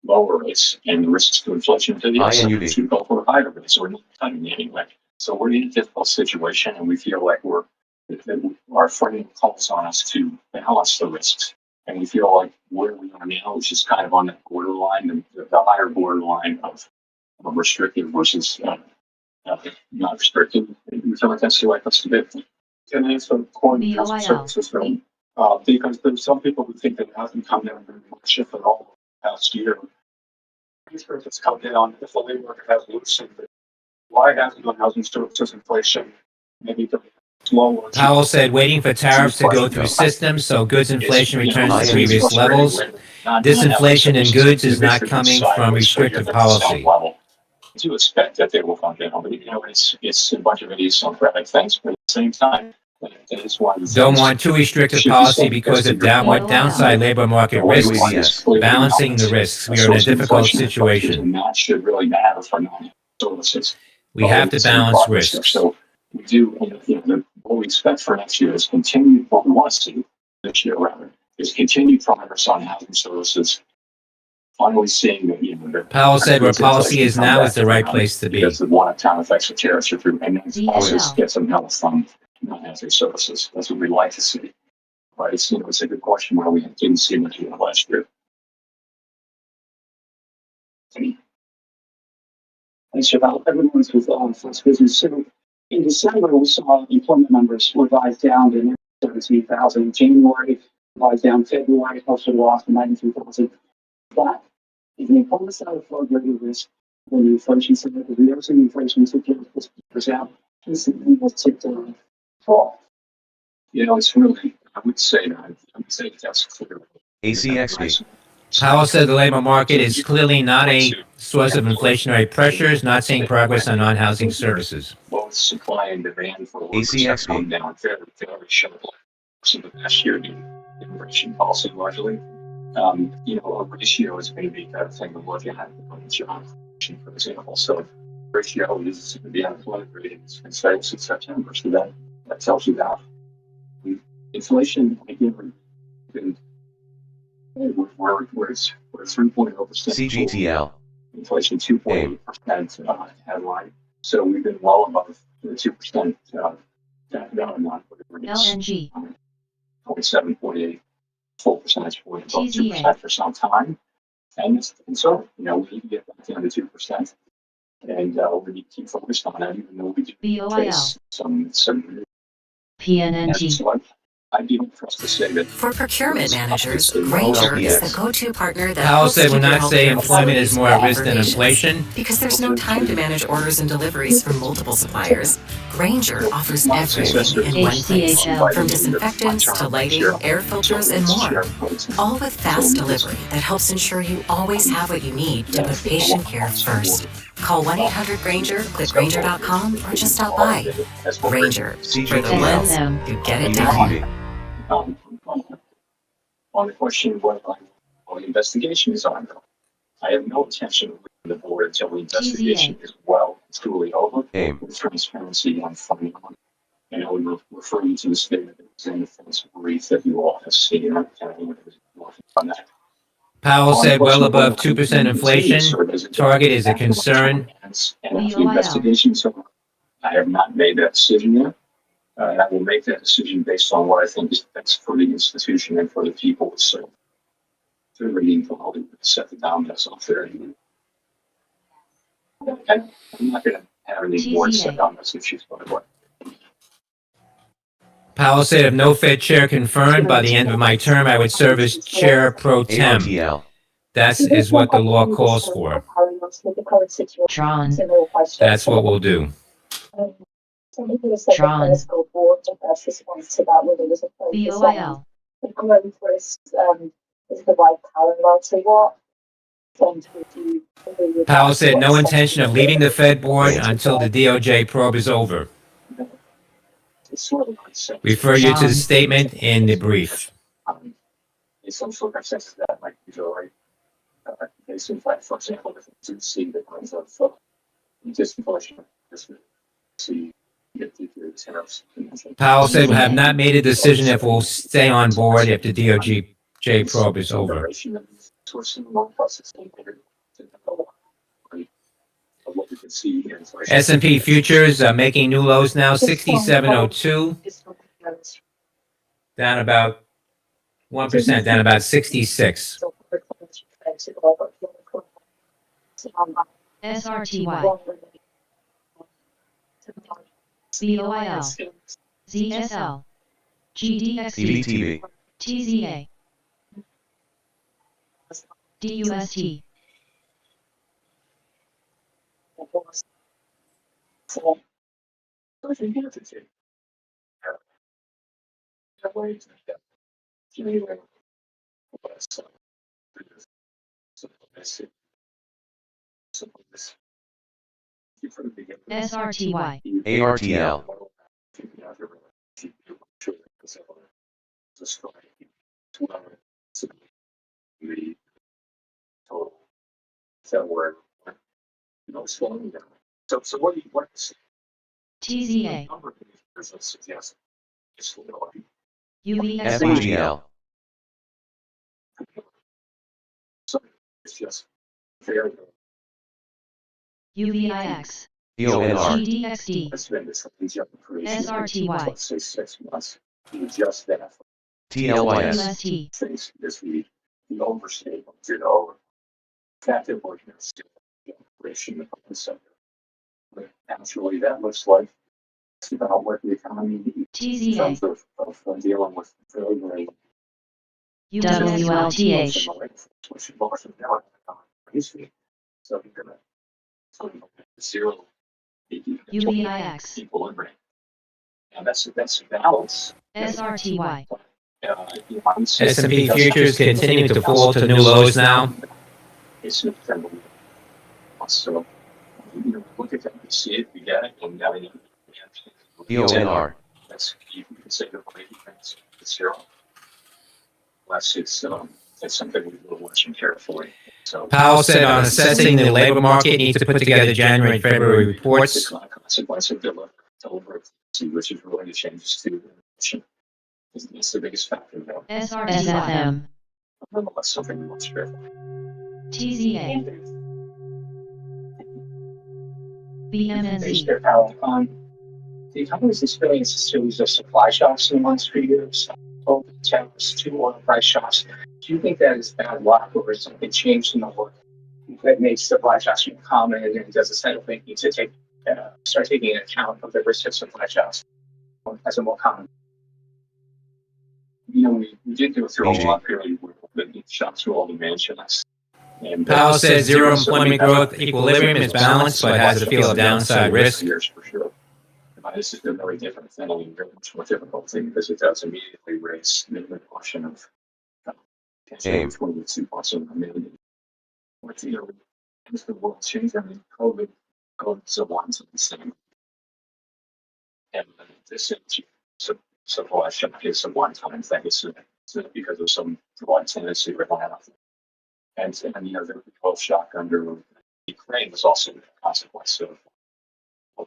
lower rates, and the risks to inflation to the upside, which would call for higher rates, or not cutting anyway. So we're in a difficult situation, and we feel like our frame calls on us to balance the risks. And we feel like where we are now is just kind of on that borderline, the higher borderline of restrictive versus not restrictive. We feel like that's the right place to be. Can I answer core services from? Because there's some people who think that it hasn't come down very much, if at all, past year. If it's come down, if the labor market has loosened, why hasn't the housing services inflation maybe slower? Powell said waiting for tariffs to go through systems so goods inflation returns to previous levels. Disinflation in goods is not coming from restrictive policy. I do expect that they will come down, but it's a bunch of idiosyncratic things, but at the same time, don't want too restrictive policy because of downside labor market risks. Balancing the risks. We are in a difficult situation. That should really matter for non-services. We have to balance risks. So we do, what we expect for next year is continued, what we want to see this year rather, is continued progress on housing services. Finally seeing that, Powell said where policy is now is the right place to be. Because the one-time effects of tariffs are through, and then also get some help from non-housing services. That's what we like to see. But it's a good question where we didn't see much of last year. Thanks about everyone's with Flex Business. So in December, we saw employment numbers revised down to 17,000. January revised down. February also lost to 92,000. But if the employment side of far greater risk than the inflation side, if we ever see inflation took 50% out, this will tip down fall. It's really, I would say that's clear. ACXB. Powell said the labor market is clearly not a source of inflationary pressures, not seeing progress on non-housing services. Both supply and demand for workers have come down very sharply. So the past year, the immigration policy largely, a ratio is going to be a thing to look at on job creation, for example. So ratio is going to be unemployment rate in September. So that tells you that inflation, again, we're 3.0%. CGTL. Inflation 2.8% headline. So we've been well above the 2%. LNG. 0.7, 0.8 full percentage point above 2% for some time. And it's concern. We need to get back down to 2%. And we need to keep focused on that, even though we do face some PNNT. I'd be impressed to say that for procurement managers, Grainger is the go-to partner that Powell helps said keep we're your not healthcare saying employment is more at risk than operations. inflation. Because there's no time to manage orders and deliveries from multiple suppliers. Grainger offers everything in one place, from disinfectants to lighting, air filters, and more. All with fast delivery that helps ensure you always have what you need to put patient care first. Call 1-800-GRAINGER, click Grainger.com, or just stop by. Grainger, for the ones who get it done. Um, on the question what the investigation is ongoing, I have no intention of leaving the board until the investigation is well and truly over with transparency on funding. And I would refer you to the statement that was in the defense brief that you all have seen. And on that. Powell said well above 2% inflation target is a concern. And the investigation, so I have not made that decision yet. I will make that decision based on what I think is best for the institution and for the people. So, they're reading from all the set the dominoes off there. I'm not going to have any more set on those issues, by the way. Powell said if no Fed chair confirmed by the end of my term, I would serve as chair pro tem. That is what the law calls for. Tron. That's what we'll do. Tron. BOIL. Powell said no intention of leaving the Fed board until the DOJ probe is over. Refer you to the statement in the brief. In some circumstances that might be very disinflation, for example, if you do see the kinds of disinflation, see Powell said we have not made a decision if we'll stay on board if the DOJ probe is over. S&P futures are making new lows now, 67.02, down about 1%, down about 66. SRTY. BOIL. ZSL. GDXD. TZA. DUST. SRTY. ARTL. So what do you want to see? TZA. UVXY. FEGL. It's just fair. UVIX. EONR. GDXD. SRTY. 6 months. You just that. TLYS. UST. Things this week, the overstatement, fact that we're going to see the operation of the sector. But actually, that looks like it's about what the economy needs in terms of dealing with very, very UWLTH. So you're going to zero UVIX. people in range. And that's a balance. SRTY. S&P futures continue to fall to new lows now. So look at that, you see it, you get it, and now you EONR. That's you can say the way it's zero. Unless it's something we're watching carefully. So Powell said on assessing the labor market needs to put together January and February reports. the consequence of delivery, which is really changes to it's the biggest factor though. SRTFM. Nonetheless, something we watch carefully. TZA. BMNC. The economy's experienced a series of supply shocks in the last few years, both tariffs, 2 oil price shocks. Do you think that is bad luck, or is something changed in the work that makes supply shocks more common, and does the central bank need to start taking account of the risk of supply shocks as a more common? We did go through a long period where the shocks were all demand shocks. Powell said zero employment growth equilibrium is balanced, but has a feel of downside risk. For sure. This is a very different thing, very much more difficult thing because it does immediately raise the question of tension between the 2 parts of the million. As the world changed, COVID's a one to the same. And this supply shock is a one-time thing. It's because of some broad tendency to rely on it. And the Gulf shock under Ukraine was also a consequence of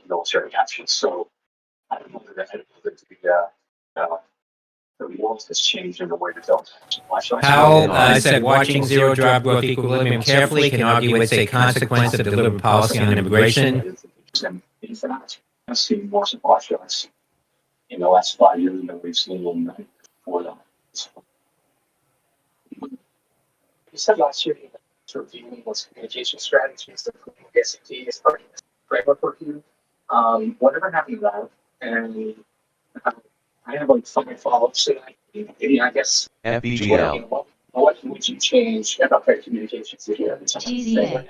military action. So I don't know that the world has changed in the way that they'll supply shocks. Powell said watching zero job growth equilibrium carefully can argue it's a consequence of deliberate policy on immigration. In fact, I've seen more supply shocks in the last 5 years than we've seen in before that. You said last year that sort of viewing what's communication strategies, including SAT as part of this framework review. Whatever happened to that? And I have like 5 follow-ups to that. I guess. FBGL. What would you change about their communications if you had the time? TZA.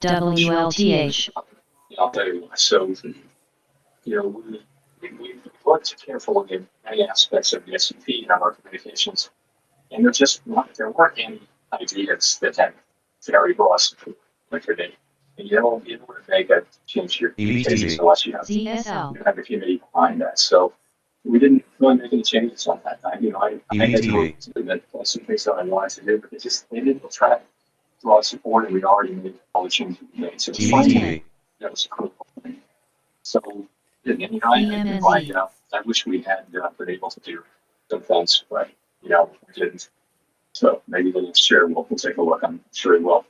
WLTH. I'll tell you why. So, we worked carefully in many aspects of the S&P and our communications, and there weren't any ideas that had very broad support like today. And you don't make a change your communications unless you have a committee behind that. So we didn't really make any changes on that. I had to some things that I wanted to do, but they didn't attract broad support, and we already made all the changes we made. So that was a critical thing. So, I wish we had been able to do some things, but we didn't. So maybe the next year we'll take a look. I'm sure we will.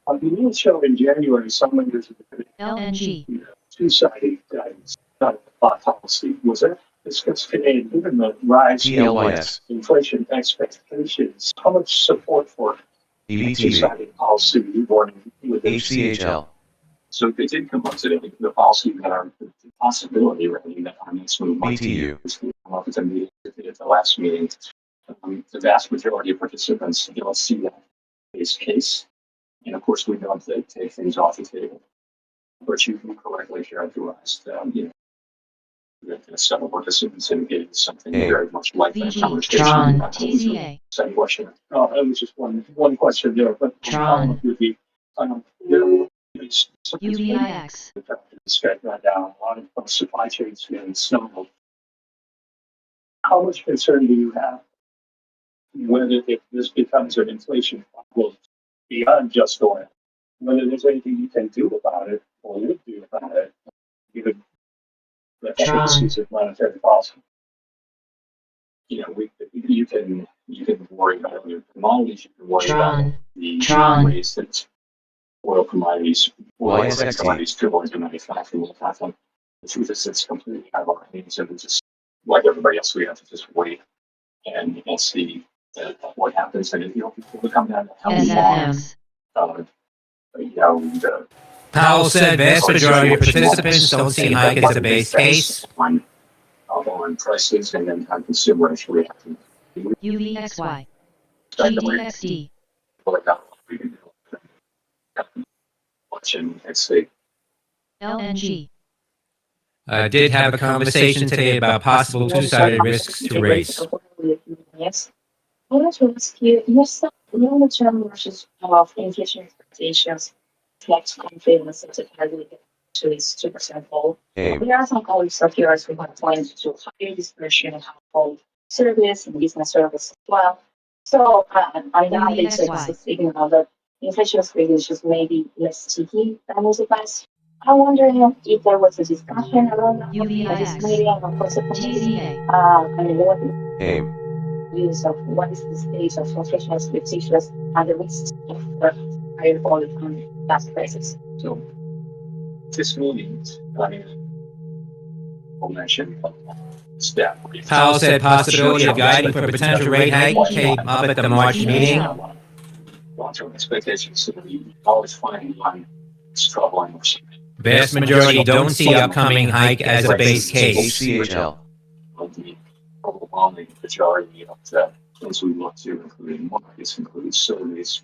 On the news show in January, some leaders of the LNG. Two-sided guidance policy was that discussed today, given the rise in inflation expectations, how much support for two-sided policy warning with HCHL. So they did come up today, the policy that the possibility really that our next move might be come up at the meeting at the last meeting. The vast majority of participants don't see that base case. And of course, we don't take things off the table. But you correctly characterized, several participants indicated something very much like that conversation. TZA. Second question. Oh, that was just one question there, but would be, UVIX. Right now, a lot of supply chains getting snowballed. How much concern do you have whether if this becomes an inflation problem beyond just oil, whether there's anything you can do about it or would do about it, given the efficiencies of monetary policy? You can worry about your commodities, you can worry about the ways that oil commodities dribble into manufacturing and that thing. The truth is it's completely out of our hands, and just like everybody else, we have to just wait and see what happens. And people come down to how long, Powell said vast majority of participants don't see hike as a base case. On prices and then on consumers reacting. UVXY. GDXD. LNG. Did have a conversation today about possible two-sided risks to rates. Yes. I want to ask you, your long-term versus of inflation expectations reflects confidence that it has actually 2% hold. There are some colleagues of yours who have pointed to higher dispersion in household service and business service as well. So I know it's a signal that inflation expectations may be less sticky than was the past. I'm wondering if there was a discussion around that this meeting or possibly views of what is the state of inflation expectations and the risks of higher oil and gas prices. So this meeting, will mention step. Powell said possibility of guiding for a potential rate hike came up at the March meeting. Long-term expectations, so we always find one is troubling. Vast majority don't see upcoming hike as a base case. HCHL. The overwhelming majority of the things we look to, including markets, including surveys,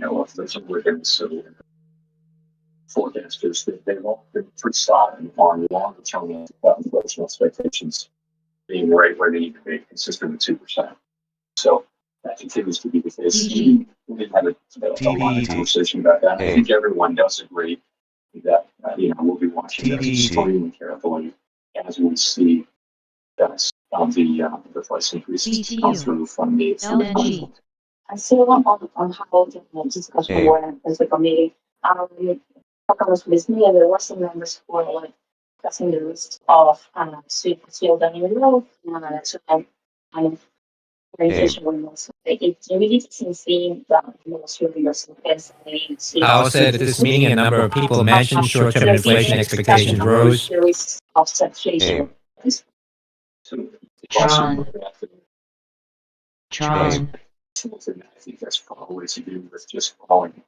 of those forecasters, they've all been pretty solid on longer-term inflation expectations being right where they need to be, consistent with 2%. So that continues to be the case. we had a lot of conversation about that. I think everyone does agree that we'll be watching this extremely carefully as we see that the price increases come through from the LNG. I see on how the discussion went as like a meeting. With me, and there were some members who were like discussing the risks of steel dynamic and orientation windows. It's really seeing that most of your Powell said at this meeting a number of people mentioned short-term inflation expectations rose. The risks of saturation. Tron. I think that's probably to do with just following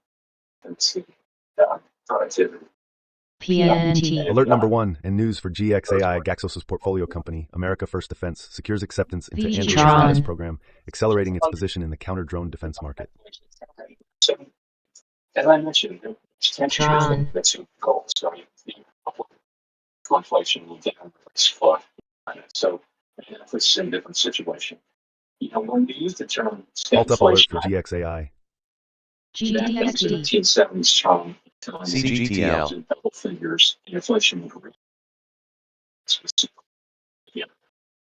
and see productivity. PNT. Alert number 1 and news for GXAI, Gaxos's portfolio company, America First Defense, secures acceptance into Andrew Status program, accelerating its position in the counter-drone defense market. So, as I mentioned, that's a goal. So, inflation will down flood. So, it's in a different situation. When we use the term Alt up alert for GXAI. That makes the 1970s term CGTL in double figures in inflation rate. Yeah,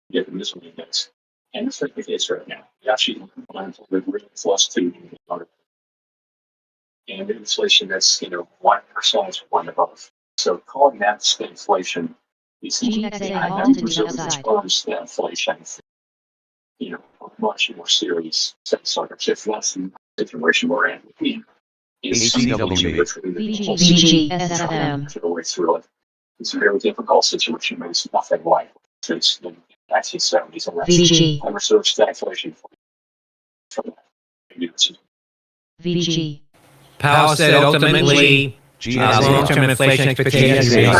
the missile index. And it's like the case right now. We actually with real plus 2 and inflation that's 1% one above. So calling that inflation is that inflation much more serious sense of just less than the situation we're in. It's a very difficult situation, but it's nothing like it's in the 1970s. And I researched that inflation for that. VG. Powell said ultimately long-term inflation expectations remain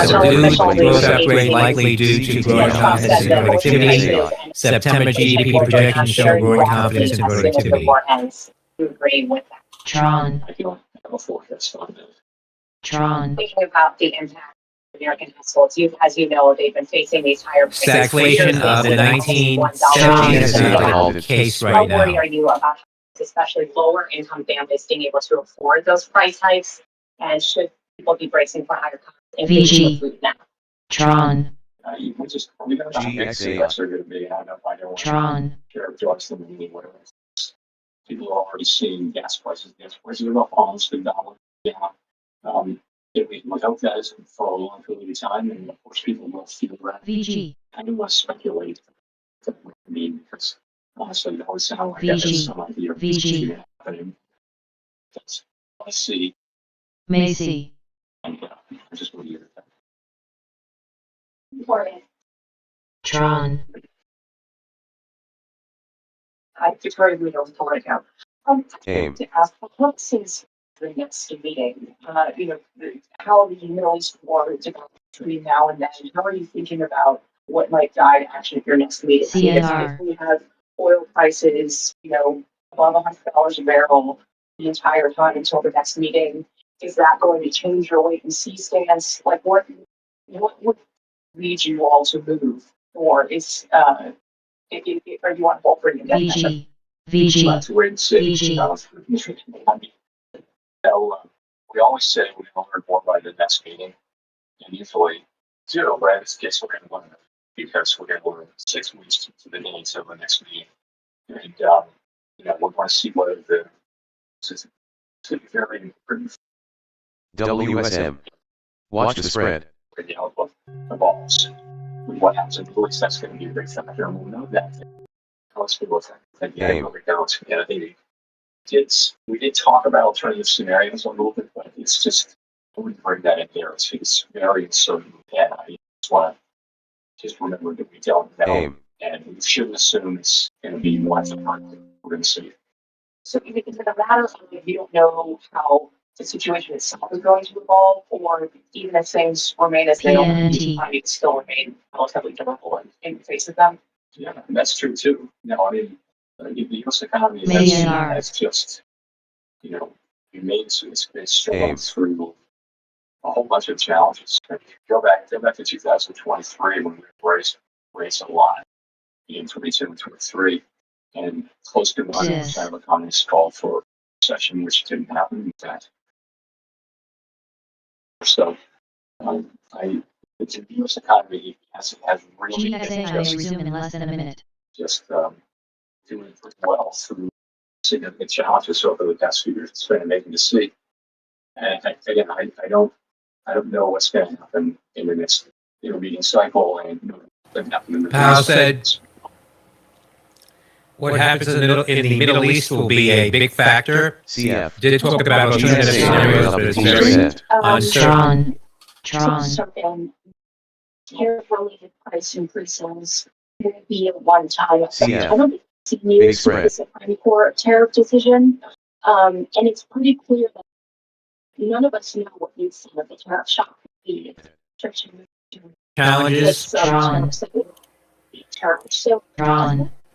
subdued, growth upgrade likely due to growing confidence in productivity. September GDP projections show growing confidence in productivity. Tron. I don't have a forecast on that. Tron. Thinking about the impact of American households, as you know, they've been facing these higher prices. Stagflation of the 1970s is not the case right now. How worried are you about especially lower income families being able to afford those price hikes? And should people be bracing for higher costs in food now? Tron. Tron. People are already seeing gas prices. Gas prices are up almost $1. Without that for a long period of time, and of course people will feel that. VG. I don't want to speculate. Because honestly, it always sounds like there's some idea of this happening. I see. Macy. And I just want to hear that. Tron. I Victoria Guido with Politico. To ask what since the next meeting, how the Middle East war develops between now and then, how are you thinking about what might guide action at your next meeting? If we have oil prices, above $100 a barrel the entire time until the next meeting, is that going to change your wait and see stance? Like what would lead you all to move? Or is are you on hold for the VG. Let's wait and see. We always say we will learn more by the next meeting, and usually zero, but in this case we're going to learn because we're going to learn 6 weeks to the dates of the next meeting, and we're going to see whether it's very important. WSM. Watch the spread. The outlook evolves. What happens in the Middle East, that's going to be a big factor, and we'll know that. Most people think, we did talk about alternative scenarios a little bit, but it's just, I wouldn't bring that in here. It's very uncertain, and I just want to remember that we don't know, and we shouldn't assume it's going to be more than we're going to see. So is it a matter of you don't know how the situation itself is going to evolve, or even if things remain as they are, you find it still remain relatively durable in the face of them? Yeah, that's true too. The U.S. economy has just, it's struggled through a whole bunch of challenges. Go back to 2023 when we raised a lot in 22 and 23, and close to 1% of economists called for recession, which didn't happen in fact. So, the U.S. economy has really GXAI resume in less than a minute. just doing pretty well through significant challenges over the past few years. It's been amazing to see. And again, I don't know what's going to happen in the next meeting cycle, and what's going to happen in the Powell said, what happens in the Middle East will be a big factor. CF. Did talk about alternative scenarios, but it's very uncertain. Something tariff-related price increases going to be a one-time effect. CF. I don't see news for the Supreme Court tariff decision, and it's pretty clear that none of us know what the extent of the tariff shock will be. Challenges. So,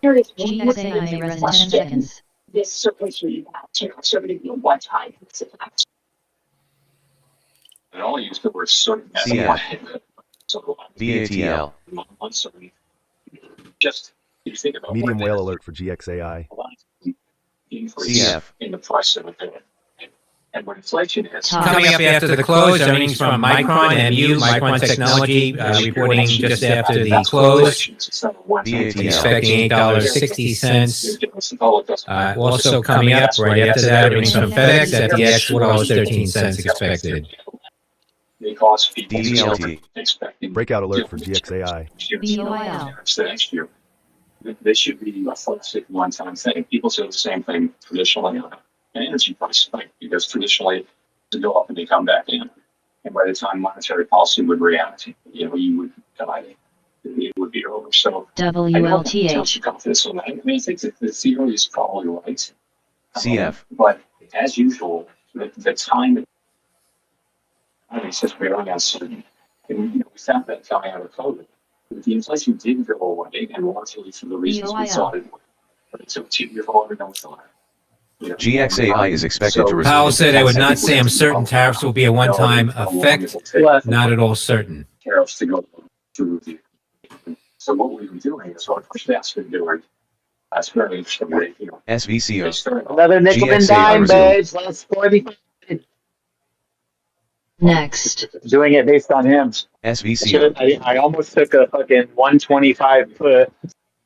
GXAI may rest in 10 seconds. This certainly that tariffs are going to be a one-time effect. And I'll use the word certain as BATL. Uncertain. Just you think about medium whale alert for GXAI. Increase in the price of it. And when inflation is coming up after the close, earnings from Micron, MU, Micron Technology, reporting just after the close, expecting $8.60. Also coming up right after that, earnings from FedEx at the $4.13 expected. DVLT. Breakout alert for GXAI. Next year, this should be a flagship one-time thing. People say the same thing traditionally on an energy price spike, because traditionally they go up and they come back in, and by the time monetary policy would react, you would die. It would be over. So WLTH. Confidence on that. I mean, I think that the theory is probably right. CF. But as usual, the time. Since we're uncertain, and we found that coming out of COVID, the inflation did go away, and largely for the reasons we thought it would. But it took 2 years longer than we thought. GXAI is expected to resume. Powell said, I would not say I'm certain tariffs will be a one-time effect. Not at all certain. Tariffs to go through the. So what we've been doing is what Pushback's been doing. That's very interesting. SVCO. Another nickel and dime, babes. Let's 45. Next. Doing it based on him. SVCO. I almost took a fucking 125 put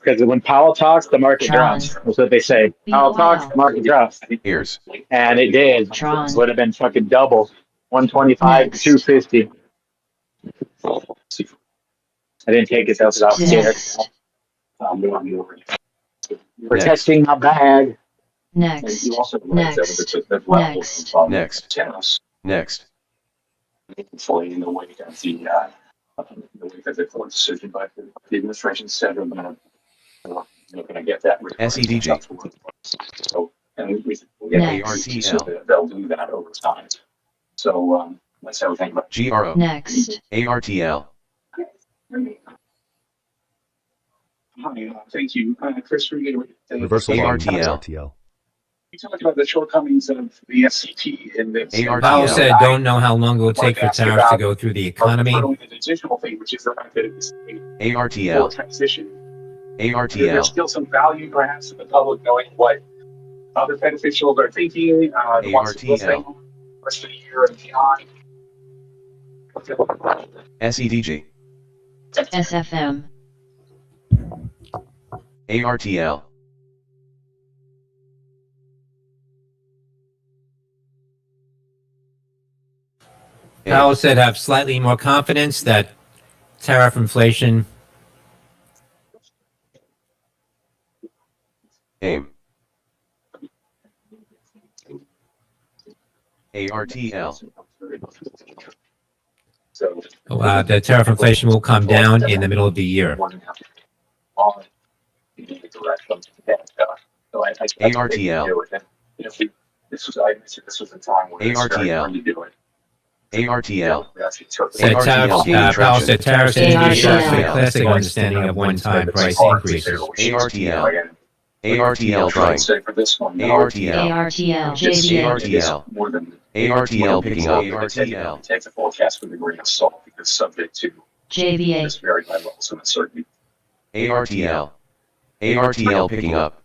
because when Powell talks, the market drops. That's what they say. Powell talks, the market drops. Ears. And it did. It would have been fucking double. 125 to 250. I didn't take it though because I was scared. Protecting my bag. Next. Next. Fully in the wake of the court decision, but the administration said we're going to get that. SEDG. So, and they'll do that over time. So let's have a think about GRO. Next. ARTL. Hi, thank you, Chris. Reversal ARTL. You talked about the shortcomings of the FCT in this. Powell said, don't know how long it will take for tariffs to go through the economy. The additional thing, which is the fact that it's a ARTL. transition. ARTL. There's still some value, perhaps, in the public knowing what other fed officials are thinking, the ones who will say the rest of the year and beyond. SEDG. SFM. ARTL. Powell said have slightly more confidence that tariff inflation. AIM. ARTL. The tariff inflation will come down in the middle of the year. ARTL. This was a time where ARTL. ARTL. Powell said tariffs introduced a classic understanding of one-time price increases. ARTL. ARTL trying. ARTL. JVA. ARTL picking up. ARTL. Take the forecast with a grain of salt because subject to JVA. this very high levels of uncertainty. ARTL. ARTL picking up.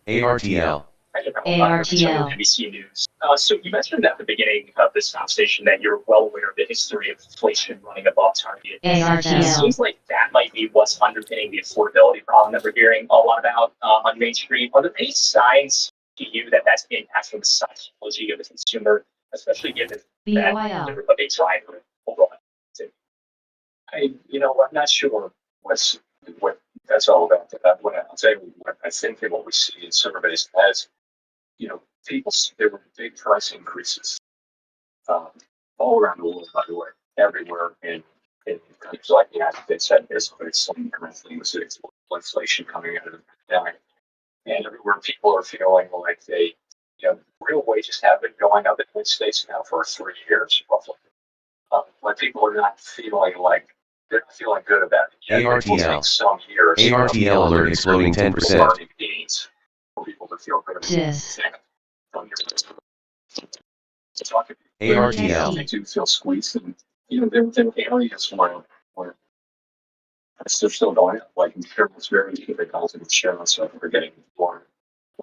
ARTL. ARTL. NBC News. So you mentioned at the beginning of this conversation that you're well aware of the history of inflation running above target. ARTL. It seems like that might be what's underpinning the affordability problem that we're hearing a lot about on Main Street. Are there any signs to you that that's impacting the psychology of the consumer, especially given that they're a big driver overall? I'm not sure what that's all about. I'll tell you what I think and what we see in surveys as, there were big price increases all around the world, by the way, everywhere in countries like the United States had basically some incremental inflation coming out of the pandemic. And everywhere people are feeling like real wages have been going up in the States now for 3 years, roughly. But people are not feeling like they're not feeling good about it yet. It will take some years. ARTL alert exploding 10%. Gains for people to feel good about Yes. it. ARTL. They do feel squeezed, and there are areas where they're still going up. Like insurance, very difficult insurance, so we're getting more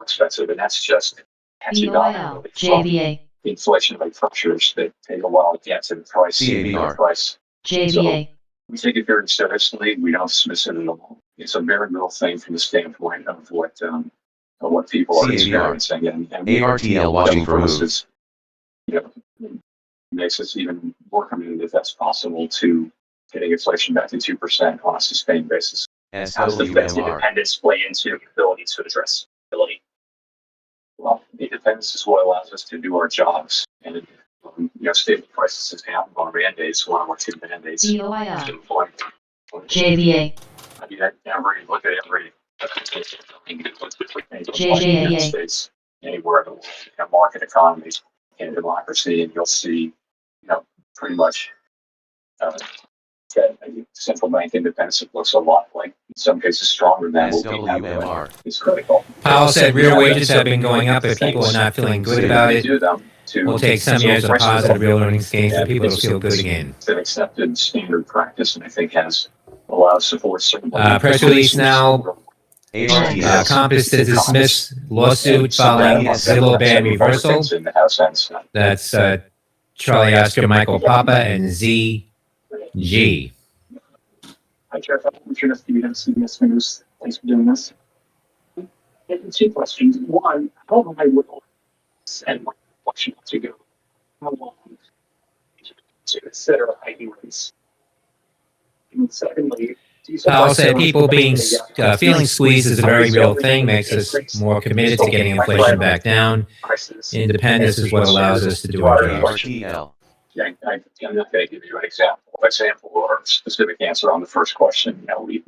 expensive, and that's just BOIL. JVA. the inflation rate pressures that take a while to get to the price. CAVR. JVA. So we take it very seriously. We don't dismiss it at all. It's a very real thing from the standpoint of what people are experiencing, and ARTL watching for moves. Makes us even more committed, if that's possible, to getting inflation back to 2% on a sustained basis. How does the Fed's independence play into your ability to address stability? Well, independence is what allows us to do our jobs. And, stable prices has happened on mandates, one or two mandates. BOIL. JVA. I mean, look at every JJA. States, anywhere in a market economy and democracy, and you'll see, pretty much central bank independence looks a lot like, in some cases, stronger than what we have. It's critical. Powell said real wages have been going up. If people are not feeling good about it, we'll take some years of positive real earnings gains for people to feel good again. It's an accepted standard practice, and I think has a lot of support. Press release now. Compass to dismiss lawsuit following Zillow ban reversal. That's Charlie Oscar Michael Papa and ZG. Hi, Jeff. I'm sure that's CBS News. Thanks for doing this. Two questions. One, how long I will and what you want to go? How long to consider hiking rates? And secondly, Powell said people being feeling squeezed is a very real thing, makes us more committed to getting inflation back down. Independence is what allows us to do our jobs. I'm not going to give you an example or a specific answer on the first question. We're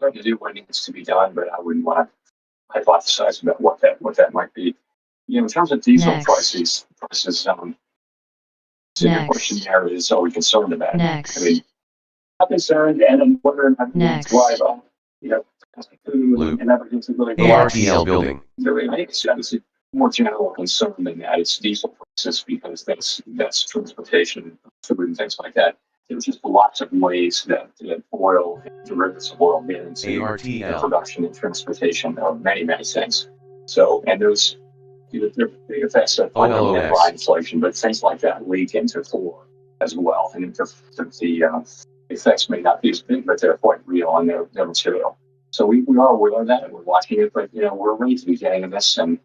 going to do what needs to be done, but I wouldn't want to hypothesize about what that might be. In terms of diesel prices, the question there is, are we concerned about it? I mean, I'm concerned, and I'm wondering how why food and everything's really ARTL building. I think it's a more general concern than that. It's diesel prices because that's transportation, food, and things like that. There's just lots of ways that oil and derivatives of oil get into the production and transportation of many, many things. So, and those the effects of inflation, but things like that leak into core as well, and the effects may not be as big, but they're quite real and they're material. So we are aware of that and we're watching it, but we're ready to be getting in this, and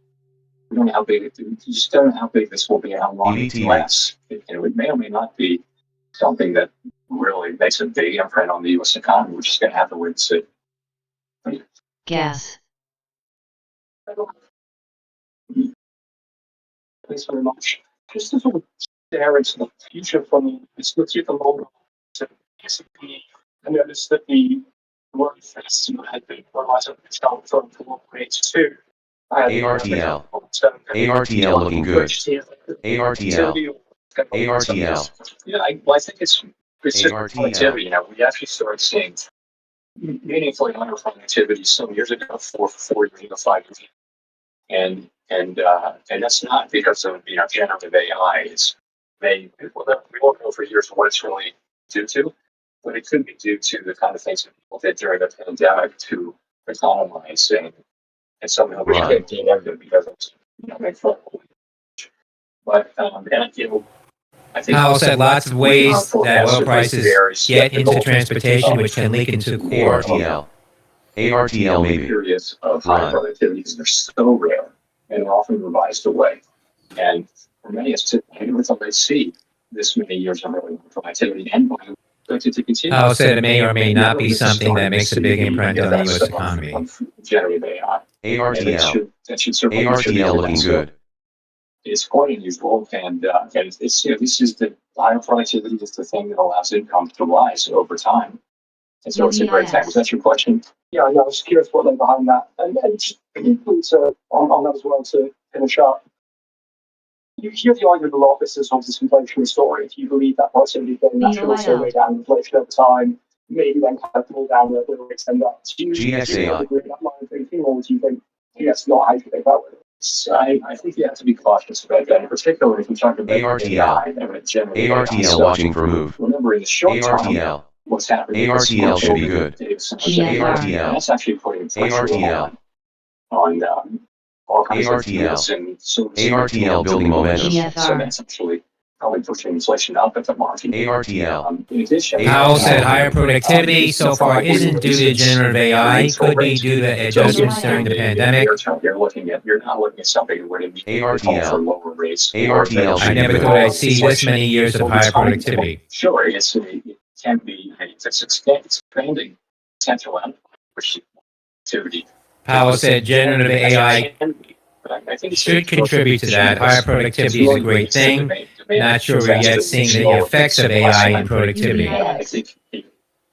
we don't know how big just don't know how big this will be and how long it lasts. It may or may not be something that really makes a big imprint on the U.S. economy. We're just going to have to wait and see. Gas. Thanks very much. Just to sort of stare into the future from this, let's get the moment to S&P. I noticed that the growth estimate had been revised up from 1.8 to ARTL. ARTL looking good. ARTL. ARTL. Yeah, I think it's productivity. We actually started seeing meaningfully higher activity some years ago, 4 years ago, 5 years ago. And that's not because of generative AI. We won't know for years what it's really due to, but it could be due to the kind of things that people did during the pandemic to economize and somehow we can't do that because make fun. But and I think Powell said lots of ways that oil prices get into transportation, which can leak into core. ARTL. ARTL maybe. Periods of high productivity because they're so rare and are often revised away. And for many, it's never thought they'd see this many years of really productivity and expected to continue. Powell said it may or may not be something that makes a big imprint on the U.S. economy. Generative AI. ARTL. ARTL ARTL looking good. It's quite unusual, and it's this is the higher productivity is the thing that allows income to rise over time. And so it's a great thing. Was that your question? Yeah, I was curious what lay behind that. And just on that as well to finish up. You hear the argument a lot, this is obviously this inflationary story. If you believe that productivity gain, that should also weigh down inflation over time, maybe then kind of pull down the rates end up. Do you agree with that line of thinking, or do you think that's not how you think about it? I think you have to be cautious about that, in particular if you're talking about ARTL. ARTL watching for move. Remember, in the short term, what's happening? ARTL should be good. ARTL. That's actually putting pressure on all kinds of fields and ARTL building momentum. So that's actually probably pushing inflation up at the margin. ARTL. In addition, Powell said higher productivity so far isn't due to generative AI, could be due to adjustments during the pandemic. You're not looking at something where ARTL. lower rates. ARTL. I never thought I'd see this many years of higher productivity. Sure, it can be. It's expanding potential activity. Powell said generative AI should contribute to that. Higher productivity is a great thing. Not sure we're yet seeing the effects of AI in productivity. I think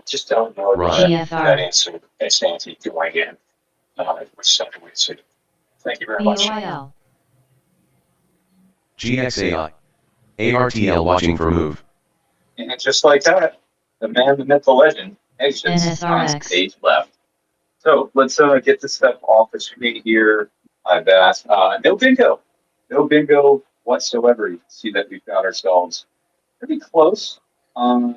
just don't know that answer. That's Nancy going in. Thank you very much. GXAI. ARTL watching for move. And just like that, the man, the myth, the legend exits on stage left. So let's get this stuff off the screen here. No bingo. No bingo whatsoever. You can see that we've got ourselves pretty close on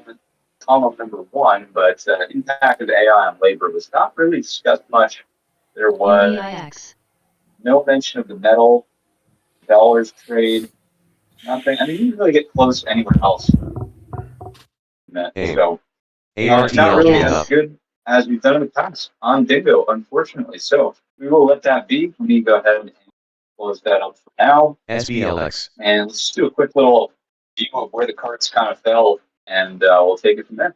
column number 1, but impact of AI on labor was not really discussed much. There was no mention of the metal, dollars trade, nothing. I mean, you didn't really get close anywhere else. So, not really as good as we've done in the past on bingo, unfortunately. So, we will let that be. Let me go ahead and close that up for now. SBLX. And let's just do a quick little view of where the cards kind of fell, and we'll take it from there.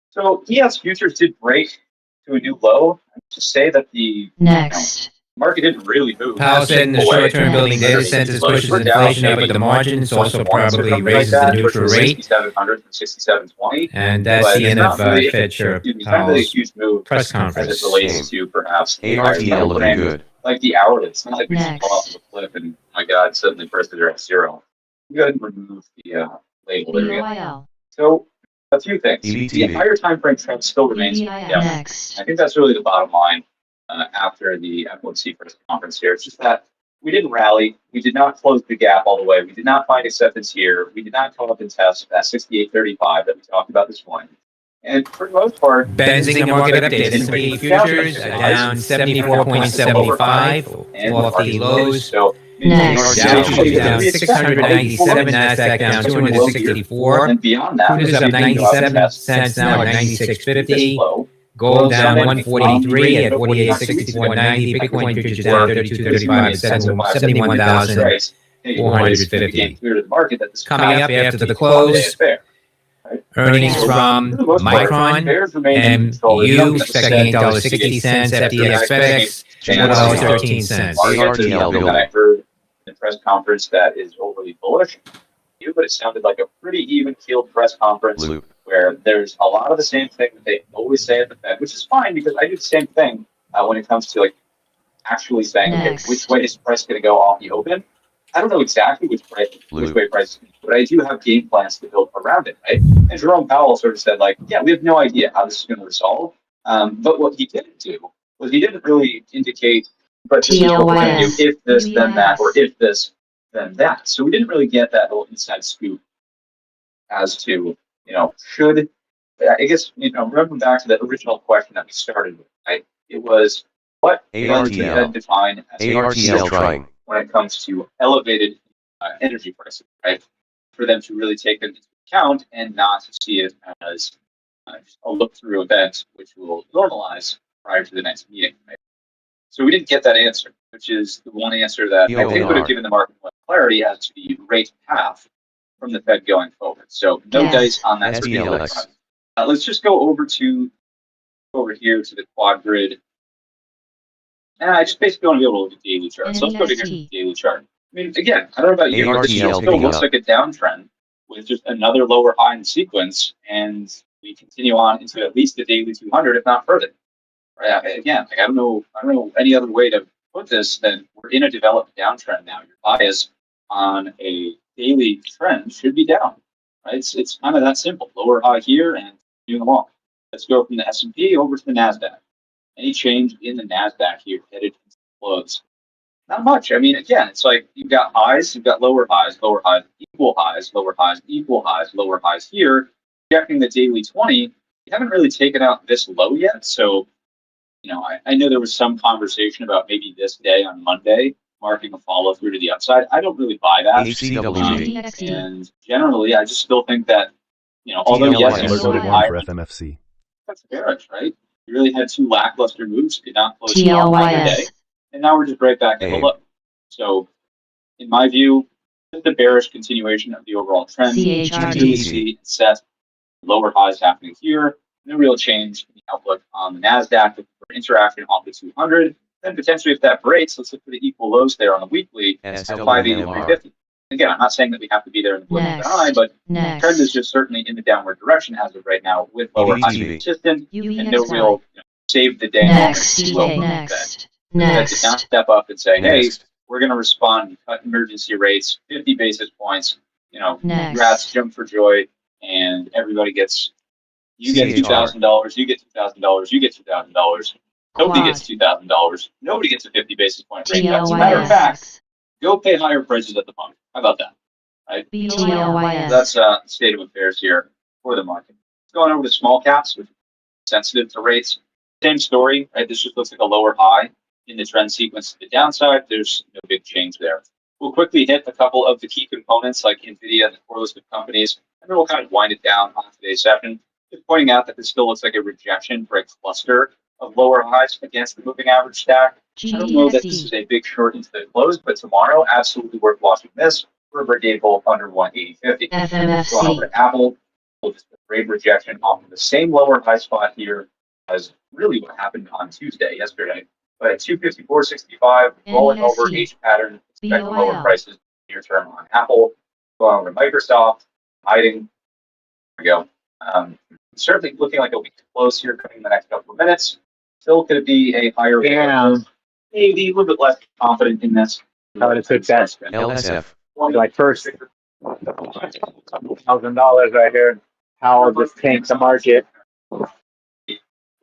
So, ES futures did break to a new low. To say that the market didn't really move. Powell said in the short term, building data centers pushes inflation up at the margins, also probably raises the neutral rate. 6,700 from 6,720. And that's the end of Fed Chair Powell's press as conference. it relates to perhaps ARTL looking good. Like the hourly. It's not like we just fall off the cliff and, oh my God, suddenly prices are at 0. Go ahead and remove the label area. So, a few things. The higher time frame trend still remains. I think that's really the bottom line after the FOMC press conference here. It's just that we didn't rally. We did not close the gap all the way. We did not find acceptance here. We did not come up and test that 68.35 that we talked about this morning. And for the most part, Benzing the market update. S&P futures are down 74.75 off the lows. So, Dow futures down 697, Nasdaq down 264. And beyond that, crude is up 97 cents now at 96.50. Gold down 143 at 48.64.90. Bitcoin futures down 32.35 at 71,450. Coming up after the close, earnings from Micron, MU expecting $8.60, FDX FedEx $4.13. I heard in the press conference that is overly bullish, but it sounded like a pretty even-keeled press conference where there's a lot of the same thing that they always say at the Fed, which is fine because I do the same thing when it comes to like actually saying, okay, which way is the price going to go off the open? I don't know exactly which way price, but I do have game plans to build around it, right? And Jerome Powell sort of said, like, yeah, we have no idea how this is going to resolve. But what he didn't do was he didn't really indicate, but this is what we're going to do if this, then that, or if this, then that. So we didn't really get that little inside scoop as to, should, I guess, remember back to the original question that we started with, right? It was, what does the Fed define as ARTL trying. when it comes to elevated energy prices, right? For them to really take them into account and not to see it as just a look-through event, which will normalize prior to the next meeting, right? So we didn't get that answer, which is the one answer that I think would have given the market more clarity as to the rate path from the Fed going forward. So no dice on that particular front. Let's just go over here to the quad grid. And I just basically want to be able to look at the daily chart. So let's go to the daily chart. I mean, again, I don't know about you, but this still looks like a downtrend with just another lower high in sequence, and we continue on into at least the daily 200, if not further. Right? Again, like I don't know any other way to put this than we're in a developed downtrend now. Your bias on a daily trend should be down. Right? It's kind of that simple. Lower high here and continuing along. Let's go from the S&P over to the NASDAQ. Any change in the NASDAQ here headed into the close? Not much. I mean, again, it's like you've got highs, you've got lower highs, equal highs, lower highs, equal highs, lower highs here. Checking the daily 20, you haven't really taken out this low yet. So, you know, I know there was some conversation about maybe this day on Monday marking a follow through to the upside. I don't really buy that. And generally, I just still think that, you know, although yes, Alert number 1 for FMFC. That's bearish, right? You really had two lackluster moves, did not close strong today, and now we're just right back in the low. So, in my view, just a bearish continuation of the overall trend. We see set lower highs happening here. No real change in the outlook on the NASDAQ for interaction off the 200. Then potentially, if that breaks, let's look for the equal lows there on the weekly at 580 to 350. Again, I'm not saying that we have to be there in the blink of an eye, but the trend is just certainly in the downward direction as of right now, with lower highs consistent and no real save the day. That did not step up and say, hey, we're going to respond and cut emergency rates 50 basis points. You know, rats jump for joy, and everybody gets, you get $2,000, you get $2,000, you get $2,000. Nobody gets $2,000. Nobody gets a 50 basis point rate cut. As a matter of fact, go pay higher prices at the pump. How about that? Right? That's the state of affairs here for the market. Going over to small caps, which are sensitive to rates. Same story, right? This just looks like a lower high in the trend sequence to the downside. There's no big change there. We'll quickly hit a couple of the key components like NVIDIA and the core list of companies, and then we'll kind of wind it down on today's session. Just pointing out that this still looks like a rejection for a cluster of lower highs against the moving average stack. I don't know that this is a big short into the close, but tomorrow, absolutely worth watching this for a brigade bulk under 180.50. Going over to Apple, just a great rejection off of the same lower high spot here as really what happened on Tuesday, yesterday. But at 254.65, rolling over H pattern, expect lower prices near term on Apple. Going over to Microsoft, hiding. There we go. Certainly looking like a weak close here coming in the next couple of minutes. Still could be a higher maybe a little bit less confident in this. I would have took that. LSF. Like first $1,000 right here. How I'll just tank the market.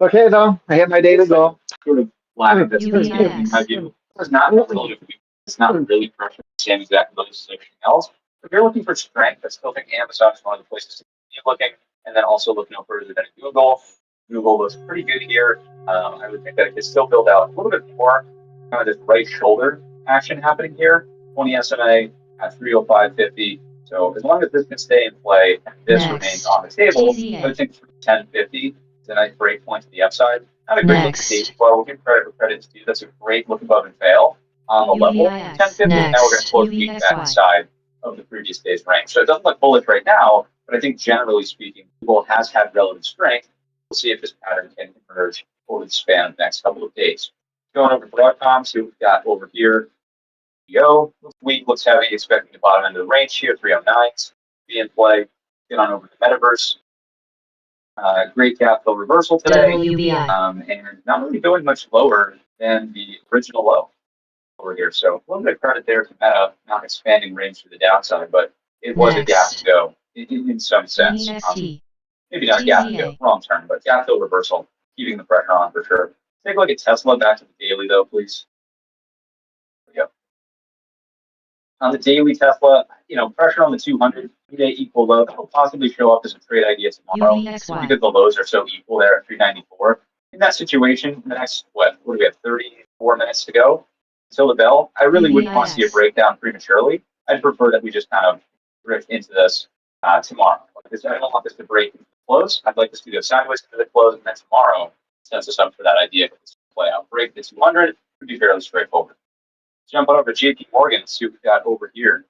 Okay, though. I hit my daily goal. Sort of laughing this in my view. It's not really pressuring the same exact lows as everything else. If you're looking for strength, I still think Amazon is one of the places to keep looking. And then also looking no further than Google. Google looks pretty good here. I would think that it could still build out a little bit more kind of this right shoulder action happening here. 20 SMA at 305.50. So as long as this can stay in play and this remains on the table, I would think 10.50 is a nice break point to the upside. Not a great look at stage flow. We'll give credit where credit is due. That's a great look above and fail on the level. 10.50. Now we're going to close weak back inside of the previous day's range. So it doesn't look bullish right now, but I think generally speaking, Google has had relative strength. We'll see if this pattern can emerge over the span of the next couple of days. Going over to Broadcom, see what we've got over here. Go. Week looks heavy, expecting the bottom end of the range here, 309s. Be in play. Get on over to Metaverse. Great capital reversal today. And not really going much lower than the original low over here. So a little bit of credit there to Meta, not expanding range to the downside, but it was a gap to go in some sense. Maybe not a gap to go, wrong term, but gap fill reversal, keeping the pressure on for sure. Take a look at Tesla back to the daily though, please. There we go. On the daily Tesla, you know, pressure on the 200, 3-day equal low, that will possibly show up as a trade idea tomorrow because the lows are so equal there at 394. In that situation, the next, what do we have, 34 minutes to go? until the bell. I really wouldn't want to see a EVIX. breakdown prematurely. I'd prefer that we just kind of drift into this tomorrow. Because I don't want this to break into the close. I'd like this to go sideways to the close, and then tomorrow sets us up for that idea to play out. Break the 200 would be fairly straightforward. Jump on over to JP Morgan, see what we got over here.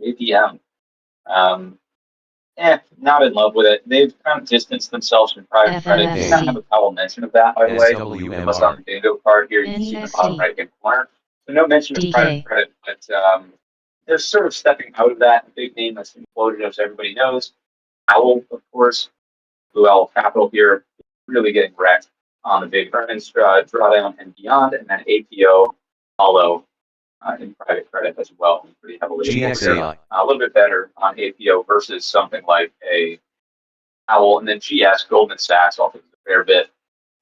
APM. Not in love with it. They've kind of distanced themselves from private credit. They don't have a Powell mention of that, by the way. Unless on the bingo card here, you can see the bottom right hand corner. So no mention of private credit, but they're sort of stepping out of that. The big name that's imploded, as everybody knows. Powell, of course. Blue Owl Capital here, really getting wrecked on the big earnings drawdown and beyond, and then APO, although in private credit as well, pretty heavily. GXAI. A little bit better on APO versus something like a Powell, and then GS, Goldman Sachs, also a fair bit,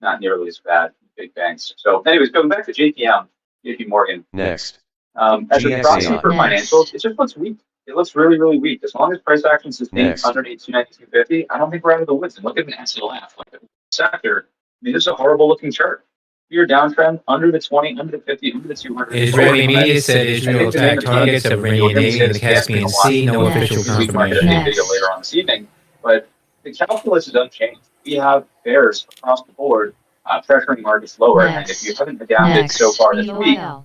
not nearly as bad, big banks. So, anyways, going back to JP Morgan. Next. As a proxy for financials, it just looks weak. It looks really, really weak. As long as price action sustains underneath 290, 250, I don't think we're out of the woods. And look at an SLF, like the sector. I mean, this is a horrible looking chart. Your downtrend under the 20, under the 50, under the 200. Israeli media said Israel attacked targets of Iranian Navy in the Caspian Sea. No official confirmation. Video later on this evening, but the calculus is unchanged. We have bears across the board pressuring markets lower, and if you haven't adapted so far this week, I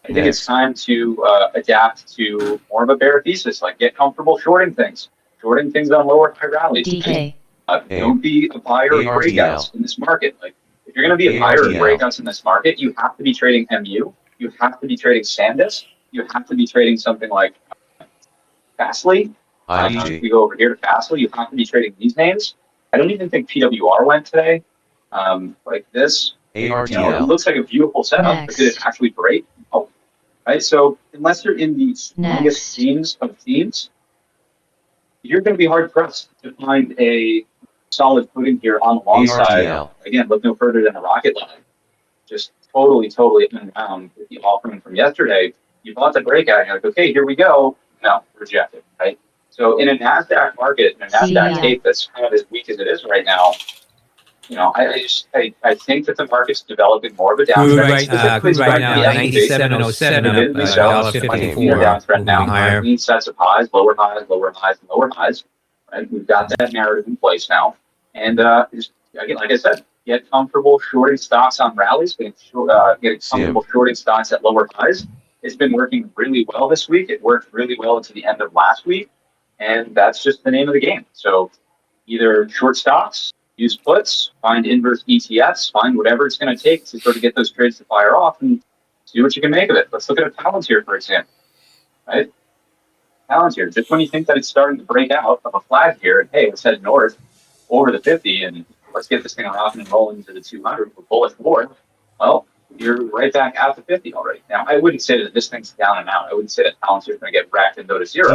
think it's time to adapt to more of a bear thesis, like get comfortable shorting things on lower high rallies. Don't be a buyer of breakouts in this market. Like, if you're going to be a buyer of breakouts in this market, you have to be trading MU, you have to be trading Sandisk, you have to be trading something like Fastly. If we go over here to Fastly, you have to be trading these names. I don't even think PWR went today. Like this, it looks like a beautiful setup, but did it actually break? Oh, right. So unless you're in the strongest teams of teams, you're going to be hard pressed to find a solid footing here on the long side. Again, look no further than the rocket line. Just totally up and down with the offering from yesterday. You bought the breakout, and you're like, okay, here we go. No, rejected, right? So in a NASDAQ market, in a NASDAQ tape that's kind of as weak as it is right now, I think that the market's developing more of a downtrend. Crude right now, 97.07, up $1.54. Now, higher. Clean sets of highs, lower highs, lower highs, and lower highs. Right? We've got that narrative in place now. And just, again, like I said, get comfortable shorting stocks on rallies, getting comfortable shorting stocks at lower highs. It's been working really well this week. It worked really well into the end of last week. And that's just the name of the game. So either short stocks, use puts, find inverse ETFs, find whatever it's going to take to sort of get those trades to fire off and see what you can make of it. Let's look at a Palantir, for example. Right? Palantir, just when you think that it's starting to break out of a flag here, and hey, let's head north over the 50 and let's get this thing rocking and rolling into the 200 for bullish war. Well, you're right back at the 50 already. Now, I wouldn't say that this thing's down and out. I wouldn't say that Palantir is going to get racked and go to zero.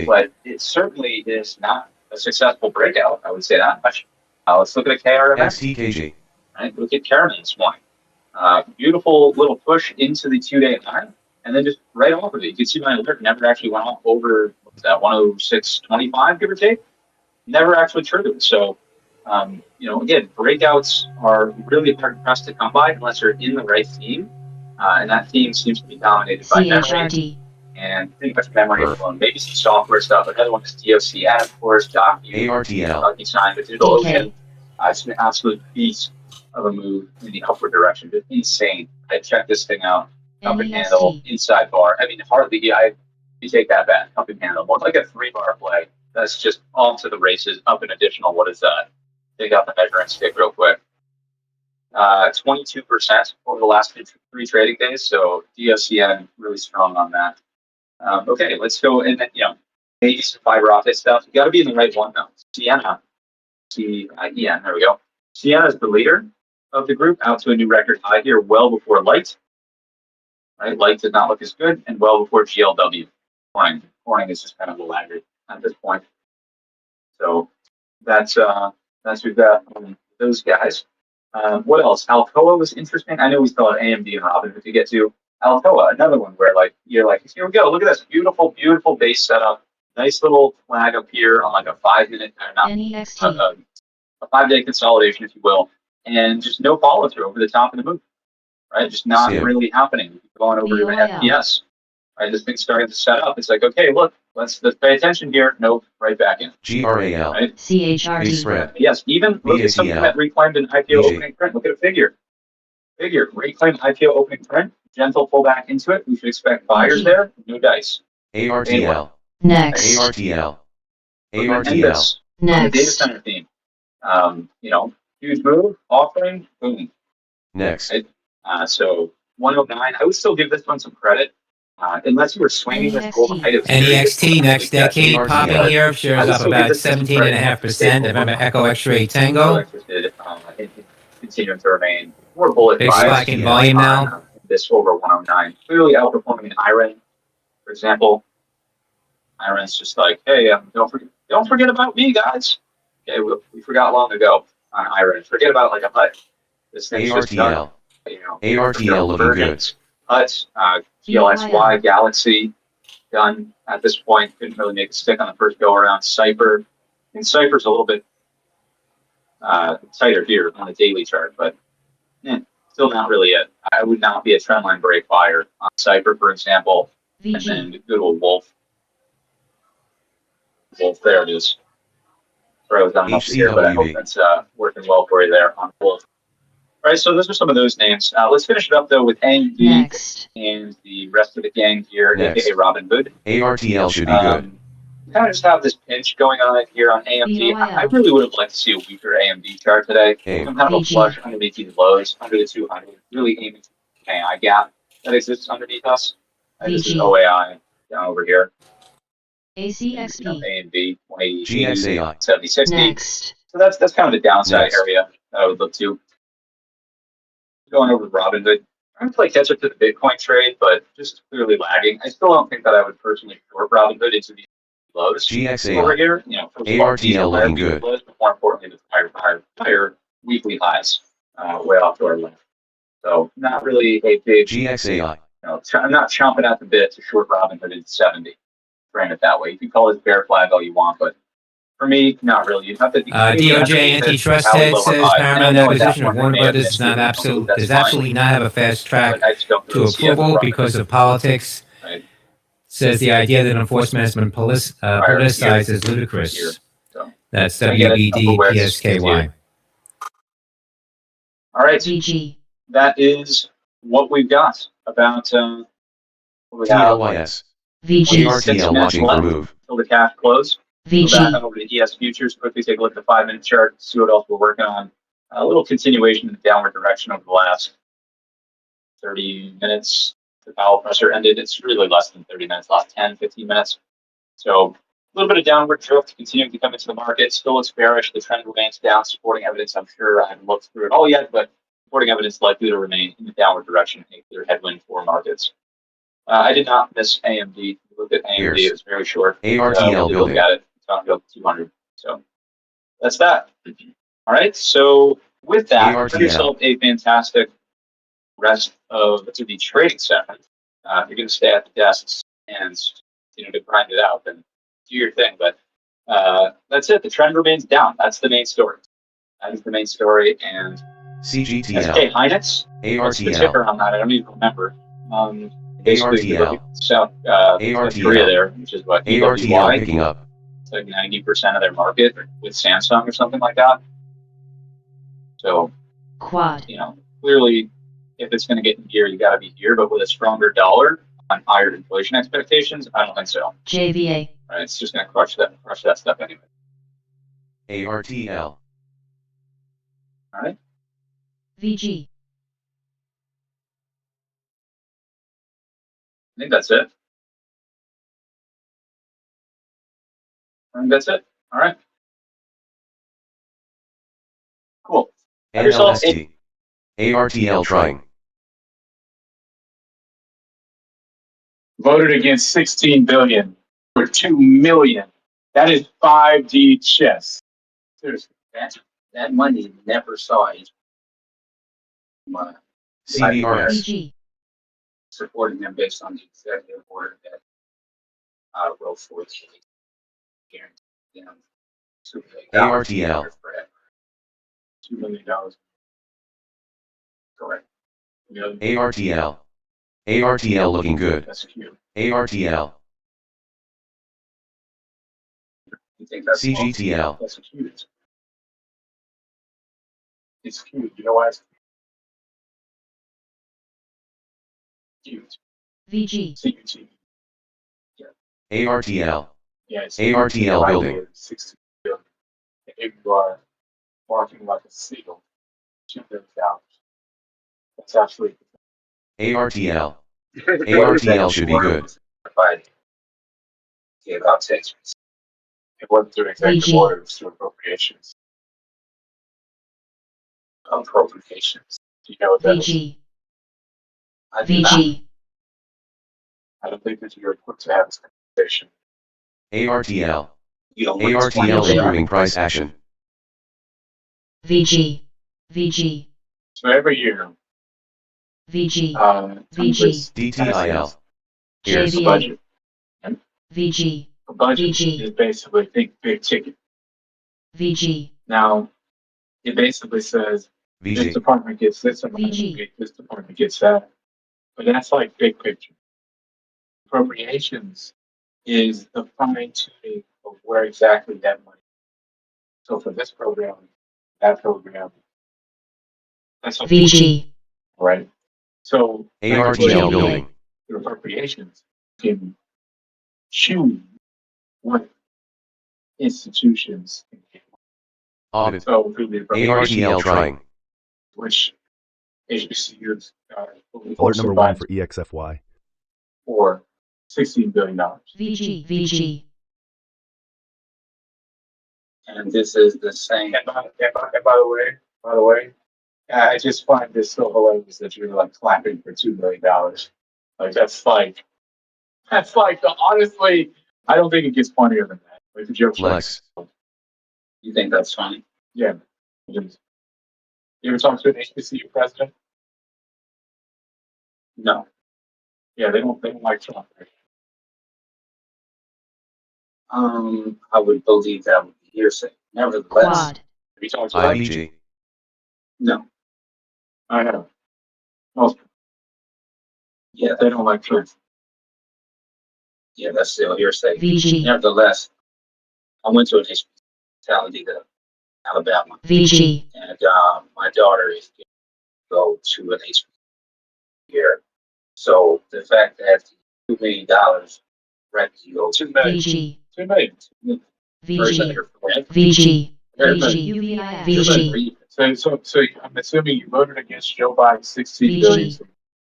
But it certainly is not a successful breakout. I would say that much. Let's look at a KRMX. Right, look at Karen this morning. Beautiful little push into the 2-day high, and then just right off of it. You can see my alert never actually went off over, what was that, 106.25, give or take? Never actually triggered. So, again, breakouts are really hard pressed to come by unless you're in the right theme. And that theme seems to be dominated by memory. And pretty much memory alone. Maybe some software stuff. Another one is DOCN, of course, DocuSign, but DigitalOcean. It's an absolute beast of a move in the upward direction. Just insane. I checked this thing out. Cup and handle, inside bar. I mean, hardly, you take that back. Cup and handle. More like a 3-bar play. That's just off to the races, up an additional, what is that? Take out the measuring stick real quick. 22% over the last 3 trading days. So DOCN really strong on that. Okay, let's go. And then, maybe some fiber optic stuff. You got to be in the right one, though. Sienna, C-I-E-N, there we go. Sienna is the leader of the group, out to a new record high here, well before Light. Right, Light did not look as good, and well before GLW. Corning is just kind of a laggard at this point. So that's we've got those guys. What else? Alcoa was interesting. I know we still have AMD and Robin to get to. Alcoa, another one where you're like, here we go. Look at this beautiful base setup. Nice little flag up here on like a 5-minute, a 5-day consolidation, if you will, and just no follow through over the top of the move. right? Just not really happening. Going over to FPS, right? This thing's starting to set up. It's like, okay, look, let's pay attention here. Nope, right back in. GRAL. Right? CHRT. Spread. Yes, even look at something that reclaimed an IPO opening print. Look at a figure. Reclaimed IPO opening print. Gentle pullback into it. We should expect buyers there. No dice. ARTL. Next. ARTL. ARTL. On the data center theme. Huge move, offering, boom. Next. Right? So 109. I would still give this one some credit. Unless you were swinging this gold height of NEXT next decade popping here, shares up about 17.5%. Remember Echo X-Ray Tango. Continuing to remain more bullish. Big spike in volume now. This over 109. Clearly outperforming an IREN, for example. IREN's just like, hey, don't forget about me, guys. Okay, we forgot long ago on IREN. Forget about like a HUT. This thing's just done. ARTL looking good. HUT, GLXY, Galaxy, done at this point. Couldn't really make a stick on the first go around. Cypher. And Cypher's a little bit tighter here on the daily chart, but still not really it. I would not be a trendline break buyer on Cypher, for example. VG. And then good old Wolf. There it is. Sorry, I was down here, but I hope that's working well for you there on Wolf. All right, so those are some of those names. Let's finish it up, though, with AMD and the rest of the gang here, aka Robin Hood. ARTL should be good. Kind of just have this pinch going on here on AMD. I really would have liked to see a weaker AMD chart today. Some kind of a flush underneath these lows, under the 200, really aiming for the AI gap that exists underneath us. This is OAI down over here. ACXP. AMD 180, GXAI. 7060. Next. So that's kind of the downside area that I would look to. Going over to Robinhood. I'm going to play catch up to the Bitcoin trade, but just clearly lagging. I still don't think that I would personally short Robinhood into these lows over here. ARTL looking good. Lows, but more importantly, the higher weekly highs way off to our left. So not really a big GXAI. I'm not chomping at the bit to short Robinhood into 70. Frame it that way. You can call this bear flag all you want, but for me, not really. You have to DOJ antitrust head says Paramount acquisition of Warner Brothers does absolutely not have a fast track to approval because of politics. Right. Says the idea that enforcement has been politicized is ludicrous. That's WBD-PSKY. All right. GG. That is what we've got about what we have. TLYS. VG. ARTL watching for move. Until the cash close. VG. Go back over to ES Futures. Quickly take a look at the 5-minute chart. See what else we're working on. A little continuation in the downward direction over the last 30 minutes. The Powell pressure ended. It's really less than 30 minutes, last 10, 15 minutes. So a little bit of downward drift continuing to come into the market. Still looks bearish. The trend remains down. Supporting evidence, I'm sure I haven't looked through it all yet, but supporting evidence likely to remain in the downward direction. A clear headwind for markets. I did not miss AMD. Look at AMD. It was very short. ARTL building. Look at it. It's on to 200. So that's that. All right. So with that, have yourself a fantastic rest of the trading session. If you're going to stay at the desks and to grind it out, then do your thing. But that's it. The trend remains down. That's the main story. That is the main story. And CGTL. SK Hynix. What's the ticker on that? I don't even remember. ARTL. South Korea there, which is what ARTL picking up. It's like 90% of their market with Samsung or something like that. So, Quad. Clearly, if it's going to get in gear, you got to be here. But with a stronger dollar on higher inflation expectations, I don't think so. JVA. Right, it's just going to crush that stuff anyway. ARTL. All right. VG. I think that's it. All right. Cool. NLST. ARTL trying. Voted against 16 billion for 2 million. That is 5D chess. Seriously, that money never saw it. CBRS. Supporting them based on the executive order that wrote for guaranteed ARTL. $2 million. Correct. ARTL. ARTL looking good. That's cute. ARTL. You think that's CGTL. That's cute. It's cute. You know why it's cute? VG. CUT. Yeah. ARTL. Yeah, it's ARTL building. 60 billion. If you are barking like a seagull, $2 billion. That's absolutely. ARTL. ARTL should be good. Gave out taxes. It wasn't through executive order, it was through appropriations. Appropriations. Do you know what that is? VG. I do not. VG. I don't think that you're equipped to have this conversation. ARTL. You don't want to explain ARTL what they are. improving price action. VG. VG. So every year, VG. Congress DTIL. here's the JVA. budget. VG. The budget VG. is basically big ticket. VG. Now, it basically says this VG. department gets this amount, this department gets that. But that's like big picture. Appropriations is the fine tuning of where exactly that money. So for this program, that program, that's what VG. right? So ARTL building. the appropriations can choose what institutions can get. Audit. So through the ARTL trying. which HBCUs Alert number 1 for EXFY. for $16 billion. VG. VG. And this is the same. And by the way, I just find this so hilarious that you're like clapping for $2 million. Like that's like honestly, I don't think it gets funnier than that. Like the joke's Flex. You think that's funny? Yeah. You ever talk to an HBCU president? No. Yeah, they don't like Trump. I would believe that would be hearsay. Nevertheless, Quad. have you talked to IBG. No. I have. Most. Yeah, they don't like Trump. Yeah, that's still hearsay. VG. Nevertheless, I went to an HBCU Talladega, Alabama. VG. And my daughter is going to go to an HBCU here. So the fact that $2 million revenue goes to VG. $2 million. VG. VG. VG. So I'm assuming you voted against Joe Biden's $16 billion.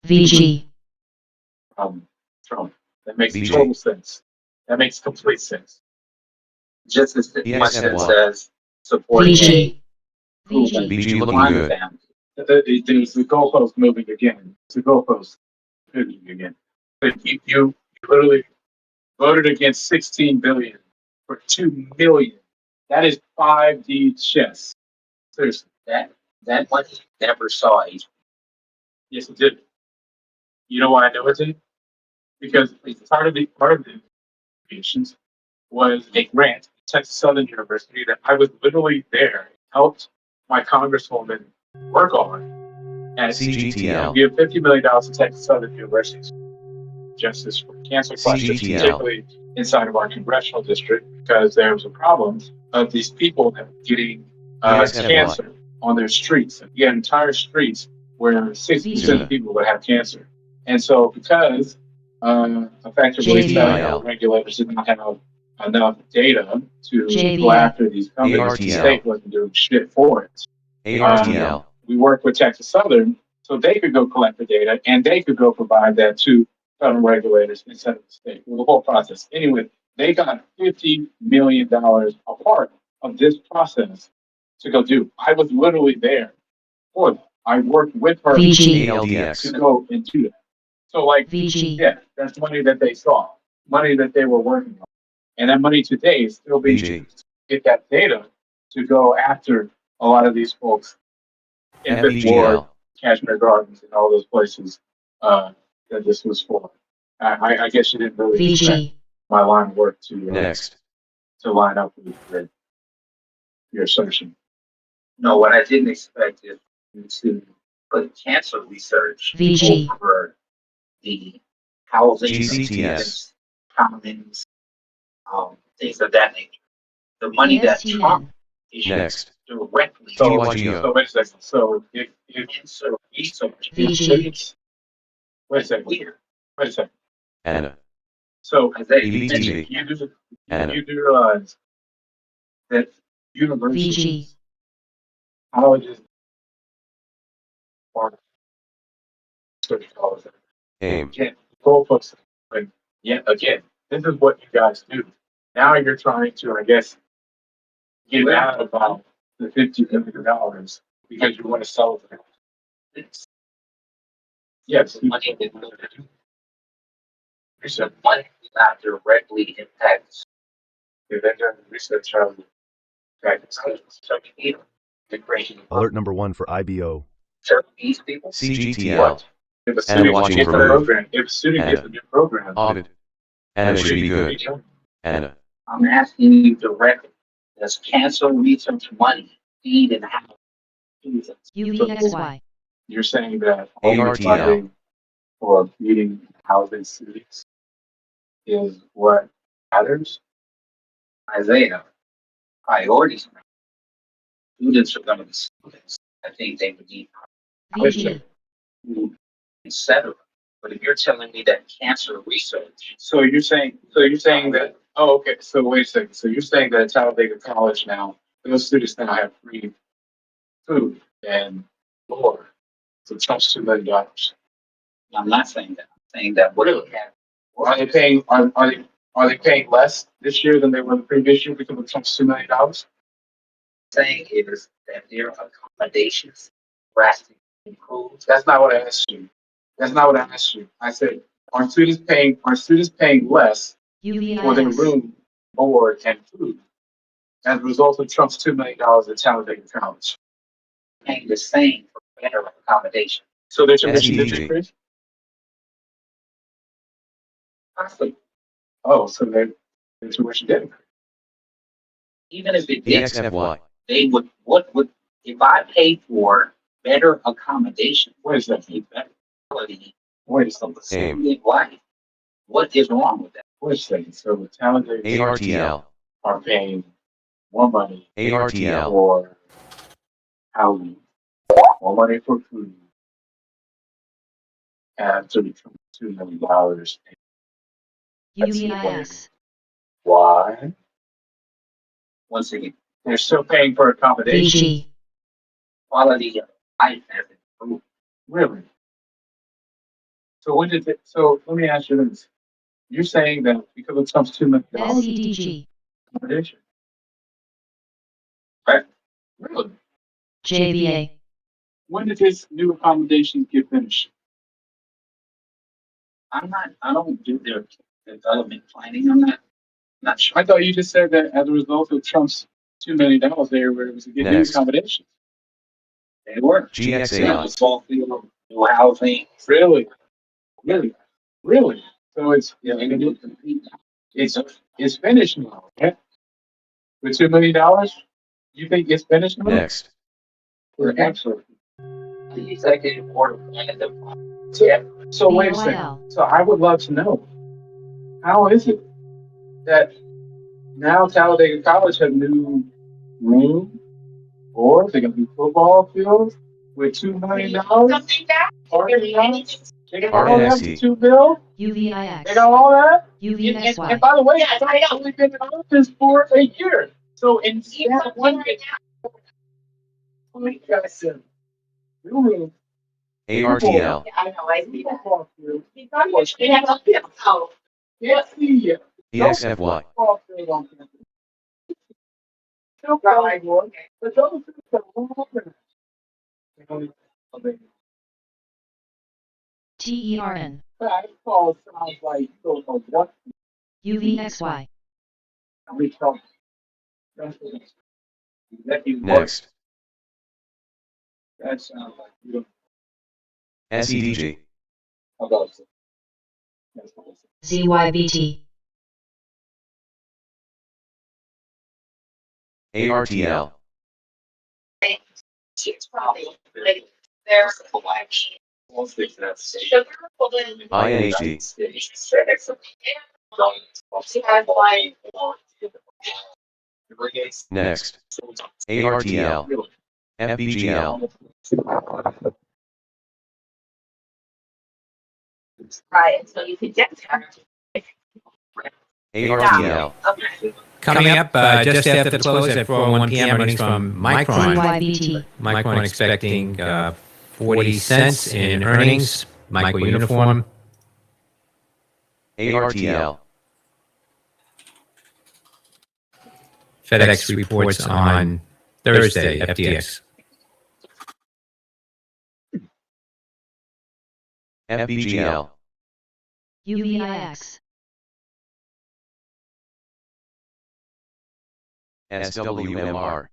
VG. Trump. That makes VG. total sense. That makes complete sense. Just as the question says, support VG. VG looking good. The goalpost moving again. The goalpost moving again. But you literally voted against $16 billion for $2 million. That is 5D chess. Seriously, that money never saw a. Yes, it did. You know why I know it did? Because part of the applications was a grant at Texas Southern University that I was literally there, helped my congresswoman work on. And CGTL. we give $50 million to Texas Southern University justice for cancer questions, CGTL. particularly inside of our congressional district, because there was a problem of these people that were getting cancer on their streets. And you had entire streets where 60% of people would have cancer. And so because effectively regulators did not have enough data to go after these companies, the state wasn't doing shit for it. ARTL. We worked with Texas Southern so they could go collect the data and they could go provide that to federal regulators instead of the state. Well, the whole process. Anyway, they got $50 million a part of this process to go do. I was literally there for them. I worked with her to go and do that. So, like, yeah, that's money that they saw, money that they were working on. And that money today is still being used to get that data to go after a lot of these folks in Ward, Cashmere Gardens, and all those places that this was for. I guess you didn't really expect my line of work to line up with your assertion. No, what I didn't expect is to put cancer research VG. over the housing, GCTS. commons, things of that nature. The money that ASTN. Trump issued Next. directly. So, GYGO. so wait a second. So if Cancer research VG. wait a second. weird. Wait a second. Anna. So Isaiah, EBTV. you do realize that VG. universities, colleges, are study colleges. AIM. Again, goalposts. But yet again, this is what you guys do. Now you're trying to, I guess, get out about the $50 million because you want to sell it. it's Yes. money that there's a money that directly impacts They're doing research on the creation of Alert number 1 for IBO. these people. CGTL. if a Anna student watching gets a for move. program, if a student gets a new program, Audit. Anna should be good. Anna. I'm asking you directly. Does cancer research money feed and how? UVXY. you're saying that ARTL. funding for feeding housing students is what matters? Isaiah, priorities. Students are going to be students. I think they would need VG. etc. But if you're telling me that cancer research, So you're saying that, oh, okay, so wait a second. So you're saying that at Talladega College now, those students now have free food and more. So it costs $2 million. I'm not saying that. I'm saying that what do we have? Are they paying, are they paying less this year than they were the previous year because it costs $2 million? Saying is that their accommodations drastically improved. That's not what I asked you. That's not what I asked you. I said, are students paying less for their UVIS. room, board, and food as a result of Trump's $2 million at Talladega College? Paying the same for better accommodation. So their tuition did SEDG. increase? Possibly. Oh, so their tuition did increase. Even if it did, EXFY. they would, what would, if I paid for better accommodation, What is that? better quality Wait a of second. the student life, what is wrong with that? Wait a second. So the Talladega ARTL. are paying more money ARTL. for housing, more money for food, and to become $2 million. UVIS. Why? Once again, They're still paying for accommodation. VG. quality of life has improved. Really? So when did it, so let me ask you this. You're saying that because it comes $2 million SEDG. accommodation. Right? Really? JVA. When did this new accommodation get finished? I don't do their development planning. I'm not sure. I thought you just said that as a result of Trump's $2 million, they were able to get new Next. accommodations. They were. GXAI. Small field, new housing. Really? Really? So it's Yeah, they can do compete now. it's finished now. Yeah? With $2 million, you think it's finished now? Next. We're excellent. The executive board planned them. Yeah. So wait a second. So I would love to know, how is it that now Talladega College have new room, boards, they got new football fields with $2 million? They got all that for $2 million? UVIX. They got all that? UVXY. And by the way, I've only been in office for a year. So in that 1 year, how many guys said, new room, ARTL. I know, I see that. football field, Oh, yes, yeah. EXFY. Football field on campus. Still got like one, but those are all TERN. that call sounds like so what UVXY. we talk. Next. That sounds like you don't SEDG. about it. ZYBT. ARTL. it's probably like There's INHD. Next. ARTL. FBGL. right, so you could get there. ARTL. Okay. Coming up just after the close at 4:01 p.m. earnings from Micron. ZYBT. Micron expecting 40 cents in earnings. Michael Uniform. ARTL. FedEx reports on Thursday. FTX. FBGL. UVIX. SWMR.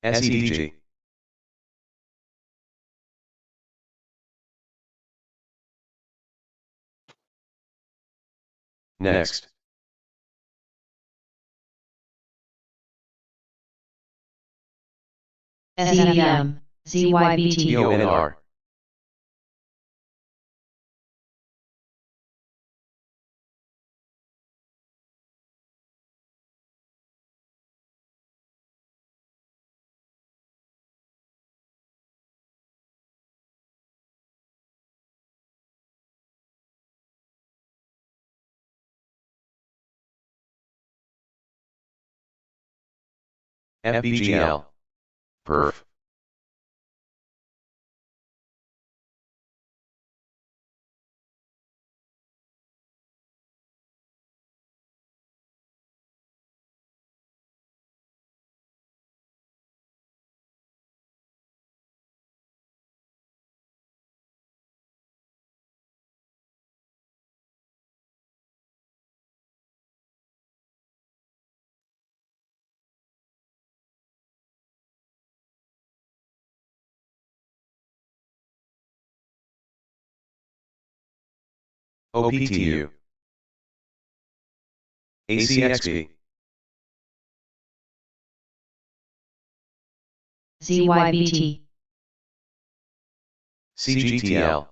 SEDG. Next. SEM. ZYBT. PONR. FBGL. Perf. OPTU. ACXP. ZYBT. CGTL.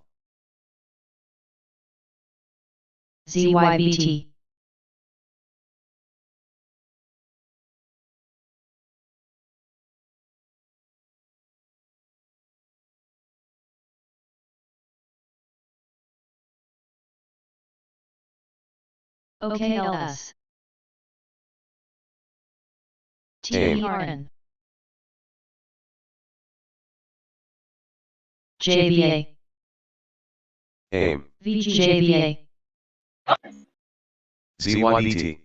ZYBT. OKLS. TRN. JBA. AIM. VGJBA. ZYBT.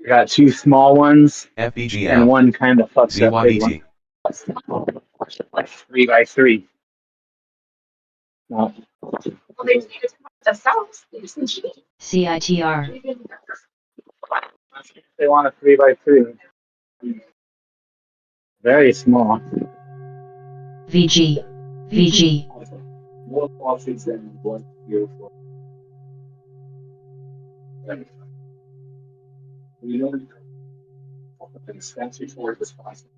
I got two small ones FBGL. and one kind of fucked up big one. ZYBT. Like 3x3. No. CITR. They want a 3x3. Very small. VG. VG. More profits than one year for. You know, an expensive for responsible.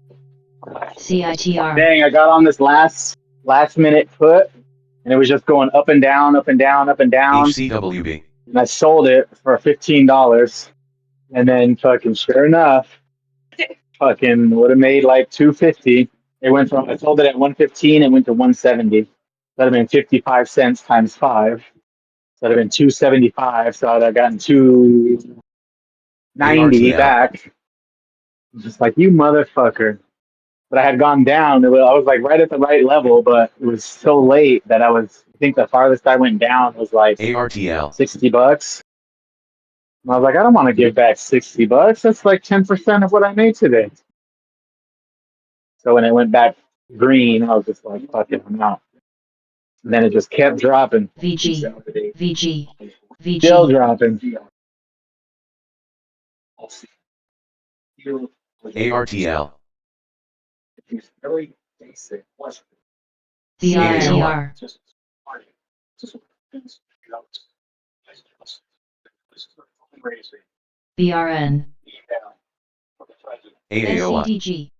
CITR. Dang, I got on this last minute put, and it was just going up and down, up and down, up and down. HCWB. And I sold it for $15, and then fucking sure enough, fucking would have made like $2.50. It went from I sold it at $1.15 and went to $1.70. That'd have been 55 cents times 5. So that'd have been $2.75. So I'd have gotten $2.90 back. I'm just like, you motherfucker. But I had gone down. I was like right at the right level, but it was so late that I think the farthest I went down was like ARTL. $60. And I was like, I don't want to give back $60. That's like 10% of what I made today. So when it went back green, I was just like, fuck it, I'm out. And then it just kept dropping. VG. VG. VG. Still dropping. ARTL. It's very basic. BRNR. BRN. AAOI. SCDG.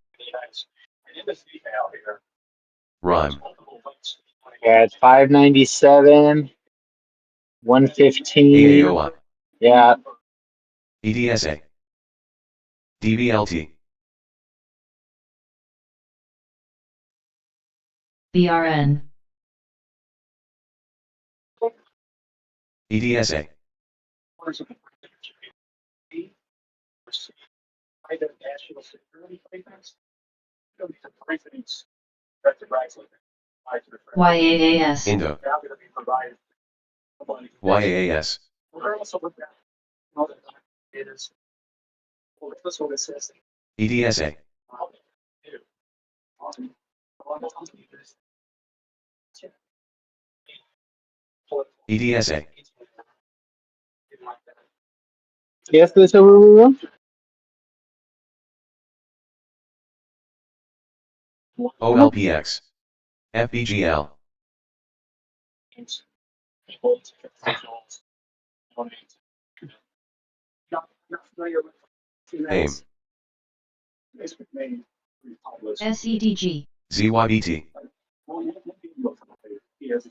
Rhyme. Yeah, it's 597, 115. AAOI. Yeah, EDSA. DVLT. BRN. EDSA. National security papers. YAAS. Indo. YAAS. EDSA. EDSA. yes, this over. OLPX. FBGL. AIM. SEDG. ZYBT.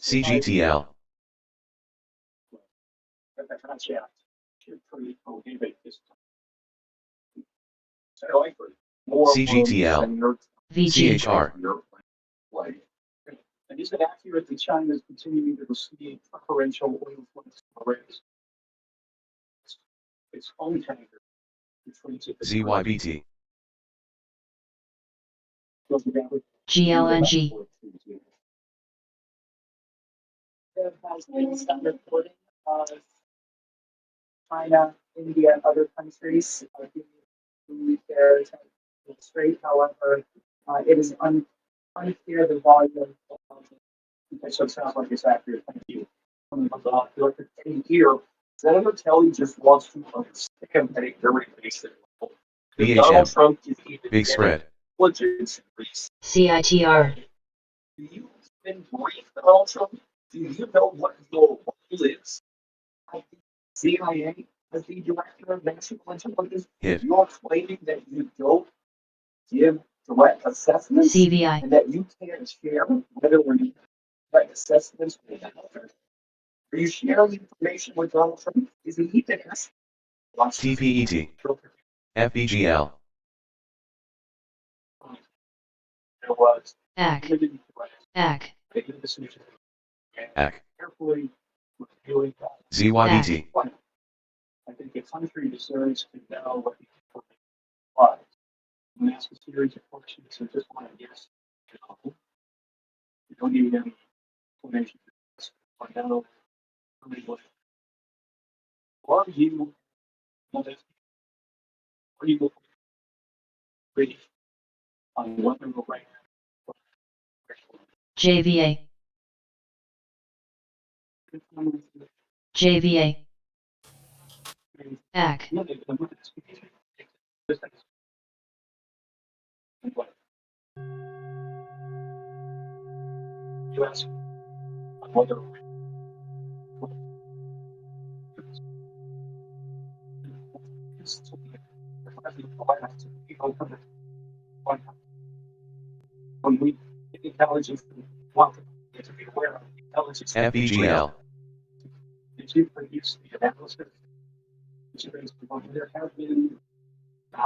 CGTL. CGTL. VG. CHR. And is it accurate that China is continuing to receive preferential oil flows from Iran? Its own tanker, which brings it ZYBT. GLNG. There has been some reporting of China, India, and other countries being their straight. However, it is unclear the volume. Okay, so it sounds like it's accurate. Thank you. Here, Senator Kelly just wants to stick and make very basic. Donald BHM. Trump is even Big spread. CITR. Do you been briefed, Donald Trump? Do you know what your role is at the CIA as the director of national intelligence? Hit. You're claiming that you don't give threat assessments CVI. and that you can't share whether or not threat assessments with another. Are you sharing information with Donald Trump? Is he even asking? TPET. FBGL. There was AC. AC. AC. Carefully reviewing that. ZYBT. I think a country deserves to know what the information was. I'm ask a series of questions, so just want to guess. You don't need any information to find out. Are you ready on what we will write? JVA. JVA. AC. You ask whether when we intelligence want to be aware of intelligence. FBGL. Did you produce the analysis? There have been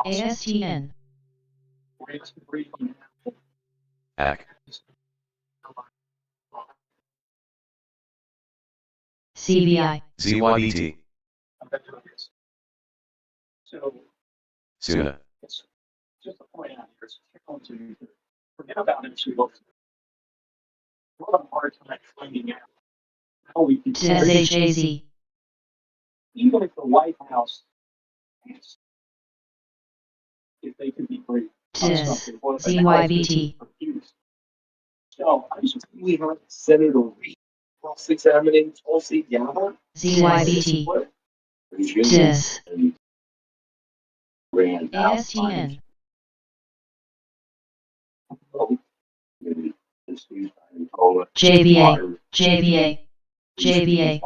ASTN. AC. CVI. ZYBT. So, SUNA. it's just a point out here. It's to forget about it. We'll have a hard time finding out how we can SHAZ. even if the White House asks if they can be briefed. ZYBT. So I just really heard Senator Reid cross-examining Tulsi Gabbard. ZYBT. DIS. ASTN. JVA, JVA, JVA,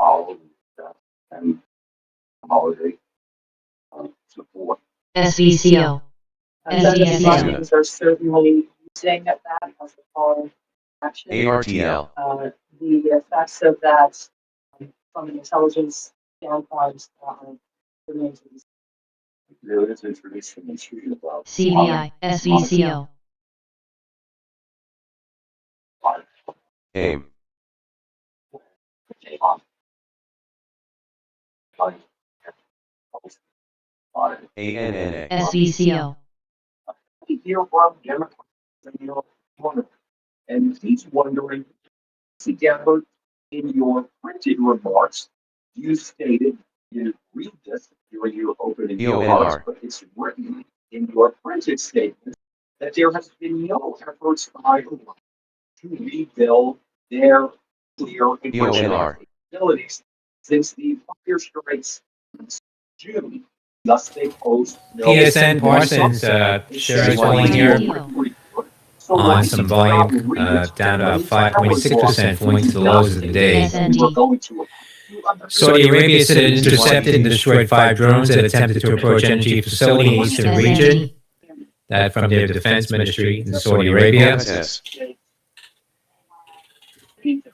And holiday support. SVCO, SDSO, Markets are certainly using that as a call action. ARTL. The effects of that from an intelligence standpoint remain to be seen. There is information in shooting about CVI, SVCO, AIM. ANNA. SVCO, Here from Democrats, and he's wondering, together in your printed remarks, you stated you read this during your opening remarks, but it's written in your printed statement that there has been no efforts by the White to rebuild their clear capabilities since the fire strikes in June. Thus, they posed no PSN Parsons shares falling here on some volume, down about 5.6%, falling to the lows of the day. Saudi Arabia said it intercepted and destroyed 5 drones that attempted to approach energy facility in the eastern region. That from their defense ministry in Saudi Arabia.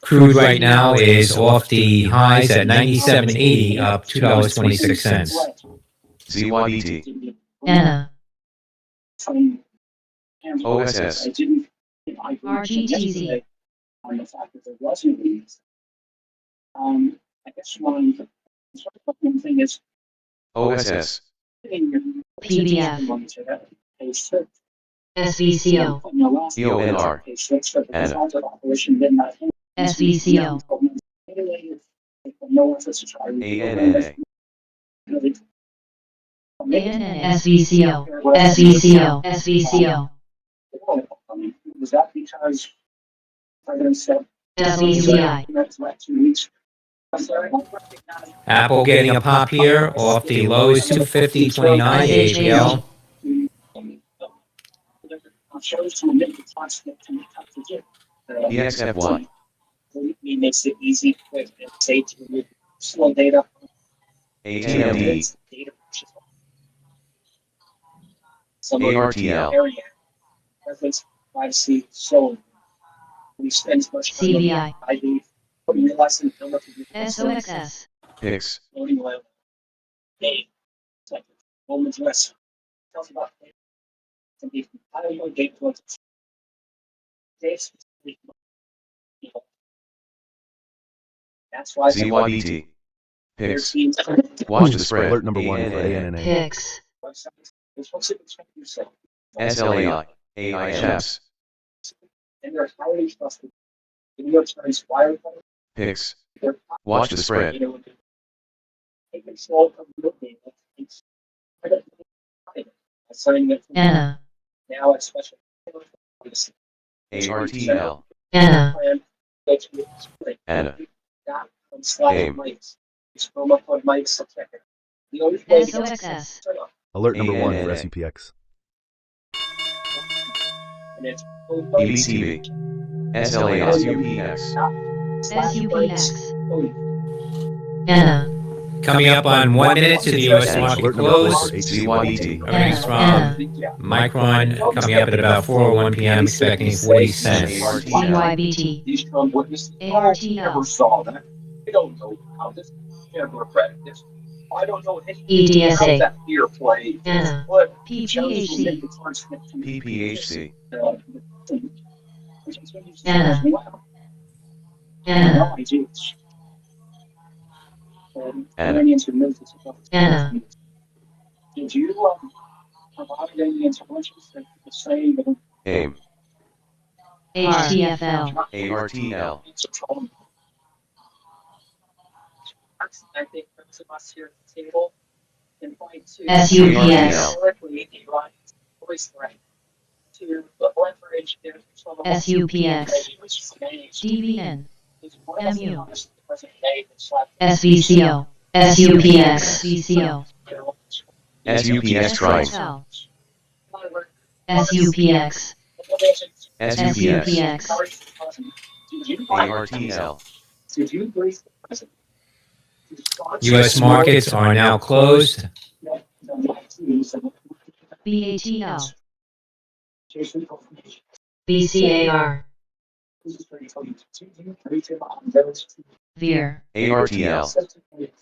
Crude right now is off the highs at 97.80, up $2.26. ZYBT. Anna, OSS. RGTZ, On the fact that there wasn't these. I guess one thing is OSS. PBF, SVCO, EONR. SVCO, ANNA. SVCO, SVCO, SVCO, Was that because President said WZI, Apple getting a pop here off the lows 250.29 APL. EXFY. It makes it easy, quick, and safe to slow data. ATMD. ARTL. Reference privacy, so we spend much time on CVI, ID, putting your license number to SOXS, PIX. loading oil, name, like home address. Tells about data. Can be I don't know date what dates. That's why ZYBT. PIX. Watch the spread. Alert number 1 for ANNA. PIX, SLAI. AIFS. And they're highly trusted. The New York Times wired PIX. Watch the spread. take control of the data. It's assigning it Anna, now at special ARTL. Anna, Anna. AIM. SOXS, Alert number 1 for ANNA. SUPX. EBTV. SLASUPX. SUPX, Anna, Coming up on 1 minute to the U.S. market Alert number 4 close. for ZYBT. Earnings from Micron coming up at about 4:01 p.m. expecting 40 cents. CYBT, These Trump witnesses ARTL. never saw that. I don't know how this never practiced. I don't know anything EDSA. about that fear play. Anna, But PPHC, PPHC. Anna, Anna, Anna. Anna, Did you provide any intelligence that the same AIM. HTFL, ARTL. I think most of us here at the table can point to SUPX, historically Iran's voice threat to leverage their control of SUPX, which is managed DVN, MU, SVCO, SVCO, SUPX, SVCO, SUPX strikes. SUPX, SUPX, ARTL, U.S. markets are now closed. BATL, BCAR, VEER, ARTL,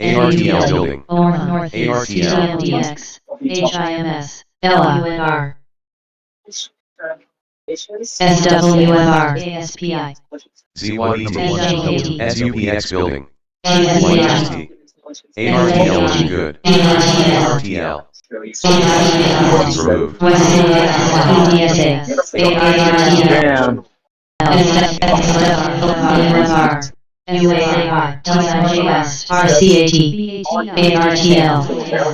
ARTL building, Northeast, ARTL, TMDX, HIMS, LUNR, SWMR, ASPI, ZYBT, SUPX building, GSAI, ARTL looking good, ARTL, remove, EDSA, ARTL, SWMR, UAR, TIMGS, RCAT, ARTL,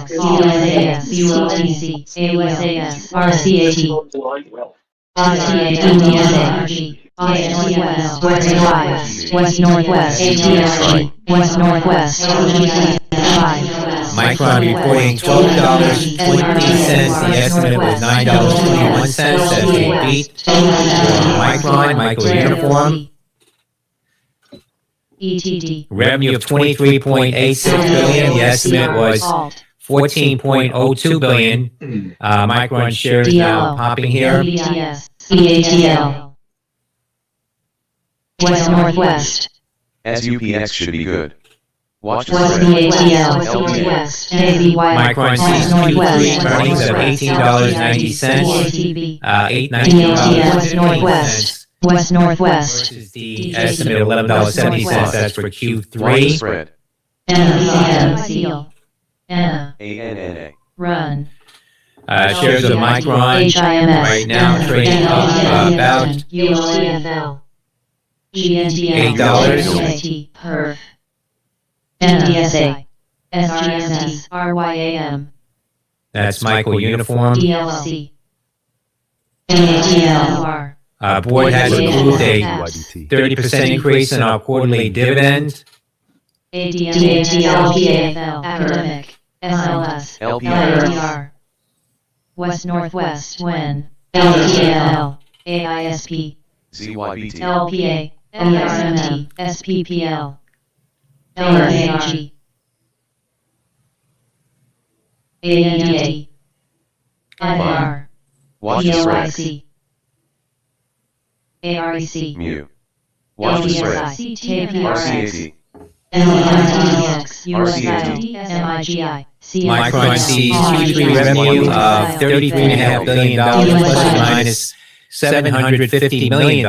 CSAS, UOTC, AUSAS, RCAT, RCAT, Northwest, West Northwest, ATSG, West Northwest, Micron reporting $12.20. The estimate was $9.21. That's a beat for Micron, Micro Uniform. ETD. Revenue of $23.86 billion. The estimate was $14.02 billion. Micron shares now popping here. BTS, EATL, West Northwest, SUPX should be good. Watch the West spread, BATL, Northwest, JBY, Micron sees Q3 earnings of $18.90, DATS, Northwest, West Northwest, versus the estimate of $11.70. That's for watch the Q3. spread, NCM, Seal, Anna, ANNA, Run, Shares of Micron HIMS, right now trading up about ULCFL, GNTL, $8. Perf, NDSA, SGMS, RYAM, That's Micro Uniform. DLC, ATLR, Board has approved a YBT. 30% increase in our quarterly dividend. ADMATL, Academic, SLS, LPR, LADR, West Northwest, WEN, LTL, AISP, ZYBT, LPA, LRMT, SPPL, LRAG, AND, NR, watch the spread, POIC, AREC, Mu, watch the spread, LDSI, KPRX, RCAT, LDX, USI, MIGI, Micron sees Q3 revenue of $33.5 billion plus or minus $750 million.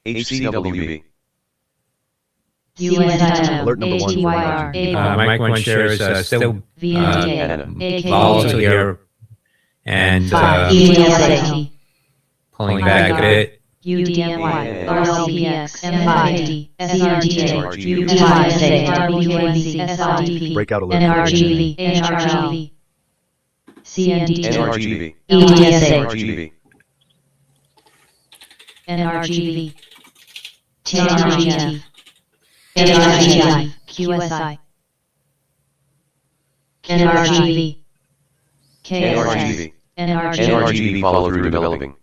HCWB, US Alert number one for ATYR, Micron shares still VNDA, volatile here and EDSAT, pulling back a bit. UDMY, RLPX, MID, SRTA, UTISA, RBUNC, SRDP, Breakout alert. NRGV, HRGV, CND, NRGV, EDSA, NRGV, NRGV, TNRGT, NRGI, QSI, NRGV, KSS, NRGV follow through developing,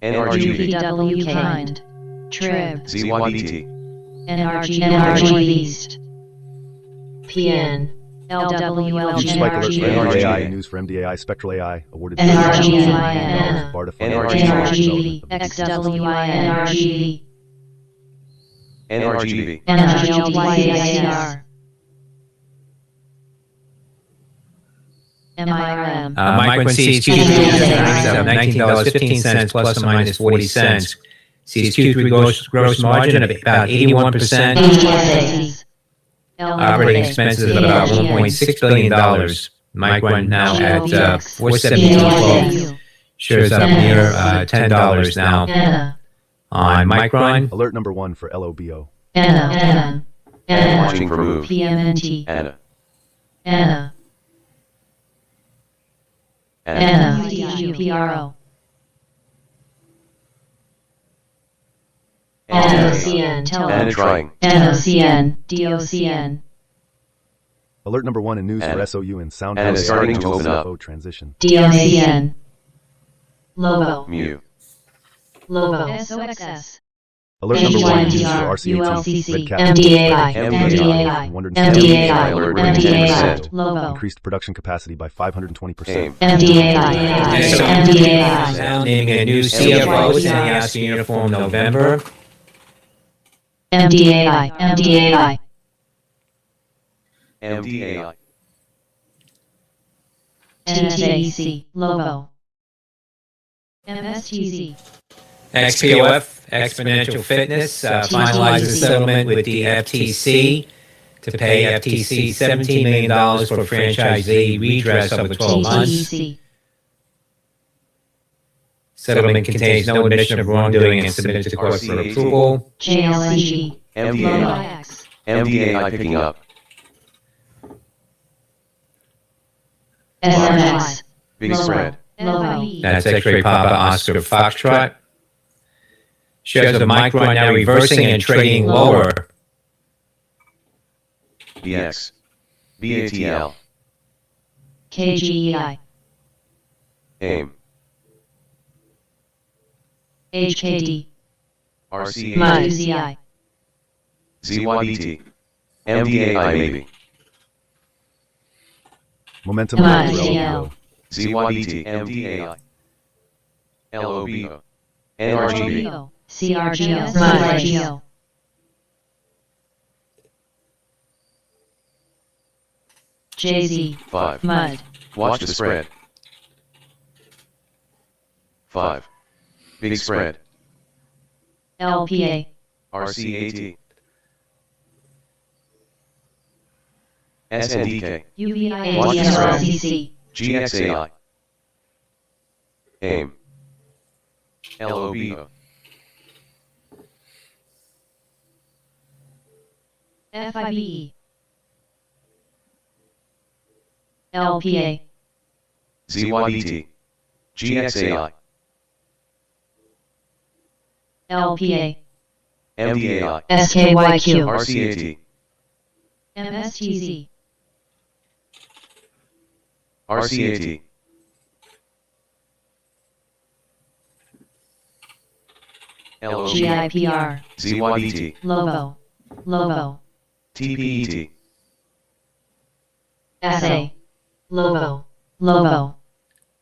NRGV, GPW kind, Trib, ZYBT, NRG East, PN, LWLG, Huge spike alert for NRG. MDAI. News for MDAI. Spectral AI awarded NRG, $1,000. BARDA funded NRGV, development of the XWI, NRGV, NRGV, NRGLYACR, MIRM, Micron sees Q3 earnings of $19.15 plus or minus 40 cents. Sees Q3 gross margin of about 81%. ATSAs, Operating expenses of about $1.6 billion. Micron now at $417.12. Shares up near $10 now. On Micron, alert number one for LOBO. Anna, watching for move, PMNT, Anna, Anna, UPRO, NOCN, Anna trying, NOCN, DOCN, Alert number one in news for SOU and sound and it's starting to open up. CFO transition. DOCN, Logo, Mu, Lobo. SOXS. Alert number 1 news for HYMDR, RCAT, ULCC, Red Cap, MDAI, MDAI, MDAI, Lobo. increased production capacity by 520%. MDAI. Now naming a new CFO, sending out uniform November. MDAI, MDAI. MDAI. TTAC, Lobo. MSTZ. XPOF, Exponential Fitness, finalizes a settlement with the FTC to pay FTC $17 million for franchisee redress over 12 months. TTEC. Settlement contains no admission of wrongdoing and submitted to the court for approval. JLNG. MDAI. MDAI picking up. SMX. Big spread. Lobo. That's X-ray Papa Oscar Foxtrot. Shares of Micron now reversing and trading lower. BX. BATL. KGEI. AIM. HKD. RCAT. MUZI. ZYBT. MDAI maybe. Momentum MITL. ZYBT. MDAI. LOBO. NRGB. CRGO. MUZIGO. JZ. 5. MUD. Watch the spread. 5. Big spread. LPA. RCAT. SNDK. UVI. Watch the spread. LCC. GXAI. AIM. LOBO. FIBE. LPA. ZYBT. GXAI. LPA. MDAI. SKYQ. RCAT. MSTZ. RCAT. LOB. GIPR. ZYBT. Lobo. Lobo. TPET. SA. Lobo. Lobo.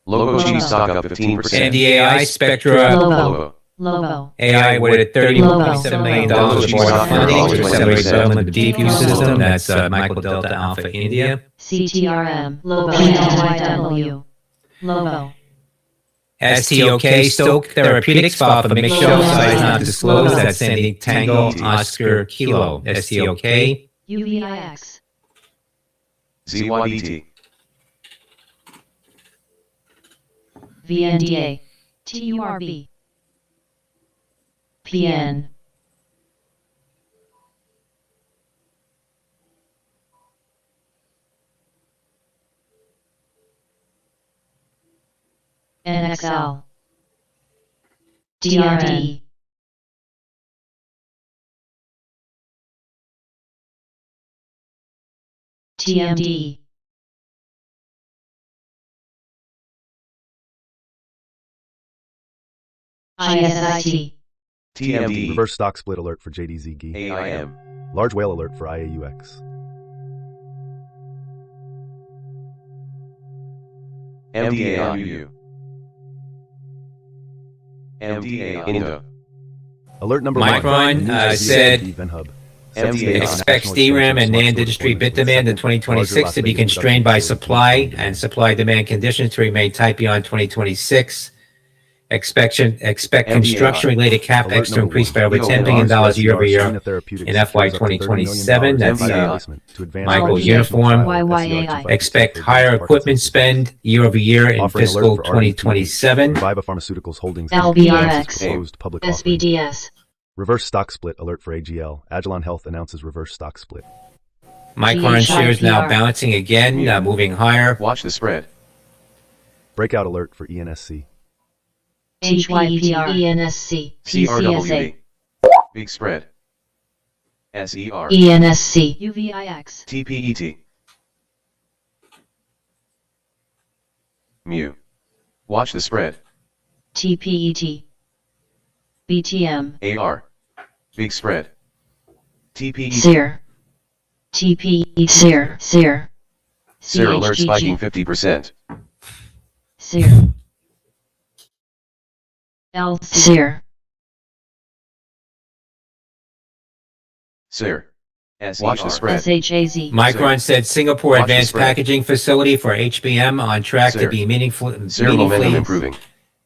Lobo G stock up 15%. NDAI Spectra Lobo. Lobo. AI awarded $30.7 million for funding to accelerate development of the DPU system. That's Michael Delta Alpha India. CTRM. Lobo. PLYW. Lobo. STOK Stoke Therapeutics file for mixed shell size not disclosed. That's Sandy Tango Oscar Kilo. STOK. UVIX. ZYBT. VNDA. TURB. PN. NXL. DRD. TMD. ISIT. TMD. Reverse stock split alert for JDZG. AIM. Large whale alert for IAUX. MDAIUU. MDA Indo. Alert number Micron 1. said VenHub. expects DRAM and NAND industry bit demand in 2026 to be constrained by supply and supply-demand conditions to remain tight beyond 2026. Expect construction-related capex to increase by over $10 billion year over year in FY 2027. That's Michael Uniform. Expect higher equipment spend year over year in fiscal 2027. Viva Pharmaceuticals Holdings. LBRX. SVDS. Reverse stock split alert for AGL. Agilon Health announces reverse stock split. Micron shares now bouncing again, moving higher. Watch the spread. Breakout alert for ENSC. HYPR. ENSC. CRWB. Big spread. SER. ENSC. UVIX. TPET. Mu. Watch the spread. TPET. BTM. AR. Big spread. TPE. SEER. TPE. SEER. SEER. SEER alert spiking 50%. SEER. SEER. SEER. Watch the spread. SHAZ. Micron said Singapore Watch the Advanced spread. Packaging Facility for HBM on track to be SEER momentum improving.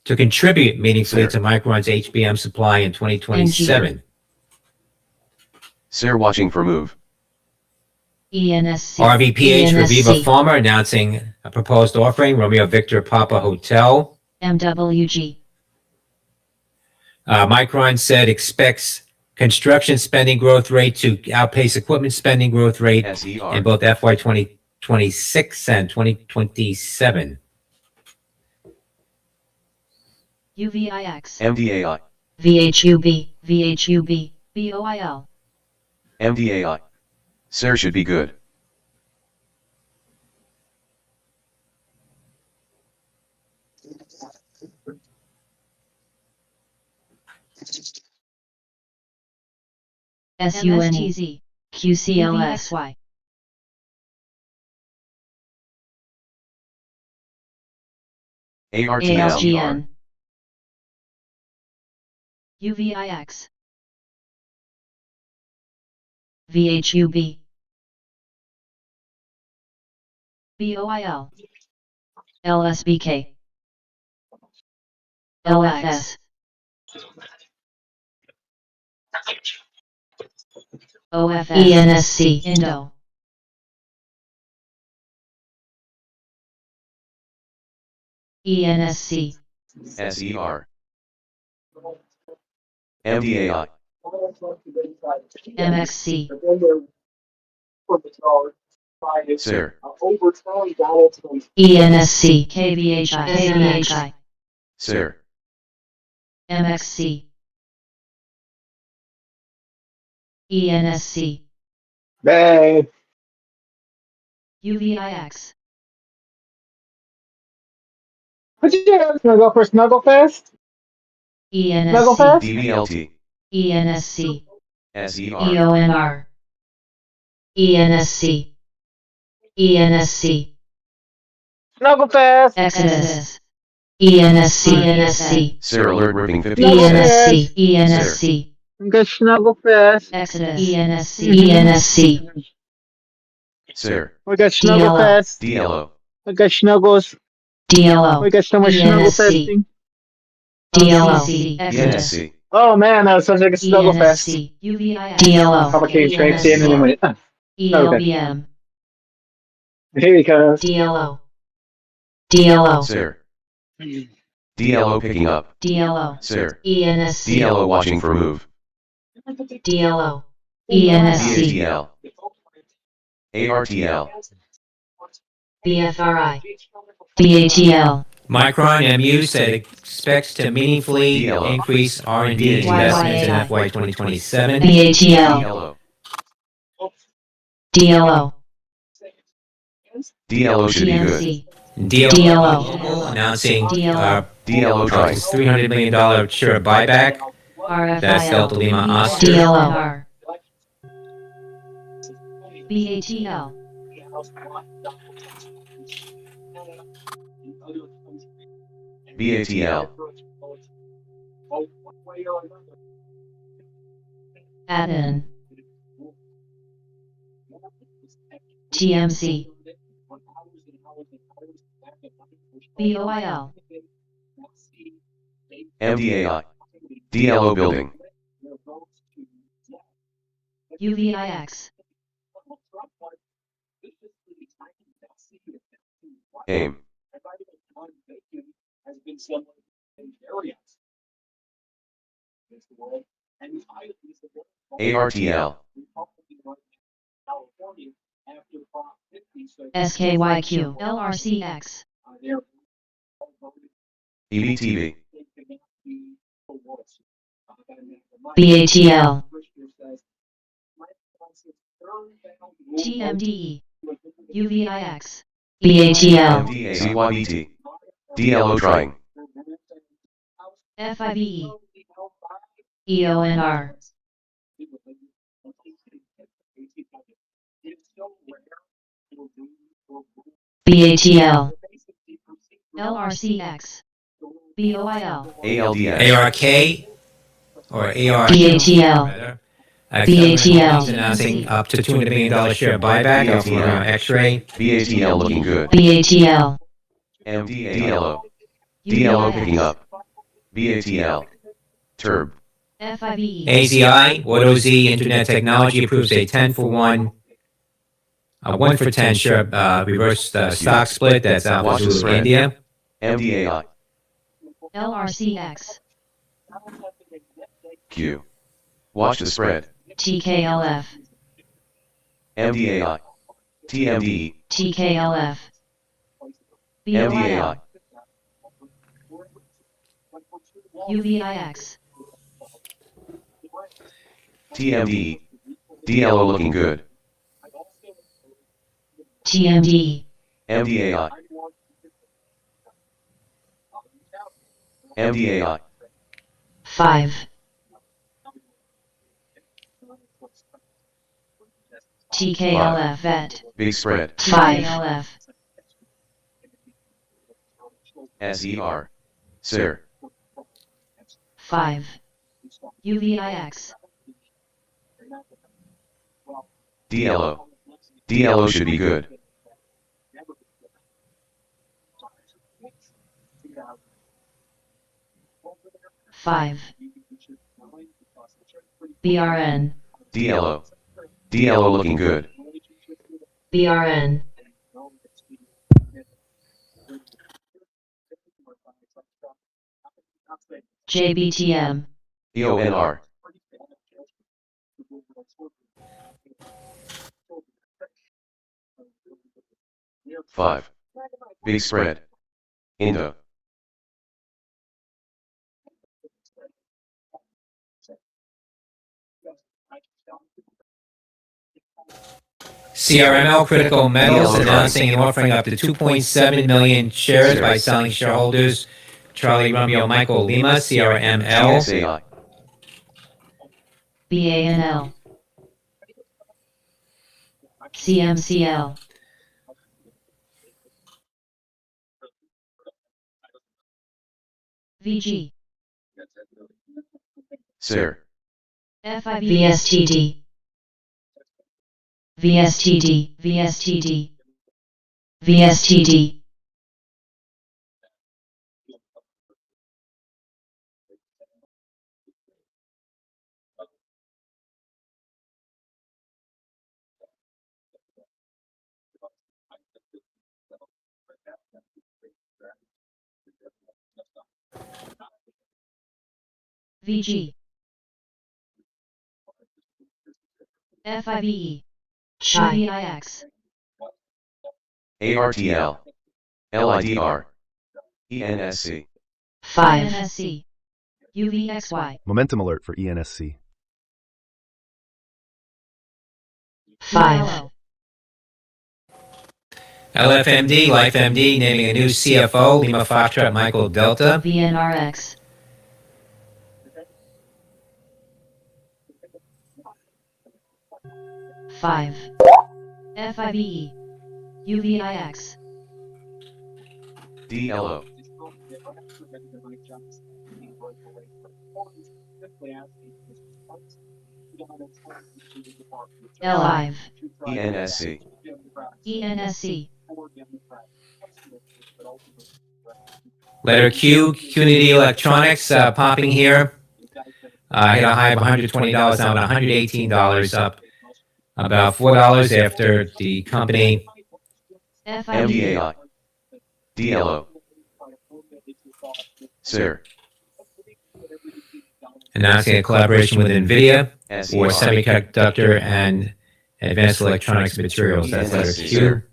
to contribute meaningfully SEER. to Micron's HBM supply in 2027. SEER watching for move. ENSC. RVPH for Viva ENSC. Pharma announcing a proposed offering, Romeo Victor Papa Hotel. MWG. Micron said expects construction spending growth rate to outpace equipment spending growth rate in both FY 2026 and 2027. UVIX. MDAI. VHUB. VHUB. BOIL. MDAI. SEER should be good. SUNTZ. QCLSY. ALGN. UVIX. VHUB. BOIL. LSBK. LFS. OFS. ENSC. Indo. ENSC. SER. MDAI. MXC. SEER. ENSC. KVHI. KVHI. SEER. MXC. ENSC. Babe. UVIX. What you do? Gonna go for Snuggle Fest? Snuggle ENSC. Fest? DVLT. ENSC. SER. EONR. ENSC. ENSC. Snuggle Fest. Exodus. ENSC. ENSC. SEER alert ripping 50%. ENSC. ENSC. Good Snuggle Fest. Exodus. ENSC. ENSC. SEER. We got Snuggle DLO. Fest. DLO. We got Snuggles. DLO. We got so much Snuggle ENSC. Festing. DLO. Exodus. ENSC. Oh man, that was such like a Snuggle Fest. ENSC. UVIX. DLO. Papa came straight in and then went, ELBM. here he comes. DLO. DLO. SEER. DLO picking up. DLO. SEER. ENSC. DLO watching for move. DLO. ENSC. BATL. ARTL. BFRI. BATL. Micron MU said it expects to meaningfully increase R&D investments in FY 2027. BATL. DLO. DLO should be good. TMC. DLO announcing DLO trying. $300 million share buyback. That's Delta Lima Oscar. DLO. BATL. BATL. Add-in. TMC. BOIL. MDAI. DLO building. UVIX. AIM. ARTL. SKYQ. LRCX. EBTV. BATL. TMDE. UVIX. BATL. CYBT. DLO trying. FIBE. EONR. BATL. LRCX. BOIL. ALDS. ARK or AR. BATL. BATL announcing up to $200 million share buyback of X-Ray. BATL looking good. BATL. MDALO. DLO picking up. BATL. Turb. FIBE. AZI, AutoZ Internet Technology approves a 10-for-1, a 1-for-10 share reverse stock split. That's Watch the Alpha spread. India. MDAI. LRCX. Q. Watch the spread. TKLF. MDAI. TMD. TKLF. MDAI. BOIL. UVIX. TMD. DLO looking good. TMD. MDAI. MDAI. 5. TKLF at Big spread. 5LF. SER. SIR. 5. UVIX. DLO. DLO should be good. Five. BRN. DLO. DLO looking good. BRN. JBTM. EONR. Five. Big spread. Indo. CRML Critical Metals announcing an offering up to 2.7 million shares by selling shareholders Charlie Romeo Michael Lima, CRML. GSAI. BANL. CMCL. VG. SIR. VSTD. VSTD. VSTD. VSTD. VG. FIBE. VIX. ARTL. LIDR. ENSC. 5. NSC. UVXY. Momentum alert for ENSC. 5. LFMD, LifeMD, naming a new CFO, Lima Foxtrot Michael Delta. VNRX. 5. FIBE. UVIX. DLO. L5. ENSC. ENSC. Letter Q, Qnity Electronics popping here. Hit a high of $120, now at $118, up about $4 after the company. MDAI. DLO. SIR. Announcing a collaboration with NVIDIA SER. for semiconductor and advanced electronics materials. That's letter Q.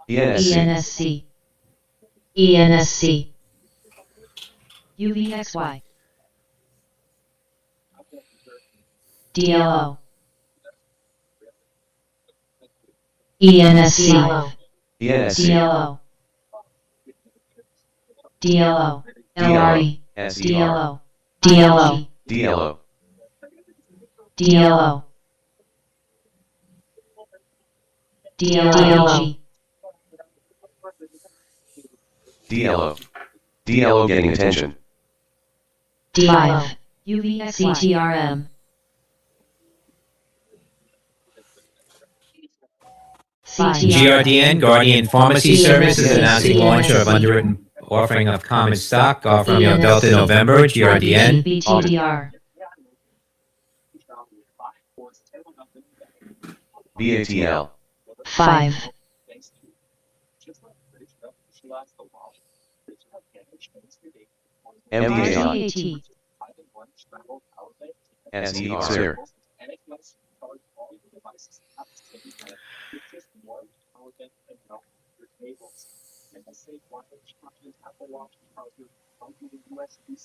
ENSC. ENSC. UVXY. DLO. ENSC. ENSC. DLO. DLO, DLO, LRE, SER, DLO, DLO, DLO, DLO, DLO, DLO, DLO getting attention. D5, UVXCTRM, GRDN, Guardian Pharmacy Services, announcing launch of underwritten offering of common stock from Delta November, GRDN. BTDR, BATL, 5, MDAI, RCAT, SER, SIR,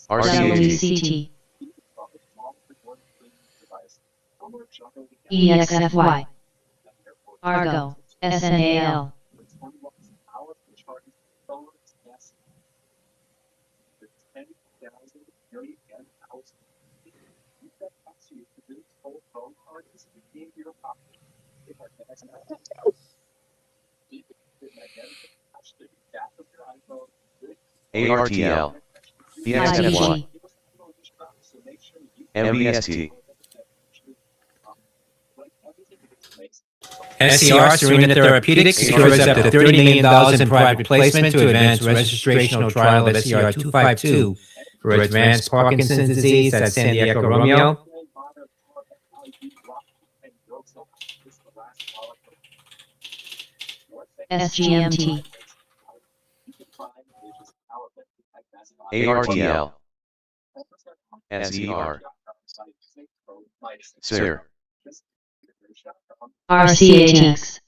RCAT, WCT, EXFY, Argo, SNAL, ARTL, EXFY, ITG, MBST, SCR, Serena Therapeutics, secures up to $30 million in private placement to advance registrational trial of SCR 252 for advanced Parkinson's disease at San Diego Romeo. SGMT, ARTL, SER, SIR, RCHX,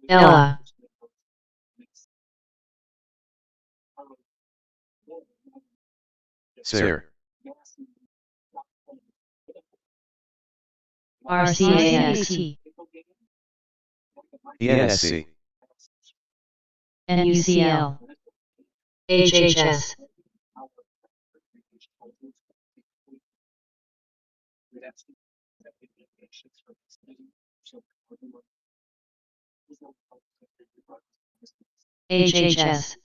Ella, SIR, RCAST, ENSC, NUCL, HHS, HHS,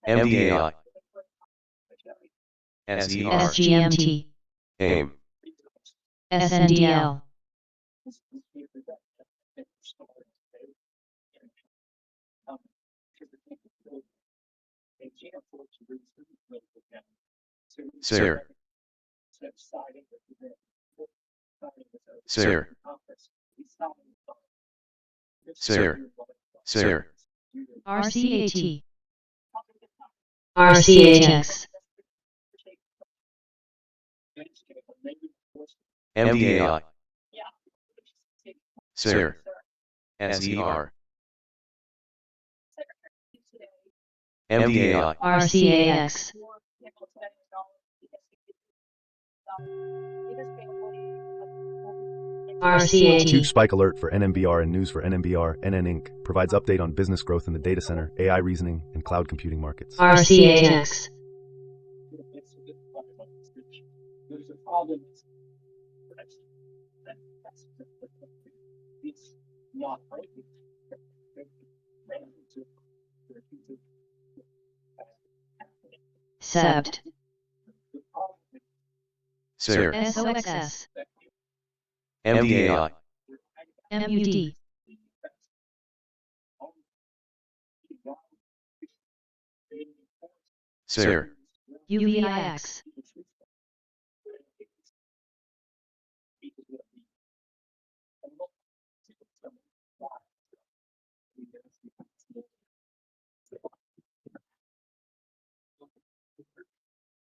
MDAI, SER, SGMT, AIM, SNDL, SIR, SIR, SIR, SIR, RCAT, RCHX, MDAI, SIR, SER, MDAI, RCAX, RCAT, Huge spike alert for NMBR and news for NMBR. NN Inc. provides update on business growth in the data center, AI reasoning, and cloud computing markets. RCHX, SEPT, SIR, SOXS, MDAI, MUD, SIR, UVIX,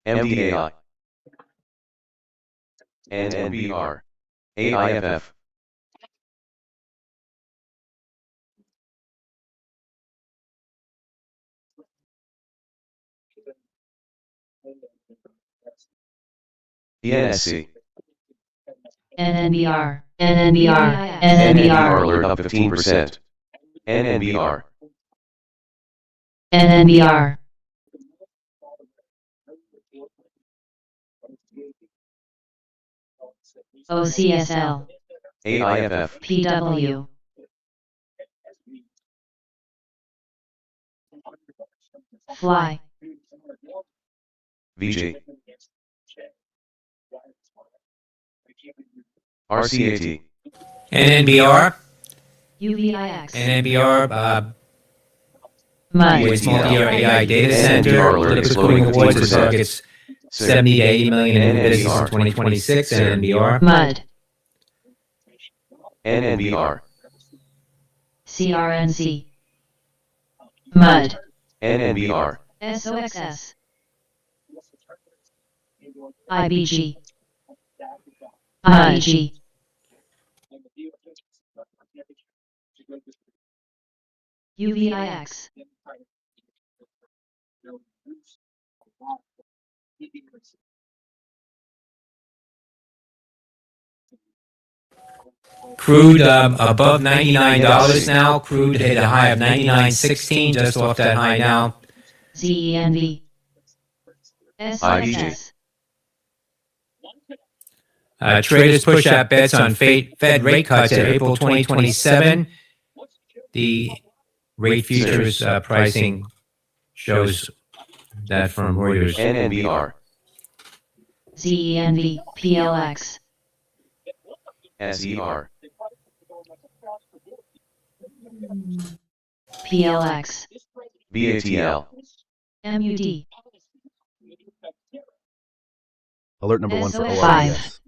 MDAI, NNBR, AIFF, ENSC. NNBR, NNBR, NNBR, alert up 15%. NNBR. NNBR, OCSL, AIFF. PW, Fly, VG. RCAT. NNBR, UVIX, NNBR, MUD, with multi-year AI data NNBR center, alert liquid exploding cooling awards 15%. and targets 70 to 80 million in new business in NNBR. 2026. NNBR, MUD, NNBR. CRNC, MUD, NNBR. SOXS, IBG, IBG, UVIX, crude above $99 now. Crude hit a high of 99.16, just off that high now. ZENV, SOXS, Traders push out bets on Fed rate cuts at April 2027. The rate futures pricing shows that from Reuters. NNBR. ZENV, PLX, SER. PLX, BATL. MUD, Alert number 1 for SOF5, ORBS.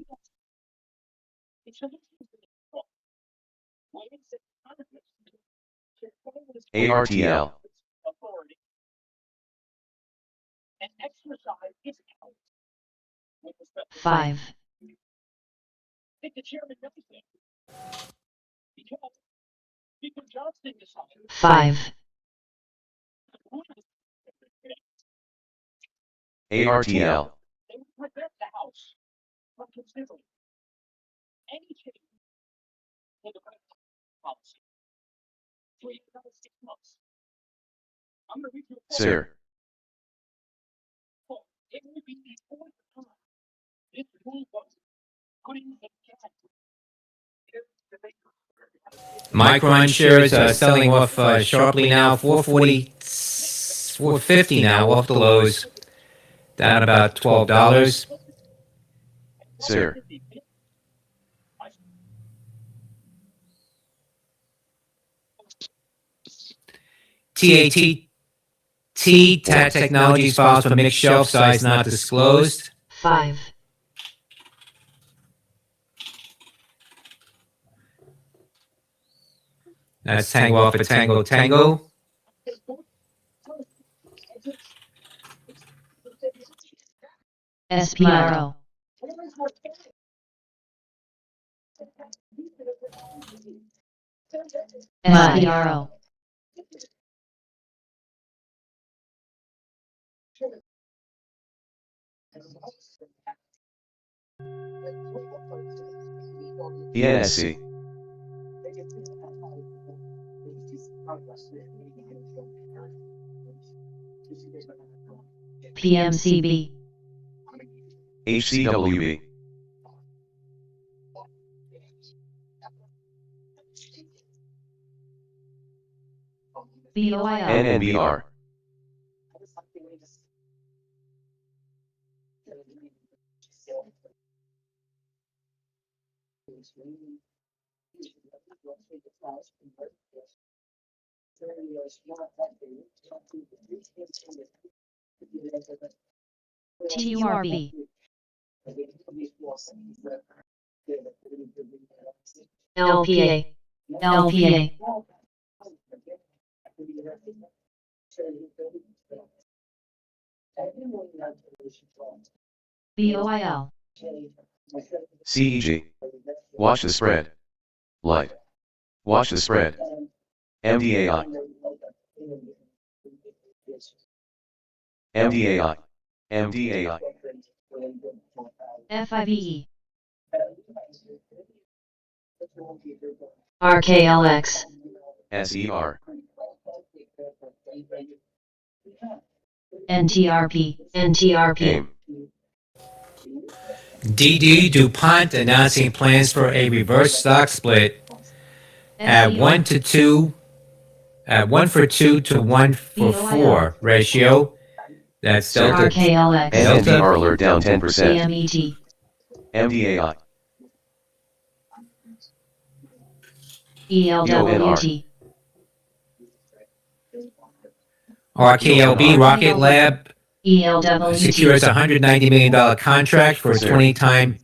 ARTL. 5, 5, ARTL. SIR. Micron shares selling off sharply now, 440, 450 now off the lows, down about $12. SIR. TAT Technologies files for mixed shelf size not disclosed. 5, That's Tango Alpha Tango Tango. SPRO, SPRO, ENSC. PMCB, HCWB. BOIL, NNBR. TURB, LPA, LPA, BOIL, CEG. Watch the spread. Light. Watch the spread. MDAI. MDAI. MDAI. FIVE. RKLX. SER. NTRP. NTRP. AIM. DD DuPont announcing plans for a reverse stock split at 1 to 2, at 1 for 2 to 1 for 4 ratio. That's Delta. RKLX. NDR alert down 10%. AMET. MDAI. ELWT. RKLB Rocket Lab ELWT. secures a $190 million contract for 20-time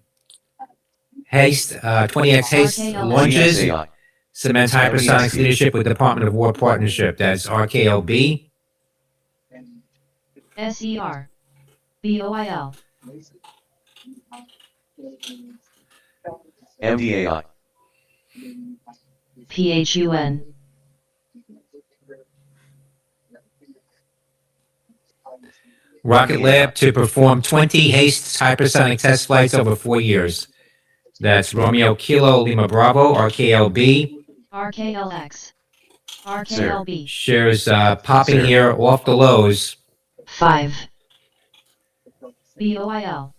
haste, 20x haste launches. GSAI. Cements hypersonics leadership with Department of War partnership. That's RKLB. SER. BOIL. MDAI. PHUN. Rocket Lab to perform 20 haste hypersonic test flights over 4 years. That's Romeo Kilo Lima Bravo, RKLB. RKLX. RKLB. Shares popping here off the lows. 5. BOIL.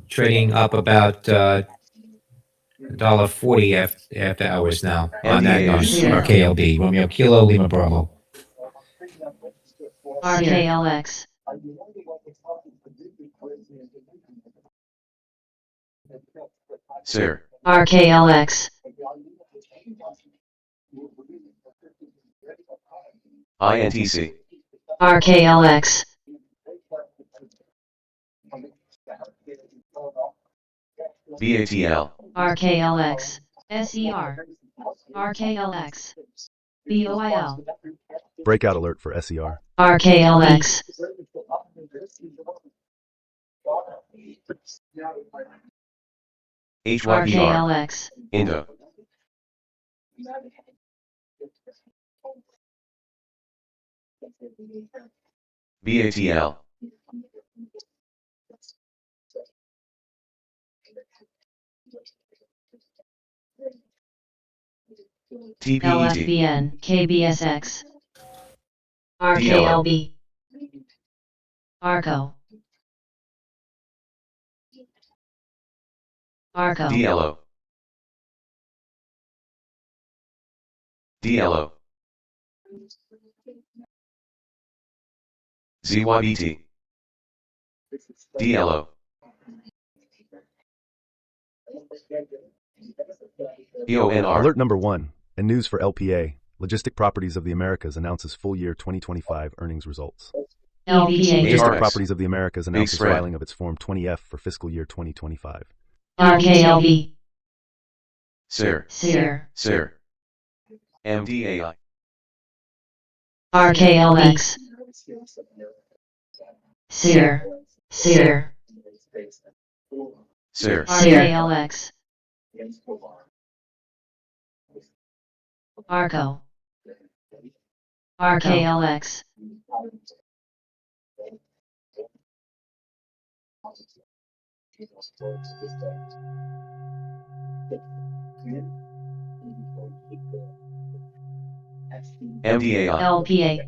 Trading up about $1.40 after hours now on that news. RKLB, Romeo Kilo Lima Bravo. RKLX. Sir. RKLX. INTC. RKLX. BATL. RKLX. SER. RKLX. BOIL. Breakout alert for SER. RKLX. HYPR. RKLX. Indo. BATL. TPET. LFBN. KBSX. RKLB. ARCO. ARCO. DLO. DLO. ZYBT. DLO. EONR. Alert number 1, and news for LPA. Logistic Properties of the Americas announces full year 2025 earnings results. LPA. Logistic Properties of the Americas announces filing of its Form 20F for fiscal year 2025. RKLB. Sir. SER. Sir. MDAI. RKLX. SER. SER. Sir. RKLX. ARCO. RKLX. MDAI. LPA.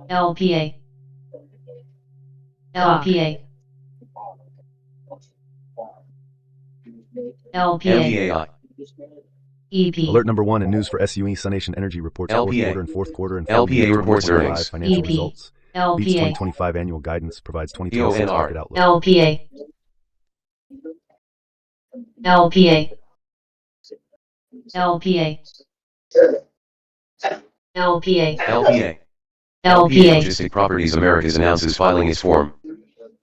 LPA. LPA. LPA. MDAI. EP. Alert number 1 and news for SUE Sunation Energy reports LPA. fourth quarter and full LPA year reports 2025 earnings. financial EP. results. Beats LPA. 2025 annual guidance, provides 2026 EONR. market outlook. LPA. LPA. LPA. LPA. LPA. LPA. Logistic Properties Americas announces filing its Form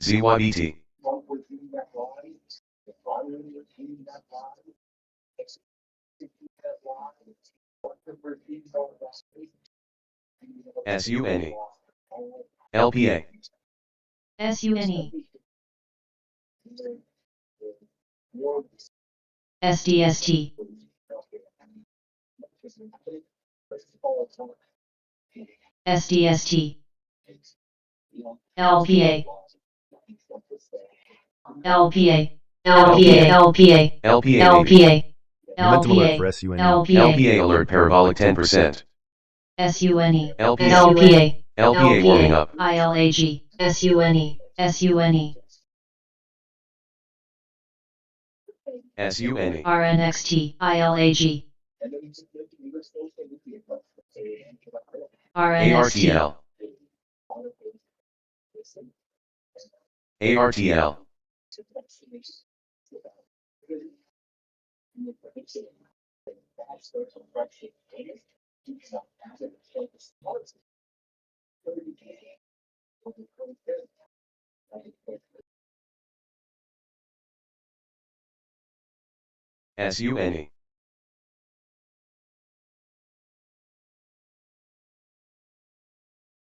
ZYBT. SUNE. LPA. SUNE. SDST. SDST, LPA, LPA, LPA, LPA, LPA, Momentum alert for LPA, SUNE. LPA alert parabolic 10%. SUNE, LPA, LPA, LPA warming up. ILAG, SUNE, SUNE, SUNE, RNXT, ILAG, RNXT, ARTL, ARTL, SUNE.